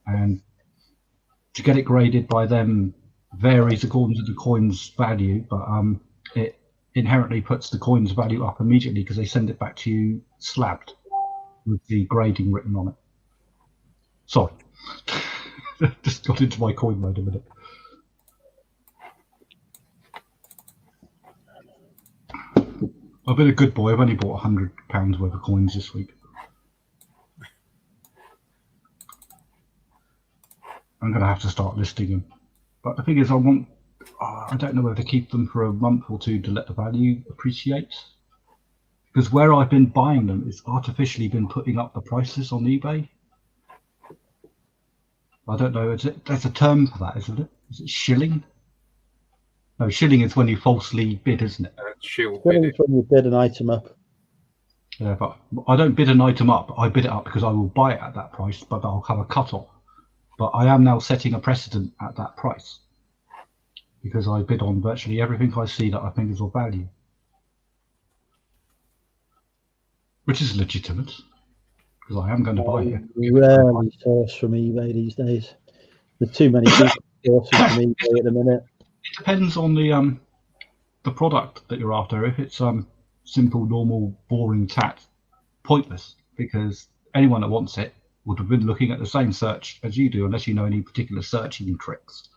Speaker 8: And to get it graded by them varies according to the coin's value, but it inherently puts the coin's value up immediately because they send it back to you slabbed with the grading written on it. Sorry, just got into my coin mode a minute. I've been a good boy. I've only bought £100 worth of coins this week. I'm going to have to start listing them. But the thing is, I don't know whether to keep them for a month or 2 to let the value appreciate. Because where I've been buying them, it's artificially been putting up the prices on eBay. I don't know. There's a term for that, isn't it? Is it shilling? No, shilling is when you falsely bid, isn't it?
Speaker 1: Shilling is when you bid an item up.
Speaker 8: Yeah, but I don't bid an item up. I bid it up because I will buy it at that price, but I'll have a cut-off. But I am now setting a precedent at that price because I bid on virtually everything I see that I think is of value, which is legitimate because I am going to buy it.
Speaker 1: Rarely source from eBay these days. There's too many people sourcing from eBay at the minute.
Speaker 8: It depends on the product that you're after. If it's simple, normal, boring tat, pointless because anyone that wants it would have been looking at the same search as you do, unless you know any particular searching tricks,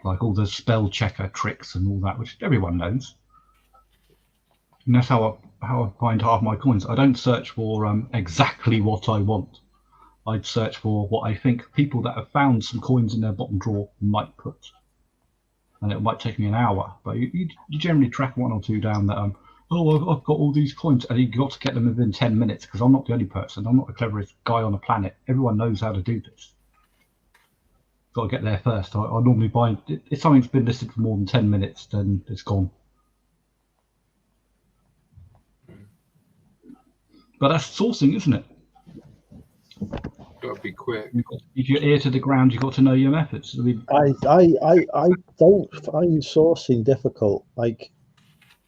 Speaker 8: like all the spell checker tricks and all that, which everyone knows. And that's how I find half my coins. I don't search for exactly what I want. I'd search for what I think people that have found some coins in their bottom drawer might put. And it might take me an hour, but you generally track 1 or 2 down that I've got all these coins, and you've got to get them within 10 minutes because I'm not the only person. I'm not the cleverest guy on the planet. Everyone knows how to do this. Got to get there first. I normally buy, if something's been listed for more than 10 minutes, then it's gone. But that's sourcing, isn't it?
Speaker 9: Got to be quick.
Speaker 8: You've got to keep your ear to the ground. You've got to know your methods. I mean,
Speaker 1: I don't find sourcing difficult. Like,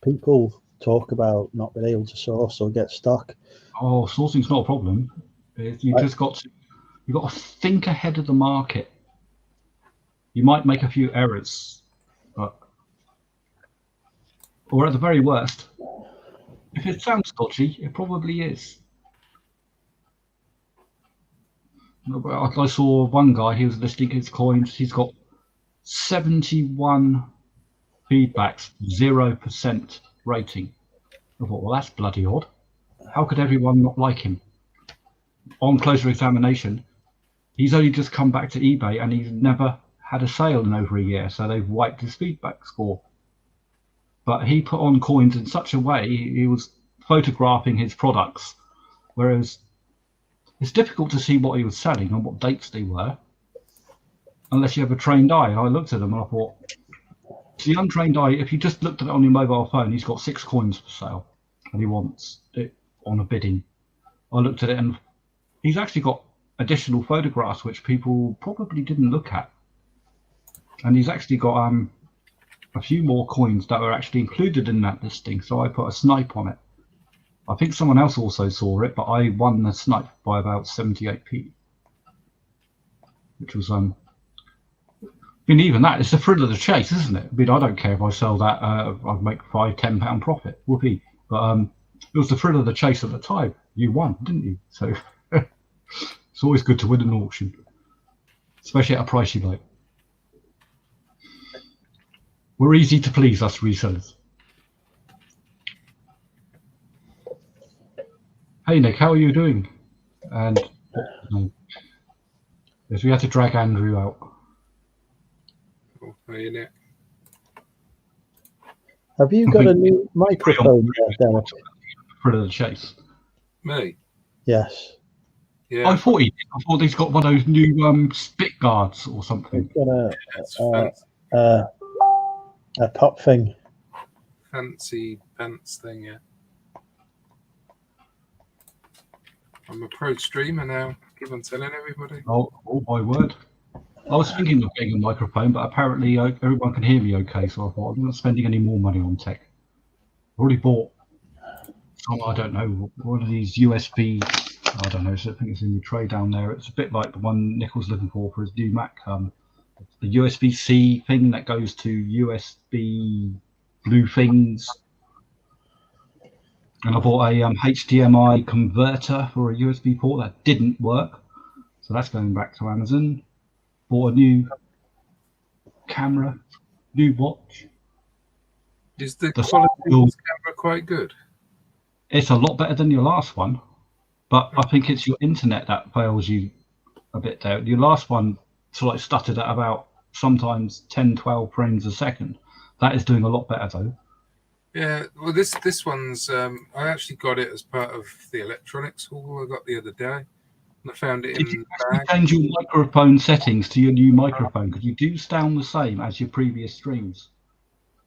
Speaker 1: people talk about not being able to source or get stock.
Speaker 8: oh, sourcing's not a problem. You just got to, you've got to think ahead of the market. You might make a few errors, but, or at the very worst, if it sounds dodgy, it probably is. I saw one guy, he was listing his coins, he's got 71 feedbacks, 0% rating. I thought, well, that's bloody odd. How could everyone not like him? On closer examination, he's only just come back to eBay and he's never had a sale in over a year, so they've wiped his feedback score. But he put on coins in such a way, he was photographing his products, whereas it's difficult to see what he was selling and what dates they were, unless you have a trained eye. And I looked at them and I thought, to the untrained eye, if you just looked at it on your mobile phone, he's got 6 coins for sale and he wants it on a bidding. I looked at it and he's actually got additional photographs which people probably didn't look at. And he's actually got a few more coins that were actually included in that listing. So I put a snipe on it. I think someone else also saw it, but I won the snipe by about 78p, which was I mean, even that, it's the thrill of the chase, isn't it? I mean, I don't care if I sell that, I'd make £5-10 profit, whoopee. But it was the thrill of the chase at the time. You won, didn't you? So it's always good to win an auction, especially at a price you like. We're easy to please, us resellers. Hey Nick, how are you doing? And yes, we had to drag Andrew out.
Speaker 9: Oh, hey, Nick.
Speaker 1: Have you got a new microphone there, Derek?
Speaker 8: For the chase.
Speaker 9: Me?
Speaker 1: Yes.
Speaker 9: Yeah.
Speaker 8: I thought he's got one of those new spit guards or something.
Speaker 1: He's got a pop thing.
Speaker 9: Fancy pants thing, yeah. I'm a pro streamer now. Keep on telling everybody.
Speaker 8: Oh my word. I was thinking of getting a microphone, but apparently everyone can hear me okay, so I thought I'm not spending any more money on tech. I've already bought some, I don't know, one of these USB, I don't know, so I think it's in the tray down there. It's a bit like the one Nick was looking for his new Mac. The USB-C thing that goes to USB blue things. And I bought a HDMI converter for a USB port that didn't work. So that's going back to Amazon. Bought a new camera, new watch.
Speaker 9: Is the quality of this camera quite good?
Speaker 8: It's a lot better than your last one. But I think it's your internet that fails you a bit there. Your last one sort of stuttered at about sometimes 10, 12 frames a second. That is doing a lot better though.
Speaker 9: Yeah, well, this one's I actually got it as part of the electronics haul I got the other day, and I found it in the bag.
Speaker 8: Did you change your microphone settings to your new microphone? Because you do sound the same as your previous streams.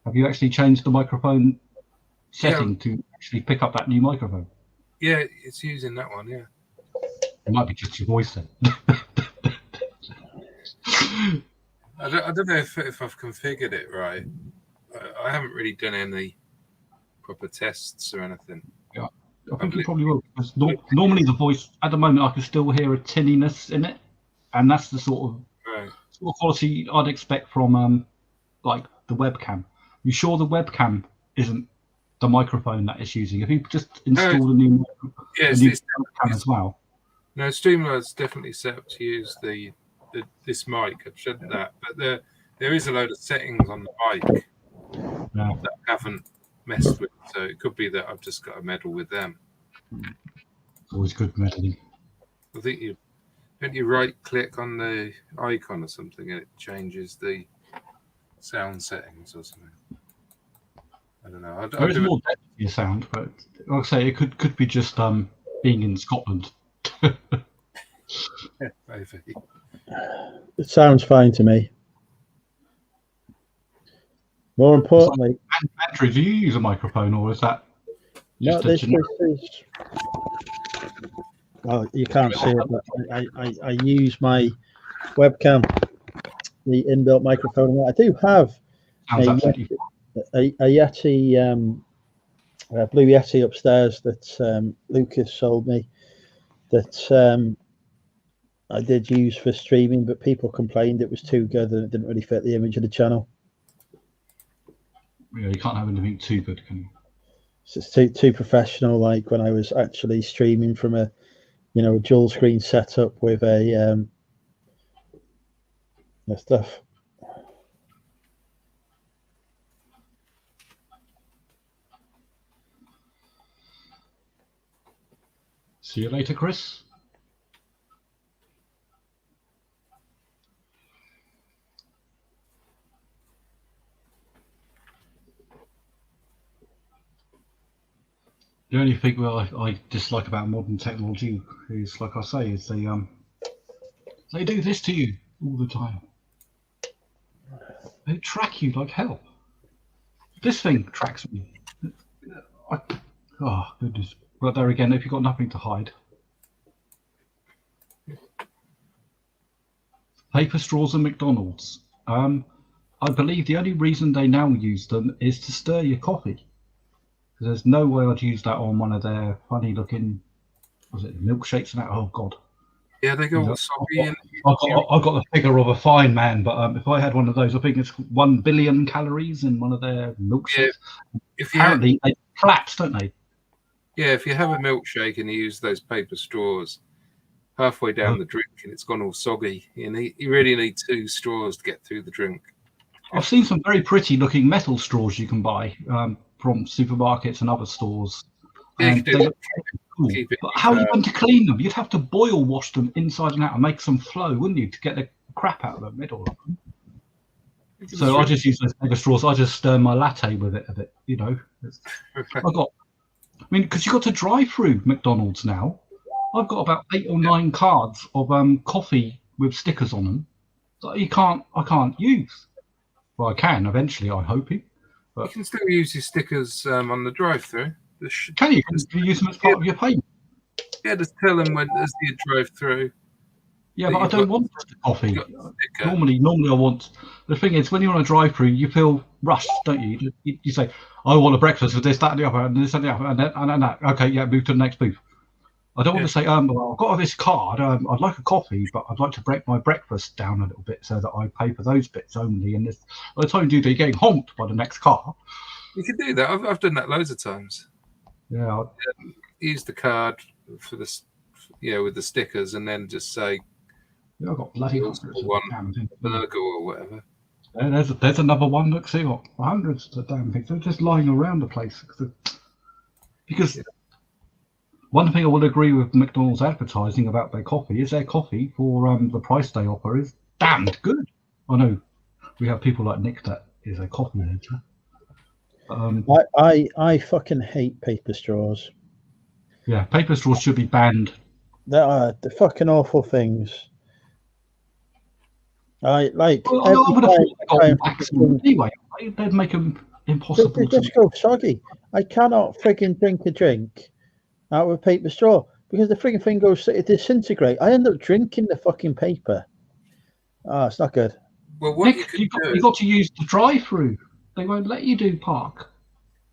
Speaker 8: Have you actually changed the microphone setting to actually pick up that new microphone?
Speaker 9: Yeah, it's using that one. Yeah,
Speaker 8: it might be just your voice then.
Speaker 9: I don't know if I've configured it right. I haven't really done any proper tests or anything.
Speaker 8: Yeah, I think you probably will. Because normally the voice, at the moment, I can still hear a tinniness in it, and that's the sort of quality I'd expect from like the webcam. You sure the webcam isn't the microphone that it's using? If you just install a new webcam as well.
Speaker 9: No, Streamline's definitely set up to use this mic. I've said that, but there is a load of settings on the mic that I haven't messed with, so it could be that I've just got to meddle with them.
Speaker 8: Always good meddling.
Speaker 9: I think you right click on the icon or something and it changes the sound settings or something. I don't know.
Speaker 8: There is more depth to your sound, but like I say, it could be just being in Scotland.
Speaker 9: Maybe.
Speaker 1: It sounds fine to me. More importantly,
Speaker 8: Andrew, do you use a microphone or is that?
Speaker 1: No, this is Well, you can't see it, but I use my webcam, the inbuilt microphone. I do have a Yeti, Blue Yeti upstairs that Lucas sold me. That I did use for streaming, but people complained it was too good and it didn't really fit the image of the channel.
Speaker 8: Yeah, you can't have anything too good, can you?
Speaker 1: So it's too professional. Like when I was actually streaming from a dual screen setup with a stuff.
Speaker 8: See you later, Chris. The only thing I dislike about modern technology is, like I say, is they do this to you all the time. They track you like hell. This thing tracks me. Oh goodness! But there again, if you've got nothing to hide. Paper straws and McDonald's. I believe the only reason they now use them is to stir your coffee. There's no way I'd use that on one of their funny looking, was it milkshakes and that? Oh God.
Speaker 9: Yeah, they go all soggy.
Speaker 8: I've got the figure of a fine man, but if I had one of those, I think it's 1 billion calories in one of their milkshakes. Yeah, apparently they collapse, don't they?
Speaker 9: Yeah, if you have a milkshake and you use those paper straws, halfway down the drink and it's gone all soggy, you really need 2 straws to get through the drink.
Speaker 8: I've seen some very pretty looking metal straws you can buy from supermarkets and other stores.
Speaker 9: Yeah,
Speaker 8: and they look cool. But how are you going to clean them? You'd have to boil wash them inside and out and make some flow, wouldn't you, to get the crap out of the middle of them? So I just use those mega straws. I just stir my latte with it a bit, because you've got to drive through McDonald's now. I've got about 8 or 9 cards of coffee with stickers on them that I can't use. Well, I can eventually, I'm hoping. But
Speaker 9: you can still use your stickers on the drive-through.
Speaker 8: Can you? Can you use them as part of your payment?
Speaker 9: Yeah, just tell them as you drive through.
Speaker 8: Yeah, but I don't want the coffee. Normally I want. The thing is, when you're on a drive-through, you feel rushed, don't you? You say, "I want a breakfast with this, that, and the other, and this, and the other, and that." Okay, yeah, move to the next booth. I don't want to say, well, I've got this card. I'd like a coffee, but I'd like to break my breakfast down a little bit so that I pay for those bits only. And by the time you do that, you're getting honked by the next car.
Speaker 9: You can do that. I've done that loads of times.
Speaker 8: Yeah.
Speaker 9: Use the card for this, with the stickers, and then just say,
Speaker 8: "Yeah, I've got bloody
Speaker 9: one burger or whatever."
Speaker 8: Yeah, there's another one. Look, see what hundreds of damn things. They're just lying around the place because. One thing I would agree with McDonald's advertising about their coffee is their coffee for the price they offer is damned good. I know we have people like Nick that is a coffee hater.
Speaker 1: I fucking hate paper straws.
Speaker 8: Yeah, paper straws should be banned.
Speaker 1: They are the fucking awful things. I would have thought
Speaker 8: anyway, they'd make them impossible.
Speaker 1: They just go soggy. I cannot frigging drink a drink out of a paper straw because the frigging thing goes to disintegrate. I end up drinking the fucking paper. It's not good.
Speaker 9: Well,
Speaker 8: Nick, you got to use the drive-through. They won't let you do park.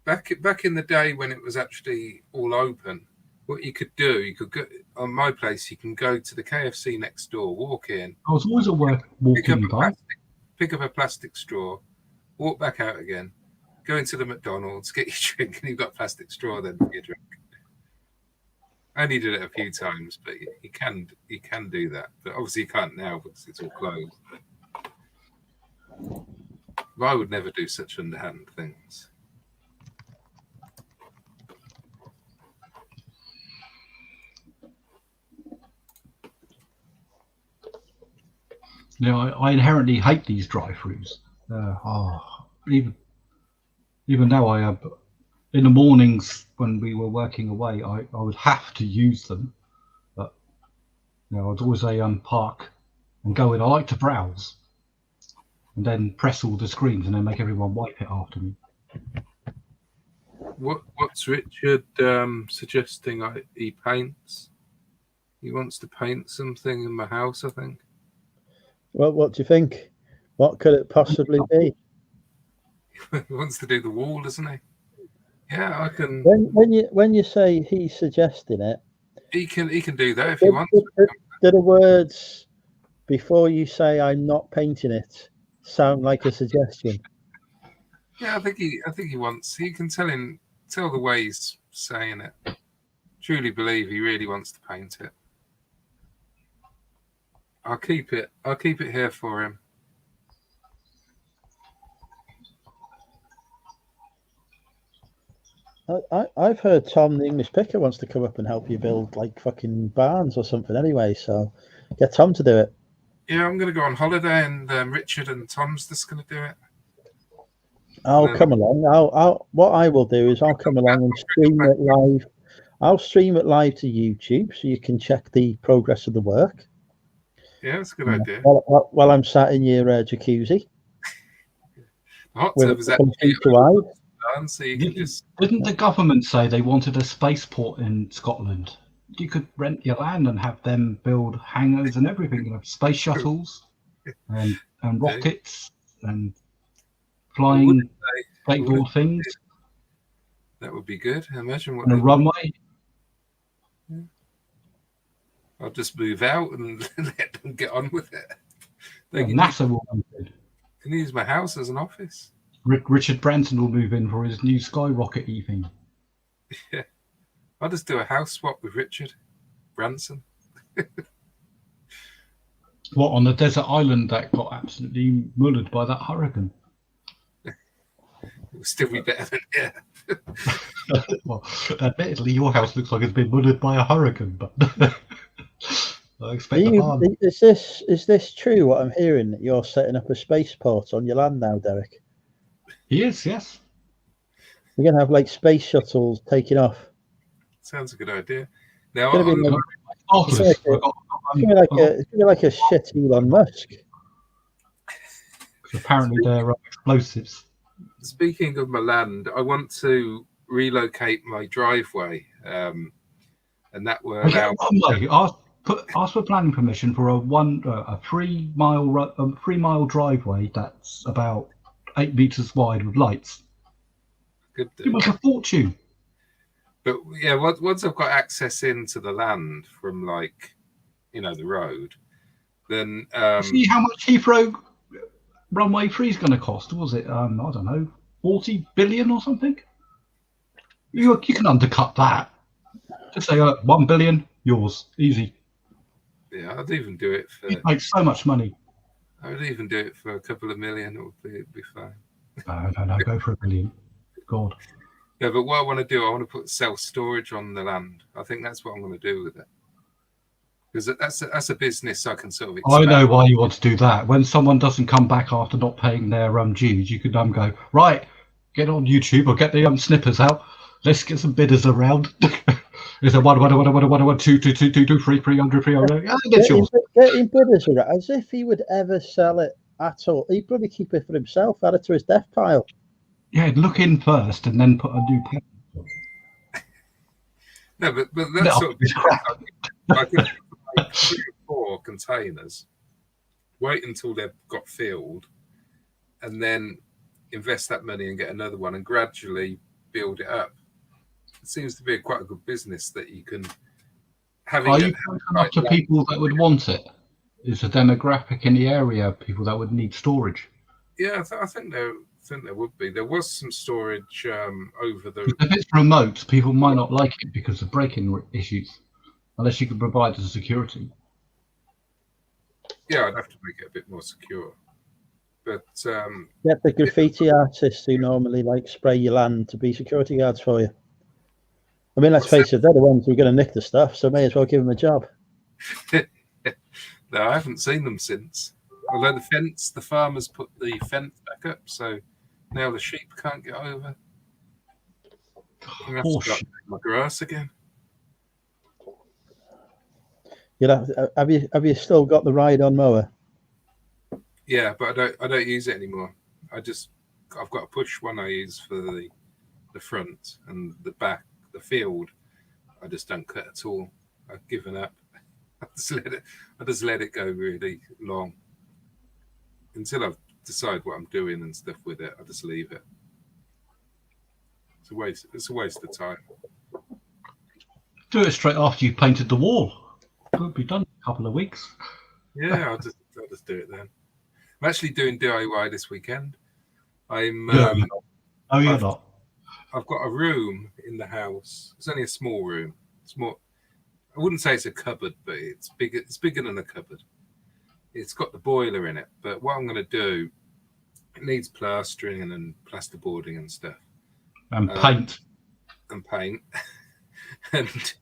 Speaker 9: Back in the day when it was actually all open, what you could do, you could go on my place. You can go to the KFC next door, walk in.
Speaker 8: I was always at work walking by.
Speaker 9: Pick up a plastic straw, walk back out again, go into the McDonald's, get your drink, and you've got a plastic straw then for your drink. I only did it a few times, but you can do that. But obviously you can't now because it's all closed. But I would never do such underhand things.
Speaker 8: Yeah, I inherently hate these drive-throughs. Even now, I have. In the mornings when we were working away, I would have to use them, but I'd always say park and go in. I like to browse and then press all the screens and then make everyone wipe it after me.
Speaker 9: What's Richard suggesting? He paints. He wants to paint something in my house, I think.
Speaker 1: Well, what do you think? What could it possibly be?
Speaker 9: He wants to do the wall, doesn't he? Yeah, I can.
Speaker 1: When you say he's suggesting it,
Speaker 9: he can do that if he wants.
Speaker 1: Do the words before you say I'm not painting it sound like a suggestion?
Speaker 9: Yeah, I think he wants. He can tell the way he's saying it. Truly believe he really wants to paint it. I'll keep it here for him.
Speaker 1: I've heard Tom the English Picker wants to come up and help you build like fucking barns or something anyway, so get Tom to do it.
Speaker 9: Yeah, I'm going to go on holiday and Richard and Tom's just going to do it.
Speaker 1: I'll come along. What I will do is I'll come along and stream it live. I'll stream it live to YouTube so you can check the progress of the work.
Speaker 9: Yeah, that's a good idea.
Speaker 1: While I'm sat in your jacuzzi.
Speaker 9: The hot tub is actually so you can just...
Speaker 8: Didn't the government say they wanted a spaceport in Scotland? You could rent your land and have them build hangars and everything, space shuttles and rockets and flying skateboard things.
Speaker 9: That would be good. Imagine what
Speaker 8: and a runway.
Speaker 9: Yeah. I'll just move out and let them get on with it.
Speaker 8: NASA will move in.
Speaker 9: Can use my house as an office.
Speaker 8: Richard Branson will move in for his new skyrocket evening.
Speaker 9: Yeah. I'll just do a house swap with Richard Branson.
Speaker 8: What, on the desert island that got absolutely mullered by that hurricane?
Speaker 9: It will still be better than here.
Speaker 8: Well, admittedly, your house looks like it's been mullered by a hurricane, but I expect
Speaker 1: is this true, what I'm hearing, that you're setting up a spaceport on your land now, Derek?
Speaker 8: He is, yes.
Speaker 1: We're going to have like space shuttles taking off.
Speaker 9: Sounds a good idea. Now,
Speaker 1: it's going to be like a shit Elon Musk.
Speaker 8: Apparently, there are explosives.
Speaker 9: Speaking of my land, I want to relocate my driveway, and that will allow.
Speaker 8: Ask for planning permission for a 3 mile driveway that's about 8 meters wide with lights.
Speaker 9: Good.
Speaker 8: It was a fortune.
Speaker 9: But yeah, once I've got access into the land from the road, then
Speaker 8: see how much Heathrow runway 3 is going to cost. Was it I don't know, 40 billion or something? You can undercut that. Just say 1 billion, yours, easy.
Speaker 9: Yeah, I'd even do it for.
Speaker 8: It makes so much money.
Speaker 9: I would even do it for a couple of million. It'd be fine.
Speaker 8: No, go for $1 billion. God.
Speaker 9: Yeah, but what I want to do, I want to put self-storage on the land. I think that's what I'm going to do with it. Because that's a business I can sort of expand.
Speaker 8: I know why you want to do that. When someone doesn't come back after not paying their dues, you could go, right, get on YouTube or get the snippers out. Let's get some bidders around. It's a 1, 2, 2, 2, 2, 2, 3, 300, 300. Yeah, get yours.
Speaker 1: Getting bidders around, as if he would ever sell it at all. He'd probably keep it for himself, add it to his death pile.
Speaker 8: Yeah, look in first and then put a new pen.
Speaker 9: No, but that's sort of crap. I could make 3 or 4 containers, wait until they've got filled, and then invest that money and get another one and gradually build it up. It seems to be quite a good business that you can have.
Speaker 8: Are you close enough to people that would want it? Is a demographic in the area people that would need storage?
Speaker 9: Yeah, I think there would be. There was some storage over the.
Speaker 8: If it's remote, people might not like it because of break-in issues, unless you can provide the security.
Speaker 9: Yeah, I'd have to make it a bit more secure. But
Speaker 1: get the graffiti artists who normally spray your land to be security guards for you. I mean, let's face it, they're the ones who are going to nick the stuff, so may as well give them a job.
Speaker 9: No, I haven't seen them since. Although the farmers put the fence back up, so now the sheep can't get over. I'm going to have to my grass again.
Speaker 1: Have you still got the ride-on mower?
Speaker 9: Yeah, but I don't use it anymore. I've got a push one I use for the front and the back, the field. I just don't cut at all. I've given up. I just let it go really long until I decide what I'm doing and stuff with it. I just leave it. It's a waste. It's a waste of time.
Speaker 8: Do it straight after you've painted the wall. It would be done in a couple of weeks.
Speaker 9: Yeah, I'll just do it then. I'm actually doing DIY this weekend. I'm.
Speaker 8: No, you're not.
Speaker 9: I've got a room in the house. It's only a small room. It's more. I wouldn't say it's a cupboard, but it's bigger. It's bigger than a cupboard. It's got the boiler in it. But what I'm going to do, it needs plastering and plasterboarding and stuff.
Speaker 8: And paint.
Speaker 9: And paint. And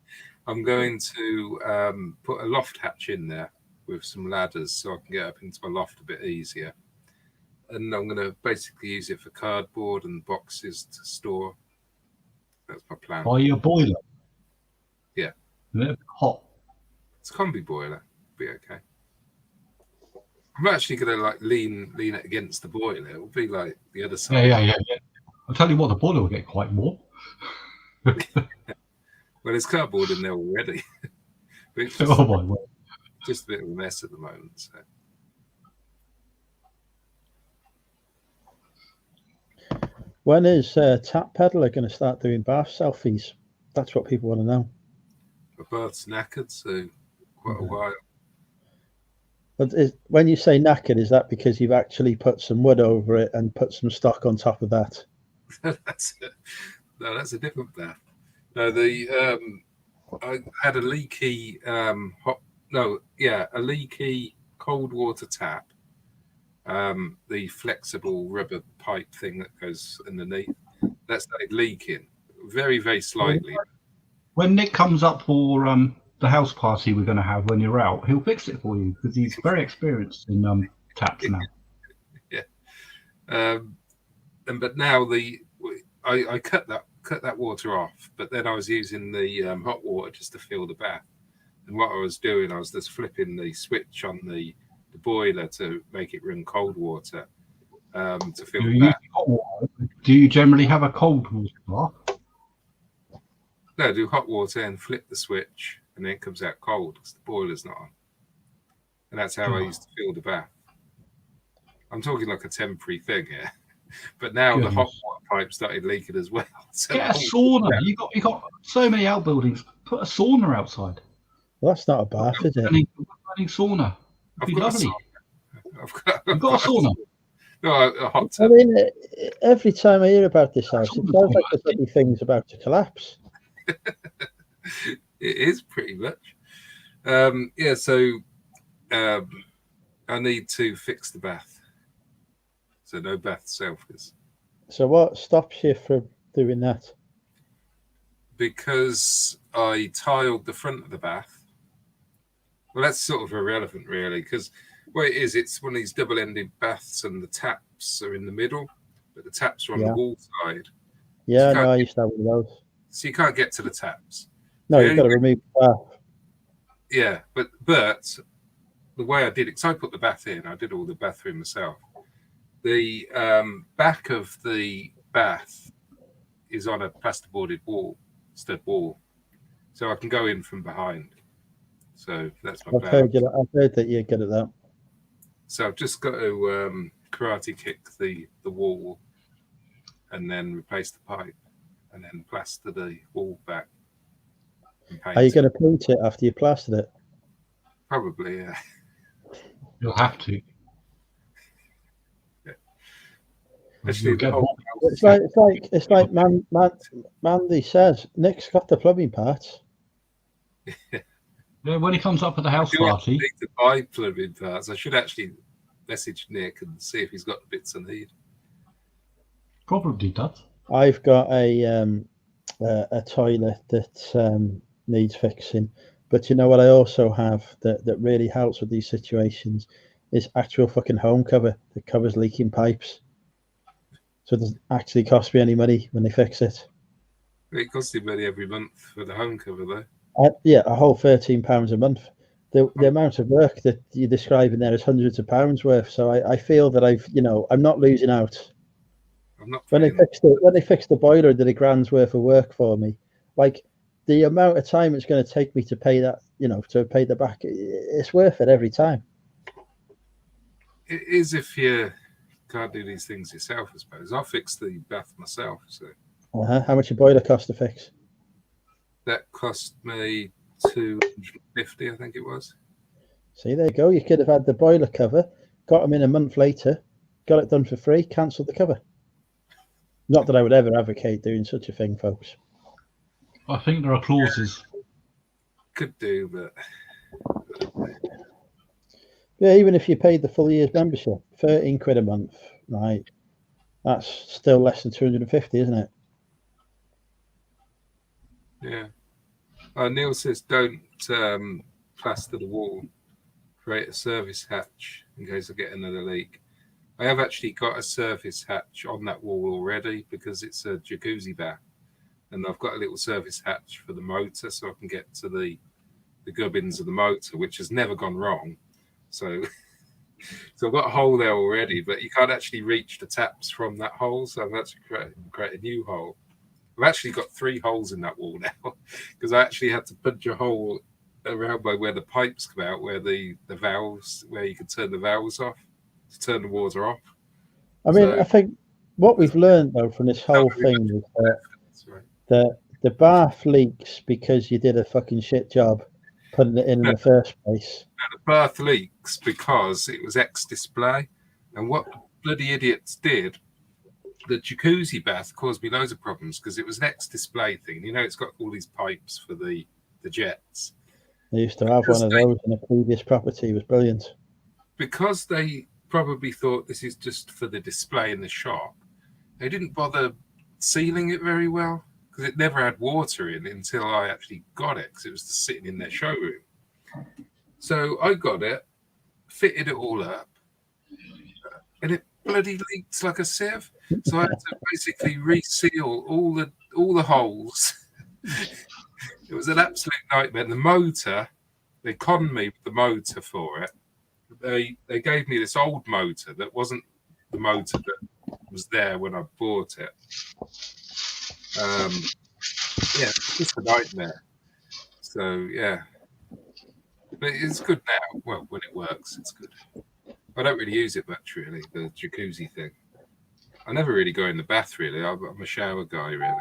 Speaker 9: I'm going to put a loft hatch in there with some ladders so I can get up into my loft a bit easier. And I'm going to basically use it for cardboard and boxes to store. That's my plan.
Speaker 8: By your boiler?
Speaker 9: Yeah.
Speaker 8: A little bit hot.
Speaker 9: It's a combi boiler. Be okay. I'm actually going to like lean it against the boiler. It will be like the other side.
Speaker 8: Yeah. I'll tell you what, the boiler will get quite warm.
Speaker 9: Well, there's cardboard in there already. But it's just,
Speaker 8: Oh my word.
Speaker 9: just a bit of a mess at the moment. So.
Speaker 1: When is Tap Peddler going to start doing bath selfies? That's what people want to know.
Speaker 9: My bath's knackered, so quite a while.
Speaker 1: But when you say knackered, is that because you've actually put some wood over it and put some stock on top of that?
Speaker 9: That's a different bath. No, I had a leaky a leaky cold water tap. The flexible rubber pipe thing that goes underneath, that started leaking very, very slightly.
Speaker 8: When Nick comes up for the house party we're going to have when you're out, he'll fix it for you because he's very experienced in taps now.
Speaker 9: Yeah. But now I cut that water off, but then I was using the hot water just to fill the bath. And what I was doing, I was just flipping the switch on the boiler to make it run cold water to fill the bath.
Speaker 8: Do you generally have a cold water bath?
Speaker 9: No, I do hot water and flip the switch, and then it comes out cold because the boiler's not on. And that's how I used to fill the bath. I'm talking like a temporary thing here. But now the hot water pipe started leaking as well. So
Speaker 8: get a sauna. You got so many outbuildings. Put a sauna outside.
Speaker 1: Well, that's not a bath, is it?
Speaker 8: Running sauna. It'd be lovely. I've got a sauna.
Speaker 9: No, a hot tub.
Speaker 1: I mean, every time I hear about this house, it sounds like there's any things about to collapse.
Speaker 9: It is pretty much. So I need to fix the bath. So no bath selfies.
Speaker 1: So what stops you from doing that?
Speaker 9: Because I tiled the front of the bath. Well, that's sort of irrelevant, really, because what it is, it's one of these double-ended baths, and the taps are in the middle, but the taps are on the wall side.
Speaker 1: Yeah, no, I used to have one of those.
Speaker 9: So you can't get to the taps.
Speaker 1: No, you've got to remove the bath.
Speaker 9: Yeah, but the way I did it, because I put the bath in, I did all the bathroom myself. The back of the bath is on a plasterboarded wall, stud wall, so I can go in from behind. So that's my plan.
Speaker 1: I've heard that you're good at that.
Speaker 9: So I've just got to karate kick the wall, and then replace the pipe, and then plaster the wall back.
Speaker 1: Are you going to paint it after you plastered it?
Speaker 9: Probably, yeah.
Speaker 8: You'll have to.
Speaker 9: Actually,
Speaker 1: it's like Mandy says, Nick's got the plumbing parts.
Speaker 8: Yeah, when he comes up at the house party.
Speaker 9: I need to buy plumbing parts. I should actually message Nick and see if he's got the bits I need.
Speaker 8: Probably does.
Speaker 1: I've got a toilet that needs fixing, but you know what I also have that really helps with these situations is actual fucking home cover that covers leaking pipes. So it doesn't actually cost me any money when they fix it.
Speaker 9: It costs you money every month for the home cover, though.
Speaker 1: A whole £13 a month. The amount of work that you're describing there is hundreds of pounds worth. So I feel that I'm not losing out.
Speaker 9: I'm not
Speaker 1: when they fixed the boiler, did a grand's worth of work for me. Like the amount of time it's going to take me to pay that, to pay the back, it's worth it every time.
Speaker 9: It is if you can't do these things yourself, I suppose. I'll fix the bath myself. So
Speaker 1: How much a boiler cost to fix?
Speaker 9: that cost me $250, I think it was.
Speaker 1: See, there you go. You could have had the boiler cover, got them in a month later, got it done for free, cancelled the cover. Not that I would ever advocate doing such a thing, folks.
Speaker 8: I think there are clauses.
Speaker 9: Could do, but
Speaker 1: Yeah, even if you paid the full year's membership, 13 quid a month, right? That's still less than 250, isn't it?
Speaker 9: yeah. Neil says don't plaster the wall. Create a service hatch in case I get another leak. I have actually got a service hatch on that wall already because it's a jacuzzi bath, and I've got a little service hatch for the motor so I can get to the gubbins of the motor, which has never gone wrong. So I've got a hole there already, but you can't actually reach the taps from that hole. So I've actually create a new hole. I've actually got 3 holes in that wall now because I actually had to punch a hole around by where the pipes come out, where the valves, where you can turn the valves off to turn the water off.
Speaker 1: I mean, I think what we've learned though from this whole thing is that the bath leaks because you did a fucking shit job putting it in the first place.
Speaker 9: The bath leaks because it was ex-display, and what bloody idiots did, the jacuzzi bath caused me loads of problems because it was an ex-display thing. It's got all these pipes for the jets.
Speaker 1: They used to have one of those in a previous property. It was brilliant.
Speaker 9: Because they probably thought this is just for the display in the shop, they didn't bother sealing it very well because it never had water in until I actually got it because it was just sitting in their showroom. So I got it, fitted it all up, and it bloody leaks like a sieve. So I had to basically reseal all the holes. It was an absolute nightmare. The motor, they conned me with the motor for it. They gave me this old motor that wasn't the motor that was there when I bought it. Yeah, it's just a nightmare. So yeah, but it's good now. Well, when it works, it's good. I don't really use it much, really. The jacuzzi thing. I never really go in the bath, really. I'm a shower guy, really.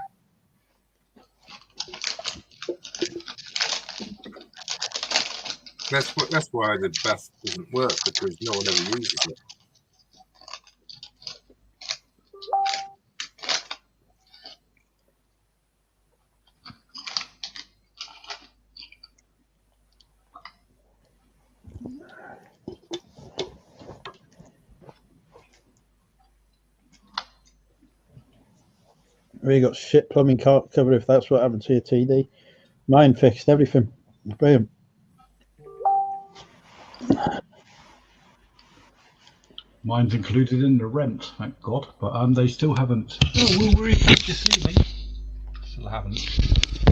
Speaker 9: That's why the bath doesn't work, because no one ever uses it.
Speaker 1: We got shit plumbing cover if that's what happened to your TD. Mine fixed everything. Brilliant.
Speaker 8: Mine's included in the rent, thank God. But they still haven't. Oh, we're in to see me. Still haven't.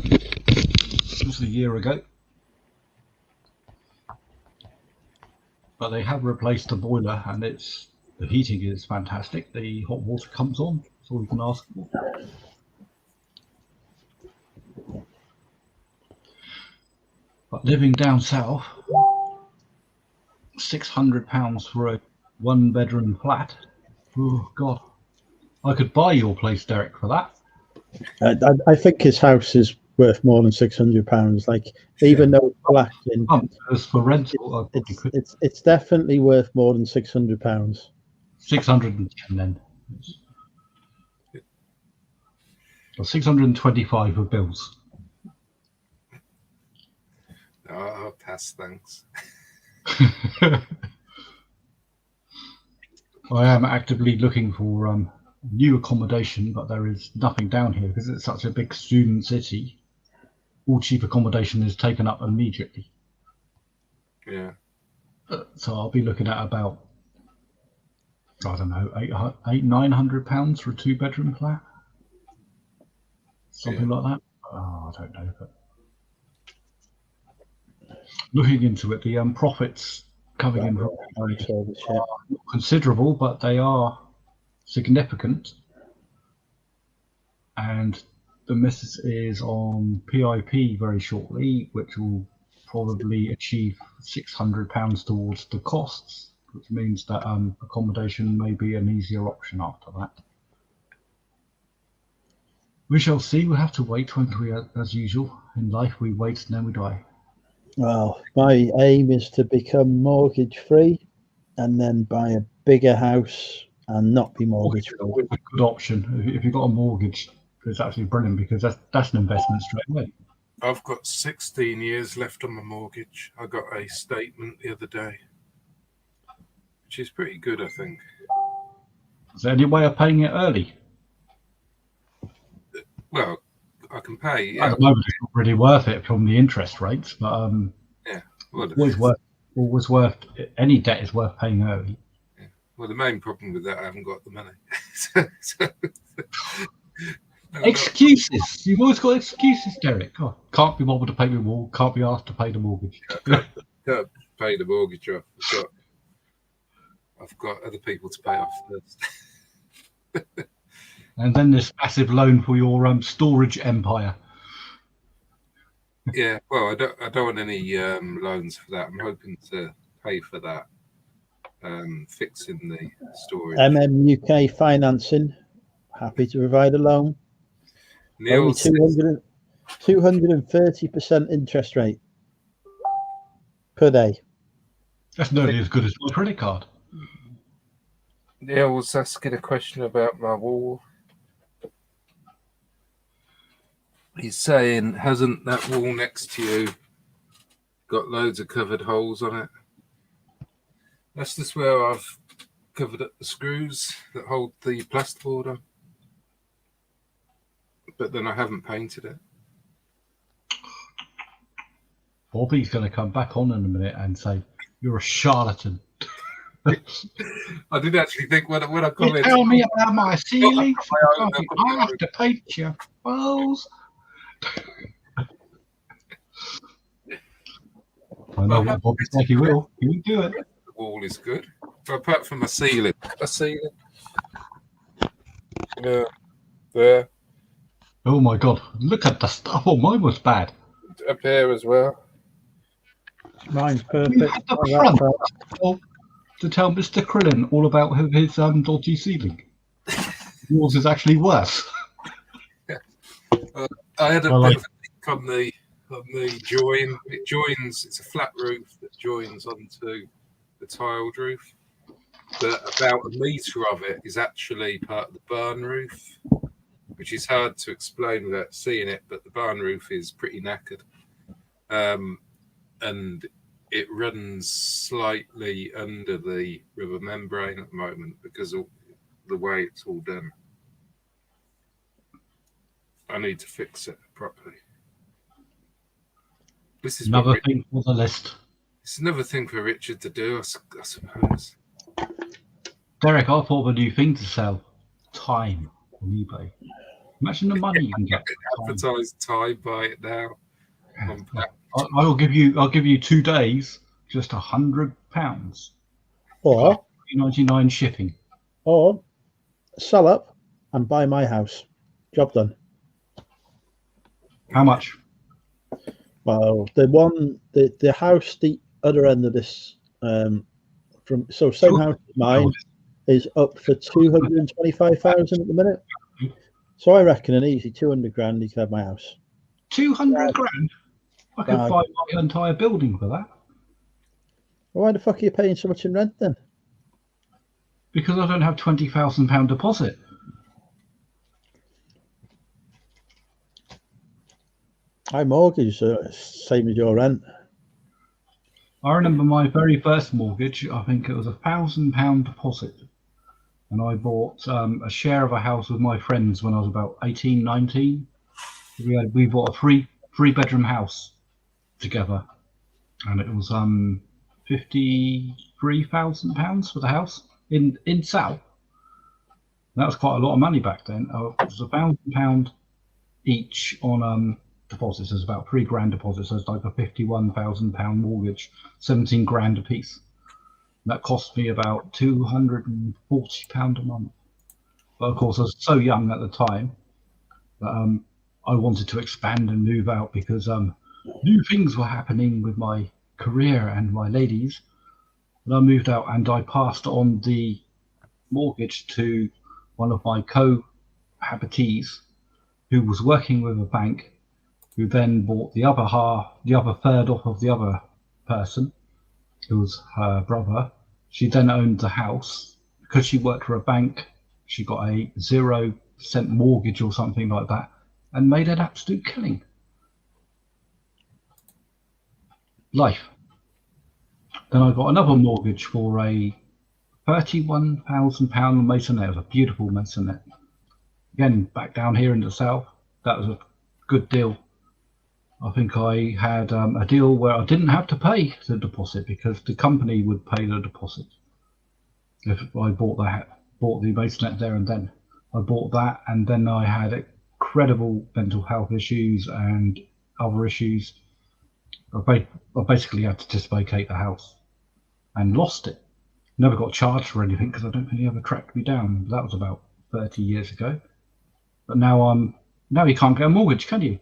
Speaker 8: This was a year ago. But they have replaced the boiler, and the heating is fantastic. The hot water comes on. That's all you can ask for. But living down south, £600 for a 1-bedroom flat. Oh God, I could buy your place, Derek, for that.
Speaker 1: I think his house is worth more than £600. Like, even though it's black,
Speaker 8: as for rental,
Speaker 1: it's definitely worth more than £600.
Speaker 8: 610 then. Or 625 for bills.
Speaker 9: I'll pass, thanks.
Speaker 8: I am actively looking for new accommodation, but there is nothing down here because it's such a big student city. All cheap accommodation is taken up immediately.
Speaker 9: Yeah.
Speaker 8: So I'll be looking at about, I don't know, £900 for a 2-bedroom flat, something like that. Oh, I don't know, but looking into it, the profits coming in are not considerable, but they are significant, and the missus is on PIP very shortly, which will probably achieve £600 towards the costs, which means that accommodation may be an easier option after that. We shall see. We'll have to wait, won't we? As usual in life, we wait and then we die.
Speaker 1: Well, my aim is to become mortgage free and then buy a bigger house and not be mortgage free.
Speaker 8: A good option. If you've got a mortgage, it's absolutely brilliant because that's an investment straight away.
Speaker 9: I've got 16 years left on my mortgage. I got a statement the other day, which is pretty good, I think.
Speaker 8: Is there any way of paying it early?
Speaker 9: Well, I can pay.
Speaker 8: At the moment, it's not really worth it from the interest rates, but
Speaker 9: yeah, well,
Speaker 8: always worth. Any debt is worth paying early.
Speaker 9: Yeah. Well, the main problem with that, I haven't got the money.
Speaker 8: Excuses. You've always got excuses, Derek. Oh, can't be bothered to pay the mortgage. Can't be asked to pay the mortgage.
Speaker 9: Can't pay the mortgage off. I've got other people to pay off first.
Speaker 8: And then this massive loan for your storage empire.
Speaker 9: Yeah, well, I don't want any loans for that. I'm hoping to pay for that, fixing the storage.
Speaker 1: UK financing, happy to provide a loan. Only 230% interest rate per day.
Speaker 8: That's nearly as good as my credit card.
Speaker 9: Neil was asking a question about my wall. He's saying, hasn't that wall next to you got loads of covered holes on it? That's just where I've covered up the screws that hold the plasterboard on. But then I haven't painted it.
Speaker 8: Bobby's going to come back on in a minute and say, you're a charlatan.
Speaker 9: I did actually think when I commented.
Speaker 8: You tell me about my ceiling. I have to paint your walls. I know what Bobby's like. He will. He will do it.
Speaker 9: The wall is good. But apart from my ceiling. Yeah. There.
Speaker 8: Oh my God! Look at the stuff. Oh, mine was bad.
Speaker 9: Up here as well.
Speaker 1: Mine's perfect.
Speaker 8: You had the front to tell Mr. Krillin all about his dodgy ceiling. Yours is actually worse.
Speaker 9: I had a bit of a leak on the join. It joins. It's a flat roof that joins onto the tiled roof. But about a metre of it is actually part of the barn roof, which is hard to explain without seeing it. But the barn roof is pretty knackered, and it runs slightly under the rubber membrane at the moment because of the way it's all done. I need to fix it properly. This is
Speaker 8: another thing for the list.
Speaker 9: It's another thing for Richard to do, I suppose.
Speaker 8: Derek, I thought of a new thing to sell. Time on eBay. Imagine the money you can get.
Speaker 9: Advertise time, buy it now.
Speaker 8: I'll give you 2 days, just £100.
Speaker 1: Or
Speaker 8: $99 shipping.
Speaker 1: Or sell up and buy my house. Job done.
Speaker 8: How much?
Speaker 1: Well, the house, the other end of this, same house as mine, is up for 225,000 at the minute. So I reckon an easy 200 grand you could have my house.
Speaker 8: 200 grand? I could buy my entire building for that.
Speaker 1: Well, why the fuck are you paying so much in rent then?
Speaker 8: Because I don't have £20,000 deposit.
Speaker 1: I mortgage same as your rent.
Speaker 8: I remember my very first mortgage. I think it was £1,000 deposit, and I bought a share of a house with my friends when I was about 18, 19. We bought a three-bedroom house together, and it was £53,000 for the house in South. That was quite a lot of money back then. It was £1,000 each on deposits. There's about £3 grand deposits. So it's like a £51,000 mortgage, 17 grand a piece. That cost me about £240 a month. But of course, I was so young at the time that I wanted to expand and move out because new things were happening with my career and my ladies. And I moved out and I passed on the mortgage to one of my cohabitees who was working with a bank, who then bought the other third off of the other person, who was her brother. She then owned the house. Because she worked for a bank, she got a 0% mortgage or something like that and made an absolute killing. Life. Then I got another mortgage for a £31,000 masonette. It was a beautiful masonette. Again, back down here in the south, that was a good deal. I think I had a deal where I didn't have to pay the deposit because the company would pay the deposit. If I bought the masonette there and then. I bought that, and then I had incredible mental health issues and other issues. I basically had to just vacate the house and lost it. Never got charged for anything because I don't think he ever tracked me down. That was about 30 years ago. But now you can't get a mortgage, can you?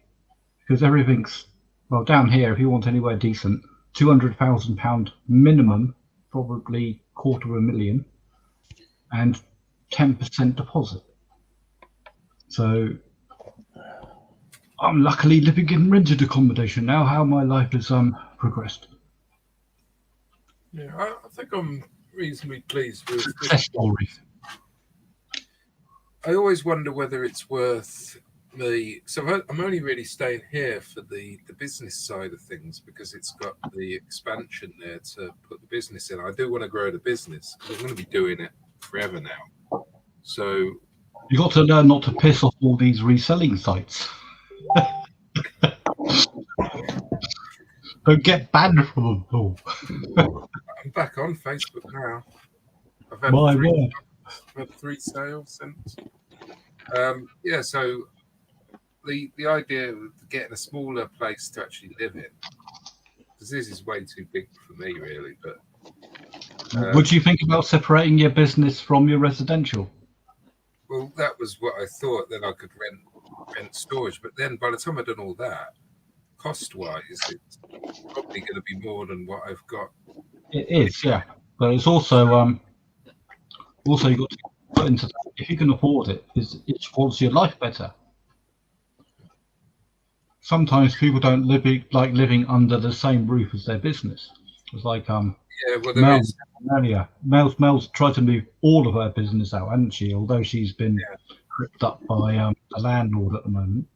Speaker 8: Because everything's, well, down here, if you want anywhere decent, £200,000 minimum, probably $250,000, and 10% deposit. So I'm luckily living in rented accommodation now. How my life has progressed.
Speaker 9: Yeah, I think I'm reasonably pleased with
Speaker 8: success stories.
Speaker 9: I always wonder whether it's worth me. So I'm only really staying here for the business side of things because it's got the expansion there to put the business in. I do want to grow the business because I'm going to be doing it forever now. So
Speaker 8: you got to learn not to piss off all these reselling sites. Don't get banned from them all.
Speaker 9: I'm back on Facebook now. I've had three sales since. Yeah, so the idea of getting a smaller place to actually live in, because this is way too big for me, really. But
Speaker 8: would you think about separating your business from your residential?
Speaker 9: Well, that was what I thought. Then I could rent storage, but then by the time I've done all that, cost-wise, it's probably going to be more than what I've got.
Speaker 8: It is, yeah, but it's also you got to put into that. If you can afford it, it quality your life better. Sometimes people don't like living under the same roof as their business. It's like Mel's tried to move all of her business out, hasn't she? Although she's been ripped up by a landlord at the moment.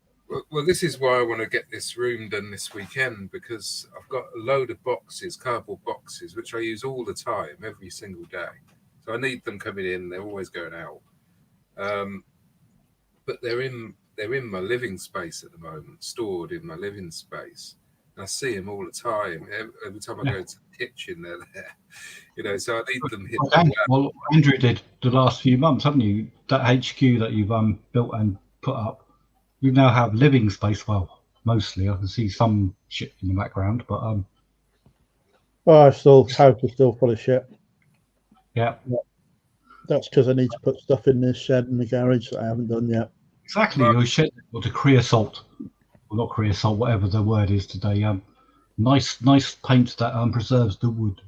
Speaker 9: Well, this is why I want to get this room done this weekend, because I've got a load of boxes, cardboard boxes, which I use all the time, every single day. So I need them coming in. They're always going out. But they're in my living space at the moment, stored in my living space. And I see them all the time. Every time I go to the kitchen, they're there. So I need them hidden.
Speaker 8: Well, Andrew did the last few months, haven't you? That HQ that you've built and put up. You now have living space. Well, mostly. I can see some shit in the background, but
Speaker 1: house is still full of shit.
Speaker 8: Yeah.
Speaker 1: That's because I need to put stuff in this shed in the garage that I haven't done yet.
Speaker 8: Exactly. Your shed or the creosote, or not creosote, whatever the word is today. Nice paint that preserves the wood.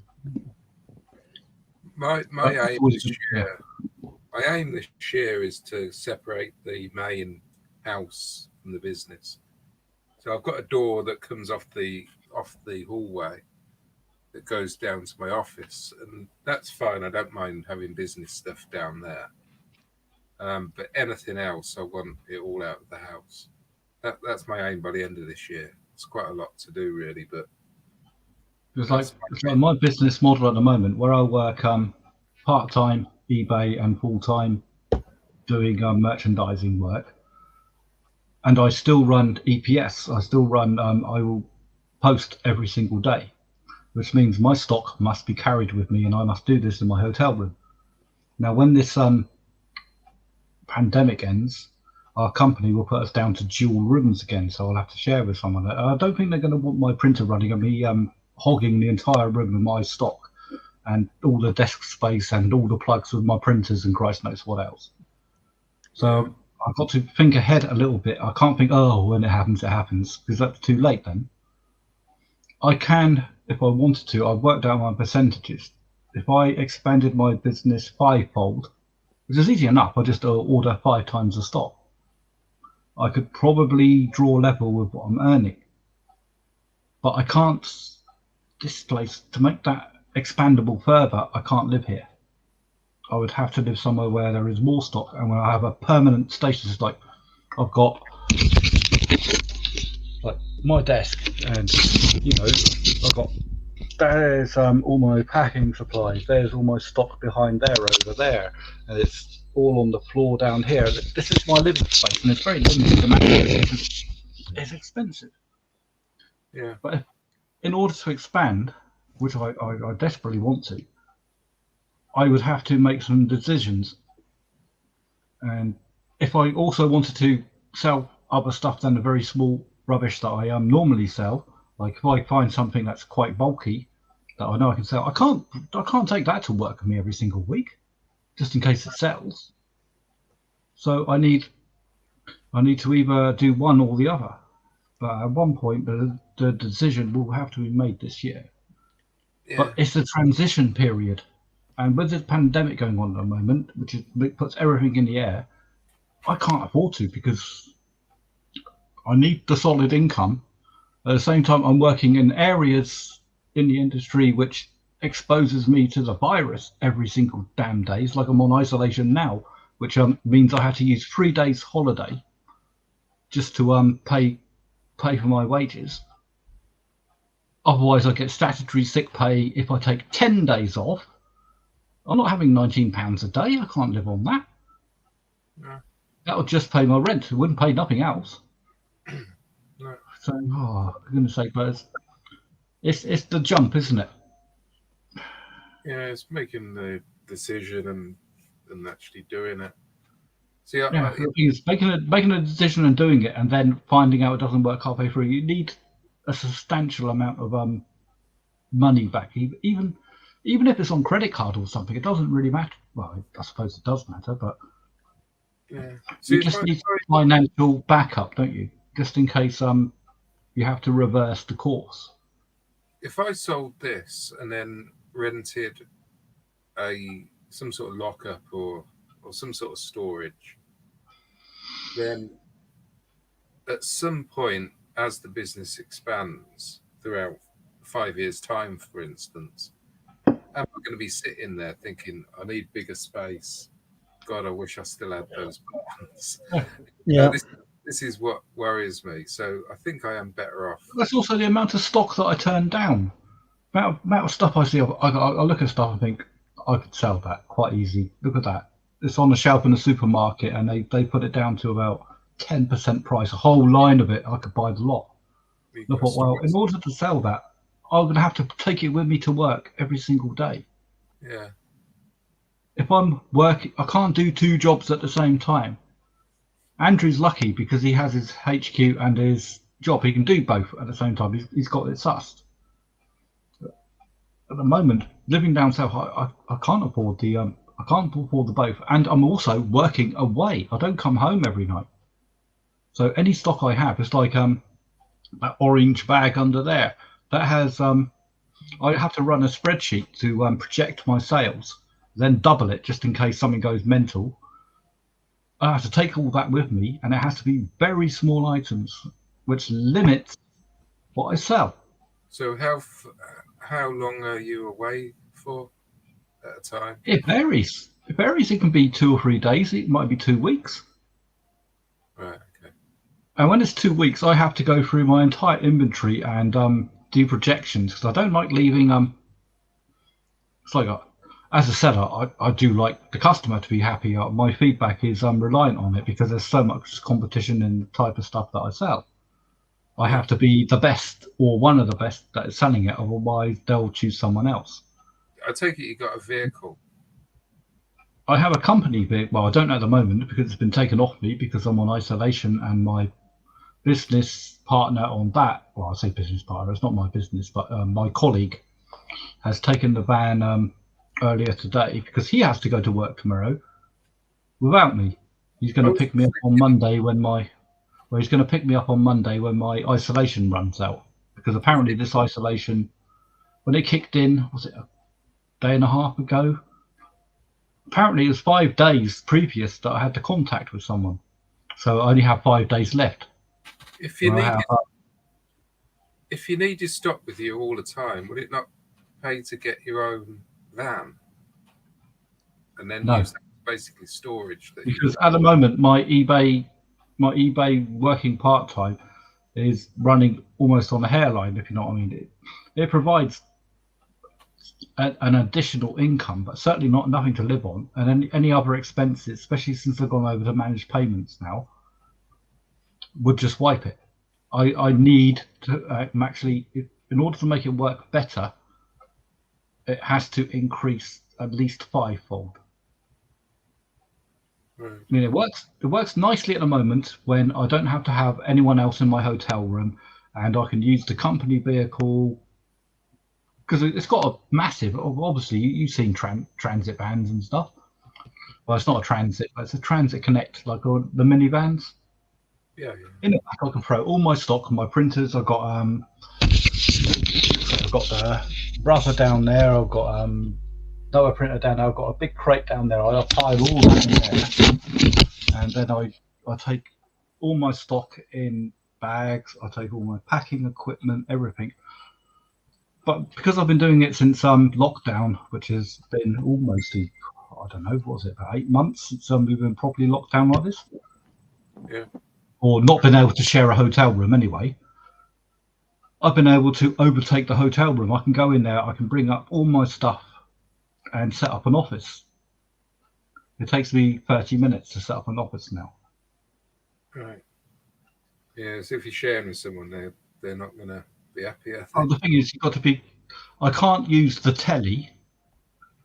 Speaker 9: My aim this year is to separate the main house from the business. So I've got a door that comes off the hallway that goes down to my office, and that's fine. I don't mind having business stuff down there. But anything else, I want it all out of the house. That's my aim by the end of this year. It's quite a lot to do, really, but
Speaker 8: it's like my business model at the moment, where I work part-time eBay and full-time doing merchandising work. And I still run EPS. I still run, I will post every single day, which means my stock must be carried with me, and I must do this in my hotel room. Now, when this pandemic ends, our company will put us down to dual rooms again, so I'll have to share with someone. I don't think they're going to want my printer running and me hogging the entire room with my stock and all the desk space and all the plugs with my printers and Christ knows what else. So I've got to think ahead a little bit. I can't think, oh, when it happens, because that's too late then. I can, if I wanted to, I've worked out my percentages. If I expanded my business 5-fold, which is easy enough, I just order 5 times the stock, I could probably draw level with what I'm earning. But I can't, this place, to make that expandable further, I can't live here. I would have to live somewhere where there is more stock and where I have a permanent status. Like I've got like my desk, and I've got, there's all my packing supplies, there's all my stock behind there, over there, and it's all on the floor down here. This is my living space, and it's very limited amount because it's expensive.
Speaker 9: Yeah.
Speaker 8: But in order to expand, which I desperately want to, I would have to make some decisions. And if I also wanted to sell other stuff than the very small rubbish that I normally sell, like if I find something that's quite bulky that I know I can sell, I can't take that to work with me every single week, just in case it sells. So I need to either do one or the other. But at one point, the decision will have to be made this year.
Speaker 9: Yeah.
Speaker 8: But it's a transition period. And with the pandemic going on at the moment, which puts everything in the air, I can't afford to, because I need the solid income. At the same time, I'm working in areas in the industry which exposes me to the virus every single damn day. It's like I'm on isolation now, which means I had to use 3 days holiday just to pay for my wages. Otherwise, I get statutory sick pay if I take 10 days off. I'm not having £19 a day. I can't live on that.
Speaker 9: No.
Speaker 8: That would just pay my rent. It wouldn't pay nothing else.
Speaker 9: No.
Speaker 8: So, for goodness sake, but it's the jump, isn't it?
Speaker 9: Yeah, it's making the decision and actually doing it. See,
Speaker 8: making a decision and doing it, and then finding out it doesn't work halfway through. You need a substantial amount of money back, even if it's on credit card or something. It doesn't really matter. Well, I suppose it does matter, but
Speaker 9: yeah.
Speaker 8: you just need financial backup, don't you? Just in case you have to reverse the course.
Speaker 9: If I sold this and then rented some sort of lockup or some sort of storage, then at some point, as the business expands throughout 5 years' time, for instance, am I going to be sitting there thinking, I need bigger space? God, I wish I still had those buttons.
Speaker 8: Yeah.
Speaker 9: This is what worries me. So I think I am better off.
Speaker 8: That's also the amount of stock that I turn down. Amount of stuff I see. I look at stuff and think, I could sell that quite easy. Look at that. It's on the shelf in the supermarket, and they put it down to about 10% price. A whole line of it, I could buy the lot. I thought, well, in order to sell that, I'm going to have to take it with me to work every single day.
Speaker 9: Yeah.
Speaker 8: If I'm working, I can't do 2 jobs at the same time. Andrew's lucky because he has his HQ and his job. He can do both at the same time. He's got it sussed. At the moment, living down south, I can't afford the both, and I'm also working away. I don't come home every night. So any stock I have, it's like that orange bag under there. That has I have to run a spreadsheet to project my sales, then double it just in case something goes mental. I have to take all that with me, and it has to be very small items, which limits what I sell.
Speaker 9: So how long are you away for at a time?
Speaker 8: It varies. It can be 2 or 3 days. It might be 2 weeks.
Speaker 9: Right. Okay.
Speaker 8: And when it's 2 weeks, I have to go through my entire inventory and do projections, because I don't like leaving. It's like as a seller, I do like the customer to be happy. My feedback is reliant on it, because there's so much competition in the type of stuff that I sell. I have to be the best or one of the best that is selling it, otherwise they'll choose someone else.
Speaker 9: I take it you got a vehicle.
Speaker 8: I have a company vehicle. Well, I don't at the moment because it's been taken off me because I'm on isolation, and my business partner on that, well, I say business partner, it's not my business, but my colleague has taken the van earlier today because he has to go to work tomorrow without me. He's going to pick me up on Monday when my isolation runs out, because apparently this isolation, when it kicked in, was it a day and a half ago? Apparently it was 5 days previous that I had the contact with someone, so I only have 5 days left.
Speaker 9: If you needed stock with you all the time, would it not pay to get your own van and then use that as basically storage?
Speaker 8: Because at the moment my eBay working part time is running almost on a hairline, if you know what I mean. It provides an additional income, but certainly nothing to live on, and any other expenses, especially since I've gone over to managed payments now, would just wipe it. I need to actually, in order to make it work better, it has to increase at least 5-fold. Right. I mean, it works nicely at the moment when I don't have to have anyone else in my hotel room, and I can use the company vehicle, because it's got a massive, obviously you've seen transit vans and stuff. Well, it's not a transit, but it's a Transit Connect, like the minivans.
Speaker 9: Yeah.
Speaker 8: In the back, I can throw all my stock, my printers. I've got the brother down there. I've got another printer down there. I've got a big crate down there. I pile all that in there, and then I take all my stock in bags. I take all my packing equipment, everything. But because I've been doing it since lockdown, which has been almost, I don't know, what was it, about 8 months since we've been properly locked down like this?
Speaker 9: Yeah.
Speaker 8: Or not been able to share a hotel room anyway. I've been able to overtake the hotel room. I can go in there, I can bring up all my stuff and set up an office. It takes me 30 minutes to set up an office now.
Speaker 9: Right. Yeah, so if you're sharing with someone, they're not going to be happy, I think.
Speaker 8: Oh, the thing is, you've got to be... I can't use the telly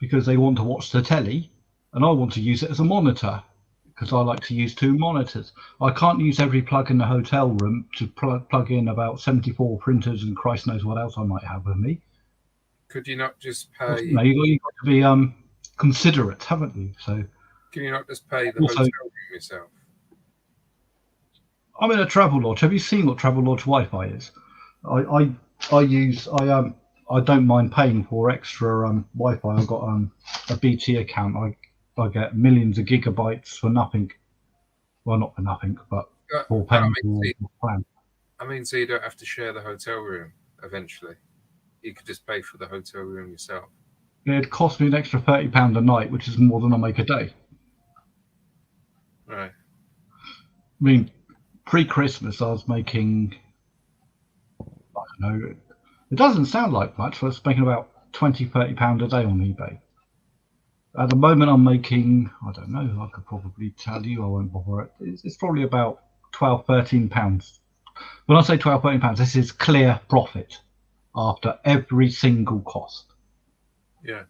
Speaker 8: because they want to watch the telly, and I want to use it as a monitor because I like to use 2 monitors. I can't use every plug in the hotel room to plug in about 74 printers and Christ knows what else I might have with me.
Speaker 9: Could you not just pay...
Speaker 8: You know, you've got to be considerate, haven't you? So
Speaker 9: can you not just pay the hotel room yourself?
Speaker 8: I'm in a Travelodge. Have you seen what Travelodge Wi-Fi is? I don't mind paying for extra Wi-Fi. I've got a BT account. I get millions of gigabytes for nothing. Well, not for nothing, but for paying for the plan.
Speaker 9: I mean, so you don't have to share the hotel room eventually. You could just pay for the hotel room yourself.
Speaker 8: It cost me an extra £30 a night, which is more than I make a day.
Speaker 9: Right.
Speaker 8: I mean, pre-Christmas, I was making, I don't know, it doesn't sound like much, but I was making about £20-30 a day on eBay. At the moment, I'm making, I don't know, I could probably tell you, I won't bother it. It's probably about £12-13. When I say £12-13, this is clear profit after every single cost.
Speaker 9: Yeah.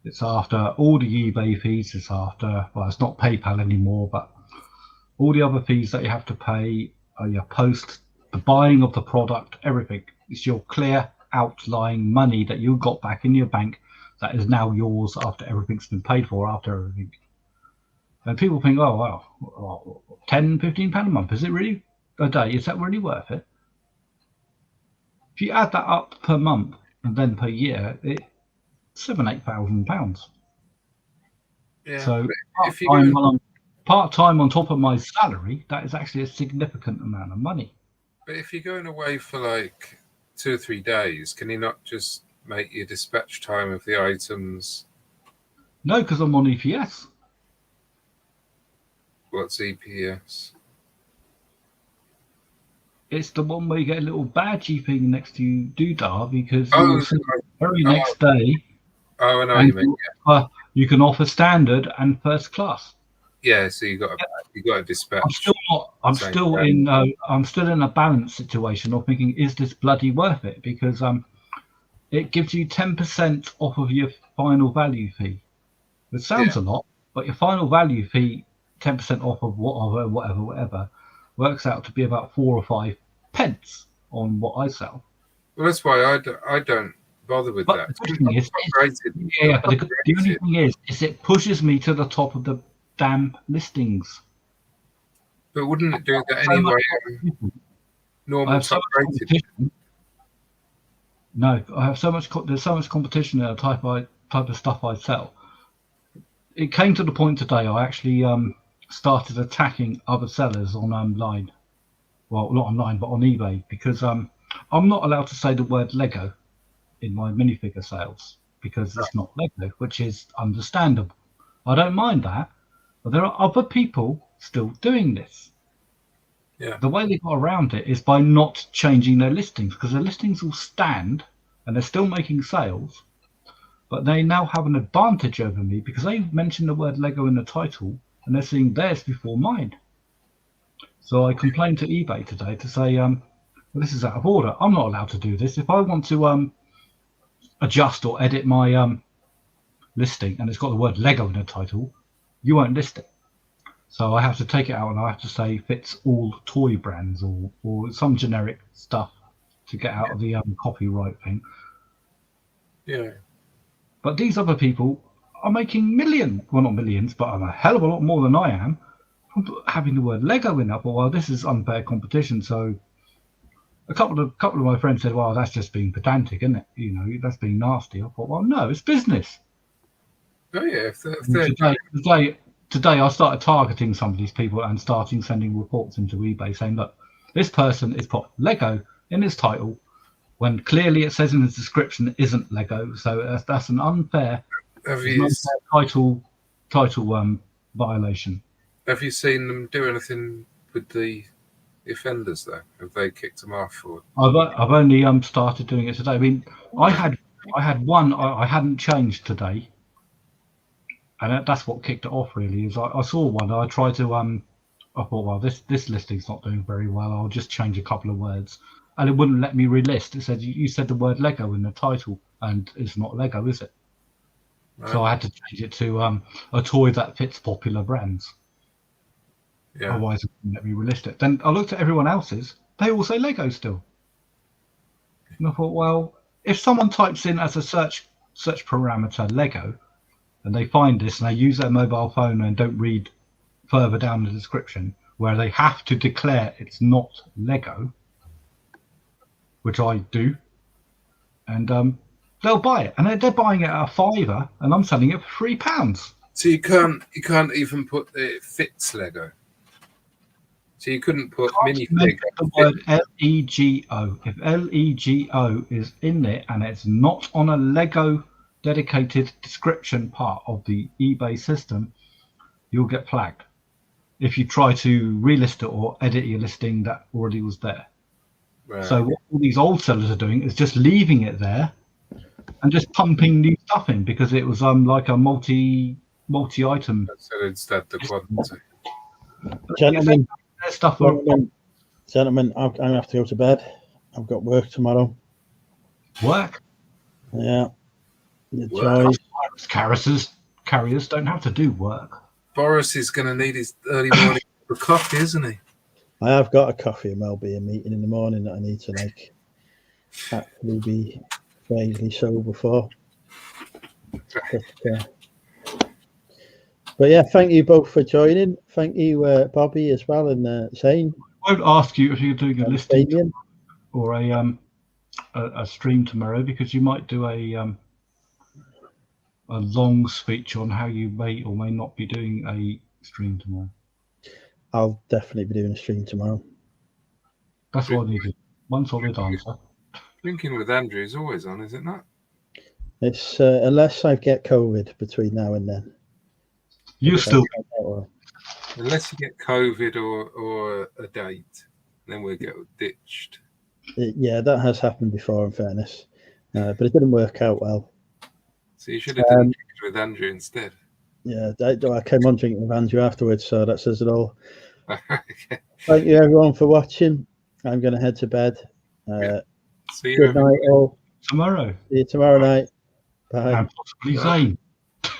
Speaker 8: It's after all the eBay fees, it's after, well, it's not PayPal anymore, but all the other fees that you have to pay, your post, the buying of the product, everything. It's your clear outlying money that you got back in your bank that is now yours after everything's been paid for, after everything. And people think, oh, wow, £10-15 a month, is it really a day? Is that really worth it? If you add that up per month and then per year, it's £7,000-8,000.
Speaker 9: Yeah.
Speaker 8: So part-time on top of my salary, that is actually a significant amount of money.
Speaker 9: But if you're going away for like 2 or 3 days, can you not just make your dispatch time of the items?
Speaker 8: No, because I'm on EPS.
Speaker 9: What's EPS?
Speaker 8: It's the one where you get a little badgy thing next to you, doodah, because
Speaker 9: the
Speaker 8: very next day.
Speaker 9: Oh, I know what you mean.
Speaker 8: Yeah. You can offer standard and first class.
Speaker 9: Yeah, so you got a dispatch.
Speaker 8: I'm still in a balance situation of thinking, is this bloody worth it? Because it gives you 10% off of your final value fee. It sounds a lot, but your final value fee, 10% off of whatever, works out to be about 4 or 5 pence on what I sell.
Speaker 9: Well, that's why I don't bother with that.
Speaker 8: The only thing is it pushes me to the top of the damn listings.
Speaker 9: But wouldn't it do that anyway? Normal top rated.
Speaker 8: No, I have so much. There's so much competition in the type of stuff I sell. It came to the point today. I actually started attacking other sellers on online. Well, not online, but on eBay, because I'm not allowed to say the word Lego in my minifigure sales because it's not Lego, which is understandable. I don't mind that, but there are other people still doing this.
Speaker 9: Yeah.
Speaker 8: The way they got around it is by not changing their listings, because their listings will stand and they're still making sales, but they now have an advantage over me because they mentioned the word Lego in the title and they're seeing theirs before mine. So I complained to eBay today to say, well, this is out of order. I'm not allowed to do this. If I want to adjust or edit my listing and it's got the word Lego in the title, you won't list it. So I have to take it out and I have to say fits all toy brands or some generic stuff to get out of the copyright thing.
Speaker 9: Yeah.
Speaker 8: But these other people are making well, not millions, but a hell of a lot more than I am from having the word Lego in it. Well, this is unfair competition. So a couple of my friends said, well, that's just being pedantic, isn't it? You know, that's being nasty. I thought, well, no, it's business.
Speaker 9: Oh, yeah.
Speaker 8: Today I started targeting some of these people and starting sending reports into eBay saying, look, this person has put Lego in his title when clearly it says in the description it isn't Lego. So that's an unfair title violation.
Speaker 9: Have you seen them do anything with the offenders though? Have they kicked them off? Or?
Speaker 8: I've only started doing it today. I mean, I had one I hadn't changed today. And that's what kicked it off, really. Is I saw one. I tried to. I thought, well, this listing's not doing very well. I'll just change a couple of words, and it wouldn't let me relist. It said you said the word Lego in the title, and it's not Lego, is it? Right. So I had to change it to a toy that fits popular brands. Yeah. Otherwise, it wouldn't let me relist it. Then I looked at everyone else's. They all say Lego still. And I thought, well, if someone types in as a search parameter Lego, and they find this and they use their mobile phone and don't read further down the description where they have to declare it's not Lego, which I do, and they'll buy it. And they're buying it at a £5 and I'm selling it for £3.
Speaker 9: So you can't even put it fits Lego. So you couldn't put minifig.
Speaker 8: The word LEGO. If LEGO is in there and it's not on a Lego dedicated description part of the eBay system, you'll get flagged if you try to relist it or edit your listing that already was there. Right. So what all these old sellers are doing is just leaving it there and just pumping new stuff in because it was like a multi-item.
Speaker 9: So instead the quantity.
Speaker 1: Gentlemen, I'm gonna have to go to bed. I've got work tomorrow.
Speaker 8: Work?
Speaker 1: Yeah.
Speaker 8: Carriers don't have to do work.
Speaker 9: Boris is going to need his early morning for coffee, isn't he?
Speaker 1: I have got a coffee and there'll be a meeting in the morning that I need to actually be vaguely sober for. But yeah, thank you both for joining. Thank you, Bobby, as well, and Zane.
Speaker 8: I would ask you if you're doing a listing or a stream tomorrow, because you might do a long speech on how you may or may not be doing a stream tomorrow.
Speaker 1: I'll definitely be doing a stream tomorrow.
Speaker 8: That's what I needed. One solid answer.
Speaker 9: Drinking with Andrew is always on, is it not?
Speaker 1: It's unless I get COVID between now and then.
Speaker 9: Unless you get COVID or a date, then we'll get ditched.
Speaker 1: Yeah, that has happened before, in fairness, but it didn't work out well.
Speaker 9: So you should have done it with Andrew instead.
Speaker 1: Yeah, I came on drinking with Andrew afterwards, so that says it all. Thank you, everyone, for watching. I'm going to head to bed.
Speaker 9: See you
Speaker 1: good night, all.
Speaker 8: Tomorrow.
Speaker 1: See you tomorrow night. Bye.
Speaker 8: And possibly Zane.